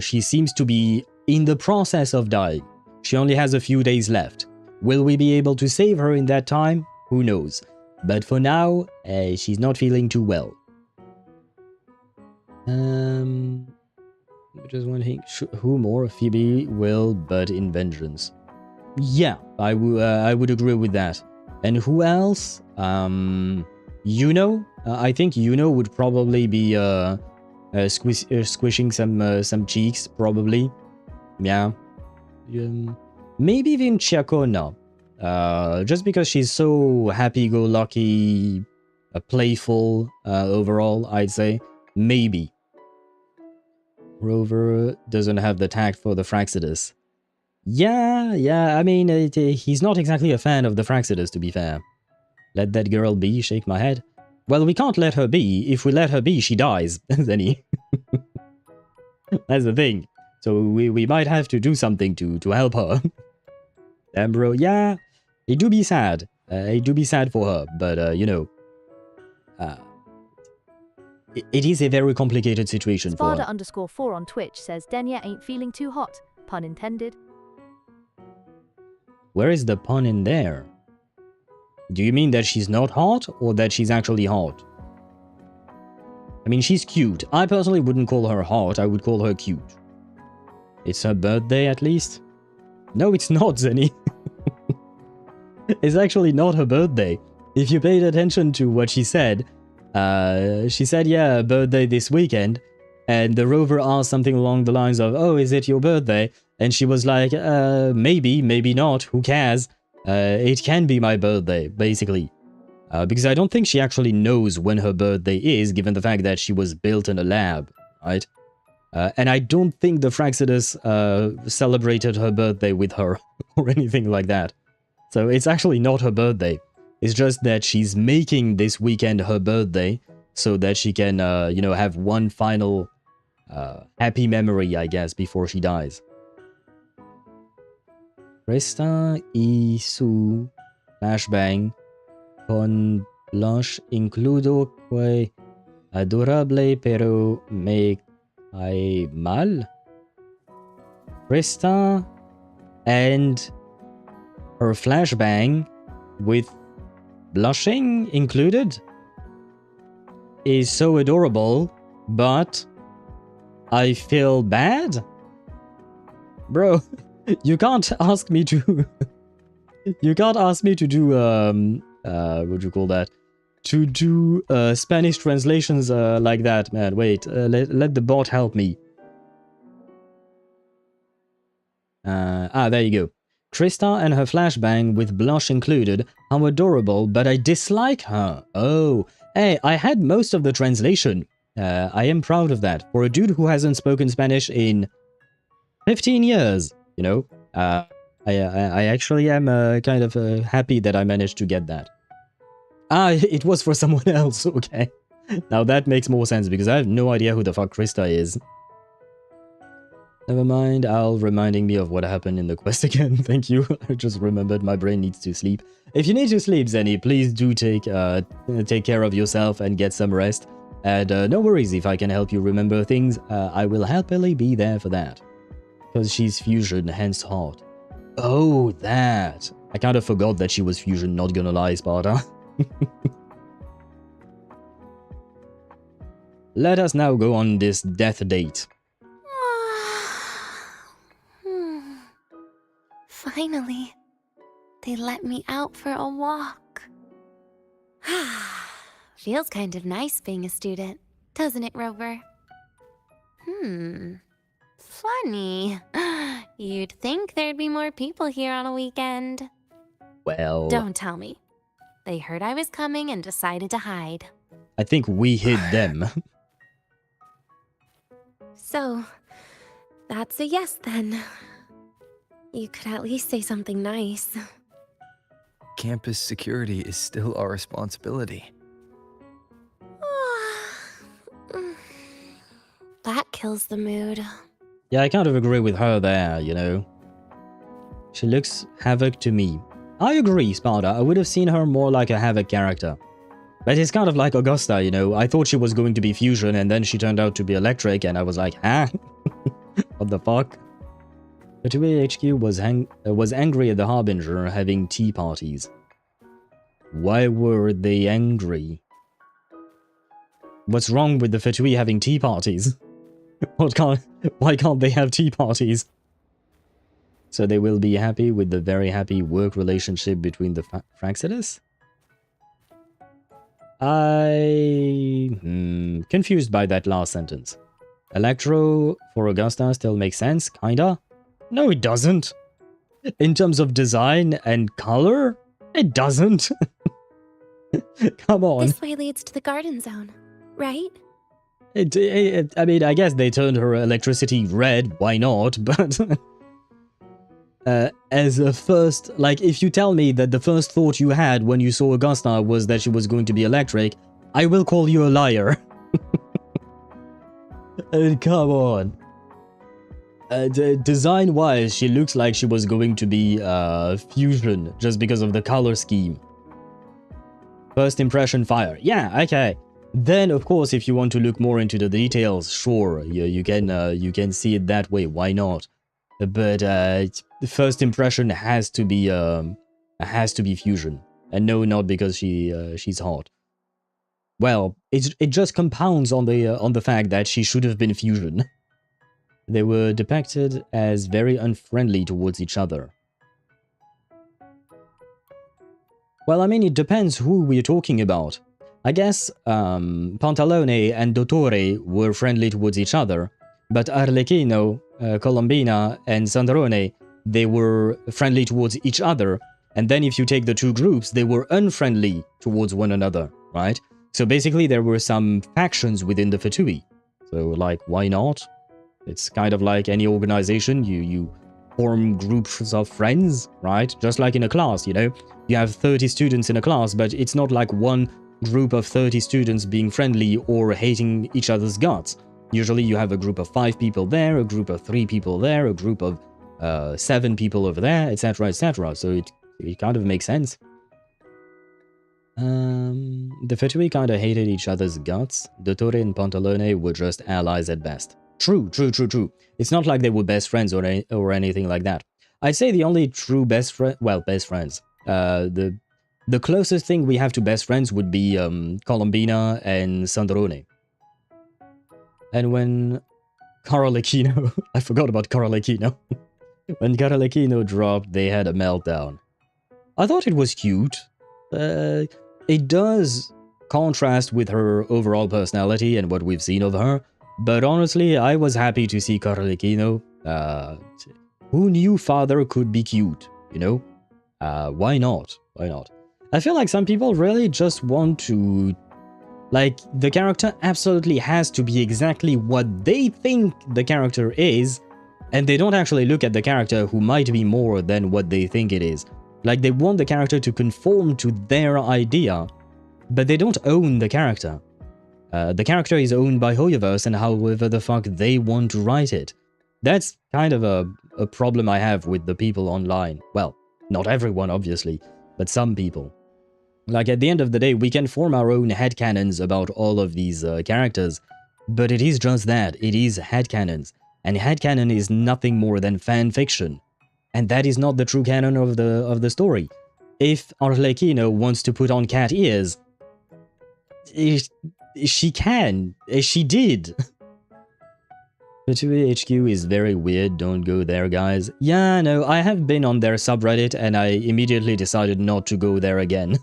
she seems to be in the process of dying. She only has a few days left. Will we be able to save her in that time? Who knows? But for now, she's not feeling too well. Just one thing. Who more? Phoebe will, but in vengeance. Yeah, I would agree with that. And who else? Yuno? I think Yuno would probably be squishing some cheeks, probably. Yeah. Maybe even Chiakona. Just because she's so happy-go-lucky, playful overall, I'd say. Maybe. Rover doesn't have the tact for the Fractsidus. Yeah, I mean, he's not exactly a fan of the Fractsidus, to be fair. Let that girl be, shake my head. Well, we can't let her be. If we let her be, she dies, Zenny. That's the thing. So we might have to do something to help her. Damn, bro, yeah, it do be sad. It do be sad for her, but, you know, it is a very complicated situation for her.
Spada_4 on Twitch says Denia ain't feeling too hot. Pun intended.
Where is the pun in there? Do you mean that she's not hot, or that she's actually hot? I mean, she's cute. I personally wouldn't call her hot, I would call her cute. It's her birthday, at least? No, it's not, Zenny. It's actually not her birthday. If you paid attention to what she said, yeah, birthday this weekend, and the Rover asked something along the lines of, oh, is it your birthday? And she was like, maybe, maybe not, who cares? It can be my birthday, basically. Because I don't think she actually knows when her birthday is, given the fact that she was built in a lab, right? And I don't think the Fractsidus celebrated her birthday with her, or anything like that. So it's actually not her birthday. It's just that she's making this weekend her birthday, so that she can, you know, have one final happy memory, I guess, before she dies. Resta y su flashbang con blush includo que adorable pero me cae mal. Resta and her flashbang with blushing included is so adorable, but I feel bad? Bro, you can't ask me to... you can't ask me to do, what do you call that? To do Spanish translations like that, man. Wait, let the bot help me. There you go. Trista and her flashbang with blush included. How adorable, but I dislike her. Oh, hey, I had most of the translation. I am proud of that. For a dude who hasn't spoken Spanish in 15 years, you know, I actually am kind of happy that I managed to get that. Ah, it was for someone else, okay. Now that makes more sense because I have no idea who the fuck Krista is. Never mind, reminding me of what happened in the quest again. Thank you. I just remembered my brain needs to sleep. If you need to sleep, Zenny, please do take care of yourself and get some rest. And no worries, if I can help you remember things, I will happily be there for that. Because she's fusion, hence heart. Oh, that. I kind of forgot that she was fusion, not gonna lie, Sparta. Let us now go on this death date.
Finally, they let me out for a walk. Feels kind of nice being a student, doesn't it, Rover? Funny. You'd think there'd be more people here on a weekend.
Well...
Don't tell me. They heard I was coming and decided to hide.
I think we hid them.
So, that's a yes then. You could at least say something nice.
Campus security is still our responsibility.
That kills the mood.
Yeah, I kind of agree with her there, you know. She looks Havoc to me. I agree, Sparta. I would have seen her more like a Havoc character. But it's kind of like Augusta, you know. I thought she was going to be fusion and then she turned out to be electric and I was like, huh? What the fuck? Fatui HQ was angry at the Harbinger having tea parties. Why were they angry? What's wrong with the Fatui having tea parties? Why can't they have tea parties? So they will be happy with the very happy work relationship between the Fractsidus? Confused by that last sentence. Electro for Augusta still makes sense, kinda? No, it doesn't. In terms of design and color, it doesn't. Come on.
This way leads to the garden zone, right?
I mean, I guess they turned her electricity red, why not? But as a first, like, if you tell me that the first thought you had when you saw Augusta was that she was going to be electric, I will call you a liar. Come on. Design-wise, she looks like she was going to be fusion, just because of the color scheme. First impression fire. Yeah, okay. Then, of course, if you want to look more into the details, sure, you can see it that way. Why not? But the first impression has to be fusion, and no, not because she's hot. Well, it just compounds on the fact that she should have been fusion. They were depicted as very unfriendly towards each other. Well, I mean, it depends who we're talking about. I guess Pantalone and Dottore were friendly towards each other, but Arlecchino, Colombina, and Sandrone, they were friendly towards each other, and then if you take the two groups, they were unfriendly towards one another, right? So basically there were some factions within the Fatui. So, like, why not? It's kind of like any organization, you form groups of friends, right? Just like in a class, you know? You have 30 students in a class, but it's not like one group of 30 students being friendly or hating each other's guts. Usually you have a group of 5 people there, a group of 3 people there, a group of 7 people over there, etc, etc. So it kind of makes sense. The Fatui kind of hated each other's guts. Dottore and Pantalone were just allies at best. True. It's not like they were best friends or anything like that. I'd say the only true best friends... The closest thing we have to best friends would be Colombina and Sandrone. And when Carolacchino... I forgot about Carolacchino. When Carolacchino dropped, they had a meltdown. I thought it was cute. It does contrast with her overall personality and what we've seen of her. But honestly, I was happy to see Carolacchino. Who knew father could be cute, you know? Why not? Why not? I feel like some people really just want to... Like, the character absolutely has to be exactly what they think the character is, and they don't actually look at the character who might be more than what they think it is. Like, they want the character to conform to their idea, but they don't own the character. The character is owned by Hoyoverse and however the fuck they want to write it. That's kind of a problem I have with the people online. Well, not everyone, obviously, but some people. Like, at the end of the day, we can form our own headcanons about all of these characters, but it is just that. It is headcanons. And headcanon is nothing more than fan fiction. And that is not the true canon of the story. If Arlecchino wants to put on cat ears, she can. She did. Fatui HQ is very weird, don't go there, guys. Yeah, no, I have been on their subreddit and I immediately decided not to go there again.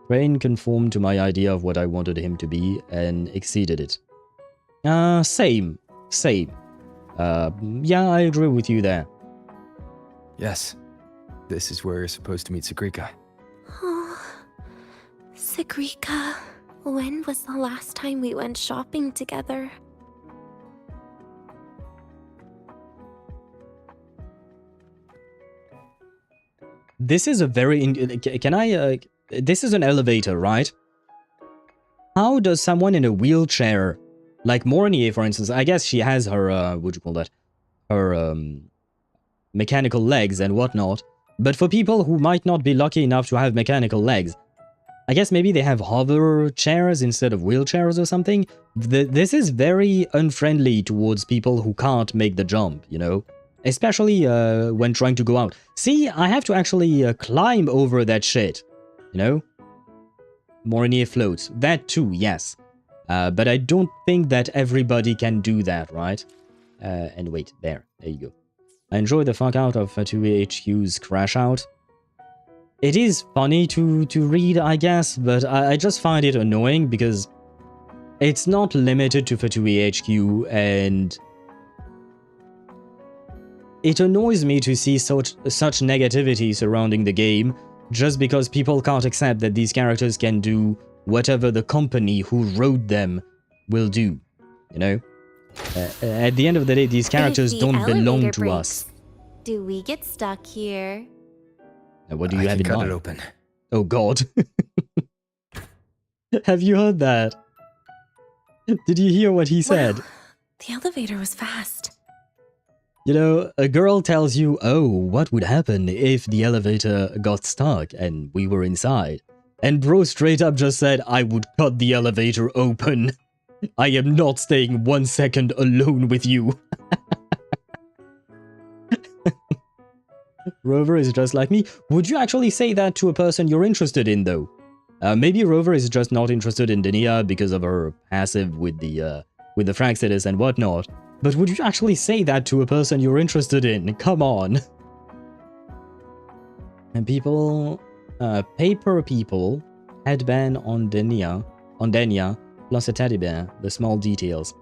Crane conformed to my idea of what I wanted him to be and exceeded it. Same. Yeah, I agree with you there.
Yes. This is where you're supposed to meet Sagrika.
Oh, Sagrika, when was the last time we went shopping together?
This is a very... this is an elevator, right? How does someone in a wheelchair, like Mornier, for instance, I guess she has her, what do you call that? Her, mechanical legs and whatnot. But for people who might not be lucky enough to have mechanical legs, I guess maybe they have hover chairs instead of wheelchairs or something. This is very unfriendly towards people who can't make the jump, you know? Especially when trying to go out. See, I have to actually climb over that shit, you know? Mornier floats. That too, yes. But I don't think that everybody can do that, right? And wait, there you go. I enjoy the fuck out of Fatui HQ's Crash Out. It is funny to read, I guess, but I just find it annoying because it's not limited to Fatui HQ, and it annoys me to see such negativity surrounding the game just because people can't accept that these characters can do whatever the company who wrote them will do, you know? At the end of the day, these characters don't belong to us.
Do we get stuck here?
What do you have in mind?
Cut it open.
Oh god. Have you heard that? Did you hear what he said?
Well, the elevator was fast.
You know, a girl tells you, oh, what would happen if the elevator got stuck and we were inside? And bro straight up just said, I would cut the elevator open. I am not staying 1 second alone with you. Rover is just like me. Would you actually say that to a person you're interested in, though? Maybe Rover is just not interested in Denia because of her passive with the Fractsidus and whatnot. But would you actually say that to a person you're interested in? Come on. And people... paper people... headband on Denia, plus a teddy bear, the small details.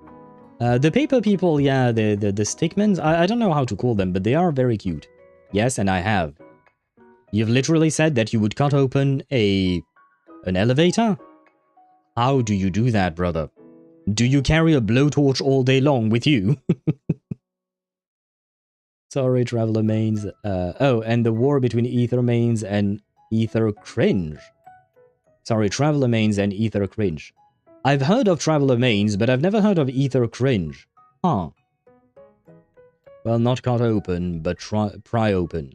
The paper people, yeah, the stickmans, I don't know how to call them, but they are very cute. Yes, and I have. You've literally said that you would cut open an elevator? How do you do that, brother? Do you carry a blowtorch all day long with you? Sorry, Traveler Mains. Oh, and the war between Ether Mains and Ether Cringe. Sorry, Traveler Mains and Ether Cringe. I've heard of Traveler Mains, but I've never heard of Ether Cringe. Huh. Well, not cut open, but pry open.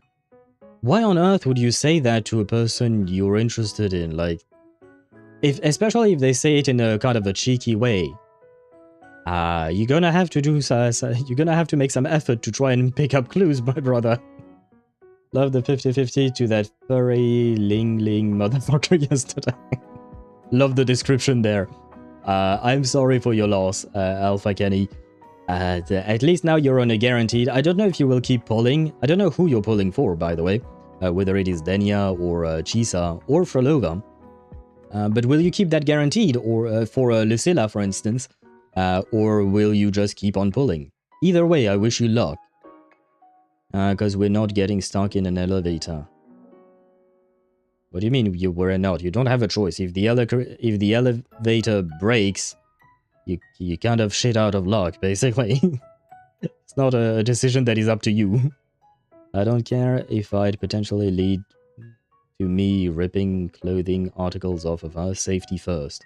Why on earth would you say that to a person you're interested in? Like, especially if they say it in a kind of a cheeky way. You're gonna have to do you're gonna have to make some effort to try and pick up clues, my brother. Love the 50-50 to that furry ling motherfucker yesterday. Love the description there. I'm sorry for your loss, Alpha Kenny. At least now you're on a guaranteed. I don't know if you will keep pulling. I don't know who you're pulling for, by the way. Whether it is Denia or Chisa or Frolova. But will you keep that guaranteed, or for Lucilla, for instance? Or will you just keep on pulling? Either way, I wish you luck. Because we're not getting stuck in an elevator. What do you mean we're not? You don't have a choice. If the elevator breaks, you kind of shit out of luck, basically. It's not a decision that is up to you. I don't care if I'd potentially lead to me ripping clothing articles off of her. Safety first.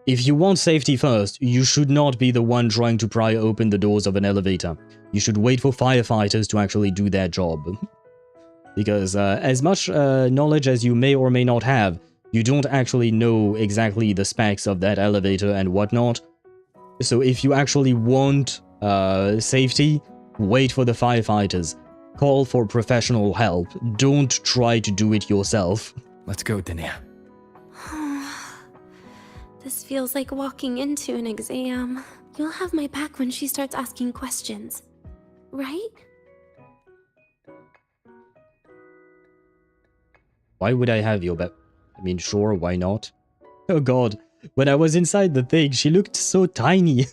if you want safety first, you should not be the one trying to pry open the doors of an elevator. You should wait for firefighters to actually do their job. Because as much knowledge as you may or may not have, you don't actually know exactly the specs of that elevator and whatnot. So if you actually want safety, wait for the firefighters. Call for professional help. Don't try to do it yourself.
Let's go, Denia.
This feels like walking into an exam. You'll have my back when she starts asking questions, right?
Why would I have your back? I mean, sure, why not? Oh god, when I was inside the thing, she looked so tiny.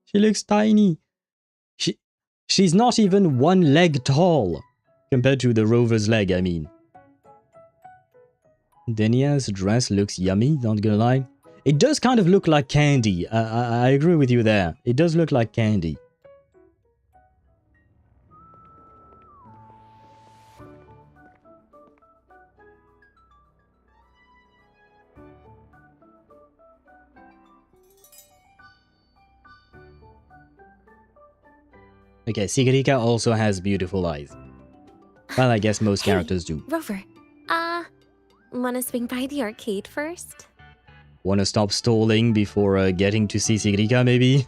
She looks tiny. She's not even one leg tall. Compared to the rover's leg, I mean. Denia's dress looks yummy, not gonna lie. It does kind of look like candy. I agree with you there. It does look like candy. Okay, Sigurika also has beautiful eyes. Well, I guess most characters do.
Rover, wanna swing by the arcade first?
Wanna stop stalling before getting to see Sigurika, maybe?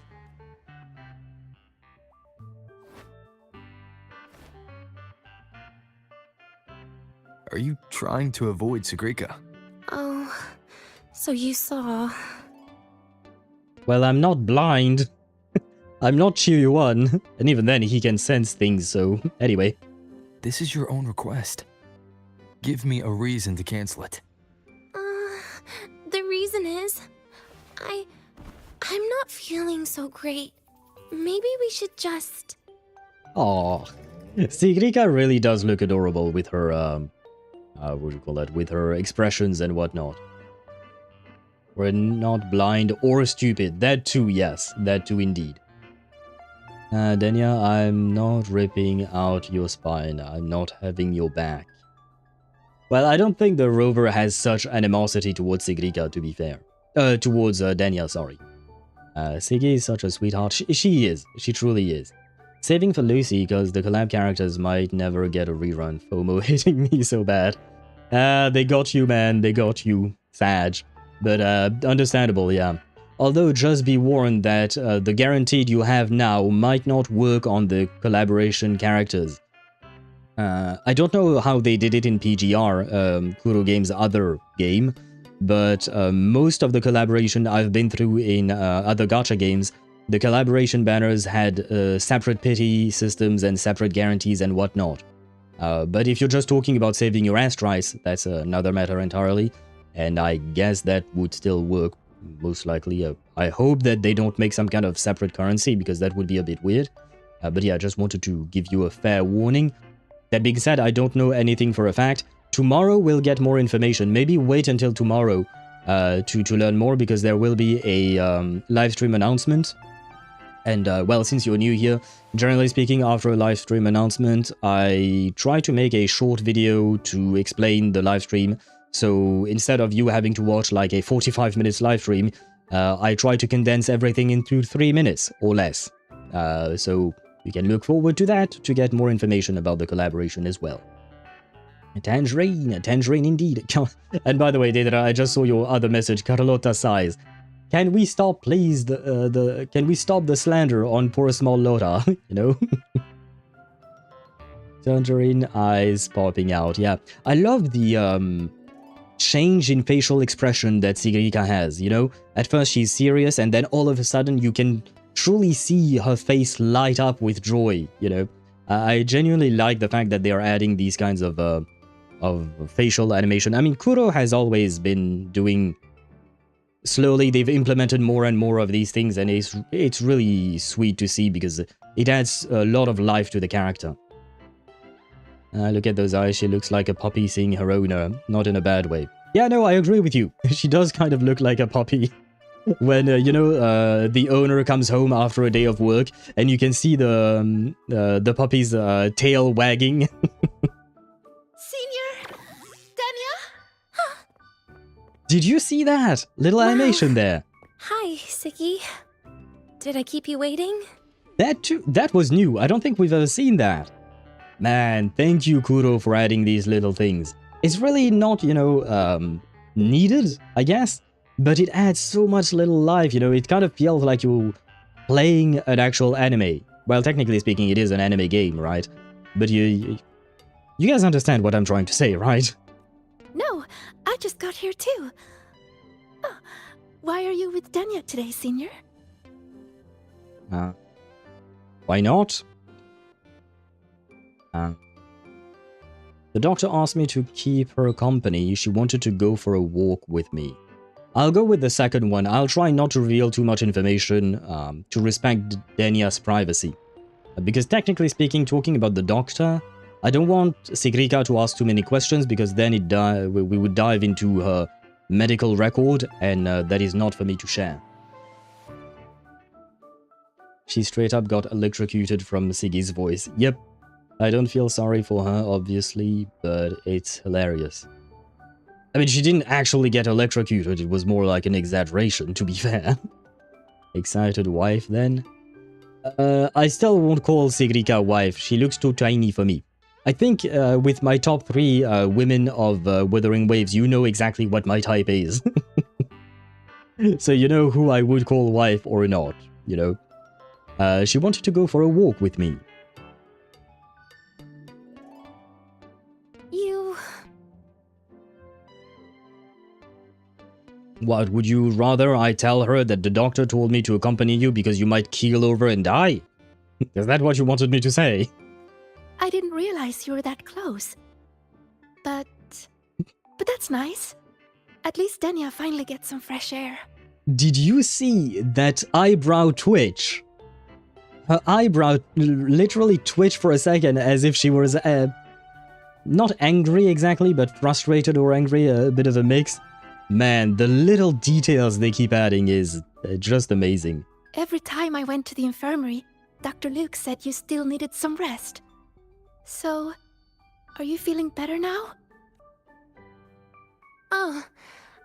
Are you trying to avoid Sigurika?
Oh, so you saw.
Well, I'm not blind. I'm not Chiyuan, and even then he can sense things, so anyway.
This is your own request. Give me a reason to cancel it.
The reason is, I'm not feeling so great. Maybe we should just...
Aww. Sigurika really does look adorable with her, what do you call that? With her expressions and whatnot. We're not blind or stupid. That too, yes. That too, indeed. Denia, I'm not ripping out your spine. I'm not having your back. Well, I don't think the rover has such animosity towards Sigurika, to be fair. Towards Denia, sorry. Siggy is such a sweetheart. She is. She truly is. Saving for Lucy, because the collab characters might never get a rerun. FOMO hitting me so bad. They got you, man. They got you. Sag. But, understandable, yeah. Although, just be warned that the guaranteed you have now might not work on the collaboration characters. I don't know how they did it in PGR, Kuro Game's other game, but most of the collaboration I've been through in other gacha games, the collaboration banners had separate pity systems and separate guarantees and whatnot. But if you're just talking about saving your ass tries, that's another matter entirely, and I guess that would still work. Most likely. I hope that they don't make some kind of separate currency, because that would be a bit weird. But yeah, I just wanted to give you a fair warning. That being said, I don't know anything for a fact. Tomorrow we'll get more information. Maybe wait until tomorrow to learn more, because there will be a live stream announcement. And well, since you're new here, generally speaking, after a live stream announcement, I try to make a short video to explain the live stream. So instead of you having to watch like a 45 minutes live stream, I try to condense everything into 3 minutes or less. So you can look forward to that to get more information about the collaboration as well. A tangerine indeed. And by the way, Dedra, I just saw your other message, Carlotta sighs. Can we stop, please, can we stop the slander on poor small Lotta, you know? Tangerine eyes popping out, yeah. I love the, change in facial expression that Sigurika has, you know? At first she's serious, and then all of a sudden you can truly see her face light up with joy, you know? I genuinely like the fact that they are adding these kinds of facial animation. I mean, Kuro has always been doing... Slowly, they've implemented more and more of these things, and it's really sweet to see, because it adds a lot of life to the character. Look at those eyes, she looks like a puppy seeing her owner, not in a bad way. Yeah, no, I agree with you. She does kind of look like a puppy. When, you know, the owner comes home after a day of work, and you can see the puppy's tail wagging.
Senior! Denia?
Did you see that? Little animation there.
Hi, Siggy. Did I keep you waiting?
That was new. I don't think we've ever seen that. Man, thank you, Kuro, for adding these little things. It's really not, you know, needed, I guess, but it adds so much little life, you know, it kind of feels like you're playing an actual anime. Well, technically speaking, it is an anime game, right? But you guys understand what I'm trying to say, right?
No, I just got here too. Oh, why are you with Denia today, Senior?
Why not? The doctor asked me to keep her company. She wanted to go for a walk with me. I'll go with the second one. I'll try not to reveal too much information to respect Denia's privacy. Because technically speaking, talking about the doctor, I don't want Sigrika to ask too many questions because then we would dive into her medical record and that is not for me to share. She straight up got electrocuted from Siggy's voice. Yep. I don't feel sorry for her, obviously, but it's hilarious. I mean, she didn't actually get electrocuted, it was more like an exaggeration, to be fair. Excited wife, then? I still won't call Sigrika wife, she looks too tiny for me. I think with my top 3 women of Wuthering Waves, you know exactly what my type is. So you know who I would call wife or not, you know? She wanted to go for a walk with me. What, would you rather I tell her that the doctor told me to accompany you because you might keel over and die? Is that what you wanted me to say?
I didn't realize you were that close. But that's nice. At least Denia finally gets some fresh air.
Did you see that eyebrow twitch? Her eyebrow literally twitched for a second as if she was not angry exactly, but frustrated or angry, a bit of a mix. Man, the little details they keep adding is just amazing.
Every time I went to the infirmary, Dr. Luke said you still needed some rest. So, are you feeling better now?
Oh,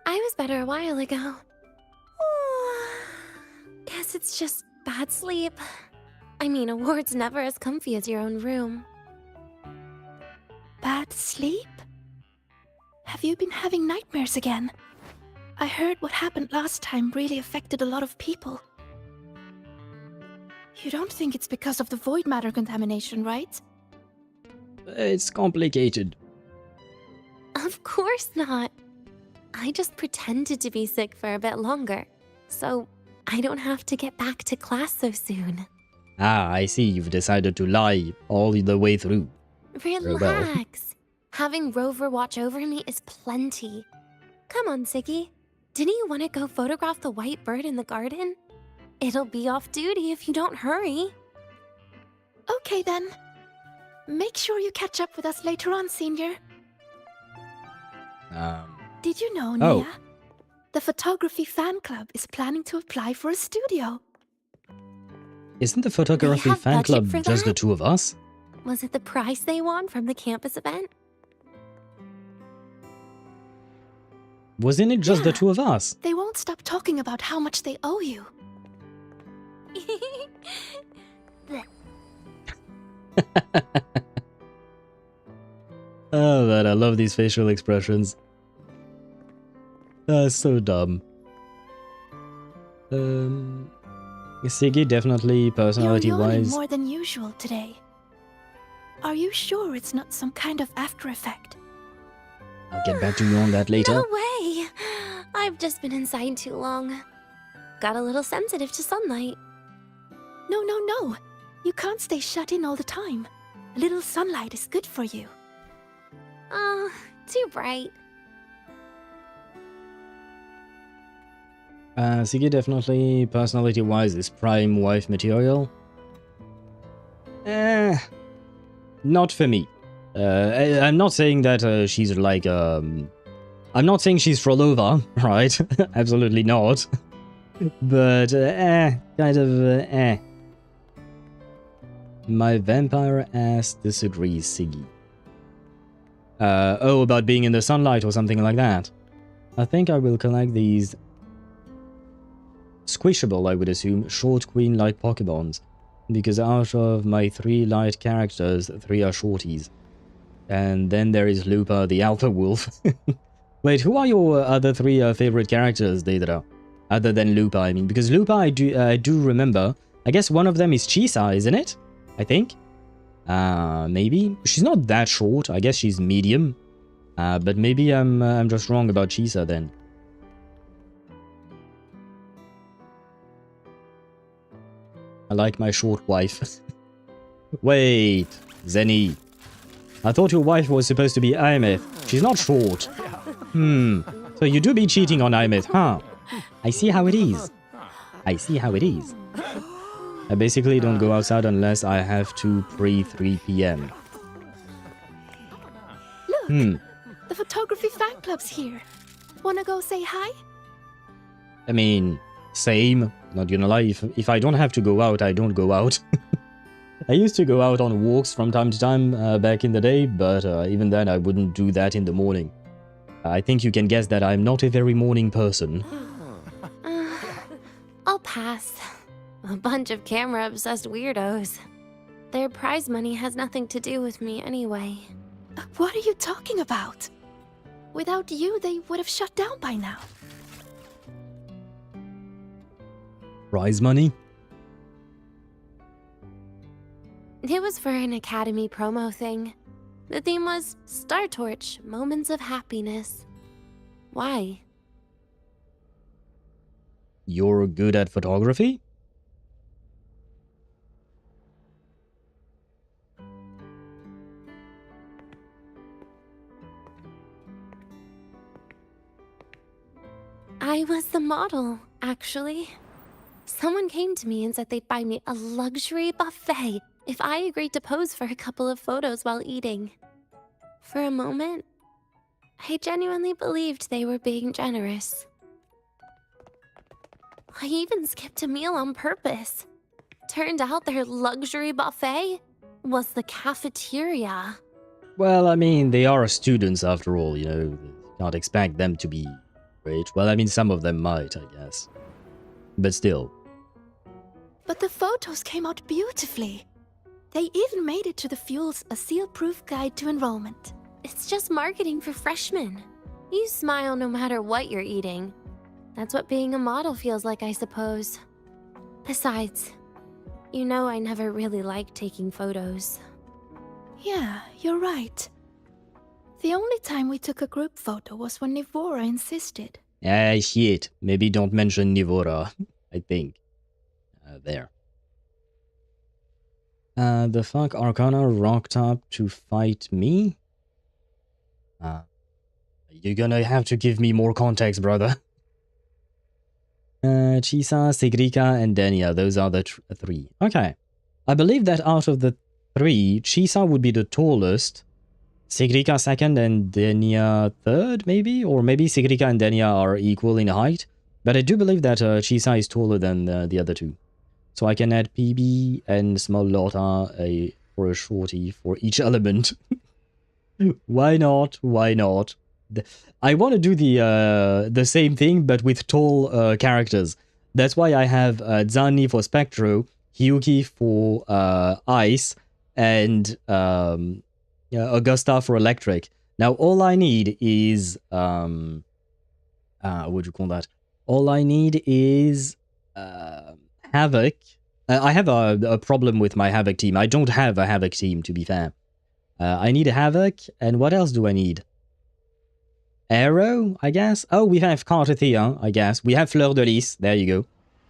I was better a while ago. Guess it's just bad sleep. I mean, a ward's never as comfy as your own room.
Bad sleep? Have you been having nightmares again? I heard what happened last time really affected a lot of people. You don't think it's because of the void matter contamination, right?
It's complicated.
Of course not. I just pretended to be sick for a bit longer, so I don't have to get back to class so soon.
Ah, I see. You've decided to lie all the way through.
Relax. Having Rover watch over me is plenty. Come on, Siggy. Didn't you want to go photograph the white bird in the garden? It'll be off duty if you don't hurry.
Okay then. Make sure you catch up with us later on, Senior. Did you know, Nia? The photography fan club is planning to apply for a studio.
Isn't the photography fan club just the 2 of us?
Was it the prize they won from the campus event?
Wasn't it just the 2 of us?
They won't stop talking about how much they owe you.
Oh man, I love these facial expressions. So dumb. Siggy definitely personality-wise.
You're yawning more than usual today. Are you sure it's not some kind of after effect?
I'll get back to you on that later.
No way! I've just been inside too long. Got a little sensitive to sunlight.
No. You can't stay shut in all the time. A little sunlight is good for you.
Oh, too bright.
Siggy definitely, personality-wise, is prime wife material. Not for me. I'm not saying that she's like, I'm not saying she's Frolova, right? Absolutely not. But, kind of, My vampire ass disagrees, Siggy. Oh, about being in the sunlight or something like that. I think I will collect these squishable, I would assume, short queen like Pokemons. Because out of my 3 light characters, 3 are shorties. And then there is Lupa, the alpha wolf. Wait, who are your other 3 favorite characters, Deidara? Other than Lupa, I mean. Because Lupa, I do remember. I guess one of them is Chisa, isn't it? I think. Maybe. She's not that short. I guess she's medium. But maybe I'm just wrong about Chisa then. I like my short wife. Wait, Zenny. I thought your wife was supposed to be Aimeth. She's not short. So you do be cheating on Aimeth, huh? I see how it is. I see how it is. I basically don't go outside unless I have to pre-3 p.m.
Look, the photography fan club's here. Wanna go say hi?
I mean, same. Not gonna lie, if I don't have to go out, I don't go out. I used to go out on walks from time to time back in the day, but even then I wouldn't do that in the morning. I think you can guess that I'm not a very morning person.
I'll pass. A bunch of camera-obsessed weirdos. Their prize money has nothing to do with me anyway.
What are you talking about? Without you, they would have shut down by now.
Prize money?
It was for an Academy promo thing. The theme was Startorch, Moments of Happiness. Why?
You're good at photography?
I was the model, actually. Someone came to me and said they'd buy me a luxury buffet if I agreed to pose for a couple of photos while eating. For a moment, I genuinely believed they were being generous. I even skipped a meal on purpose. Turned out their luxury buffet was the cafeteria.
Well, I mean, they are students after all, you know. You can't expect them to be rich. Well, I mean, some of them might, I guess. But still.
But the photos came out beautifully. They even made it to the Fuel's A Seal-Proof Guide to Enrollment.
It's just marketing for freshmen. You smile no matter what you're eating. That's what being a model feels like, I suppose. Besides, you know I never really liked taking photos.
Yeah, you're right. The only time we took a group photo was when Nivora insisted.
Ah, shit. Maybe don't mention Nivora, I think. There. The fuck Arcana rocked up to fight me? You're gonna have to give me more context, brother. Chisa, Sigrika, and Denia. Those are the 3. Okay. I believe that out of the 3, Chisa would be the tallest. Sigrika second and Denia third, maybe? Or maybe Sigrika and Denia are equal in height. But I do believe that Chisa is taller than the other 2. So I can add PB and Small Lotta for a shorty for each element. Why not? Why not? I want to do the same thing, but with tall characters. That's why I have Zani for Spectro, Hiyuki for Ice, and Augusta for Electric. Now, all I need is... what do you call that? All I need is... Havoc. I have a problem with my Havoc team. I don't have a Havoc team, to be fair. I need a Havoc, and what else do I need? Arrow, I guess? Oh, we have Cartathea, I guess. We have Fleur de Lis, there you go.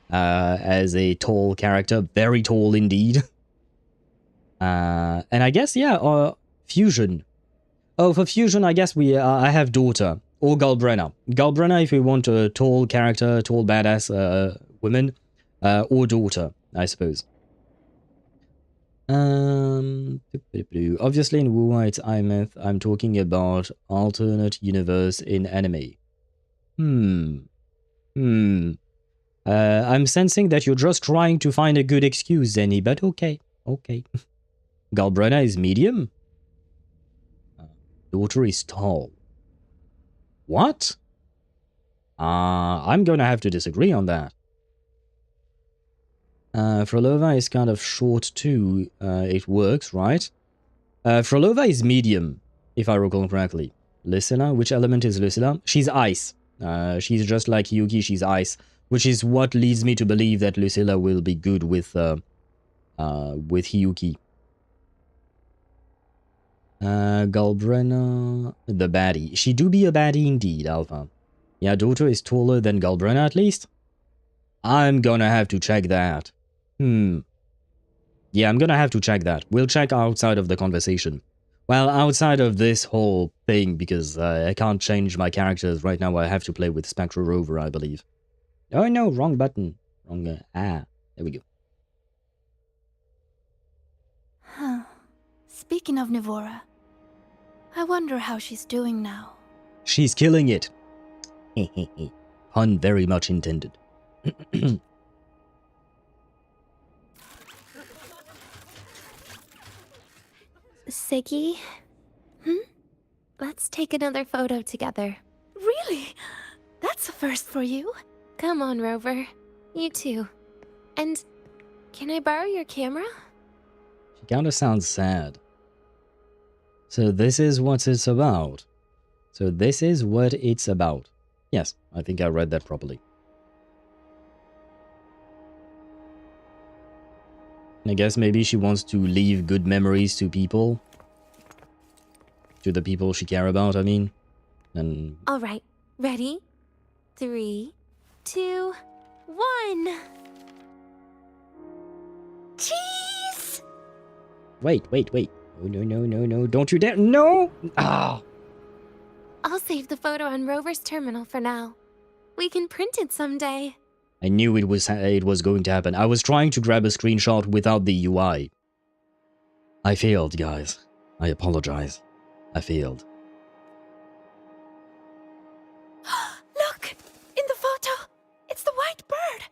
As a tall character, very tall indeed. And I guess, yeah, Fusion. Oh, for Fusion, I guess I have Daughter, or Galbrenna. Galbrenna if we want a tall character, tall badass woman. Or Daughter, I suppose. Obviously in Wuha it's Imeth. I'm talking about alternate universe in anime. I'm sensing that you're just trying to find a good excuse, Zenny, but okay. Okay. Galbrenna is medium? Daughter is tall. What? I'm gonna have to disagree on that. Frolova is kind of short too. It works, right? Frolova is medium, if I recall correctly. Lucilla, which element is Lucilla? She's ice. She's just like Hiyuki, she's ice. Which is what leads me to believe that Lucilla will be good with Hiyuki. Galbrenna, the baddie. She do be a baddie indeed, Alpha. Yeah, daughter is taller than Galbrenna at least? I'm gonna have to check that. Yeah, I'm gonna have to check that. We'll check outside of the conversation. Well, outside of this whole thing, because I can't change my characters right now. I have to play with Spectral Rover, I believe. Oh no, wrong button. Wrong, there we go.
Huh. Speaking of Nivora, I wonder how she's doing now.
She's killing it. Pun very much intended.
Siggy? Let's take another photo together.
Really? That's a first for you.
Come on, Rover. You too. And can I borrow your camera?
She kinda sounds sad. So this is what it's about. So this is what it's about. Yes, I think I read that properly. I guess maybe she wants to leave good memories to people. To the people she care about, I mean. And
All right, ready? 3, 2, 1. Cheese!
wait. Oh, no. Don't you dare. No! Ah!
I'll save the photo on Rover's terminal for now. We can print it someday.
I knew it was going to happen. I was trying to grab a screenshot without the UI. I failed, guys. I apologize. I failed.
Look! In the photo! It's the white bird!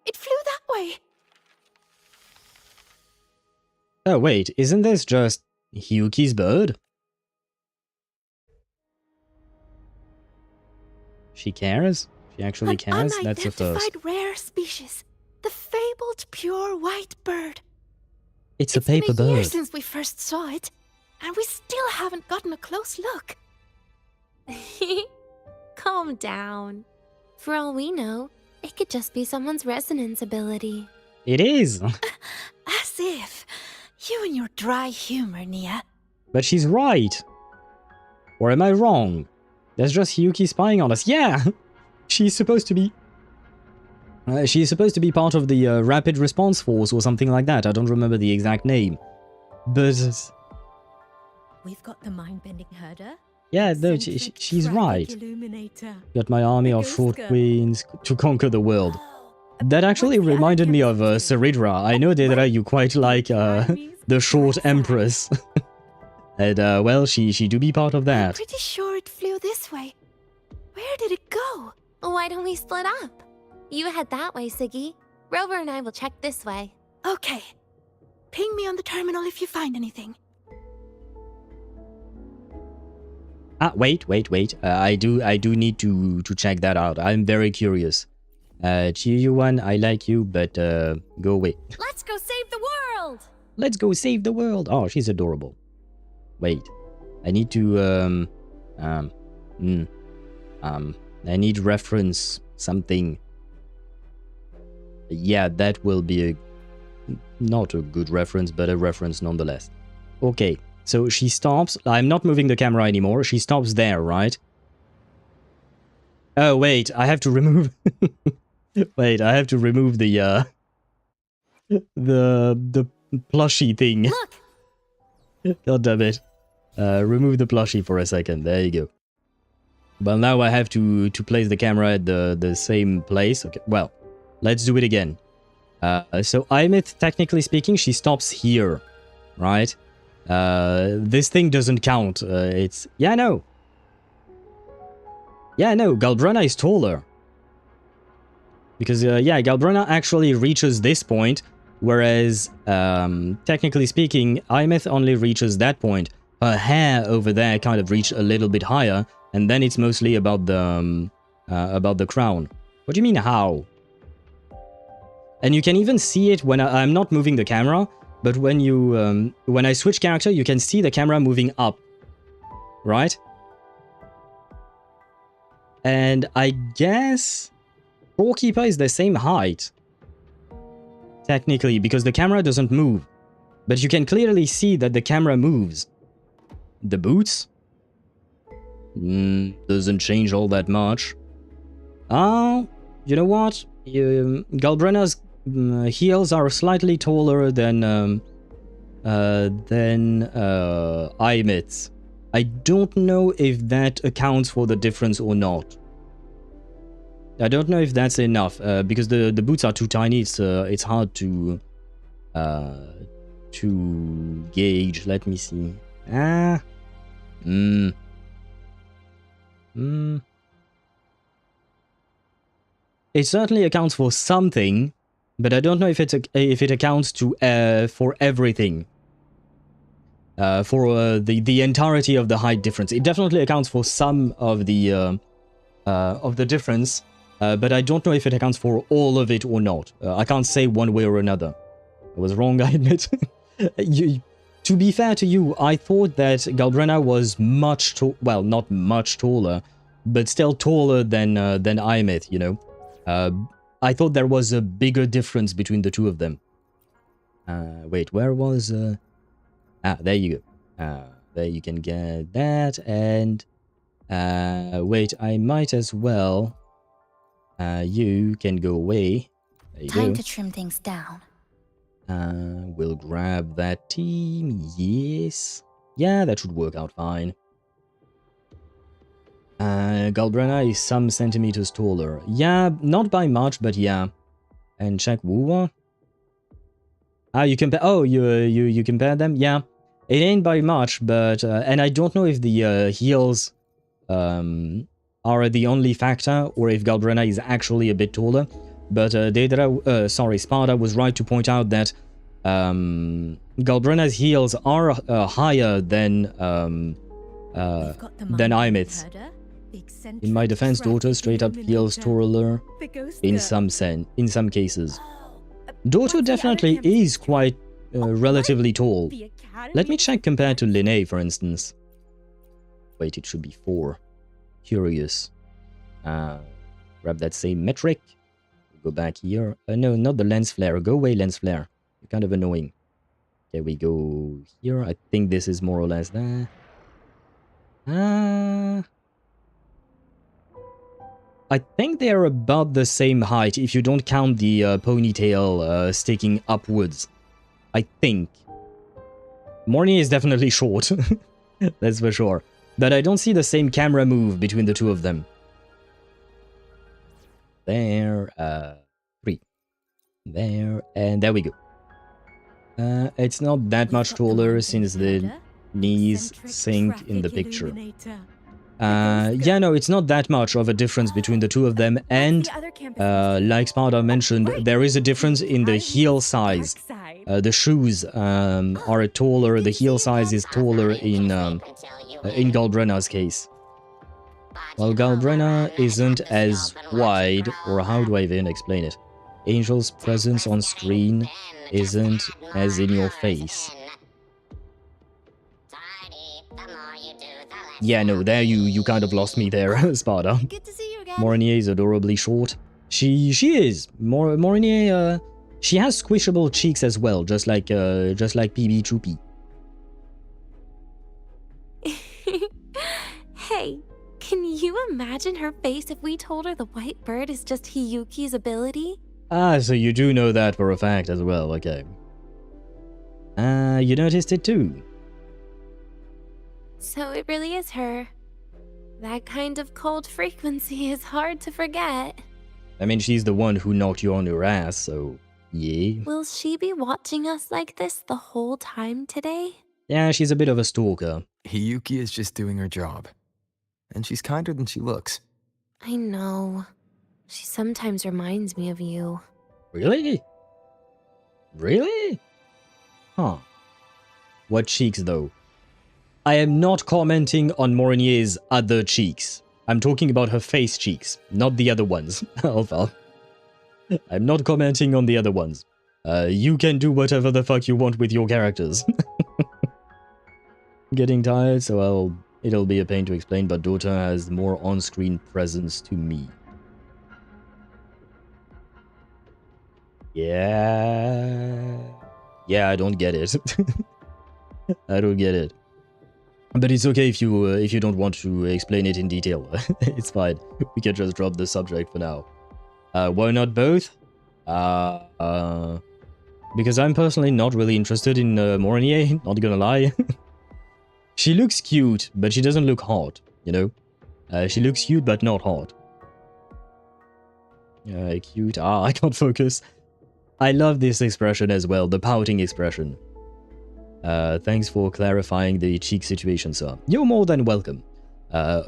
It flew that way!
Oh, wait. Isn't this just Hiyuki's bird? She cares? She actually cares? That's a first.
Unidentified rare species. The fabled pure white bird.
It's a paper
bird. It's been a year
bird.
since we first saw it, and we still haven't gotten a close look.
Calm down. For all we know, it could just be someone's resonance ability.
It is!
As if. You and your dry humor, Nia.
But she's right. Or am I wrong? There's just Hiyuki spying on us. Yeah! She's supposed to be... she's supposed to be part of the Rapid Response Force or something like that. I don't remember the exact name. But...
We've got the mind-bending herder.
yeah, no, she's right. Got my army of short queens to conquer the world. That actually reminded me of Ceridra. I know, Denia, you quite like the short empress. And, well, she do be part of that.
I'm pretty sure it flew this way. Where did it go?
Why don't we split up? You head that way, Siggy. Rover and I will check this way.
Okay. Ping me on the terminal if you find anything.
Wait. I do need to check that out. I'm very curious. Chiyuan, I like you, but go away.
Let's go save the world!
Let's go save the world. Oh, she's adorable. Wait. I need to I need reference something. Yeah, that will be not a good reference, but a reference nonetheless. Okay, so she stops. I'm not moving the camera anymore. She stops there, right? Oh, wait, I have to remove... wait, I have to remove the plushie thing.
Look!
God damn it. Remove the plushie for a second. There you go. Well, now I have to place the camera at the same place. Okay, well, let's do it again. So Imith, technically speaking, she stops here, right? This thing doesn't count. It's... yeah, no. Yeah, no, Galbrenna is taller. Because, yeah, Galbrenna actually reaches this point, whereas, technically speaking, Imith only reaches that point. Her hair over there kind of reached a little bit higher, and then it's mostly about the crown. What do you mean, how? And you can even see it when I'm not moving the camera, but when you when I switch character, you can see the camera moving up, right? And I guess Storekeeper is the same height, technically, because the camera doesn't move. But you can clearly see that the camera moves. The boots? Doesn't change all that much. Oh, you know what? Galbrenna's heels are slightly taller than Aimit's. I don't know if that accounts for the difference or not. I don't know if that's enough because the boots are too tiny. It's hard to gauge. Let me see. It certainly accounts for something, but I don't know if it accounts to for everything. For the entirety of the height difference. It definitely accounts for some of the difference, but I don't know if it accounts for all of it or not. I can't say one way or another. I was wrong, I admit. To be fair to you, I thought that Galbrenna was well, not much taller, but still taller than Aimith, you know. I thought there was a bigger difference between the two of them. Wait, where was... there you go. There you can get that, and... wait, I might as well... you can go away. There you go.
Time to trim things down.
We'll grab that team, yes. Yeah, that should work out fine. Galbrenna is some centimeters taller. Yeah, not by much, but yeah. And check Wuwa. You compare... Oh, you compare them? Yeah. It ain't by much, but... and I don't know if the heels are the only factor, or if Galbrenna is actually a bit taller. But Sparta was right to point out that Galbrenna's heels are higher than Aimith's. In my defense, Daughter straight up feels taller in some cases. Daughter definitely is quite relatively tall. Let me check compared to Linnae, for instance. Wait, it should be 4. Curious. Grab that same metric. Go back here. No, not the lens flare. Go away, lens flare. You're kind of annoying. Okay, we go here. I think this is more or less that. I think they're about the same height if you don't count the ponytail sticking upwards. I think. Morny is definitely short. That's for sure. But I don't see the same camera move between the two of them. There, 3. There, and there we go. It's not that much taller since the knees sink in the picture. Yeah, no, it's not that much of a difference between the two of them, and like Sparta mentioned, there is a difference in the heel size. The shoes are taller, the heel size is taller in Galbrenna's case. While Galbrenna isn't as wide, or how do I even explain it? Angel's presence on screen isn't as in your face. Yeah, no, there you kind of lost me there, Sparta.
Good to see you again.
Morinier is adorably short. She is. Morinier, she has squishable cheeks as well, just like PB Choopy.
Hey, can you imagine her face if we told her the white bird is just Hiyuki's ability?
Ah, so you do know that for a fact as well, okay. You noticed it too.
So it really is her. That kind of cold frequency is hard to forget.
I mean, she's the one who knocked you on your ass, so yeah.
Will she be watching us like this the whole time today?
Yeah, she's a bit of a stalker.
Hiyuki is just doing her job. And she's kinder than she looks.
I know. She sometimes reminds me of you.
Really? Really? Huh. What cheeks, though? I am not commenting on Morinier's other cheeks. I'm talking about her face cheeks, not the other ones. Alpha. I'm not commenting on the other ones. You can do whatever the fuck you want with your characters. Getting tired, so it'll be a pain to explain, but Dota has more on-screen presence to me. Yeah, I don't get it. I don't get it. But it's okay if you don't want to explain it in detail. It's fine. We can just drop the subject for now. Why not both? Because I'm personally not really interested in Morinier, not gonna lie. She looks cute, but she doesn't look hot, you know? She looks cute, but not hot. Cute. I can't focus. I love this expression as well, the pouting expression. Thanks for clarifying the cheek situation, sir. You're more than welcome.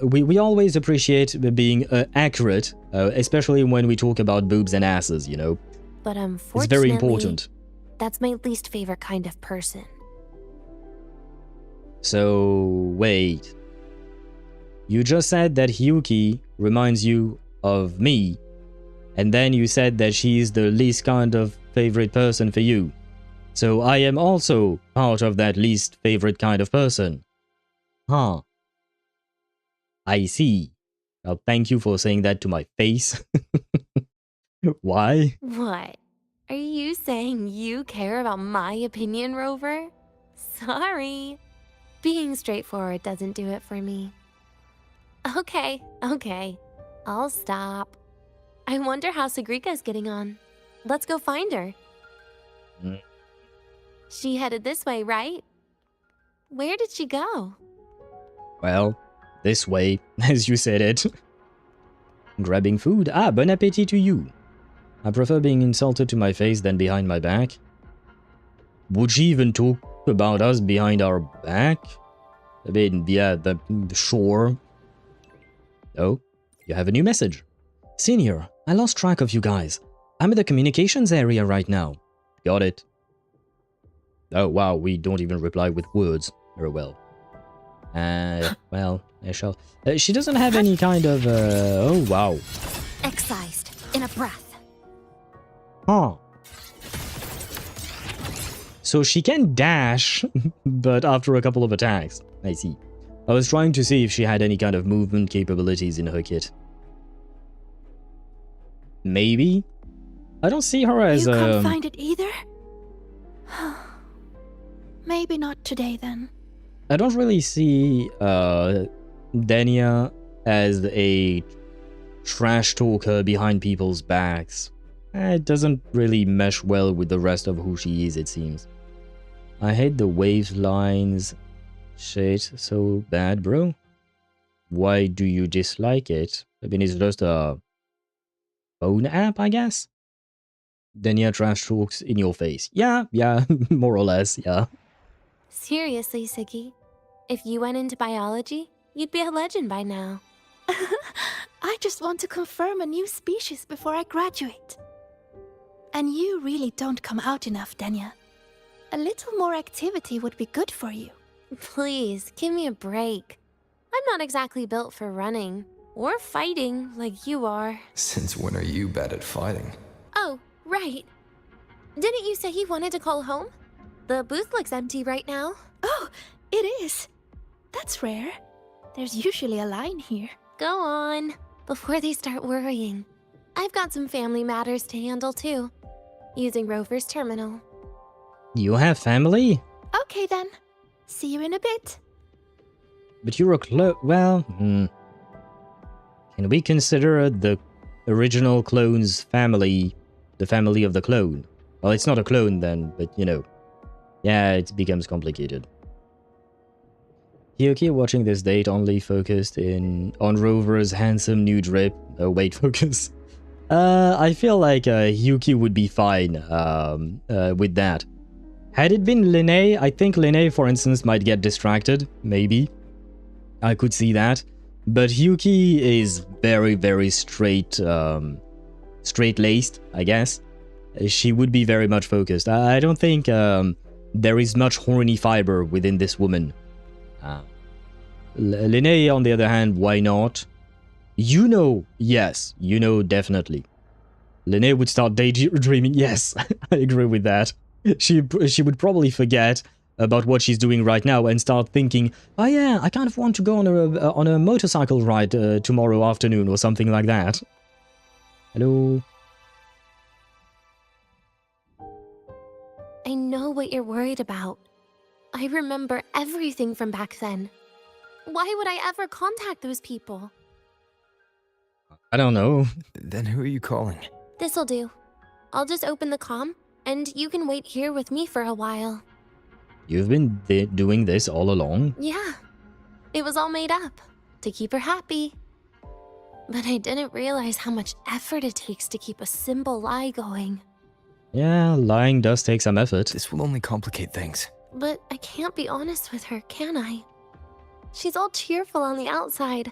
We always appreciate being accurate, especially when we talk about boobs and asses, you know?
But unfortunately,
it's very important.
That's my least favorite kind of person.
So, wait. You just said that Hiyuki reminds you of me, and then you said that she's the least kind of favorite person for you. So I am also part of that least favorite kind of person. Huh. I see. Well, thank you for saying that to my face. Why?
What? Are you saying you care about my opinion, Rover? Sorry. Being straightforward doesn't do it for me. Okay. I'll stop. I wonder how Sagrika's getting on. Let's go find her. She headed this way, right? Where did she go?
Well, this way, as you said it. Grabbing food? Ah, bon appétit to you. I prefer being insulted to my face than behind my back. Would she even talk about us behind our back? I mean, yeah, sure. Oh, you have a new message. Senior, I lost track of you guys. I'm in the communications area right now. Got it. Oh, wow, we don't even reply with words. Very well. Well, I shall... she doesn't have any kind of, oh, wow.
Excised in a breath.
Huh. So she can dash, but after a couple of attacks. I see. I was trying to see if she had any kind of movement capabilities in her kit. Maybe? I don't see her as
You can't find it either? Maybe not today, then.
I don't really see Denia as a trash talker behind people's backs. It doesn't really mesh well with the rest of who she is, it seems. I hate the waves lines. Shit, so bad, bro. Why do you dislike it? I mean, it's just a phone app, I guess? Denia trash talks in your face. Yeah, more or less, yeah.
Seriously, Siggy. If you went into biology, you'd be a legend by now.
I just want to confirm a new species before I graduate. And you really don't come out enough, Denia. A little more activity would be good for you.
Please, give me a break. I'm not exactly built for running or fighting like you are.
Since when are you bad at fighting?
Oh, right. Didn't you say you wanted to call home? The booth looks empty right now.
Oh, it is. That's rare. There's usually a line here.
Go on, before they start worrying. I've got some family matters to handle too, using Rover's terminal.
You have family?
Okay then. See you in a bit.
But you're a well, Can we consider the original clone's family the family of the clone? Well, it's not a clone then, but you know. Yeah, it becomes complicated. Hiyuki watching this date only focused on Rover's handsome new drip. Oh wait, focus. I feel like Hiyuki would be fine with that. Had it been Linné, I think Linné, for instance, might get distracted. Maybe. I could see that. But Hiyuki is very, very straight-laced, I guess. She would be very much focused. I don't think there is much horny fiber within this woman. Linné, on the other hand, why not? You know, yes, you know, definitely. Linnea would start daydreaming. Yes, I agree with that. She would probably forget about what she's doing right now and start thinking, oh yeah, I kind of want to go on a motorcycle ride tomorrow afternoon or something like that. Hello?
I know what you're worried about. I remember everything from back then. Why would I ever contact those people?
I don't know.
Then who are you calling?
This'll do. I'll just open the comm, and you can wait here with me for a while.
You've been doing this all along?
Yeah. It was all made up, to keep her happy. But I didn't realize how much effort it takes to keep a simple lie going.
Yeah, lying does take some effort.
This will only complicate things.
But I can't be honest with her, can I? She's all cheerful on the outside,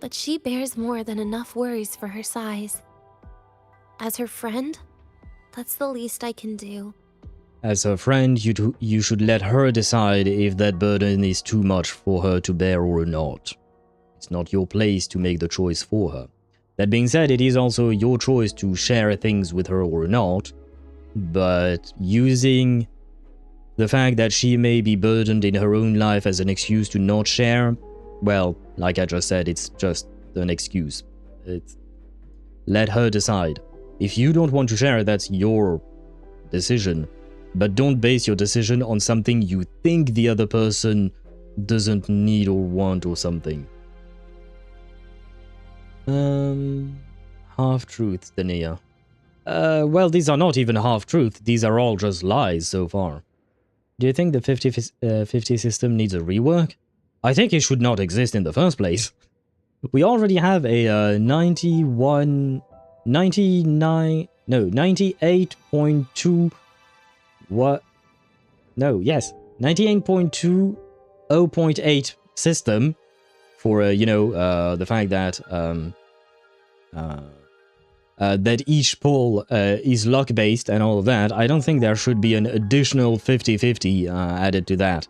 but she bears more than enough worries for her size. As her friend, that's the least I can do.
As her friend, you should let her decide if that burden is too much for her to bear or not. It's not your place to make the choice for her. That being said, it is also your choice to share things with her or not, but using the fact that she may be burdened in her own life as an excuse to not share, well, like I just said, it's just an excuse. Let her decide. If you don't want to share, that's your decision. But don't base your decision on something you think the other person doesn't need or want or something. Half-truths, Denia. Well, these are not even half-truths. These are all just lies so far. Do you think the 50-50 system needs a rework? I think it should not exist in the first place. We already have a 98.2... What? No, yes. 98.20.8 system for, the fact that, that each poll is luck-based and all of that. I don't think there should be an additional 50-50 added to that.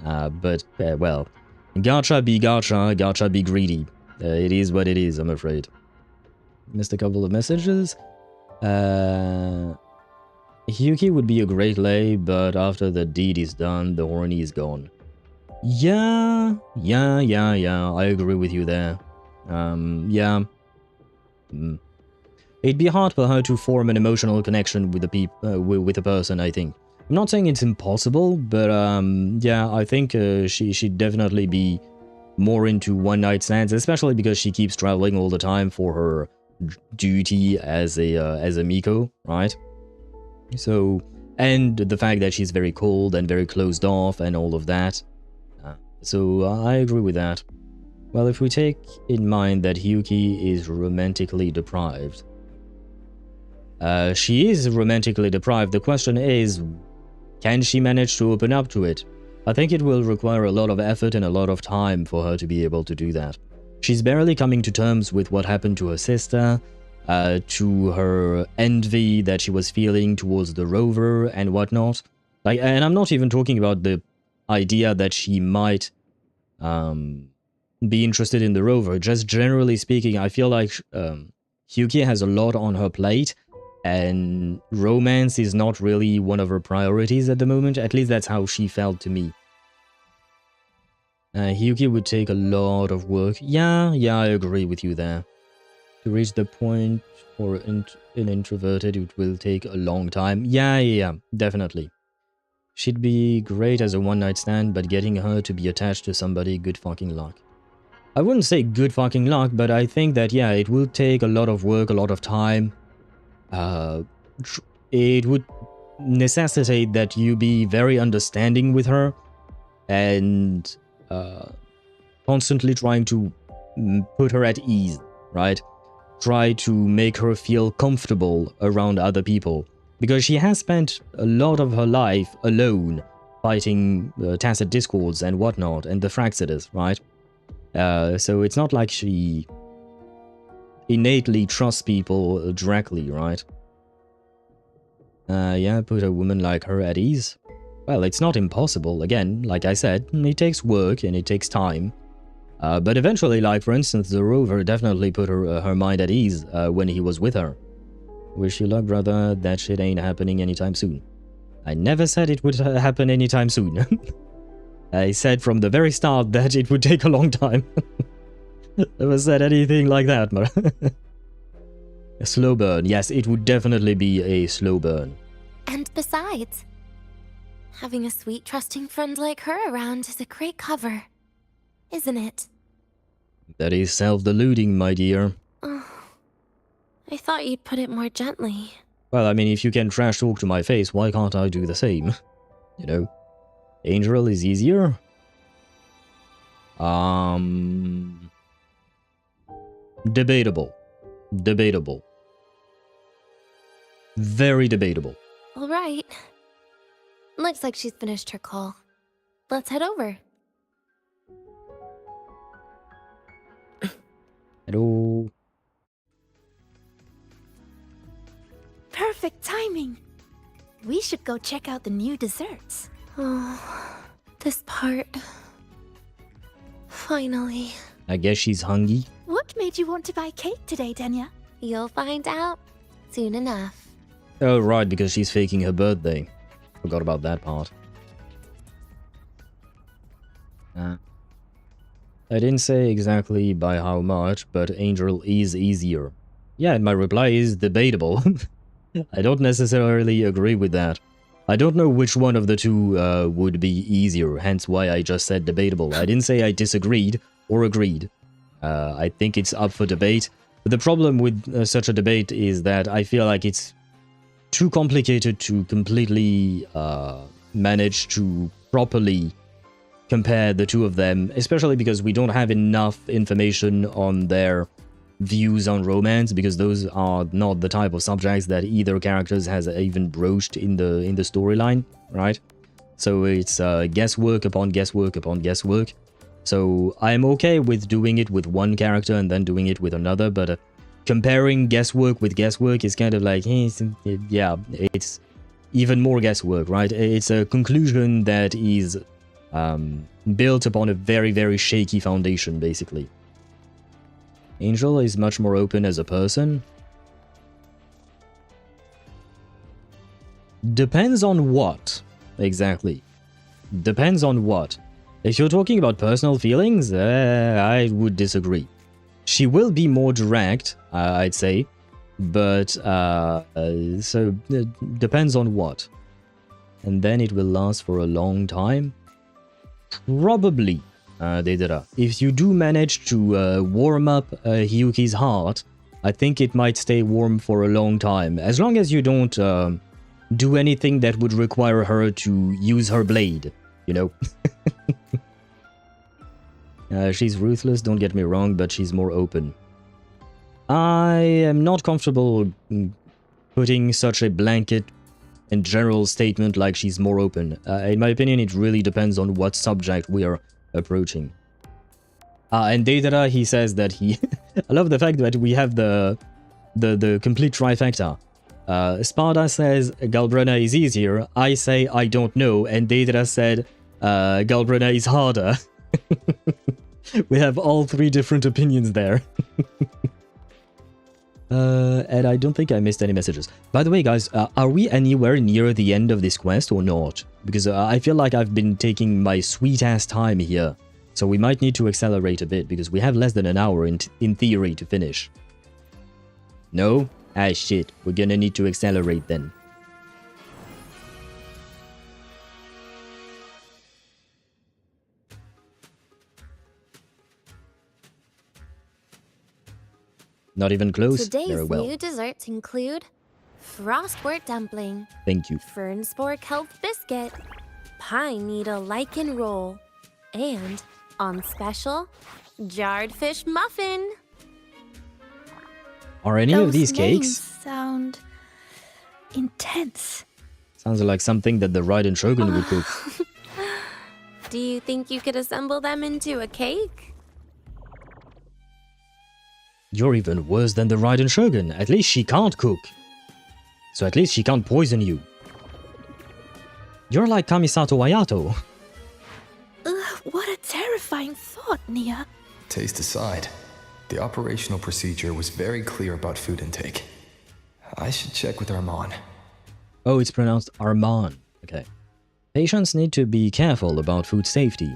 But, well, gacha be gacha, gacha be greedy. It is what it is, I'm afraid. Missed a couple of messages. Hiyuki would be a great lay, but after the deed is done, the horny is gone. Yeah, I agree with you there. Yeah. It'd be hard for her to form an emotional connection with with a person, I think. I'm not saying it's impossible, but yeah, I think she'd definitely be more into one-night stands, especially because she keeps traveling all the time for her duty as a Miko, right? So, and the fact that she's very cold and very closed off and all of that. So I agree with that. Well, if we take in mind that Hiyuki is romantically deprived. She is romantically deprived. The question is, can she manage to open up to it? I think it will require a lot of effort and a lot of time for her to be able to do that. She's barely coming to terms with what happened to her sister, to her envy that she was feeling towards the rover and whatnot. And I'm not even talking about the idea that she might be interested in the rover. Just generally speaking, I feel like Hiyuki has a lot on her plate, and romance is not really one of her priorities at the moment. At least that's how she felt to me. Hiyuki would take a lot of work. Yeah, I agree with you there. To reach the point for an introverted, it will take a long time. Yeah, definitely. She'd be great as a one-night stand, but getting her to be attached to somebody, good fucking luck. I wouldn't say good fucking luck, but I think that, yeah, it will take a lot of work, a lot of time. It would necessitate that you be very understanding with her and constantly trying to put her at ease, right? Try to make her feel comfortable around other people, because she has spent a lot of her life alone fighting tacit discords and whatnot, and the Fractsidus, right? So it's not like she innately trusts people directly, right? Yeah, put a woman like her at ease. Well, it's not impossible. Again, like I said, it takes work and it takes time. But eventually, like for instance, the rover definitely put her mind at ease when he was with her. Wish you luck, brother. That shit ain't happening anytime soon. I never said it would happen anytime soon. I said from the very start that it would take a long time. Never said anything like that, man. A slow burn. Yes, it would definitely be a slow burn.
And besides, having a sweet, trusting friend like her around is a great cover, isn't it?
That is self-deluding, my dear.
Oh, I thought you'd put it more gently.
Well, I mean, if you can trash talk to my face, why can't I do the same? You know? Angel is easier. Debatable. Debatable. Very debatable.
All right. Looks like she's finished her call. Let's head over.
Hello.
Perfect timing. We should go check out the new desserts.
Oh, this part. Finally.
I guess she's hungry.
What made you want to buy cake today, Denia?
You'll find out soon enough.
Oh, right, because she's faking her birthday. Forgot about that part. I didn't say exactly by how much, but Angel is easier. Yeah, and my reply is debatable. I don't necessarily agree with that. I don't know which one of the two would be easier, hence why I just said debatable. I didn't say I disagreed or agreed. I think it's up for debate. But the problem with such a debate is that I feel like it's too complicated to completely manage to properly compare the two of them, especially because we don't have enough information on their views on romance, because those are not the type of subjects that either characters has even broached in the storyline, right? So it's guesswork upon guesswork upon guesswork. So I'm okay with doing it with one character and then doing it with another, but comparing guesswork with guesswork is kind of like, yeah, it's even more guesswork, right? It's a conclusion that is built upon a very, very shaky foundation, basically. Angel is much more open as a person. Depends on what, exactly. Depends on what. If you're talking about personal feelings, I would disagree. She will be more direct, I'd say, but so depends on what. And then it will last for a long time. Probably, Deidara. If you do manage to warm up Hiyuki's heart, I think it might stay warm for a long time. As long as you don't do anything that would require her to use her blade, you know? She's ruthless, don't get me wrong, but she's more open. I am not comfortable putting such a blanket and general statement like she's more open. In my opinion, it really depends on what subject we are approaching. And Deidara, he says that he... I love the fact that we have the complete trifecta. Sparda says Galbrena is easier, I say I don't know, and Deidara said Galbrena is harder. We have all three different opinions there. And I don't think I missed any messages. By the way, guys, are we anywhere near the end of this quest or not? Because I feel like I've been taking my sweet-ass time here. So we might need to accelerate a bit, because we have less than an hour in theory to finish. No? Ah, shit. We're gonna need to accelerate then. Not even close?
Today's
Very well.
new desserts include frostwort dumpling,
Thank you.
fern spore kelp biscuit, pine needle lichen roll, and, on special, jarred fish muffin.
Are any of these cakes?
Sound intense.
Sounds like something that the Raiden Shogun would cook.
Do you think you could assemble them into a cake?
You're even worse than the Raiden Shogun. At least she can't cook. So at least she can't poison you. You're like Kamisato Ayato.
What a terrifying thought, Nia.
Taste aside, the operational procedure was very clear about food intake. I should check with Armand.
Oh, it's pronounced Armand. Okay. Patients need to be careful about food safety.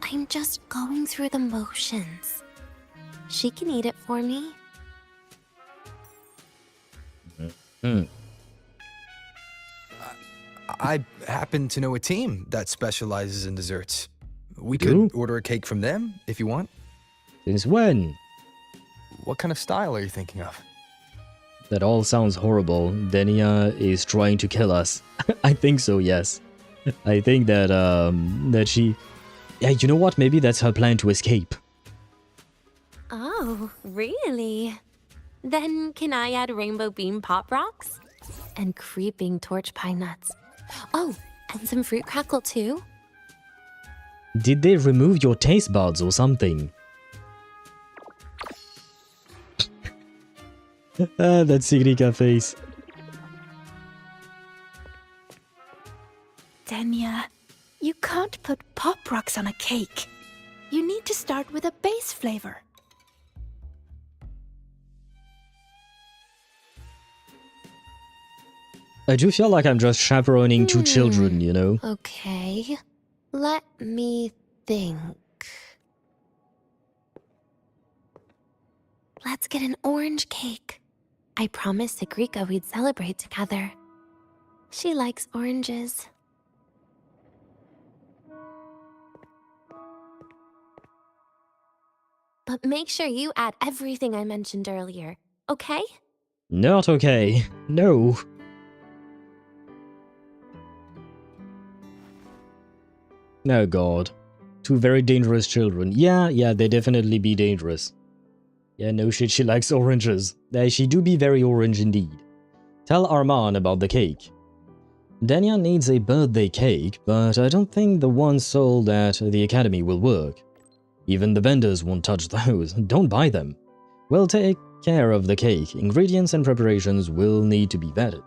I'm just going through the motions. She can eat it for me.
I happen to know a team that specializes in desserts. We could order a cake from them, if you want.
Since when?
What kind of style are you thinking of?
That all sounds horrible. Denia is trying to kill us. I think so, yes. I think that, that she... Yeah, you know what? Maybe that's her plan to escape.
Oh, really? Then can I add rainbow bean pop rocks? And creeping torch pine nuts. Oh, and some fruit crackle too?
Did they remove your taste buds or something? That Sigrika face.
Denia, you can't put pop rocks on a cake. You need to start with a base flavor.
I do feel like I'm just chaperoning two children, you know?
Okay. Let me think. Let's get an orange cake. I promised Sigrika we'd celebrate together. She likes oranges. But make sure you add everything I mentioned earlier, okay?
Not okay. No. Oh god. Two very dangerous children. Yeah, they definitely be dangerous. Yeah, no shit, she likes oranges. She do be very orange indeed. Tell Armand about the cake. Denia needs a birthday cake, but I don't think the one sold at the academy will work. Even the vendors won't touch those. Don't buy them. We'll take care of the cake. Ingredients and preparations will need to be vetted.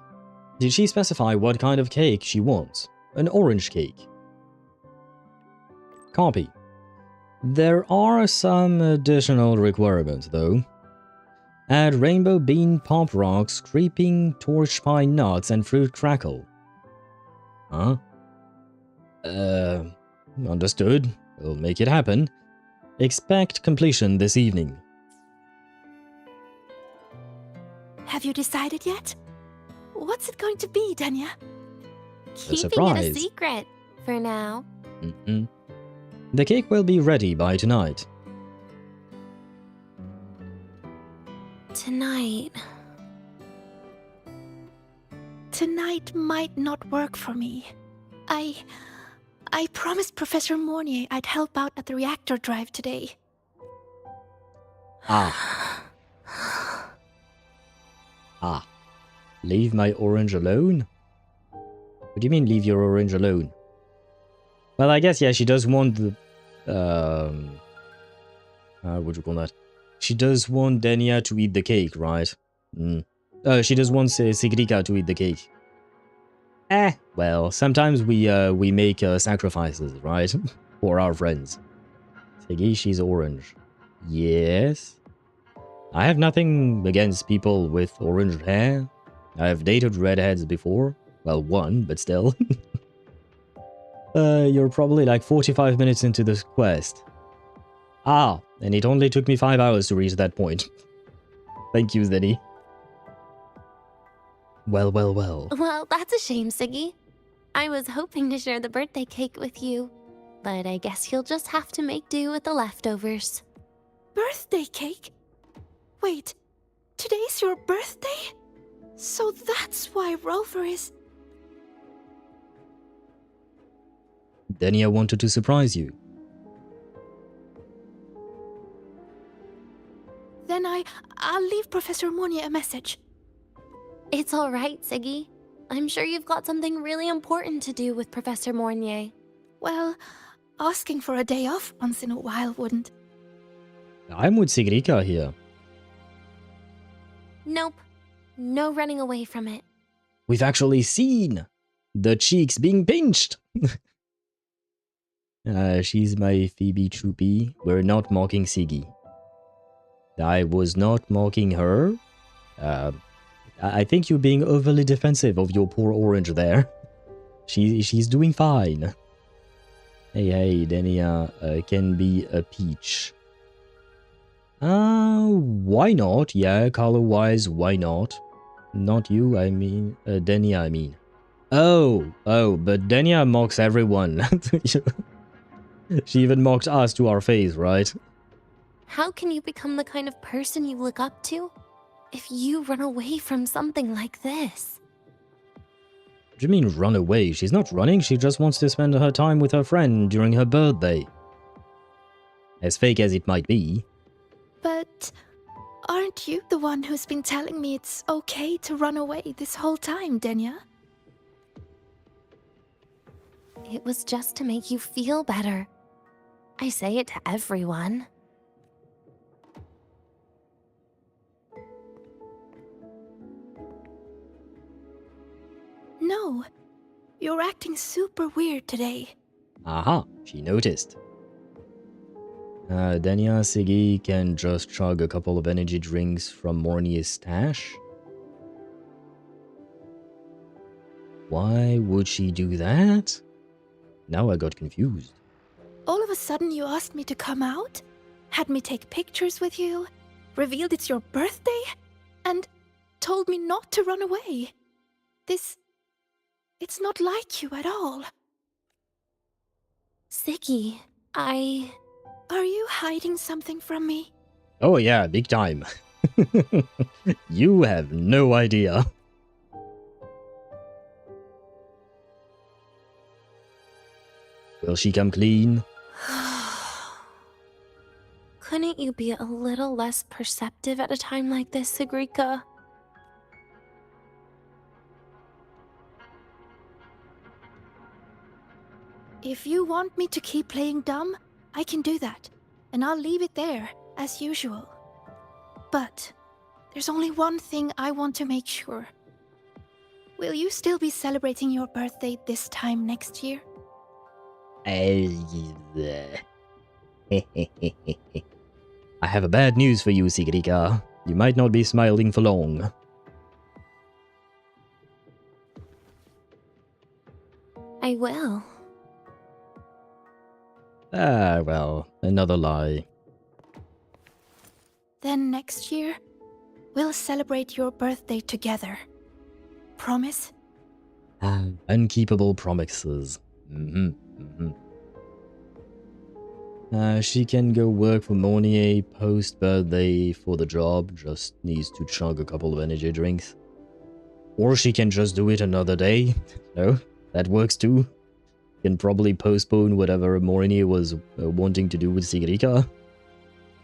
Did she specify what kind of cake she wants? An orange cake. Copy. There are some additional requirements, though. Add rainbow bean pop rocks, creeping torch pine nuts, and fruit crackle. Huh? Understood. We'll make it happen. Expect completion this evening.
Have you decided yet? What's it going to be, Denia?
Keeping it a secret for now.
The cake will be ready by tonight.
Tonight.
Tonight might not work for me. I promised Professor Mornier I'd help out at the reactor drive today.
Leave my orange alone? What do you mean leave your orange alone? Well, I guess, yeah, she does want the... what do you call that? She does want Denia to eat the cake, right? She does want Sigrika to eat the cake. Well, sometimes we make sacrifices, right? For our friends. Siggy, she's orange. Yes. I have nothing against people with orange hair. I've dated redheads before. Well, one, but still. You're probably like 45 minutes into this quest. And it only took me 5 hours to reach that point. Thank you, Zenny. Well.
Well, that's a shame, Siggy. I was hoping to share the birthday cake with you, but I guess you'll just have to make do with the leftovers.
Birthday cake? Wait, today's your birthday? So that's why Rover is...
Denia wanted to surprise you.
Then I'll leave Professor Mornier a message.
It's all right, Siggy. I'm sure you've got something really important to do with Professor Mornier.
Well, asking for a day off once in a while wouldn't.
I'm with Sigrika here.
Nope. No running away from it.
We've actually seen the cheeks being pinched. She's my Phoebe Troopy. We're not mocking Siggy. I was not mocking her. I think you're being overly defensive of your poor orange there. She's doing fine. Hey, Denia can be a peach. Why not? Yeah, color-wise, why not? Not you, I mean, Denia, I mean. Oh, but Denia mocks everyone. She even mocked us to our face, right?
How can you become the kind of person you look up to if you run away from something like this?
What do you mean run away? She's not running, she just wants to spend her time with her friend during her birthday. As fake as it might be.
But aren't you the one who's been telling me it's okay to run away this whole time, Denia?
It was just to make you feel better. I say it to everyone.
No, you're acting super weird today.
Aha, she noticed. Denia Siggy can just chug a couple of energy drinks from Mornier's stash. Why would she do that? Now I got confused.
All of a sudden you asked me to come out, had me take pictures with you, revealed it's your birthday, and told me not to run away. It's not like you at all.
Siggy,
Are you hiding something from me?
Oh yeah, big time. You have no idea. Will she come clean?
Couldn't you be a little less perceptive at a time like this, Sigrika?
If you want me to keep playing dumb, I can do that, and I'll leave it there, as usual. But there's only one thing I want to make sure. Will you still be celebrating your birthday this time next year?
I have a bad news for you, Sigrika. You might not be smiling for long.
I will.
Ah, well, another lie.
Then next year, we'll celebrate your birthday together. Promise?
Unkeepable promises. She can go work for Mornier post-birthday for the job, just needs to chug a couple of energy drinks. Or she can just do it another day. No, that works too. Can probably postpone whatever Mornier was wanting to do with Sigrika.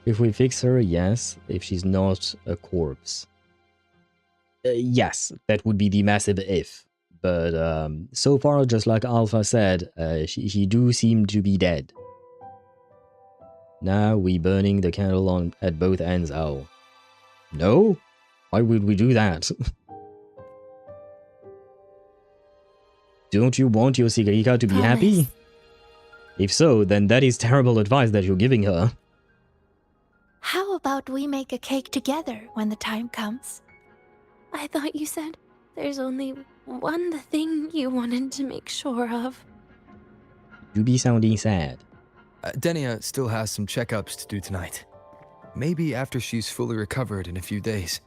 If we fix her, yes. If she's not a corpse. Yes, that would be the massive if. But so far, just like Alpha said, she do seem to be dead. Now we burning the candle at both ends, how? No? Why would we do that? Don't you want your Sigrika to be happy? If so, then that is terrible advice that you're giving her.
How about we make a cake together when the time comes?
I thought you said there's only one thing you wanted to make sure of.
You be sounding sad.
Denia still has some checkups to do tonight. Maybe after she's fully recovered in a few days.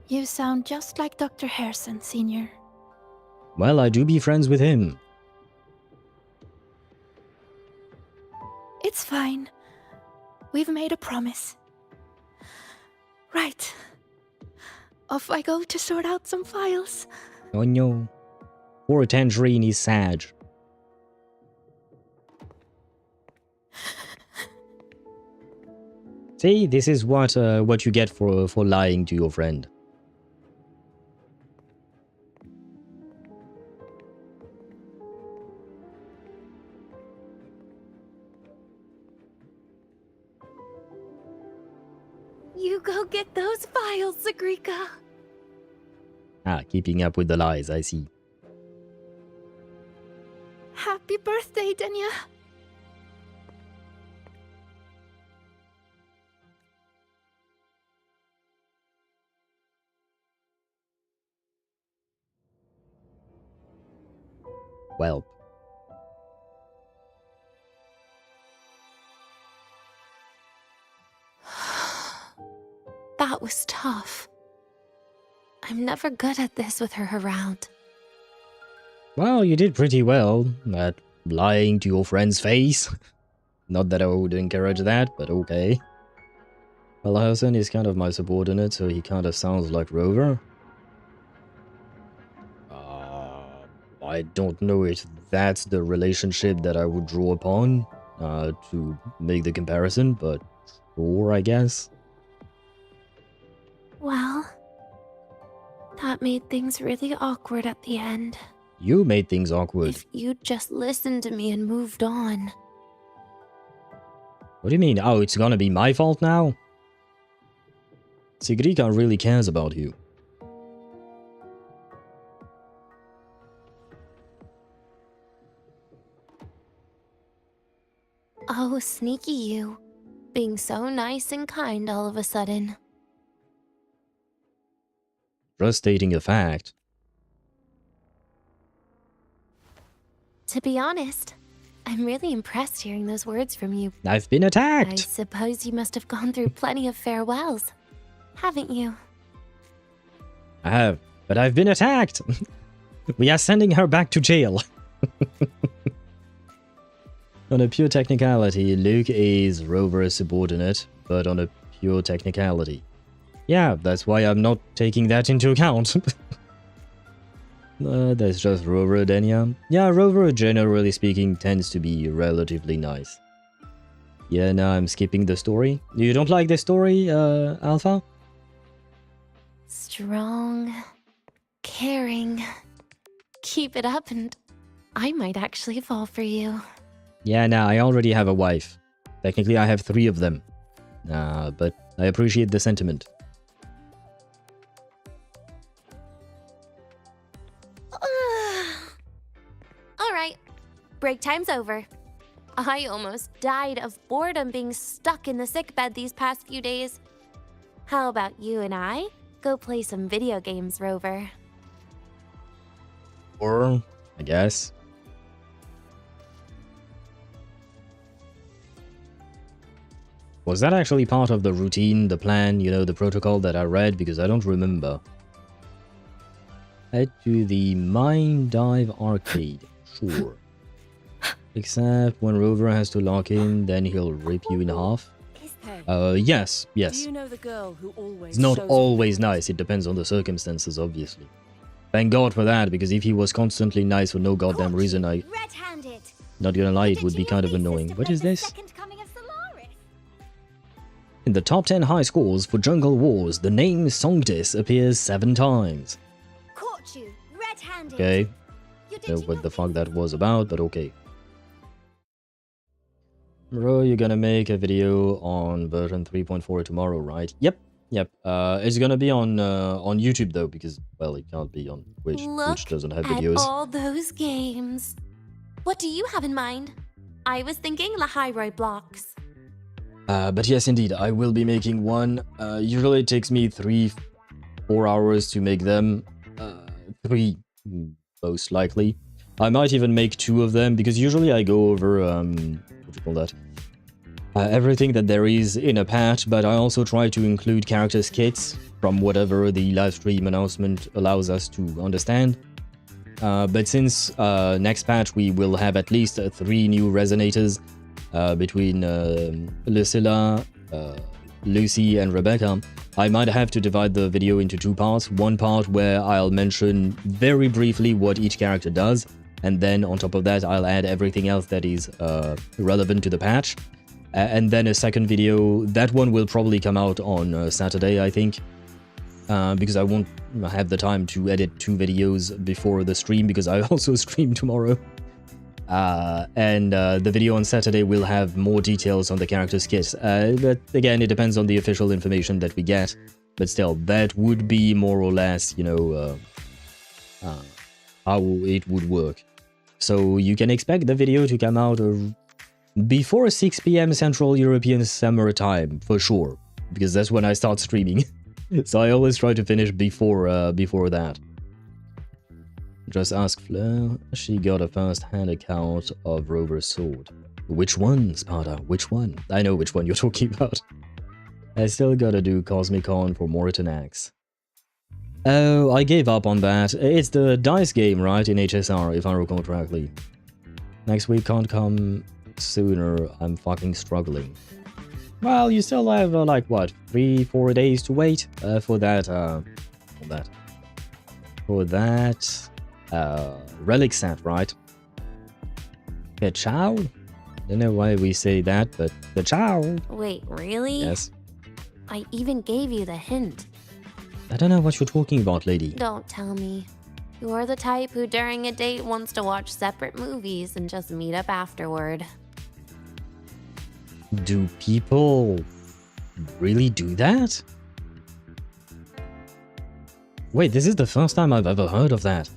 You sound just like Dr. Harrison, Senior.
Well, I do be friends with him.
It's fine. We've made a promise. Right. Off I go to sort out some files.
Oh no. Poor Tangerine is sad. See, this is what you get for lying to your friend.
You go get those files, Sigrika.
Ah, keeping up with the lies, I see.
Happy birthday, Denia.
Well.
That was tough. I'm never good at this with her around.
Well, you did pretty well at lying to your friend's face. Not that I would encourage that, but okay. Well, Hassan is kind of my subordinate, so he kind of sounds like Rover. I don't know if that's the relationship that I would draw upon to make the comparison, but sure, I guess.
Well, that made things really awkward at the end.
You made things awkward.
If you'd just listened to me and moved on.
What do you mean? Oh, it's gonna be my fault now? Sigrika really cares about you.
Oh, sneaky you. Being so nice and kind all of a sudden.
Just stating a fact.
To be honest, I'm really impressed hearing those words from you.
I've been attacked!
I suppose you must have gone through plenty of farewells, haven't you?
I have, but I've been attacked! We are sending her back to jail. On a pure technicality, Luke is Rover's subordinate, but on a pure technicality. Yeah, that's why I'm not taking that into account. That's just Rover, Denia. Yeah, Rover, generally speaking, tends to be relatively nice. Yeah, now I'm skipping the story. You don't like the story, Alpha?
Strong, caring. Keep it up and I might actually fall for you.
Yeah, nah, I already have a wife. Technically, I have 3 of them. But I appreciate the sentiment.
Alright, break time's over. I almost died of boredom being stuck in the sickbed these past few days. How about you and I go play some video games, Rover?
Or, I guess. Was that actually part of the routine, the plan, you know, the protocol that I read? Because I don't remember. Head to the Mine Dive Arcade. Sure. Except when Rover has to lock in, then he'll rip you in half. Yes.
Do you know the girl who always
It's not
shows
always nice, it depends on the circumstances, obviously. Thank God for that, because if he was constantly nice for no goddamn reason, not gonna lie, it would be kind of annoying. What is this? In the top 10 high scores for Jungle Wars, the name Songtis appears 7 times.
Caught you, red-handed.
Okay. Know what the fuck that was about, but okay. Bro, you're gonna make a video on version 3.4 tomorrow, right? Yep. It's gonna be on YouTube though, because, well, it can't be on Twitch. Twitch doesn't have videos.
At all those games. What do you have in mind? I was thinking Lahai-Roi blocks.
But yes, indeed, I will be making one. Usually it takes me 3-4 hours to make them. 3, most likely. I might even make 2 of them, because usually I go over, what do you call that? Everything that there is in a patch, but I also try to include character skits from whatever the live stream announcement allows us to understand. But since next patch we will have at least 3 new resonators between Lucilla, Lucy and Rebecca, I might have to divide the video into 2 parts. One part where I'll mention very briefly what each character does, and then on top of that I'll add everything else that is relevant to the patch. And then a second video, that one will probably come out on Saturday, I think, because I won't have the time to edit 2 videos before the stream, because I also stream tomorrow. And the video on Saturday will have more details on the character skits. But again, it depends on the official information that we get. But still, that would be more or less, you know, how it would work. So you can expect the video to come out before 6 p.m. Central European Summer Time, for sure. Because that's when I start streaming. So I always try to finish before that. Just ask Fleur. She got a first-hand account of Rover's sword. Which one, Sparta? Which one? I know which one you're talking about. I still gotta do Cosmicon for Morton Axe. Oh, I gave up on that. It's the dice game, right, in HSR, if I recall correctly. Next week can't come sooner, I'm fucking struggling. Well, you still have, like, what, 3-4 days to wait for that, relic set, right? The chow? Don't know why we say that, but the chow.
Wait, really?
Yes.
I even gave you the hint.
I don't know what you're talking about, lady.
Don't tell me. You're the type who during a date wants to watch separate movies and just meet up afterward.
Do people really do that? Wait, this is the first time I've ever heard of that.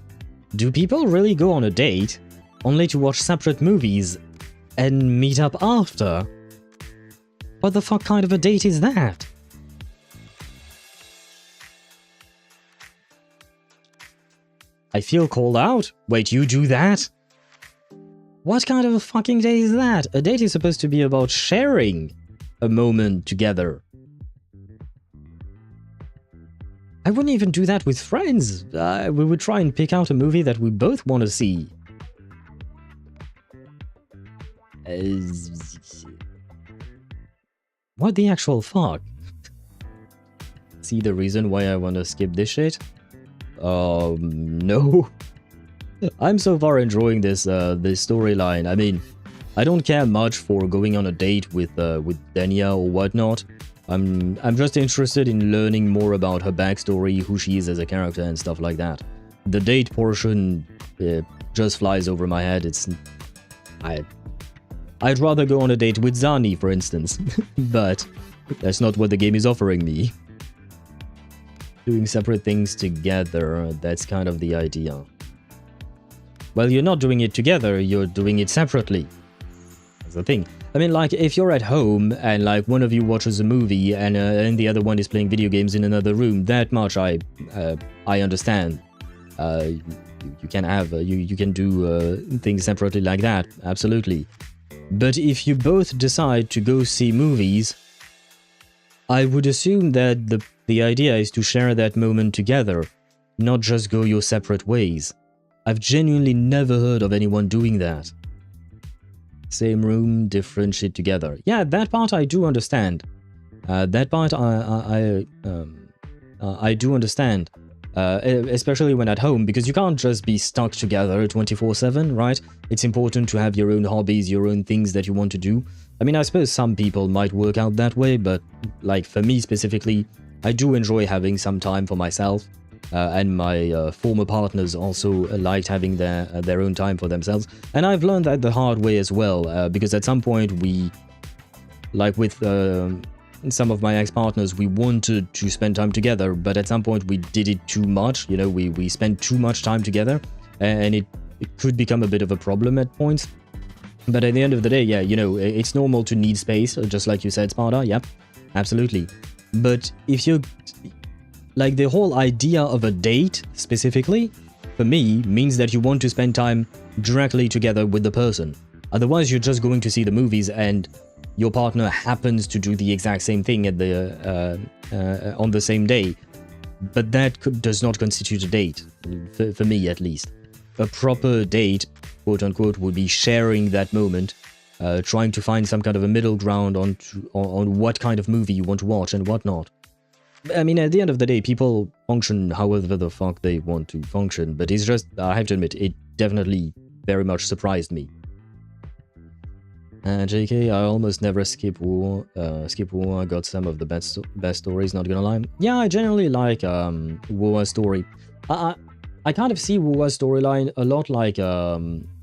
Do people really go on a date only to watch separate movies and meet up after? What the fuck kind of a date is that? I feel called out. Wait, you do that? What kind of a fucking date is that? A date is supposed to be about sharing a moment together. I wouldn't even do that with friends. We would try and pick out a movie that we both want to see. What the actual fuck? See the reason why I want to skip this shit? No. I'm so far enjoying this storyline. I mean, I don't care much for going on a date with Denia or whatnot. I'm just interested in learning more about her backstory, who she is as a character, and stuff like that. The date portion just flies over my head. I'd rather go on a date with Zani, for instance, but that's not what the game is offering me. Doing separate things together, that's kind of the idea. Well, you're not doing it together, you're doing it separately. That's the thing. I mean, like, if you're at home and, like, one of you watches a movie and the other one is playing video games in another room, that much I understand. You can have, you can do things separately like that, absolutely. But if you both decide to go see movies, I would assume that the idea is to share that moment together, not just go your separate ways. I've genuinely never heard of anyone doing that. Same room, different shit together. Yeah, that part I do understand. That part I do understand. Especially when at home, because you can't just be stuck together 24/7, right? It's important to have your own hobbies, your own things that you want to do. I mean, I suppose some people might work out that way, but like for me specifically, I do enjoy having some time for myself, and my former partners also liked having their own time for themselves. And I've learned that the hard way as well, because at some point we, like with some of my ex-partners, we wanted to spend time together, but at some point we did it too much, you know, we spent too much time together, and it could become a bit of a problem at points. But at the end of the day, yeah, you know, it's normal to need space, just like you said, Sparta, yep, absolutely. But if you, like, the whole idea of a date, specifically, for me, means that you want to spend time directly together with the person. Otherwise, you're just going to see the movies and your partner happens to do the exact same thing at on the same day. But that does not constitute a date, for me at least. A proper date, quote-unquote, would be sharing that moment, trying to find some kind of a middle ground on what kind of movie you want to watch and whatnot. I mean, at the end of the day, people function however the fuck they want to function, but it's just, I have to admit, it definitely very much surprised me. JK, I almost never skip war. I got some of the best stories, not gonna lie. Yeah, I generally like War's story. I kind of see War's storyline a lot like a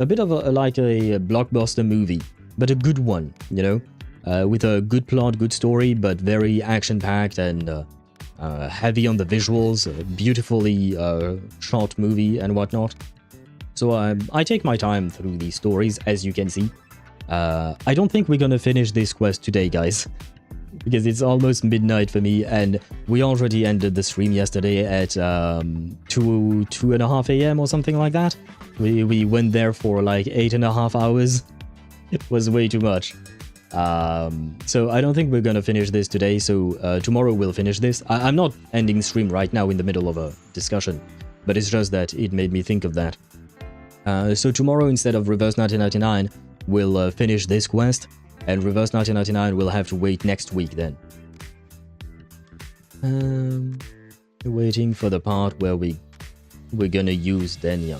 bit of a blockbuster movie, but a good one, you know, with a good plot, good story, but very action-packed and heavy on the visuals, beautifully shot movie and whatnot. So I take my time through these stories, as you can see. I don't think we're gonna finish this quest today, guys, because it's almost midnight for me, and we already ended the stream yesterday at 2:30 a.m. or something like that. We went there for like 8.5 hours. It was way too much. So I don't think we're gonna finish this today, so tomorrow we'll finish this. I'm not ending stream right now in the middle of a discussion, but it's just that it made me think of that. So tomorrow, instead of Reverse 1999, we'll finish this quest, and Reverse 1999 will have to wait next week then. Waiting for the part where we're gonna use Denia.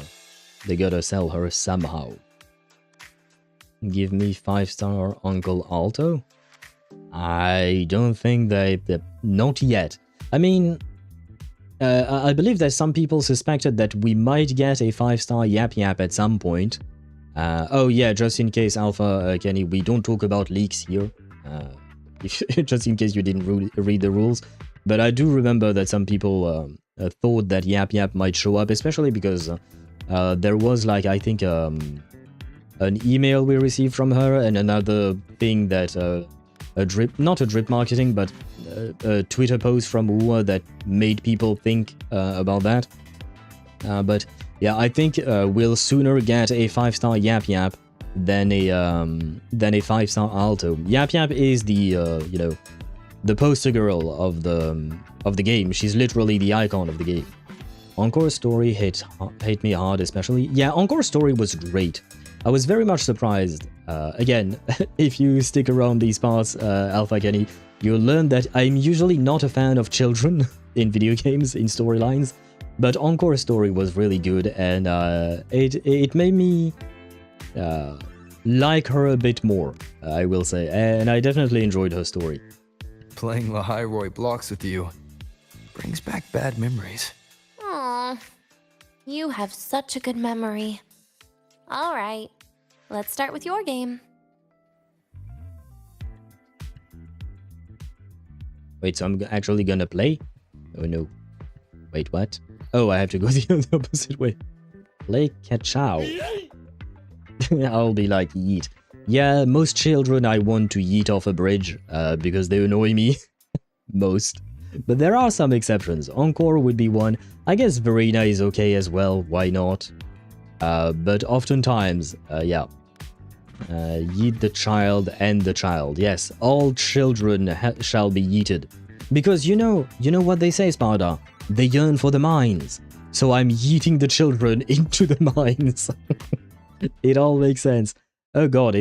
They gotta sell her somehow. Give me 5-star Uncle Alto? I don't think they not yet. I mean, I believe that some people suspected that we might get a 5-star Yap Yap at some point. Oh yeah, just in case, Alpha Kenny, we don't talk about leaks here. Just in case you didn't read the rules. But I do remember that some people thought that Yap Yap might show up, especially because there was, like, I think, an email we received from her, and another thing that not a drip marketing, but a Twitter post from Uwa that made people think about that. But yeah, I think we'll sooner get a 5-star Yap Yap than a 5-star Alto. Yap Yap is the you know, the poster girl of the game. She's literally the icon of the game. Encore Story hit me hard, especially. Yeah, Encore Story was great. I was very much surprised. Again, if you stick around these parts, Alpha Kenny, you'll learn that I'm usually not a fan of children in video games, in storylines, but Encore Story was really good, and it made me like her a bit more, I will say, and I definitely enjoyed her story.
Playing Lahai-Roi blocks with you brings back bad memories.
Aw, you have such a good memory. All right, let's start with your game.
Wait, so I'm actually gonna play? Oh no. Wait, what? Oh, I have to go the opposite way. Play Ka-chow. I'll be like, yeet. Yeah, most children I want to yeet off a bridge, because they annoy me. Most. But there are some exceptions. Encore would be one. I guess Verena is okay as well, why not? But oftentimes, yeah. Yeet the child and the child. Yes, all children shall be yeeted. Because you know what they say, Sparda? They yearn for the mines. So I'm yeeting the children into the mines. It all makes sense. Oh god,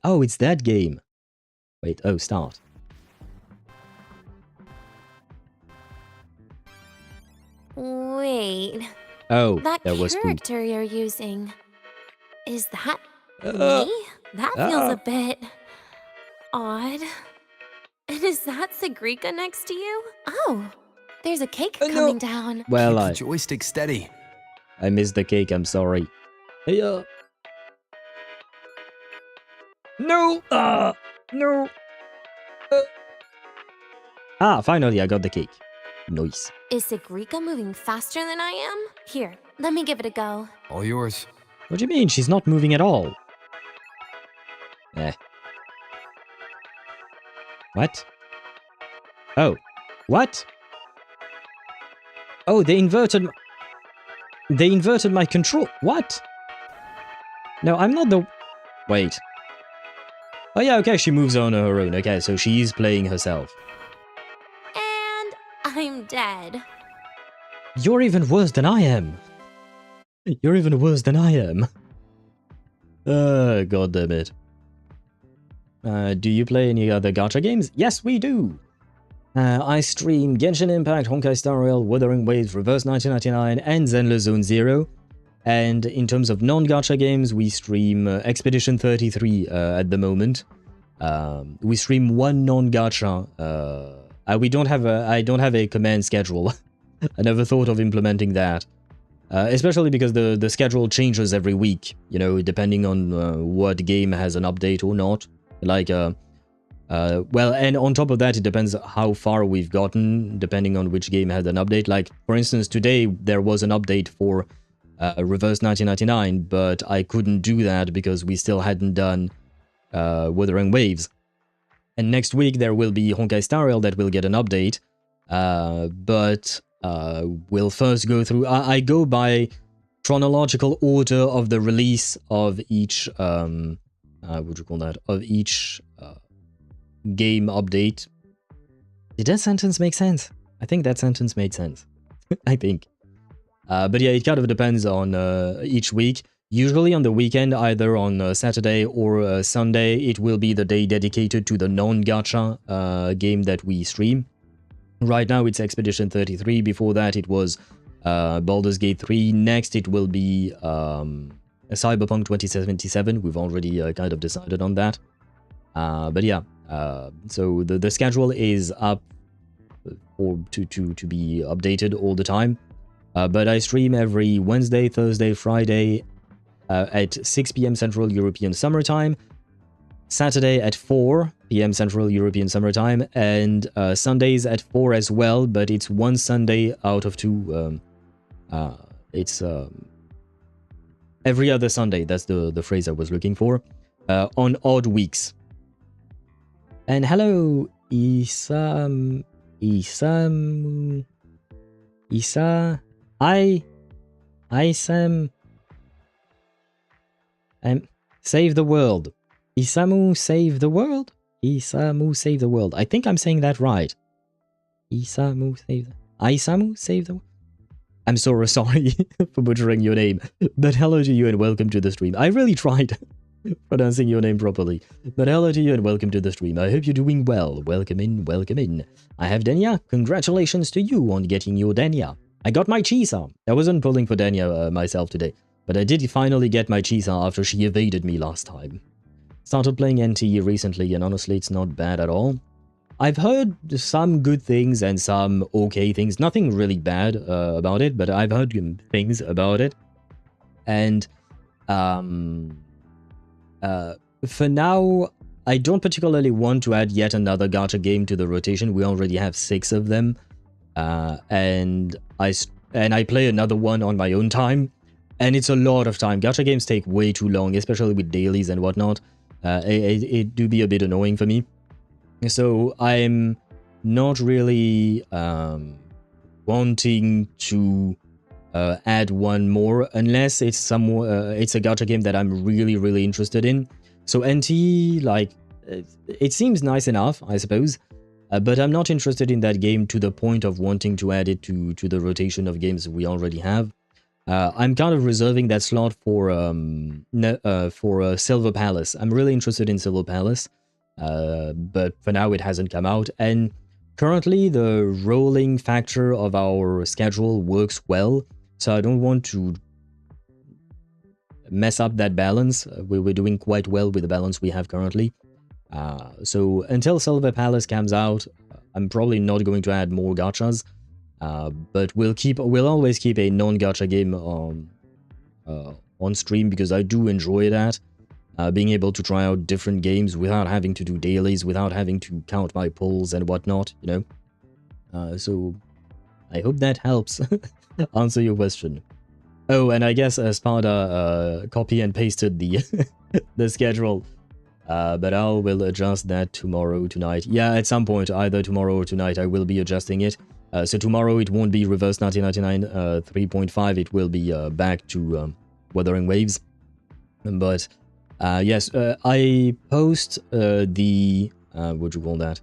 oh, it's that game. Wait, oh, start.
Wait.
Oh,
that
there was
character you're using. Is that me? That feels a bit odd. And is that Sagrika next to you? Oh, there's a cake coming down.
Well,
Keep the joystick steady.
I missed the cake, I'm sorry. Hey, no! No! Finally, I got the cake. Nice.
Is Sagrika moving faster than I am? Here, let me give it a go.
All yours.
What do you mean? She's not moving at all. What? Oh. What? Oh, they inverted my control. What? No, I'm not the... Wait. Oh yeah, okay, she moves on her own. Okay, so she's playing herself.
And I'm dead.
You're even worse than I am. You're even worse than I am. God damn it. Do you play any other gacha games? Yes, we do. I stream Genshin Impact, Honkai Star Rail, Wuthering Waves, Reverse 1999, and Zenless Zone Zero. And in terms of non-gacha games, we stream Expedition 33 at the moment. We stream one non-gacha. I don't have a command schedule. I never thought of implementing that. Especially because the schedule changes every week, you know, depending on what game has an update or not. Like, well, and on top of that, it depends how far we've gotten, depending on which game had an update. Like, for instance, today there was an update for Reverse 1999, but I couldn't do that because we still hadn't done Wuthering Waves. And next week there will be Honkai Star Rail that will get an update, but we'll first go through... I go by chronological order of the release of each... what do you call that? Of each game update. Did that sentence make sense? I think that sentence made sense. I think. But yeah, it kind of depends on each week. Usually on the weekend, either on Saturday or Sunday, it will be the day dedicated to the non-gacha game that we stream. Right now it's Expedition 33, before that it was Baldur's Gate 3, next it will be Cyberpunk 2077, we've already kind of decided on that. But yeah, so the schedule is up to be updated all the time. But I stream every Wednesday, Thursday, Friday at 6 p.m. Central European Summer Time, Saturday at 4 p.m. Central European Summer Time, and Sundays at 4 as well, but it's one Sunday out of two. It's every other Sunday, that's the phrase I was looking for, on odd weeks. And hello, Isa... Save the world. Isamu save the world? Isamu save the world. I think I'm saying that right. Isamu save the world? I'm so sorry for butchering your name, but hello to you and welcome to the stream. I really tried pronouncing your name properly, but hello to you and welcome to the stream. I hope you're doing well. Welcome in, welcome in. I have Denia. Congratulations to you on getting your Denia. I got my Chisa. I wasn't pulling for Denia myself today, but I did finally get my Chisa after she evaded me last time. Started playing NT recently and honestly it's not bad at all. I've heard some good things and some okay things. Nothing really bad about it, but I've heard things about it. And for now, I don't particularly want to add yet another gacha game to the rotation. We already have 6 of them. And I play another one on my own time. And it's a lot of time. Gacha games take way too long, especially with dailies and whatnot. It do be a bit annoying for me. So I'm not really wanting to add one more unless it's it's a gacha game that I'm really interested in. So NT, like, it seems nice enough, I suppose, but I'm not interested in that game to the point of wanting to add it to the rotation of games we already have. I'm kind of reserving that slot for Silver Palace. I'm really interested in Silver Palace, but for now it hasn't come out, and currently the rolling factor of our schedule works well, so I don't want to mess up that balance. We're doing quite well with the balance we have currently. So until Silver Palace comes out, I'm probably not going to add more gachas. But we'll always keep a non-gacha game on stream because I do enjoy that. Being able to try out different games without having to do dailies, without having to count my pulls and whatnot, you know. So I hope that helps answer your question. Oh, and I guess Spada copy and pasted the the schedule. But I will adjust that tomorrow, tonight. Yeah, at some point, either tomorrow or tonight, I will be adjusting it. So tomorrow it won't be Reverse 1999 3.5, it will be back to Wuthering Waves. But yes, I post the... what do you call that?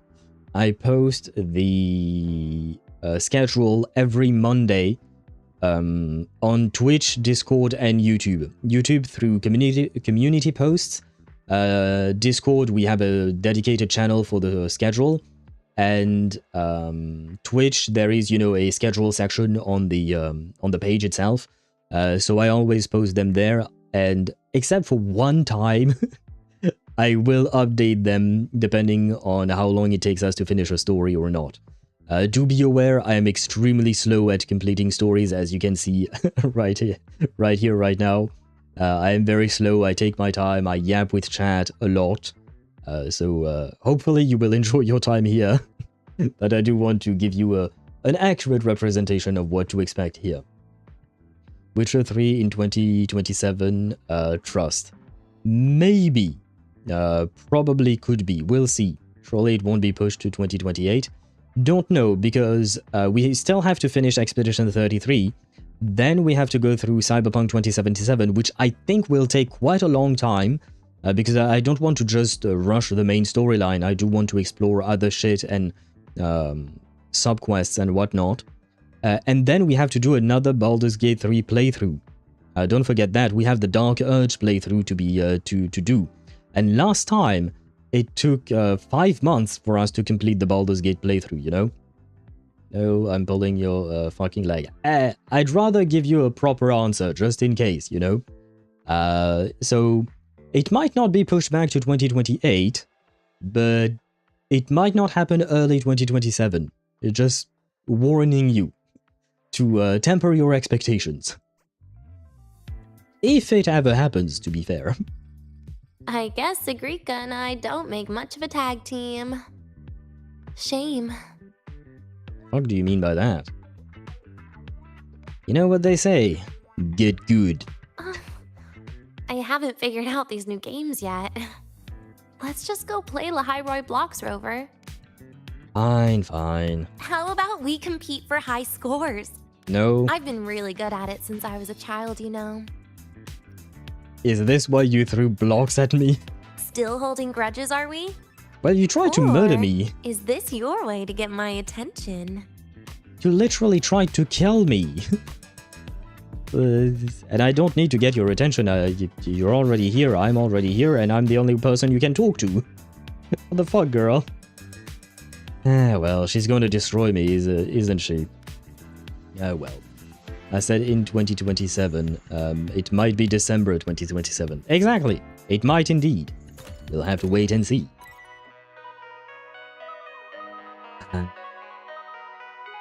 I post the schedule every Monday on Twitch, Discord, and YouTube. YouTube through community posts. Discord, we have a dedicated channel for the schedule. And Twitch, there is, you know, a schedule section on the page itself. So I always post them there, and except for one time, I will update them depending on how long it takes us to finish a story or not. Do be aware, I am extremely slow at completing stories, as you can see right here, right now. I am very slow, I take my time, I yap with chat a lot. So hopefully you will enjoy your time here, but I do want to give you an accurate representation of what to expect here. Witcher 3 in 2027, trust. Maybe. Probably could be. We'll see. Surely it won't be pushed to 2028. Don't know, because we still have to finish Expedition 33. Then we have to go through Cyberpunk 2077, which I think will take quite a long time, because I don't want to just rush the main storyline. I do want to explore other shit and subquests and whatnot. And then we have to do another Baldur's Gate 3 playthrough. Don't forget that. We have the Dark Urge playthrough to be to do. And last time, it took 5 months for us to complete the Baldur's Gate playthrough, you know? No, I'm pulling your fucking leg. I'd rather give you a proper answer, just in case, you know? So, it might not be pushed back to 2028, but it might not happen early 2027. Just warning you to temper your expectations. If it ever happens, to be fair.
I guess Sigrika and I don't make much of a tag team. Shame.
What do you mean by that? You know what they say, get good.
I haven't figured out these new games yet. Let's just go play Lahai-Roi blocks, Rover.
Fine, fine.
How about we compete for high scores?
No.
I've been really good at it since I was a child, you know.
Is this why you threw blocks at me?
Still holding grudges, are we?
Well, you tried to murder me.
Is this your way to get my attention?
You literally tried to kill me. And I don't need to get your attention. You're already here, I'm already here, and I'm the only person you can talk to. What the fuck, girl? Well, she's going to destroy me, isn't she? Well. I said in 2027. It might be December 2027. Exactly. It might indeed. We'll have to wait and see.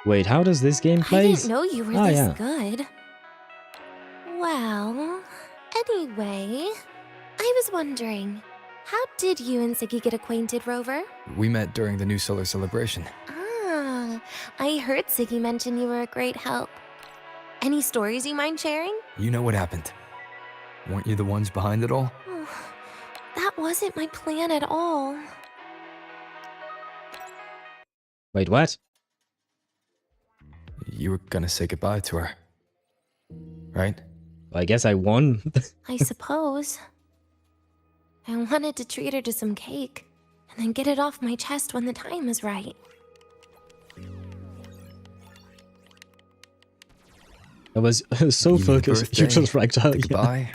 Wait, how does this game play?
I didn't know you were this good. Well, anyway, I was wondering, how did you and Siggy get acquainted, Rover?
We met during the New Solar Celebration.
Ah, I heard Siggy mention you were a great help. Any stories you mind sharing?
You know what happened. Weren't you the ones behind it all?
That wasn't my plan at all.
Wait, what?
You were gonna say goodbye to her, right?
I guess I won.
I suppose. I wanted to treat her to some cake, and then get it off my chest when the time is right.
I was so focused. You just racked out.
Goodbye?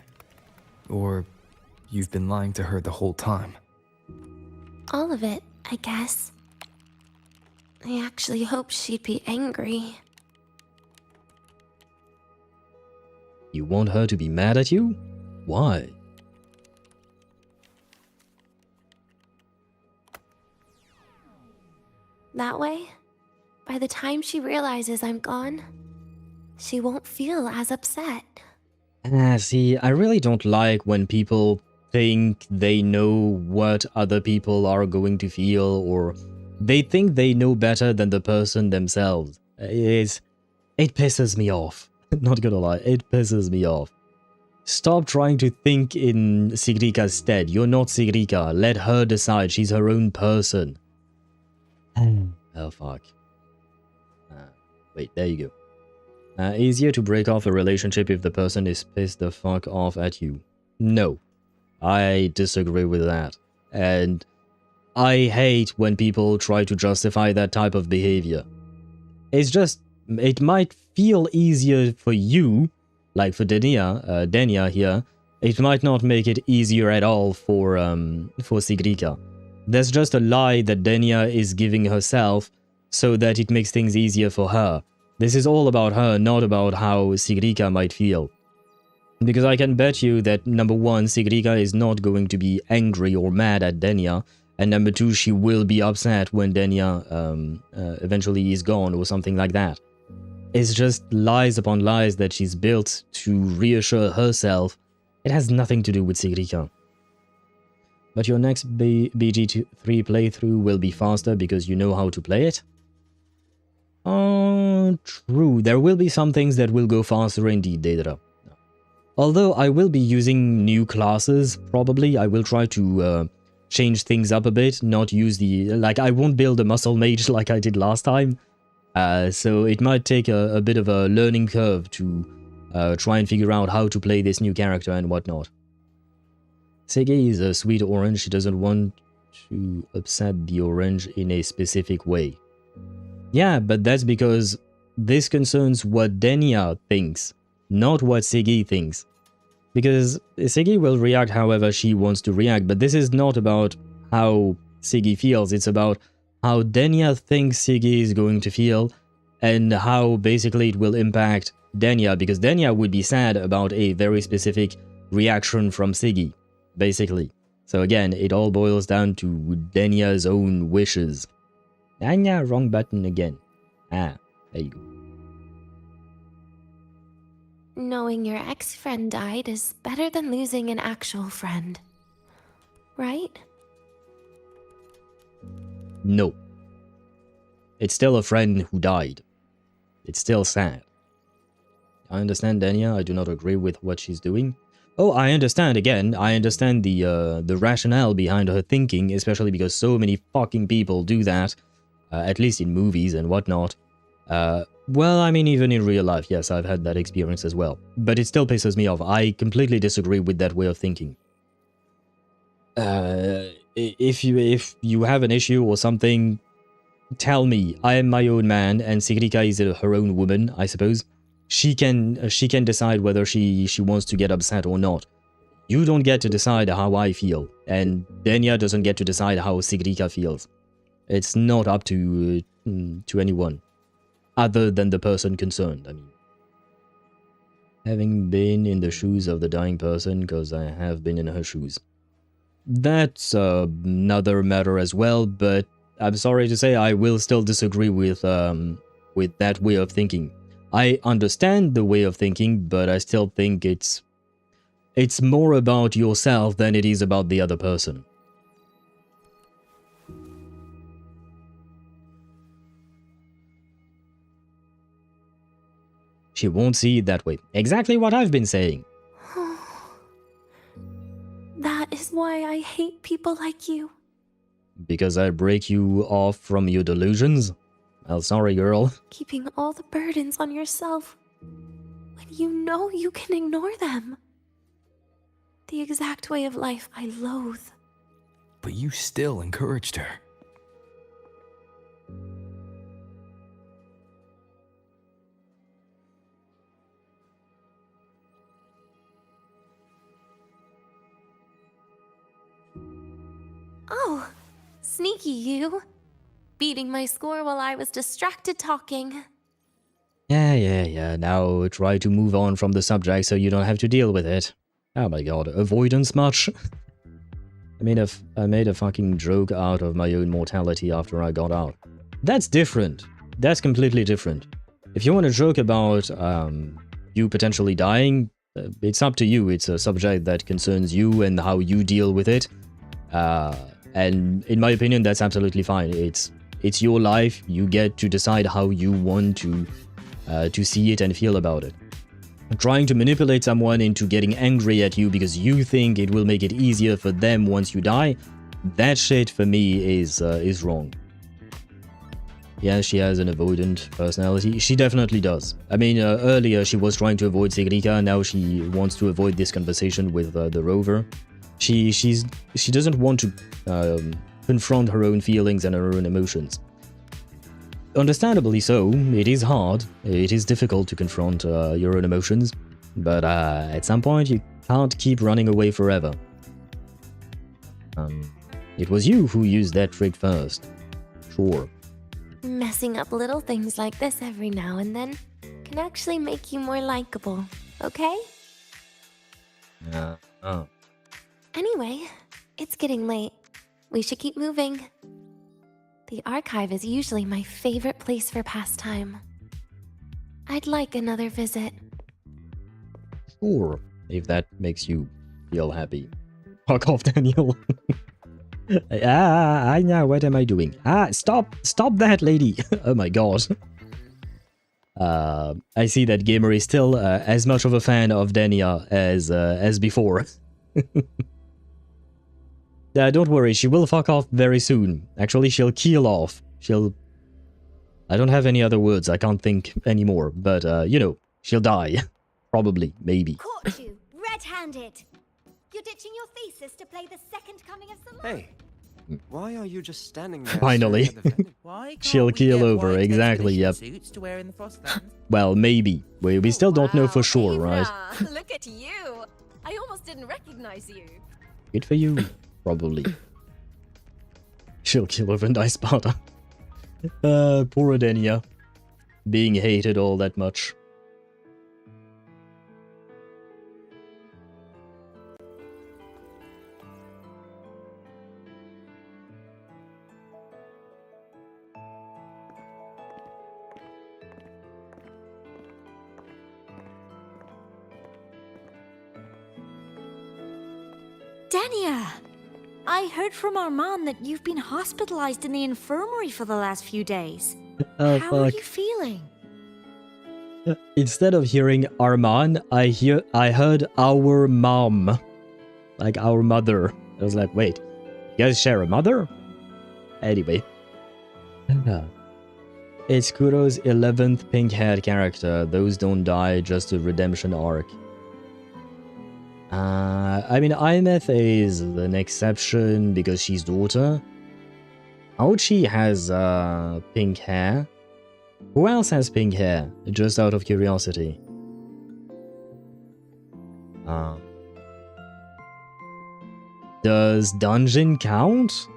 Or you've been lying to her the whole time?
All of it, I guess. I actually hoped she'd be angry.
You want her to be mad at you? Why?
That way, by the time she realizes I'm gone, she won't feel as upset.
See, I really don't like when people think they know what other people are going to feel, or they think they know better than the person themselves. It pisses me off. Not gonna lie, it pisses me off. Stop trying to think in Sigrika's stead. You're not Sigrika. Let her decide. She's her own person. Oh, fuck. Wait, there you go. Easier to break off a relationship if the person is pissed the fuck off at you. No. I disagree with that. And I hate when people try to justify that type of behavior. It's just, it might feel easier for you, like for Denia here. It might not make it easier at all for Sigrika. There's just a lie that Denia is giving herself so that it makes things easier for her. This is all about her, not about how Sigrika might feel. Because I can bet you that, number one, Sigrika is not going to be angry or mad at Denia, and number two, she will be upset when Denia eventually is gone or something like that. It's just lies upon lies that she's built to reassure herself. It has nothing to do with Sigrika. But your next BG3 playthrough will be faster because you know how to play it? True. There will be some things that will go faster indeed, Daedra. Although I will be using new classes, probably. I will try to change things up a bit, not use the... Like, I won't build a muscle mage like I did last time. So it might take a bit of a learning curve to try and figure out how to play this new character and whatnot. Segue is a sweet orange. She doesn't want to upset the orange in a specific way. Yeah, but that's because this concerns what Denia thinks, not what Segue thinks. Because Segue will react however she wants to react, but this is not about how Segue feels, it's about how Denia thinks Segue is going to feel, and how basically it will impact Denia, because Denia would be sad about a very specific reaction from Segue, basically. So again, it all boils down to Denia's own wishes. Denia, wrong button again. Ah, there you go.
Knowing your ex-friend died is better than losing an actual friend. Right?
No. It's still a friend who died. It's still sad. I understand Denia, I do not agree with what she's doing. Oh, I understand again, I understand the rationale behind her thinking, especially because so many fucking people do that, at least in movies and whatnot. Well, I mean, even in real life, yes, I've had that experience as well. But it still pisses me off. I completely disagree with that way of thinking. If you have an issue or something, tell me. I am my own man, and Sigrika is her own woman, I suppose. She can decide whether she wants to get upset or not. You don't get to decide how I feel, and Denia doesn't get to decide how Sigrika feels. It's not up to anyone. Other than the person concerned, I mean. Having been in the shoes of the dying person, because I have been in her shoes. That's another matter as well, but I'm sorry to say I will still disagree with that way of thinking. I understand the way of thinking, but I still think it's more about yourself than it is about the other person. She won't see it that way. Exactly what I've been saying.
That is why I hate people like you.
Because I break you off from your delusions? Well, sorry, girl.
Keeping all the burdens on yourself when you know you can ignore them. The exact way of life I loathe.
But you still encouraged her.
Oh, sneaky you. Beating my score while I was distracted talking.
Yeah. Now try to move on from the subject so you don't have to deal with it. Oh my god, avoidance much? I made a fucking joke out of my own mortality after I got out. That's different. That's completely different. If you want to joke about you potentially dying, it's up to you. It's a subject that concerns you and how you deal with it. And in my opinion, that's absolutely fine. It's your life. You get to decide how you want to see it and feel about it. Trying to manipulate someone into getting angry at you because you think it will make it easier for them once you die, that shit for me is wrong. Yeah, she has an avoidant personality. She definitely does. I mean, earlier she was trying to avoid Sigrika, now she wants to avoid this conversation with the rover. She doesn't want to confront her own feelings and her own emotions. Understandably so, it is hard, it is difficult to confront your own emotions, but at some point you can't keep running away forever. It was you who used that trick first. Sure.
Messing up little things like this every now and then can actually make you more likable, okay? Anyway, it's getting late. We should keep moving. The archive is usually my favorite place for pastime. I'd like another visit.
Sure, if that makes you feel happy. Fuck off, Daniel. What am I doing? Stop that, lady. Oh my god. I see that Gamer is still as much of a fan of Denia as before. Don't worry, she will fuck off very soon. Actually, she'll keel off. I don't have any other words, I can't think anymore, but, you know, she'll die. Probably, maybe.
Caught you, red-handed. You're ditching your thesis to play the second coming of the light.
Hey, why are you just standing there?
Finally. She'll keel over, exactly, yep. Well, maybe. We still don't know for sure, right?
Look at you. I almost didn't recognize you.
Good for you, probably. She'll keel over, nice Sparta. Poor Denia. Being hated all that much.
Denia! I heard from Armand that you've been hospitalized in the infirmary for the last few days.
Oh,
How are
fuck.
you feeling?
Instead of hearing Armand, I heard our mom. Like our mother. I was like, wait, you guys share a mother? Anyway. It's Kuro's 11th pink-haired character. Those don't die, just a redemption arc. I mean, Imeth is an exception because she's daughter. Aochi has pink hair. Who else has pink hair? Just out of curiosity. Does Dungeon count?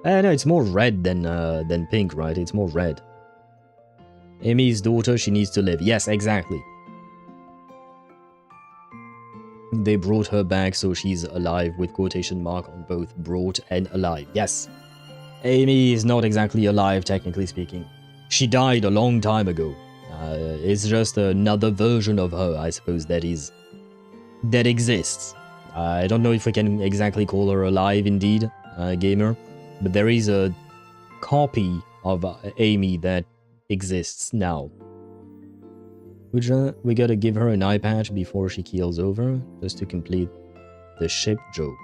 No, it's more red than pink, right? It's more red. Amy's daughter, she needs to live. Yes, exactly. They brought her back, so she's alive with quotation mark on both brought and alive. Yes. Amy is not exactly alive, technically speaking. She died a long time ago. It's just another version of her, I suppose, that exists. I don't know if we can exactly call her alive, indeed, gamer, but there is a copy of Amy that exists now. We gotta give her an eye patch before she keels over, just to complete the ship joke.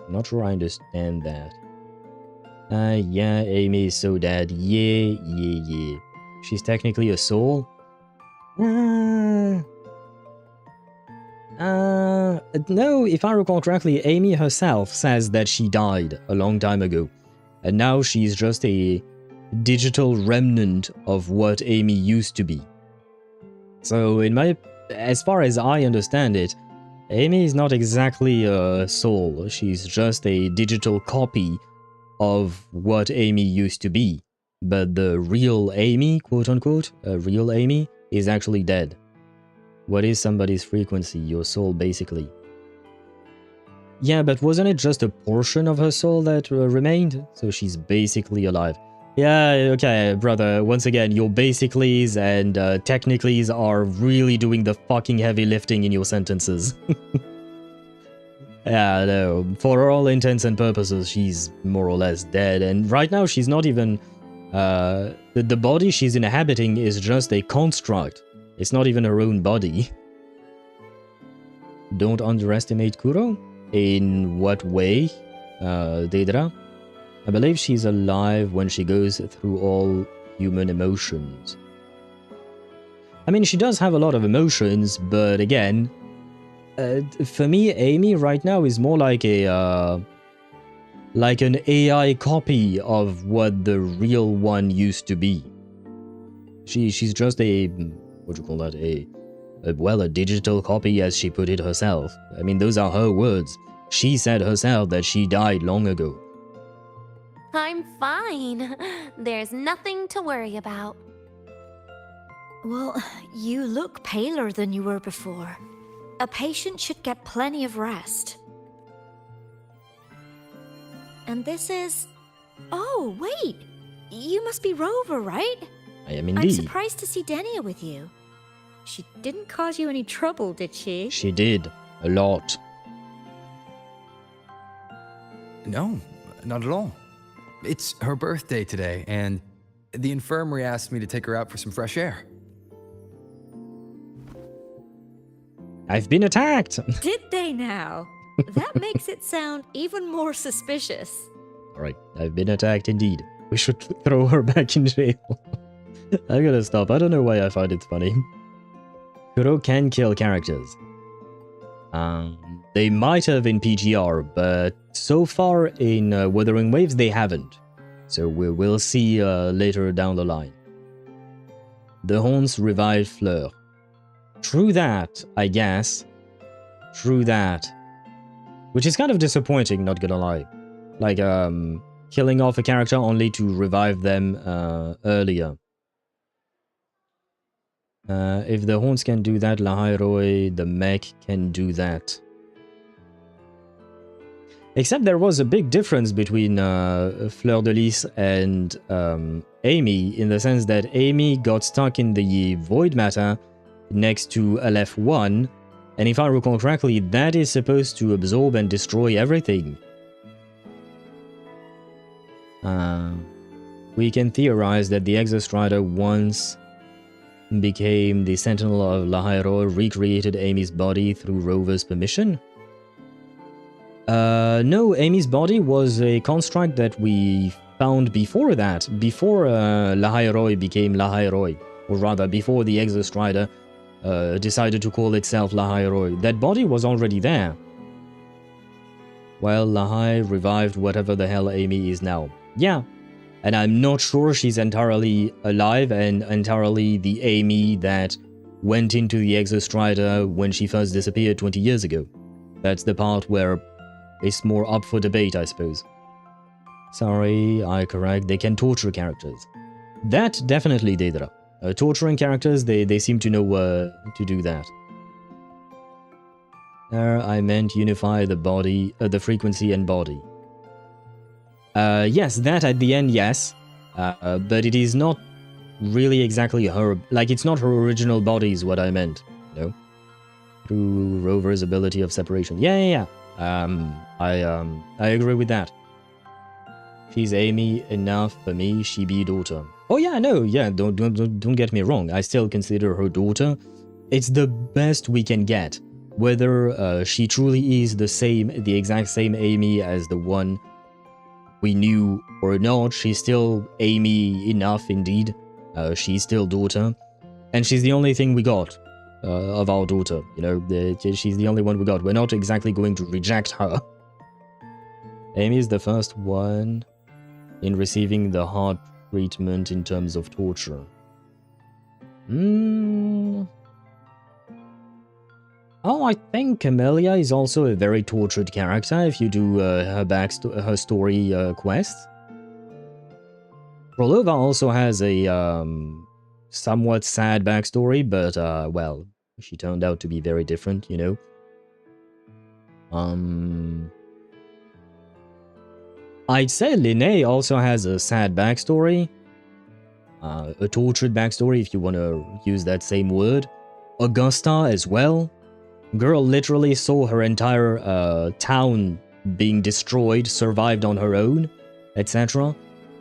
Not sure I understand that. Yeah, Amy is so dead. Yeah. She's technically a soul? No, if I recall correctly, Amy herself says that she died a long time ago. And now she's just a digital remnant of what Amy used to be. So as far as I understand it, Amy is not exactly a soul. She's just a digital copy of what Amy used to be. But the real Amy, quote unquote, real Amy, is actually dead. What is somebody's frequency? Your soul, basically. Yeah, but wasn't it just a portion of her soul that remained? So she's basically alive. Yeah, okay, brother, once again, your basicallys and technicallys are really doing the fucking heavy lifting in your sentences. Yeah, no, for all intents and purposes, she's more or less dead, and right now she's not even... the body she's inhabiting is just a construct. It's not even her own body. Don't underestimate Kuro? In what way, Deidara? I believe she's alive when she goes through all human emotions. I mean, she does have a lot of emotions, but again, for me, Amy right now is more like an AI copy of what the real one used to be. She's just a, what do you call that, a digital copy, as she put it herself. I mean, those are her words. She said herself that she died long ago.
I'm fine. There's nothing to worry about.
Well, you look paler than you were before. A patient should get plenty of rest. And this is... Oh, wait! You must be Rover, right?
I am indeed.
I'm surprised to see Denia with you. She didn't cause you any trouble, did she?
She did. A lot.
No, not at all. It's her birthday today, and The infirmary asked me to take her out for some fresh air.
I've been attacked!
Did they now? That makes it sound even more suspicious.
Alright, I've been attacked indeed. We should throw her back in jail. I gotta stop. I don't know why I find it funny. Kuro can kill characters. They might have in PGR, but so far in Wuthering Waves they haven't. So we will see later down the line. The Haunts revived Fleur. True that, I guess. True that. Which is kind of disappointing, not gonna lie. Like, killing off a character only to revive them earlier. If the Haunts can do that, Lahai-Roi, the mech, can do that. Except there was a big difference between Fleur de Lis and Amy, in the sense that Amy got stuck in the void matter next to LF1, and if I recall correctly, that is supposed to absorb and destroy everything. We can theorize that the Exostrider once became the Sentinel of Lahai-Roi, recreated Amy's body through Rover's permission? No, Amy's body was a construct that we found before that, before Lahai-Roi became Lahai-Roi, or rather before the Exostrider decided to call itself Lahai-Roi. That body was already there. Well, Lahai revived whatever the hell Amy is now. Yeah, and I'm not sure she's entirely alive and entirely the Amy that went into the Exostrider when she first disappeared 20 years ago. That's the part where it's more up for debate, I suppose. Sorry, I correct, they can torture characters. That definitely Daedra. Torturing characters, they seem to know to do that. I meant unify the body, the frequency and body. Yes, that at the end, yes. But it is not really exactly her, like it's not her original body is what I meant, no? Through Rover's ability of separation. Yeah. I agree with that. She's Amy enough for me, she be daughter. Oh yeah, no, yeah, don't get me wrong, I still consider her daughter. It's the best we can get. Whether she truly is the exact same Amy as the one we knew or not, she's still Amy enough indeed. She's still daughter. And she's the only thing we got of our daughter, you know, she's the only one we got. We're not exactly going to reject her. Amy is the first one in receiving the hard treatment in terms of torture. Oh, I think Camellia is also a very tortured character if you do her story quests. Prolova also has a somewhat sad backstory, but well, she turned out to be very different, you know. I'd say Linnae also has a sad backstory. A tortured backstory, if you want to use that same word. Augusta as well. Girl literally saw her entire town being destroyed, survived on her own, etc.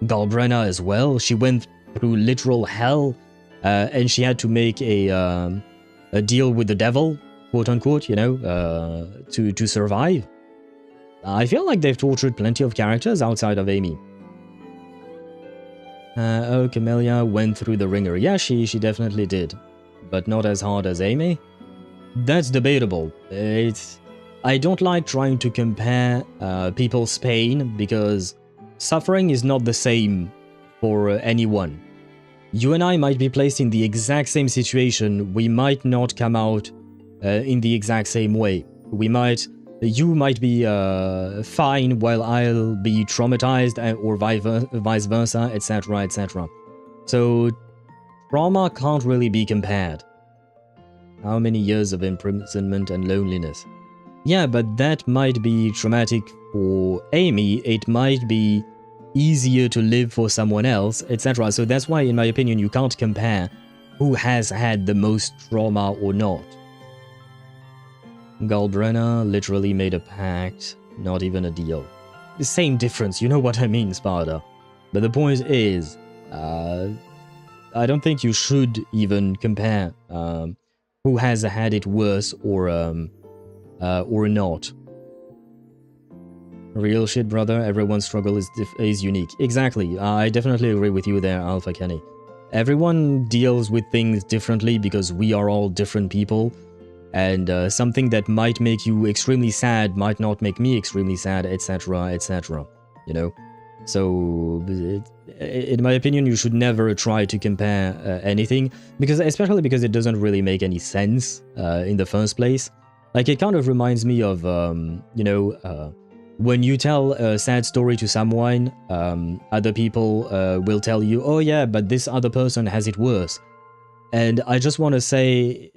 Galbrenna as well. She went through literal hell, and she had to make a deal with the devil, quote unquote, you know, to survive. I feel like they've tortured plenty of characters outside of Amy. Oh, Camellia went through the ringer. Yeah, she definitely did. But not as hard as Amy. That's debatable. I don't like trying to compare people's pain, because suffering is not the same for anyone. You and I might be placed in the exact same situation. We might not come out in the exact same way. You might be fine while I'll be traumatized, or vice versa, etc, etc. So, trauma can't really be compared. How many years of imprisonment and loneliness? Yeah, but that might be traumatic for Amy, it might be easier to live for someone else, etc. So that's why, in my opinion, you can't compare who has had the most trauma or not. Galbrenna literally made a pact, not even a deal. The same difference, you know what I mean, Sparta. But the point is, I don't think you should even compare who has had it worse or not. Real shit, brother. Everyone's struggle is unique. Exactly. I definitely agree with you there, Alpha Kenny. Everyone deals with things differently because we are all different people. And something that might make you extremely sad might not make me extremely sad, etc., etc. You know? So, in my opinion, you should never try to compare anything, especially because it doesn't really make any sense in the first place. Like, it kind of reminds me of, when you tell a sad story to someone, other people will tell you, oh yeah, but this other person has it worse. And I just want to say,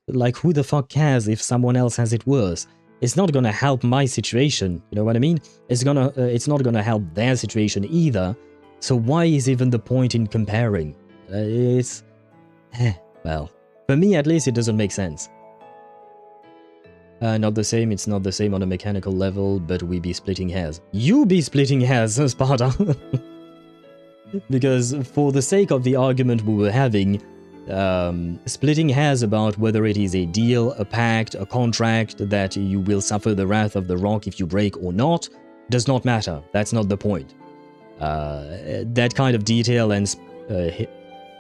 like, who the fuck cares if someone else has it worse? It's not gonna help my situation, you know what I mean? It's not gonna help their situation either. So why is even the point in comparing? Well, for me at least, it doesn't make sense. Not the same, it's not the same on a mechanical level, but we be splitting hairs. You be splitting hairs, Sparta! Because for the sake of the argument we were having, splitting hairs about whether it is a deal, a pact, a contract that you will suffer the wrath of the rock if you break or not, does not matter. That's not the point. That kind of detail and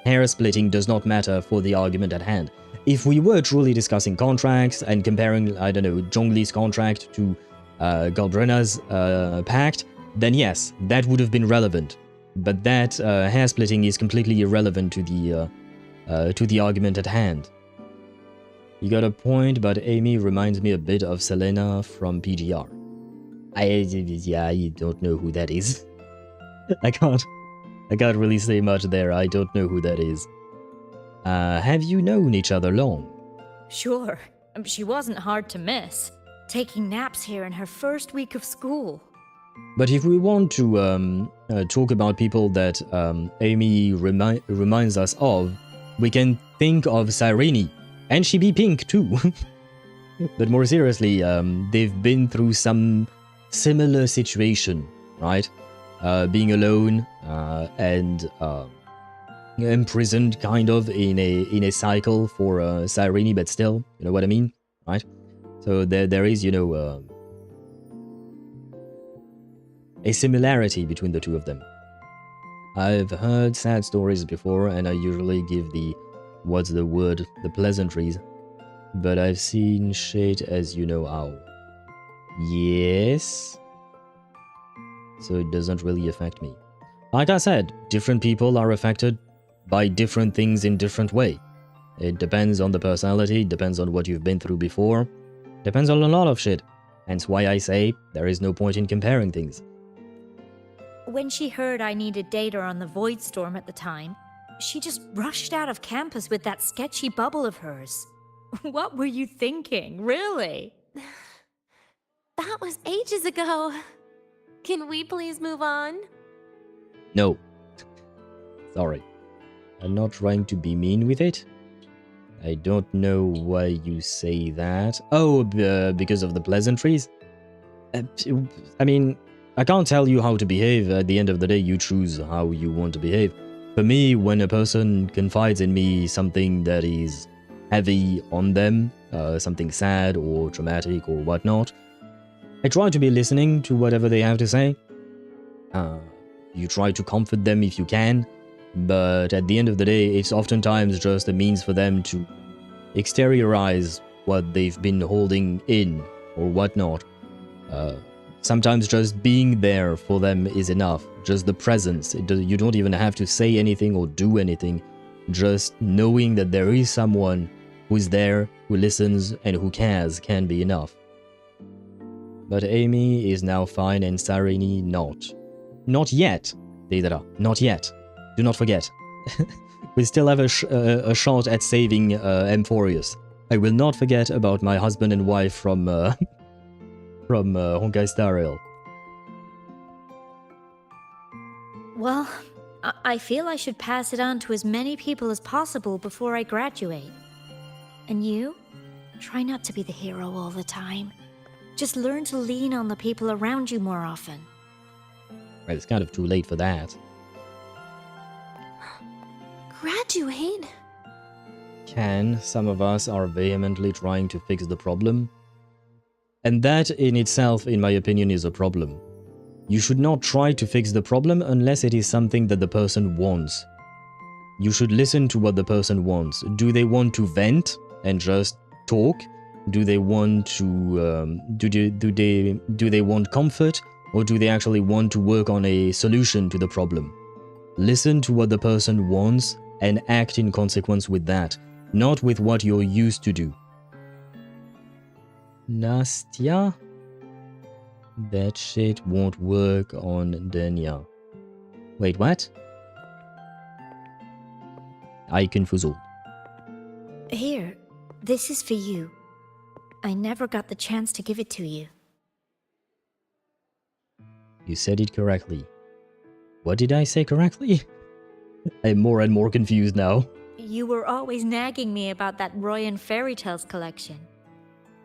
hair splitting does not matter for the argument at hand. If we were truly discussing contracts and comparing, I don't know, Zhongli's contract to Galbrena's pact, then yes, that would have been relevant. But that hair splitting is completely irrelevant to the argument at hand. You got a point, but Amy reminds me a bit of Selena from PGR. I don't know who that is. I can't really say much there. I don't know who that is. Have you known each other long?
Sure. She wasn't hard to miss. Taking naps here in her first week of school.
But if we want to talk about people that Amy reminds us of, we can think of Cyrene, and she be pink too. But more seriously, they've been through some similar situation, right? Being alone and imprisoned, kind of in a cycle for Cyrene, but still, you know what I mean, right? So there is, you know, a similarity between the two of them. I've heard sad stories before, and I usually give the, what's the word, the pleasantries. But I've seen shit as you know how. Yes? So it doesn't really affect me. Like I said, different people are affected by different things in different way. It depends on the personality, depends on what you've been through before, depends on a lot of shit. Hence why I say there is no point in comparing things.
When she heard I needed data on the Void Storm at the time, she just rushed out of campus with that sketchy bubble of hers. What were you thinking, really?
That was ages ago. Can we please move on?
No. Sorry. I'm not trying to be mean with it. I don't know why you say that. Oh, because of the pleasantries? I mean, I can't tell you how to behave. At the end of the day, you choose how you want to behave. For me, when a person confides in me something that is heavy on them, something sad or traumatic or whatnot, I try to be listening to whatever they have to say. You try to comfort them if you can, but at the end of the day, it's oftentimes just a means for them to exteriorize what they've been holding in or whatnot. Sometimes just being there for them is enough. Just the presence. You don't even have to say anything or do anything. Just knowing that there is someone who's there, who listens, and who cares can be enough. But Amy is now fine and Cyrene not. Not yet, Deidara. Not yet. Do not forget. We still have a shot at saving Amphorius. I will not forget about my husband and wife from Honkai Star Rail.
Well, I feel I should pass it on to as many people as possible before I graduate. And you? Try not to be the hero all the time. Just learn to lean on the people around you more often.
Right, it's kind of too late for that.
graduate?
Can. Some of us are vehemently trying to fix the problem. And that in itself, in my opinion, is a problem. You should not try to fix the problem unless it is something that the person wants. You should listen to what the person wants. Do they want to vent and just talk? Do they want to do they want comfort, or do they actually want to work on a solution to the problem? Listen to what the person wants and act in consequence with that, not with what you're used to do. Nastya? That shit won't work on Denia. Wait, what? I confuse all.
Here, this is for you. I never got the chance to give it to you.
You said it correctly. What did I say correctly? I'm more and more confused now.
You were always nagging me about that Roy and Fairy Tales collection.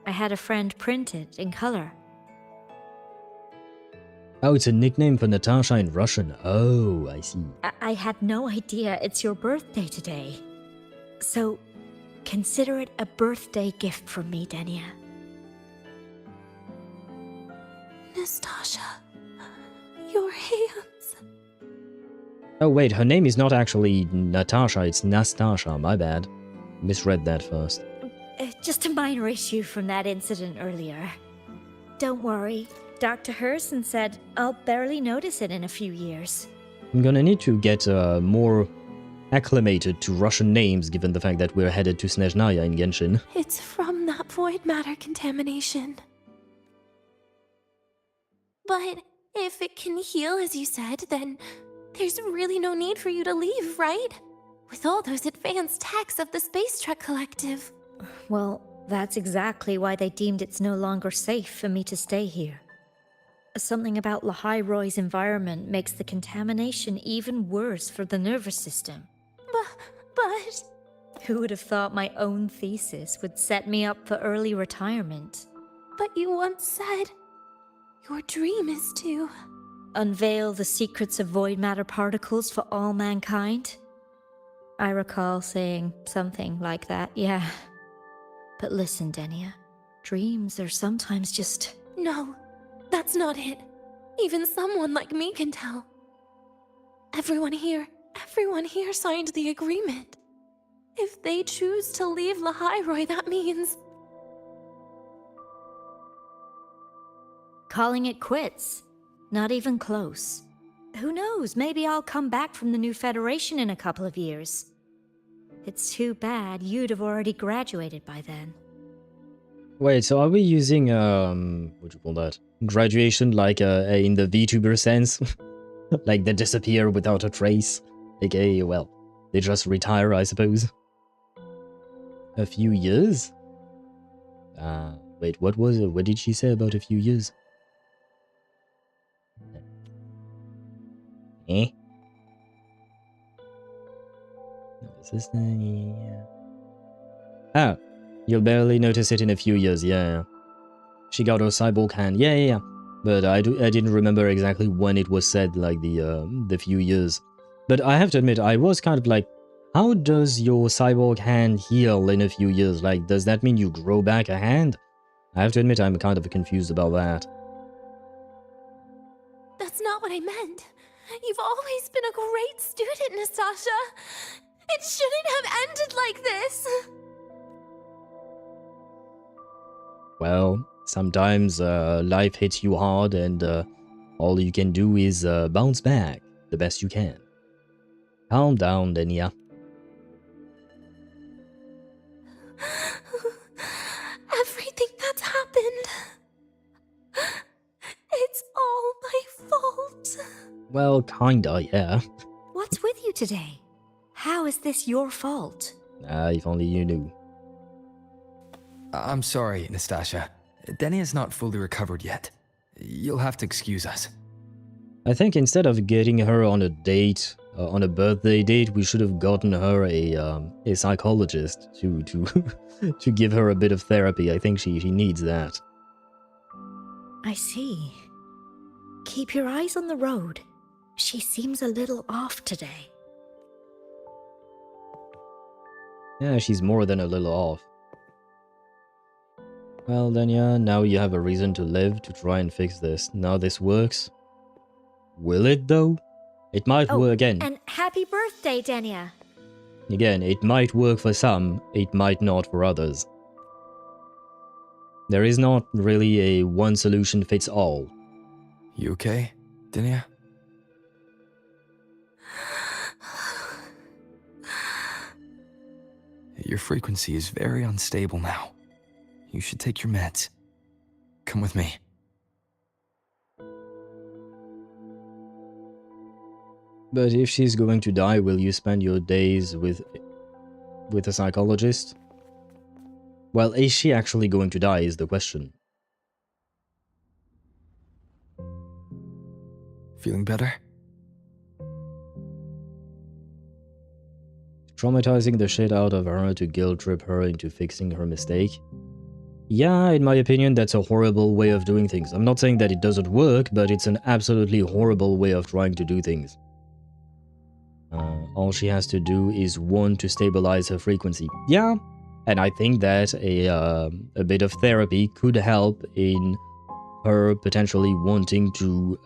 I had a friend print it in color.
Oh, it's a nickname for Natasha in Russian. Oh, I see.
I had no idea it's your birthday today. So, consider it a birthday gift from me, Denia.
Nastasha, your hands.
Oh wait, her name is not actually Natasha, it's Nastasha, my bad. Misread that first.
Just a minor issue from that incident earlier. Don't worry, Dr. Herson said I'll barely notice it in a few years.
I'm gonna need to get more acclimated to Russian names, given the fact that we're headed to Snezhnaya in Genshin.
It's from that void matter contamination. But if it can heal, as you said, then there's really no need for you to leave, right? With all those advanced techs of the Space Trek Collective.
Well, that's exactly why they deemed it's no longer safe for me to stay here. Something about Lahai-Roi's environment makes the contamination even worse for the nervous system.
But...
Who would have thought my own thesis would set me up for early retirement?
But you once said your dream is to...
unveil the secrets of void matter particles for all mankind? I recall saying something like that, yeah. But listen, Denia, dreams are sometimes just...
No, that's not it. Even someone like me can tell. Everyone here signed the agreement. If they choose to leave Lahai-Roi, that means...
calling it quits. Not even close. Who knows, maybe I'll come back from the new Federation in a couple of years. It's too bad you'd have already graduated by then.
Wait, so are we using, what do you call that? Graduation like in the VTuber sense? Like they disappear without a trace? AKA, well, they just retire, I suppose. A few years? Wait, what was it? What did she say about a few years? Eh? Is this Ah, you'll barely notice it in a few years, yeah. She got her cyborg hand, yeah. But I didn't remember exactly when it was said, like the few years. But I have to admit, I was kind of like, how does your cyborg hand heal in a few years? Like, does that mean you grow back a hand? I have to admit, I'm kind of confused about that.
That's not what I meant. You've always been a great student, Nastasha. It shouldn't have ended like this.
Well, sometimes life hits you hard and all you can do is bounce back the best you can. Calm down, Denia.
Everything that's happened... it's all my fault.
Well, kinda, yeah.
What's with you today? How is this your fault?
If only you knew.
I'm sorry, Nastasha. Denia's not fully recovered yet. You'll have to excuse us.
I think instead of getting her on a date, on a birthday date, we should have gotten her a psychologist to to give her a bit of therapy. I think she needs that.
I see. Keep your eyes on the road. She seems a little off today.
Yeah, she's more than a little off. Well, Denia, now you have a reason to live to try and fix this. Now this works. Will it, though? It might work again.
And happy birthday, Denia.
Again, it might work for some, it might not for others. There is not really a one solution fits all.
You okay, Denia? Your frequency is very unstable now. You should take your meds. Come with me.
But if she's going to die, will you spend your days with a psychologist? Well, is she actually going to die is the question.
Feeling better?
Traumatizing the shit out of her to guilt trip her into fixing her mistake? Yeah, in my opinion, that's a horrible way of doing things. I'm not saying that it doesn't work, but it's an absolutely horrible way of trying to do things. All she has to do is want to stabilize her frequency. Yeah, and I think that a bit of therapy could help in her potentially wanting to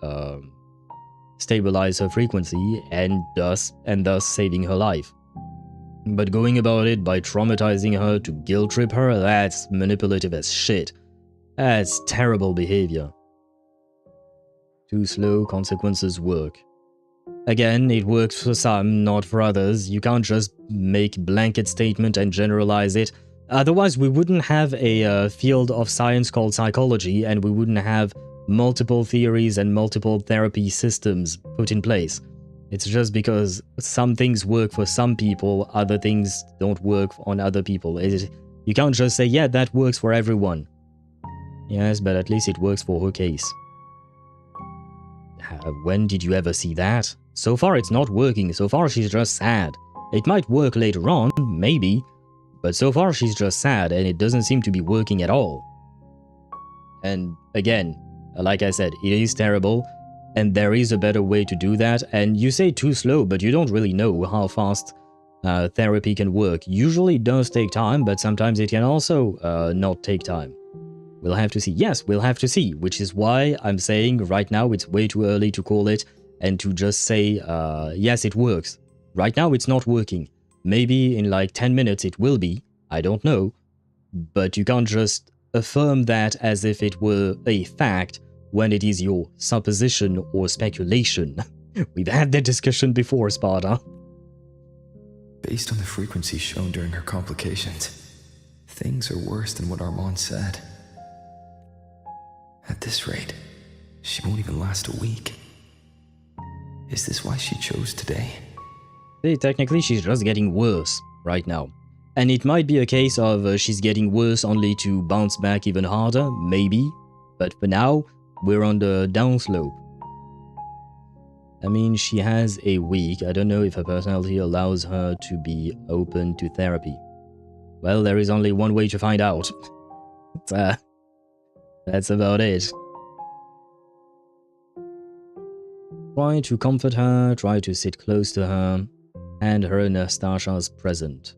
stabilize her frequency and thus saving her life. But going about it by traumatizing her to guilt trip her, that's manipulative as shit. That's terrible behavior. Too slow, consequences work. Again, it works for some, not for others. You can't just make blanket statement and generalize it. Otherwise, we wouldn't have a field of science called psychology, and we wouldn't have multiple theories and multiple therapy systems put in place. It's just because some things work for some people, other things don't work on other people. You can't just say, yeah, that works for everyone. Yes, but at least it works for her case. When did you ever see that? So far it's not working, so far she's just sad. It might work later on, maybe, but so far she's just sad and it doesn't seem to be working at all. And again, like I said, it is terrible, and there is a better way to do that, and you say too slow, but you don't really know how fast therapy can work. Usually it does take time, but sometimes it can also not take time. We'll have to see. Yes, we'll have to see, which is why I'm saying right now it's way too early to call it and to just say, yes, it works. Right now it's not working. Maybe in like 10 minutes it will be, I don't know. But you can't just affirm that as if it were a fact when it is your supposition or speculation. We've had that discussion before, Sparta.
Based on the frequency shown during her complications, things are worse than what Armand said. At this rate, she won't even last a week. Is this why she chose today?
See, technically she's just getting worse right now. And it might be a case of she's getting worse only to bounce back even harder, maybe. But for now, we're on the downslope. I mean, she has a week. I don't know if her personality allows her to be open to therapy. Well, there is only one way to find out. That's about it. Try to comfort her, try to sit close to her, hand her Nastasha's present.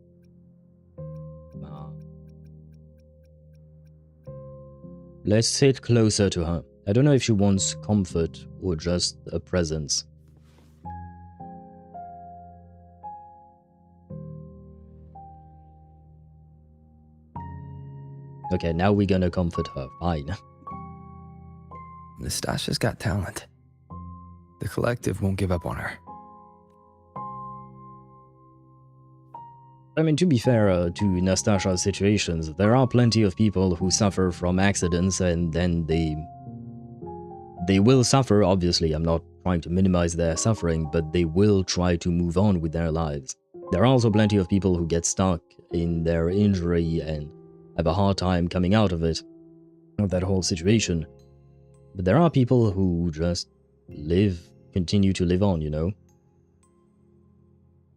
Let's sit closer to her. I don't know if she wants comfort or just a presence. Okay, now we're gonna comfort her. Fine.
Nastasha's got talent. The collective won't give up on her.
I mean, to be fair to Nastasha's situations, there are plenty of people who suffer from accidents and then they will suffer, obviously. I'm not trying to minimize their suffering, but they will try to move on with their lives. There are also plenty of people who get stuck in their injury and have a hard time coming out of it, of that whole situation. But there are people who just continue to live on, you know?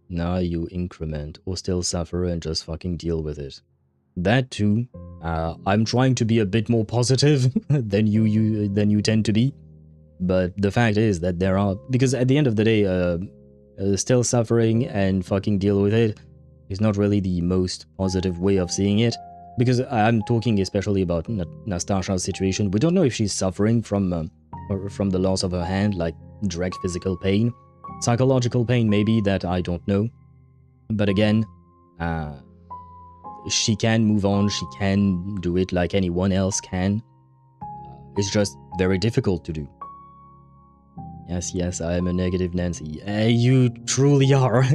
Now you increment or still suffer and just fucking deal with it. That too. I'm trying to be a bit more positive than you tend to be. But the fact is that there are, because at the end of the day, still suffering and fucking deal with it, is not really the most positive way of seeing it. Because I'm talking especially about Nastasha's situation. We don't know if she's suffering from the loss of her hand, like direct physical pain. Psychological pain, maybe, that I don't know. But again, she can move on, she can do it like anyone else can. It's just very difficult to do. Yes, I am a negative Nancy. You truly are.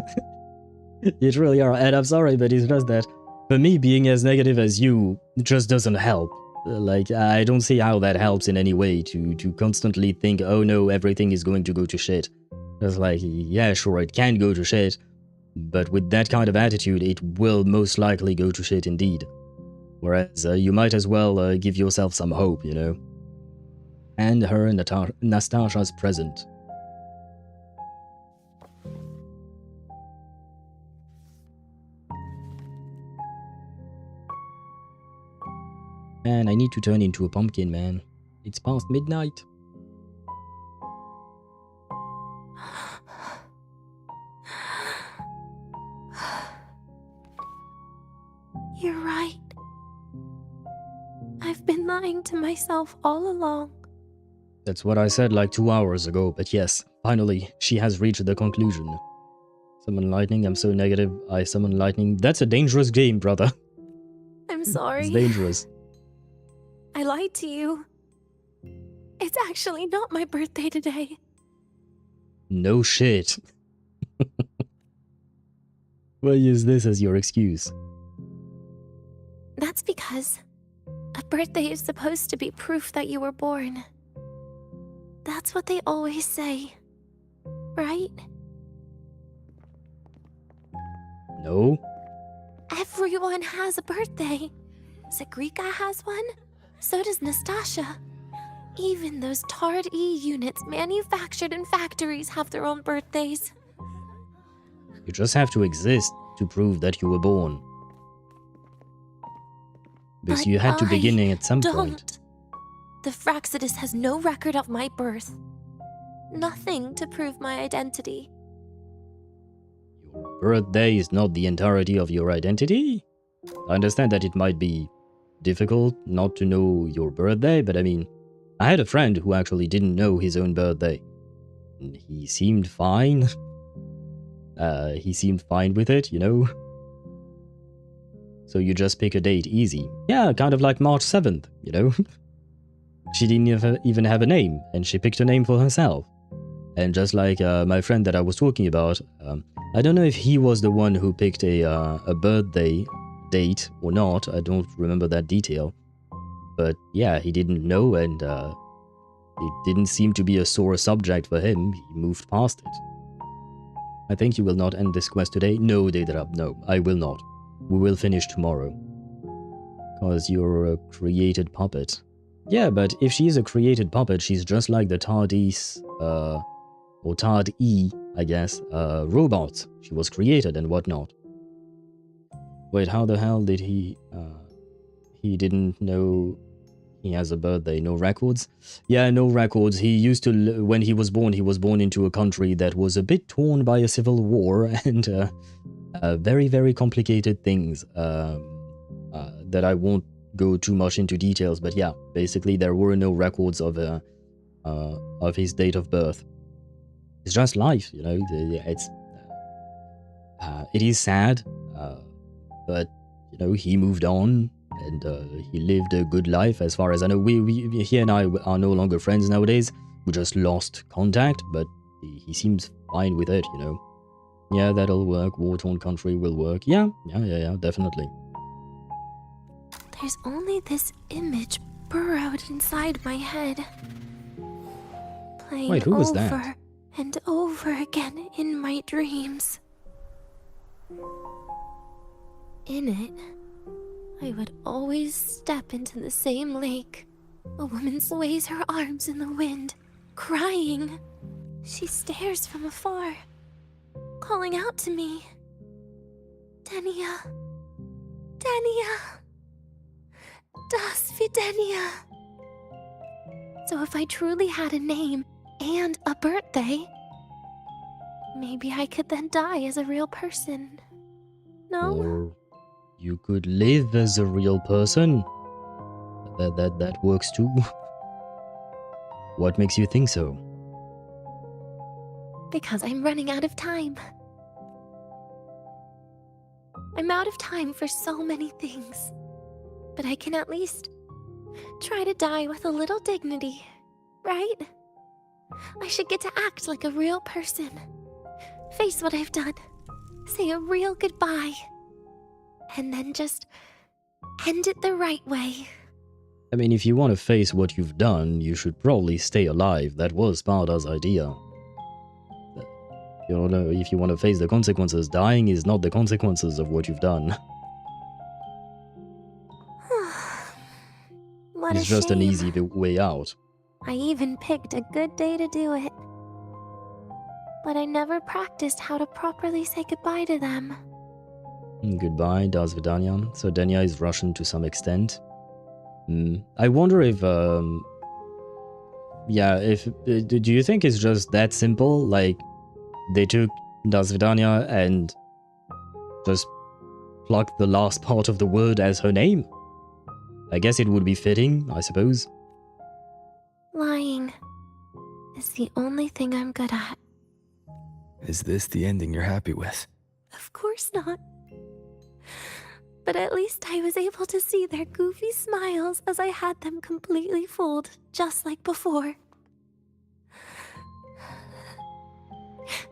You truly are, and I'm sorry, but it's just that for me, being as negative as you just doesn't help. Like, I don't see how that helps in any way to constantly think, oh no, everything is going to go to shit. It's like, yeah, sure, it can go to shit, but with that kind of attitude, it will most likely go to shit indeed. Whereas, you might as well give yourself some hope, you know? And her and Nastasha's present. Man, I need to turn into a pumpkin, man. It's past midnight.
You're right. I've been lying to myself all along.
That's what I said like 2 hours ago, but yes, finally, she has reached the conclusion. Summon lightning, I'm so negative, I summon lightning. That's a dangerous game, brother.
I'm sorry.
It's dangerous.
I lied to you. It's actually not my birthday today.
No shit. Why use this as your excuse?
That's because a birthday is supposed to be proof that you were born. That's what they always say, right?
No.
Everyone has a birthday. Zagrika has one. So does Nastasha. Even those Tard E units manufactured in factories have their own birthdays.
You just have to exist to prove that you were born. Because you had to begin at some point.
The Fractsidus has no record of my birth. Nothing to prove my identity.
Birthday is not the entirety of your identity. I understand that it might be difficult not to know your birthday, but I mean, I had a friend who actually didn't know his own birthday. And he seemed fine. He seemed fine with it, you know? So you just pick a date, easy. Yeah, kind of like March 7th, you know? She didn't even have a name, and she picked a name for herself. And just like my friend that I was talking about, I don't know if he was the one who picked a birthday date or not, I don't remember that detail. But yeah, he didn't know, and it didn't seem to be a sore subject for him. He moved past it. I think you will not end this quest today. No, Daedra, no, I will not. We will finish tomorrow. Because you're a created puppet. Yeah, but if she's a created puppet, she's just like the Tardis, or Tard E, I guess, robot. She was created and whatnot. Wait, how the hell did he didn't know he has a birthday? No records? Yeah, no records. He used to, when he was born into a country that was a bit torn by a civil war and very, very complicated things that I won't go too much into details, but yeah, basically there were no records of his date of birth. It's just life, you know. It is sad, but you know, he moved on and he lived a good life. As far as I know, he and I are no longer friends nowadays. We just lost contact, but he seems fine with it, you know. Yeah, that'll work. War-torn country will work. Yeah, definitely.
There's only this image burrowed inside my head. Playing
Wait, who was
over
that?
And over again in my dreams. In it, I would always step into the same lake. A woman sways her arms in the wind, crying. She stares from afar, calling out to me. Denia. Denia. Das wie Denia. So if I truly had a name and a birthday, maybe I could then die as a real person. No?
Or you could live as a real person. That works too. What makes you think so?
Because I'm running out of time. I'm out of time for so many things. But I can at least try to die with a little dignity, right? I should get to act like a real person. Face what I've done. Say a real goodbye. And then just end it the right way.
I mean, if you want to face what you've done, you should probably stay alive. That was Sparta's idea. You don't know, if you want to face the consequences, dying is not the consequences of what you've done.
What
It's
a
just an
shame.
easy way out.
I even picked a good day to do it. But I never practiced how to properly say goodbye to them.
Goodbye, Das Vidania. So Denia is Russian to some extent. I wonder if, yeah, if, do you think it's just that simple? Like, they took Das Vidania and just plucked the last part of the word as her name? I guess it would be fitting, I suppose.
Lying is the only thing I'm good at.
Is this the ending you're happy with?
Of course not. But at least I was able to see their goofy smiles as I had them completely fooled, just like before.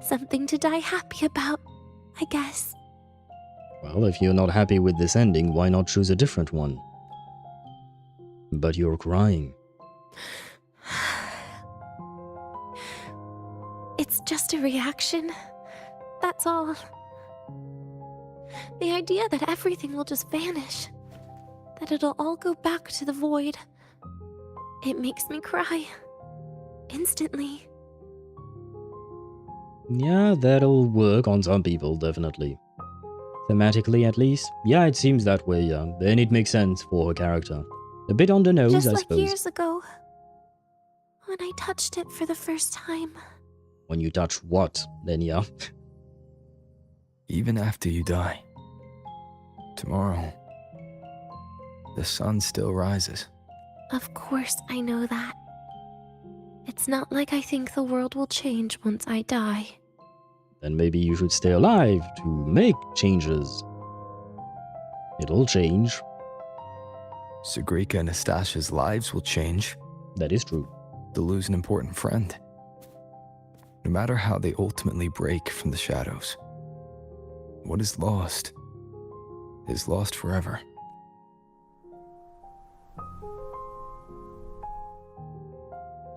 Something to die happy about, I guess.
Well, if you're not happy with this ending, why not choose a different one? But you're crying.
It's just a reaction. That's all. The idea that everything will just vanish. That it'll all go back to the void. It makes me cry. Instantly.
Yeah, that'll work on some people, definitely. Thematically, at least. Yeah, it seems that way, yeah. Then it makes sense for her character. A bit on the nose,
Just
I
like
suppose.
years ago. When I touched it for the first time.
When you touch what, Denia?
Even after you die, tomorrow, the sun still rises.
Of course I know that. It's not like I think the world will change once I die.
Then maybe you should stay alive to make changes. It'll change.
Sigrika and Nastasha's lives will change.
That is true.
They'll lose an important friend. No matter how they ultimately break from the shadows, what is lost forever.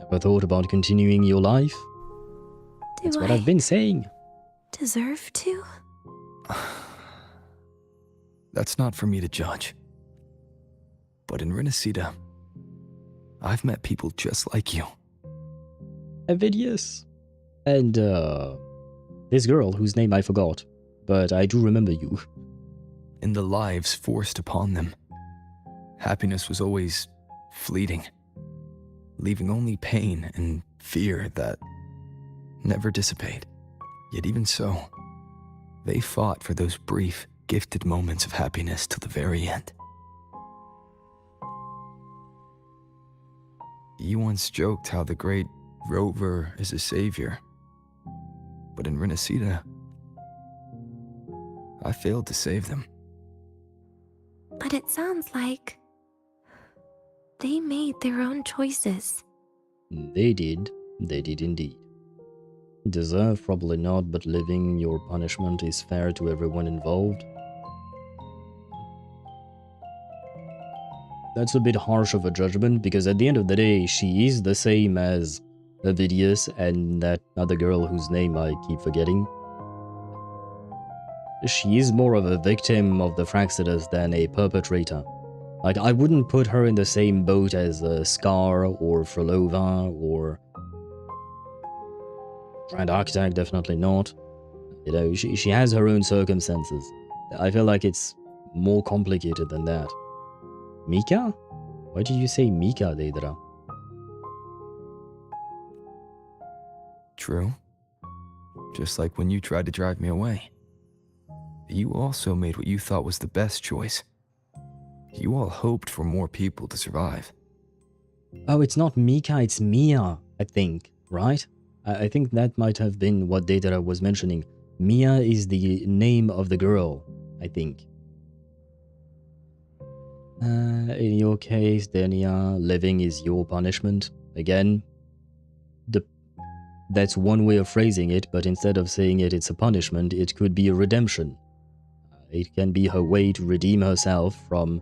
Ever thought about continuing your life? That's what I've been saying.
Deserve to?
That's not for me to judge. But in Renacida, I've met people just like you.
Avidius. And, this girl whose name I forgot. But I do remember you.
In the lives forced upon them, happiness was always fleeting, leaving only pain and fear that never dissipate. Yet even so, they fought for those brief, gifted moments of happiness till the very end. You once joked how the great Rover is a savior, but in Renacida, I failed to save them.
But it sounds like they made their own choices.
They did indeed. Deserve, probably not, but living your punishment is fair to everyone involved. That's a bit harsh of a judgment, because at the end of the day, she is the same as Avidius and that other girl whose name I keep forgetting. She is more of a victim of the Fractsidus than a perpetrator. Like, I wouldn't put her in the same boat as Scar or Frolova or Grand Architect, definitely not. You know, she has her own circumstances. I feel like it's more complicated than that. Mika? Why did you say Mika, Deidra?
True. Just like when you tried to drive me away. You also made what you thought was the best choice. You all hoped for more people to survive.
Oh, it's not Mika, it's Mia, I think, right? I think that might have been what Deidara was mentioning. Mia is the name of the girl, I think. In your case, Denia, living is your punishment. Again, that's one way of phrasing it, but instead of saying it's a punishment, it could be a redemption. It can be her way to redeem herself from,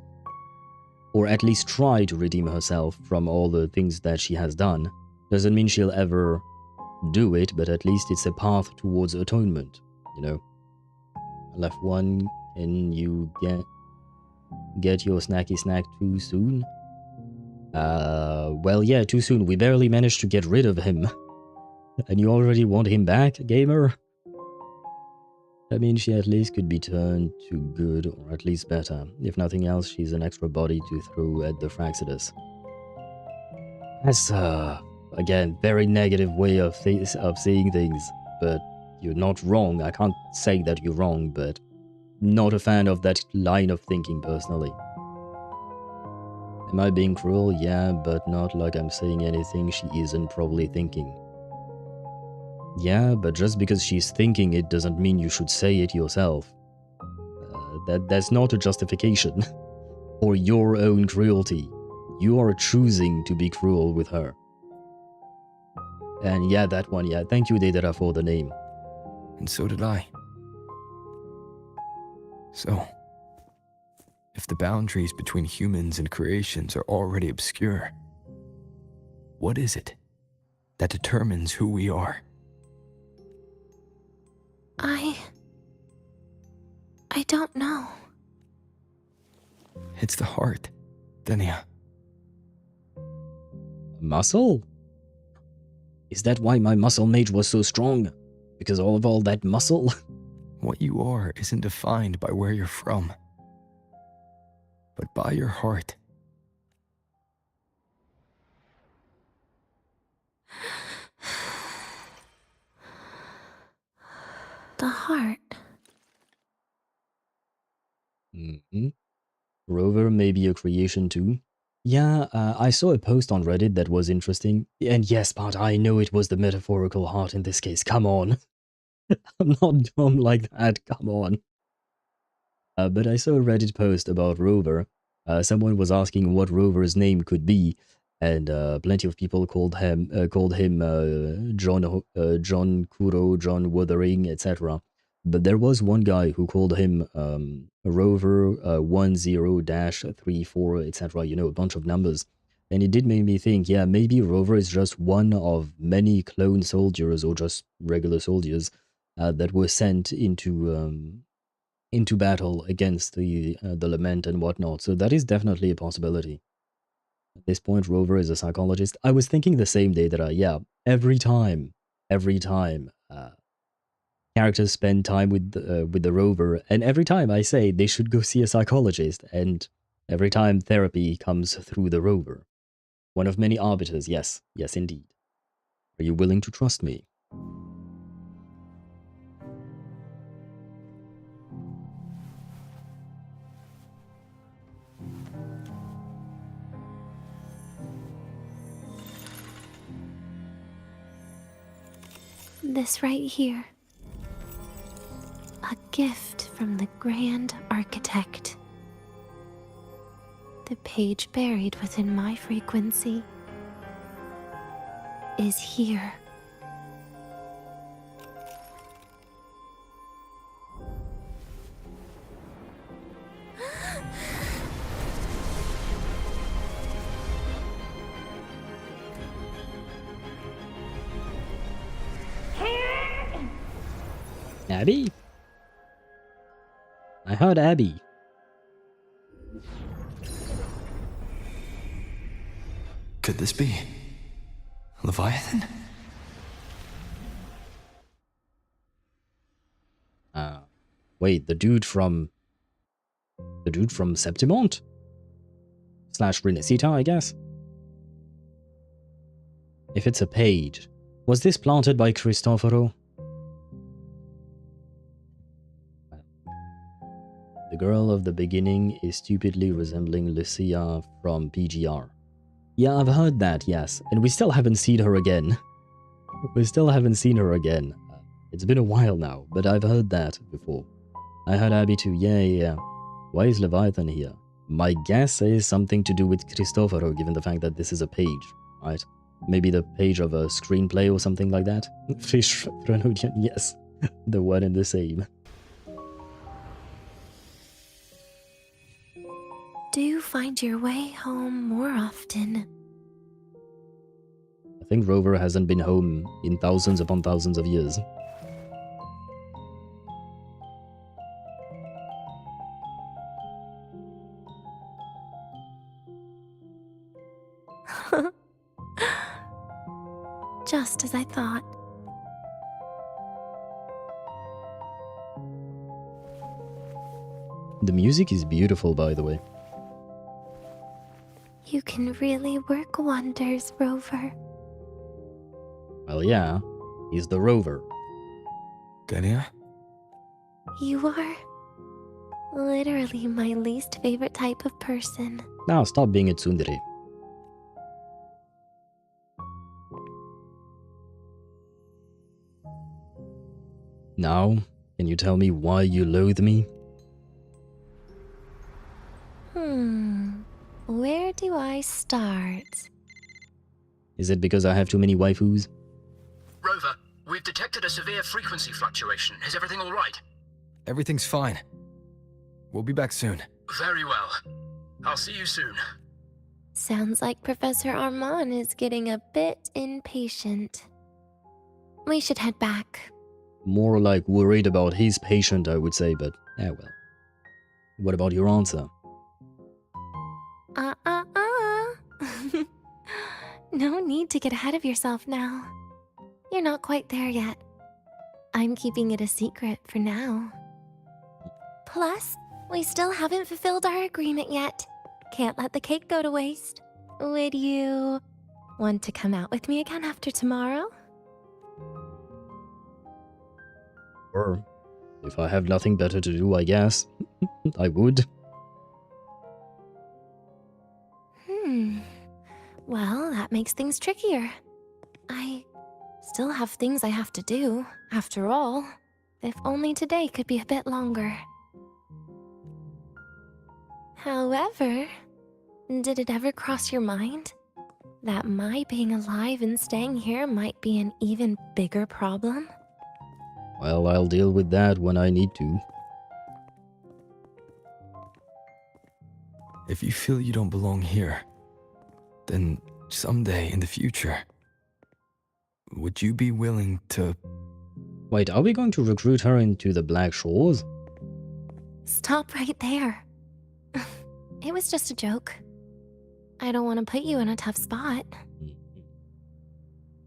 or at least try to redeem herself from all the things that she has done. Doesn't mean she'll ever do it, but at least it's a path towards atonement, you know. Left one, can you get your snacky snack too soon? Well, yeah, too soon. We barely managed to get rid of him. And you already want him back, gamer? I mean, she at least could be turned to good, or at least better. If nothing else, she's an extra body to throw at the Fractsidus. That's, again, very negative way of seeing things, but you're not wrong. I can't say that you're wrong, but not a fan of that line of thinking, personally. Am I being cruel? Yeah, but not like I'm saying anything she isn't probably thinking. Yeah, but just because she's thinking it doesn't mean you should say it yourself. That's not a justification for your own cruelty. You are choosing to be cruel with her. And yeah, that one, yeah. Thank you, Deidara, for the name.
And so did I. So, if the boundaries between humans and creations are already obscure, what is it that determines who we are?
I don't know.
It's the heart, Denia.
Muscle? Is that why my muscle mage was so strong? Because of all that muscle?
What you are isn't defined by where you're from, but by your heart.
The heart.
Rover may be a creation too. Yeah, I saw a post on Reddit that was interesting. And yes, but I know it was the metaphorical heart in this case. Come on. I'm not dumb like that. Come on. But I saw a Reddit post about Rover. Someone was asking what Rover's name could be, and plenty of people called him John Kuro, John Wuthering, etc. But there was one guy who called him Rover 10-34, etc. You know, a bunch of numbers. And it did make me think, yeah, maybe Rover is just one of many clone soldiers, or just regular soldiers, that were sent into battle against the Lament and whatnot. So that is definitely a possibility. At this point, Rover is a psychologist. I was thinking the same day that yeah, every time characters spend time with the Rover, and every time I say they should go see a psychologist, and every time therapy comes through the Rover. One of many arbiters, yes, yes indeed. Are you willing to trust me?
This right here. A gift from the Grand Architect. The page buried within my frequency is here.
Abby? I heard Abby.
Could this be Leviathan?
Wait, the dude from Septimont? / Renacita, I guess? If it's a page, was this planted by Cristoforo? The girl of the beginning is stupidly resembling Lucia from PGR. Yeah, I've heard that, yes. And we still haven't seen her again. We still haven't seen her again. It's been a while now, but I've heard that before. I heard Abby too. Yeah. Why is Leviathan here? My guess is something to do with Cristoforo, given the fact that this is a page, right? Maybe the page of a screenplay or something like that? Fish Pronodian, yes. The one and the same.
Do you find your way home more often?
I think Rover hasn't been home in thousands upon thousands of years.
Just as I thought.
The music is beautiful, by the way.
You can really work wonders, Rover.
Well, yeah, he's the Rover.
Denia?
You are literally my least favorite type of person.
Now, stop being a tsundere. Now, can you tell me why you loathe me?
Where do I start?
Is it because I have too many waifus?
Rover, we've detected a severe frequency fluctuation. Is everything all right?
Everything's fine. We'll be back soon.
Very well. I'll see you soon.
Sounds like Professor Armand is getting a bit impatient. We should head back.
More like worried about his patient, I would say, but well. What about your answer?
No need to get ahead of yourself now. You're not quite there yet. I'm keeping it a secret for now. Plus, we still haven't fulfilled our agreement yet. Can't let the cake go to waste. Would you want to come out with me again after tomorrow?
Or, if I have nothing better to do, I guess. I would.
Well, that makes things trickier. I still have things I have to do, after all. If only today could be a bit longer. However, did it ever cross your mind that my being alive and staying here might be an even bigger problem?
Well, I'll deal with that when I need to.
If you feel you don't belong here, then someday in the future, would you be willing to...
Wait, are we going to recruit her into the Black Shores?
Stop right there. It was just a joke. I don't want to put you in a tough spot.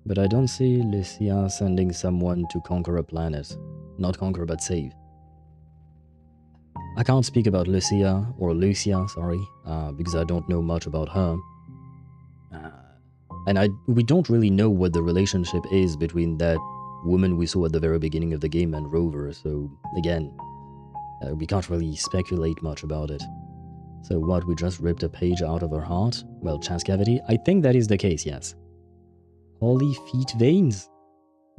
But I don't see Lucia sending someone to conquer a planet. Not conquer, but save. I can't speak about Lucia, sorry, because I don't know much about her. And we don't really know what the relationship is between that woman we saw at the very beginning of the game and Rover, so again, we can't really speculate much about it. So what, we just ripped a page out of her heart? Well, chest cavity? I think that is the case, yes. Holy feet veins!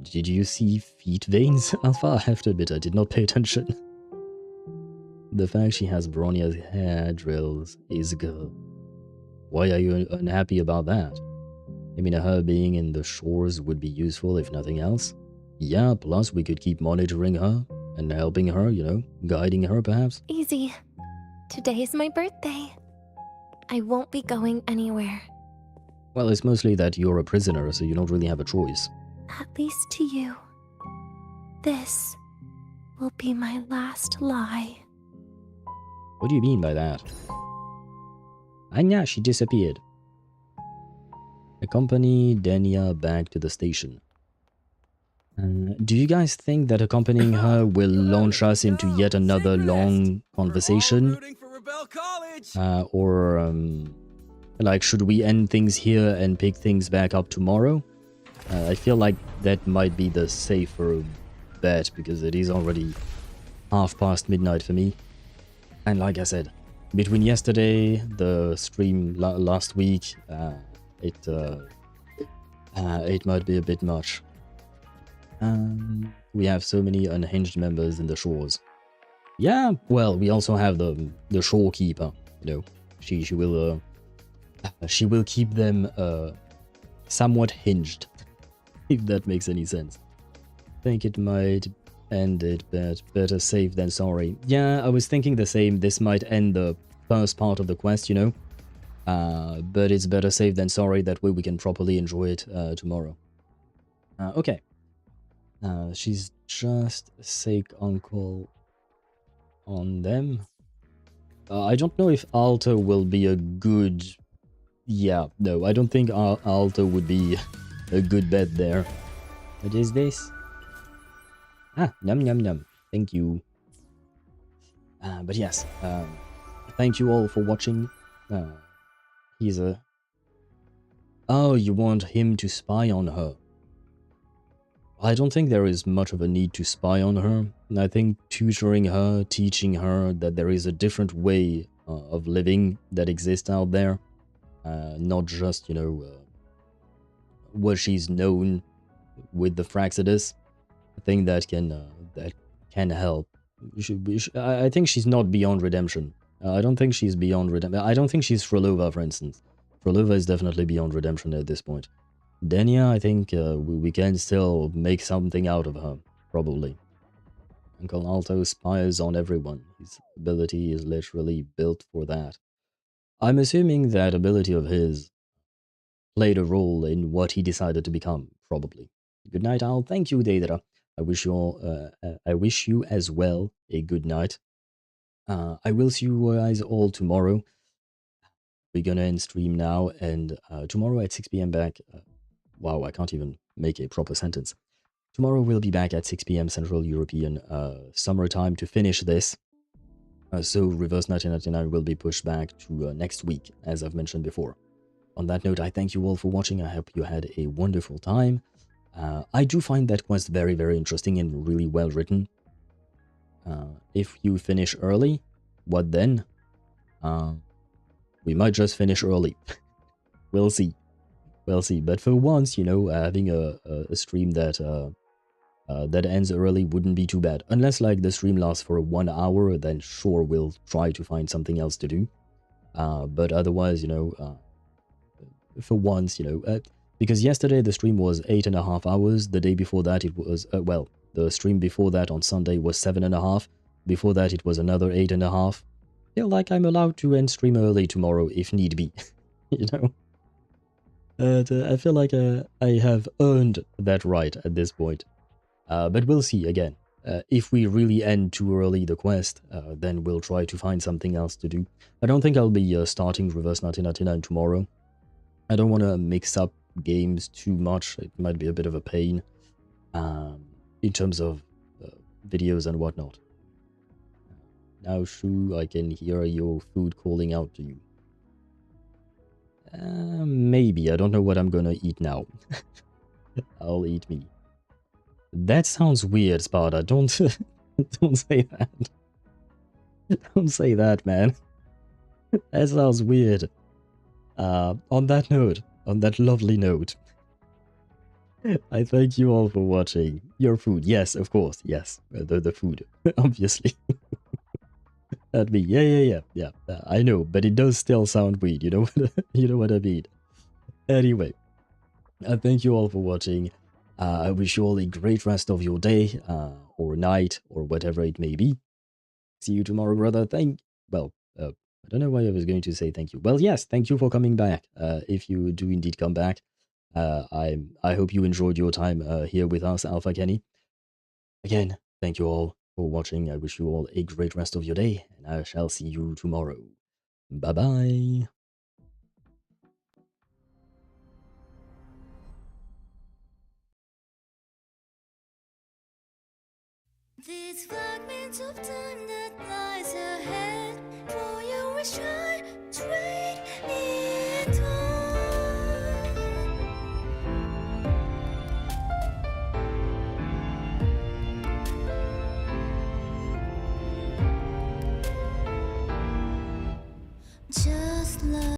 Did you see feet veins? Alpha, I have to admit, I did not pay attention. The fact she has Bronia's hair drills is good. Why are you unhappy about that? I mean, her being in the shores would be useful if nothing else. Yeah, plus we could keep monitoring her and helping her, you know, guiding her perhaps.
Easy. Today is my birthday. I won't be going anywhere.
Well, it's mostly that you're a prisoner, so you don't really have a choice.
At least to you. This will be my last lie.
What do you mean by that? Anya, she disappeared. Accompany Denia back to the station. Do you guys think that accompanying her will launch us into yet another long conversation? Like, should we end things here and pick things back up tomorrow? I feel like that might be the safer bet, because it is already midnight for me. And like I said, between yesterday, the stream last week, it might be a bit much. We have so many unhinged members in the shores. Yeah, well, we also have the shorekeeper. You know, she will keep them somewhat hinged, if that makes any sense. I think it might end it, but better safe than sorry. Yeah, I was thinking the same. This might end the first part of the quest, you know. But it's better safe than sorry. That way we can properly enjoy it tomorrow. Okay. She's just sick uncle on them. I don't know if Alto will be a good... Yeah, no, I don't think Alto would be a good bet there. What is this? Ah, num num num. Thank you. But yes, thank you all for watching. He's a... Oh, you want him to spy on her? I don't think there is much of a need to spy on her. I think tutoring her, teaching her that there is a different way of living that exists out there. Not just, you know, what she's known with the Fractsidus. I think that can help. I think she's not beyond redemption. I don't think she's beyond redemption. I don't think she's Frolova, for instance. Frolova is definitely beyond redemption at this point. Denia, I think we can still make something out of her, probably. Uncle Alto spies on everyone. His ability is literally built for that. I'm assuming that ability of his played a role in what he decided to become, probably. Good night, Al. Thank you, Daedra. I wish you as well a good night. I will see you guys all tomorrow. We're gonna end stream now, and tomorrow at 6 p.m. back. Wow, I can't even make a proper sentence. Tomorrow we'll be back at 6 p.m. Central European summertime to finish this. So Reverse 1999 will be pushed back to next week, as I've mentioned before. On that note, I thank you all for watching. I hope you had a wonderful time. I do find that quest very, very interesting and really well written. If you finish early, what then? We might just finish early. We'll see. We'll see. But for once, you know, having a stream that that ends early wouldn't be too bad. Unless, like, the stream lasts for 1 hour, then sure, we'll try to find something else to do. But otherwise, you know, for once, you know, because yesterday the stream was 8.5 hours. The day before that it was, well, the stream before that on Sunday was 7.5. Before that it was another 8.5. Feel like I'm allowed to end stream early tomorrow if need be, you know. I feel like I have earned that right at this point. But we'll see again. If we really end too early the quest, then we'll try to find something else to do. I don't think I'll be starting Reverse 1999 tomorrow. I don't want to mix up games too much. It might be a bit of a pain in terms of videos and whatnot. Now, Shu, I can hear your food calling out to you. Maybe. I don't know what I'm gonna eat now. I'll eat me. That sounds weird, Sparta. Don't say that. Don't say that, man. That sounds weird. On that note, on that lovely note, I thank you all for watching. Your food, yes, of course, yes. The food, obviously. That me, yeah. I know, but it does still sound weird. You know, you know what I mean. Anyway, thank you all for watching. I wish you all a great rest of your day, or night, or whatever it may be. See you tomorrow, brother. Well, I don't know why I was going to say thank you. Well, yes, thank you for coming back. If you do indeed come back, I hope you enjoyed your time here with us, Alpha Kenny. Again, thank you all for watching. I wish you all a great rest of your day, and I shall see you tomorrow. Bye-bye.
These fragments of time that lies ahead, for you is try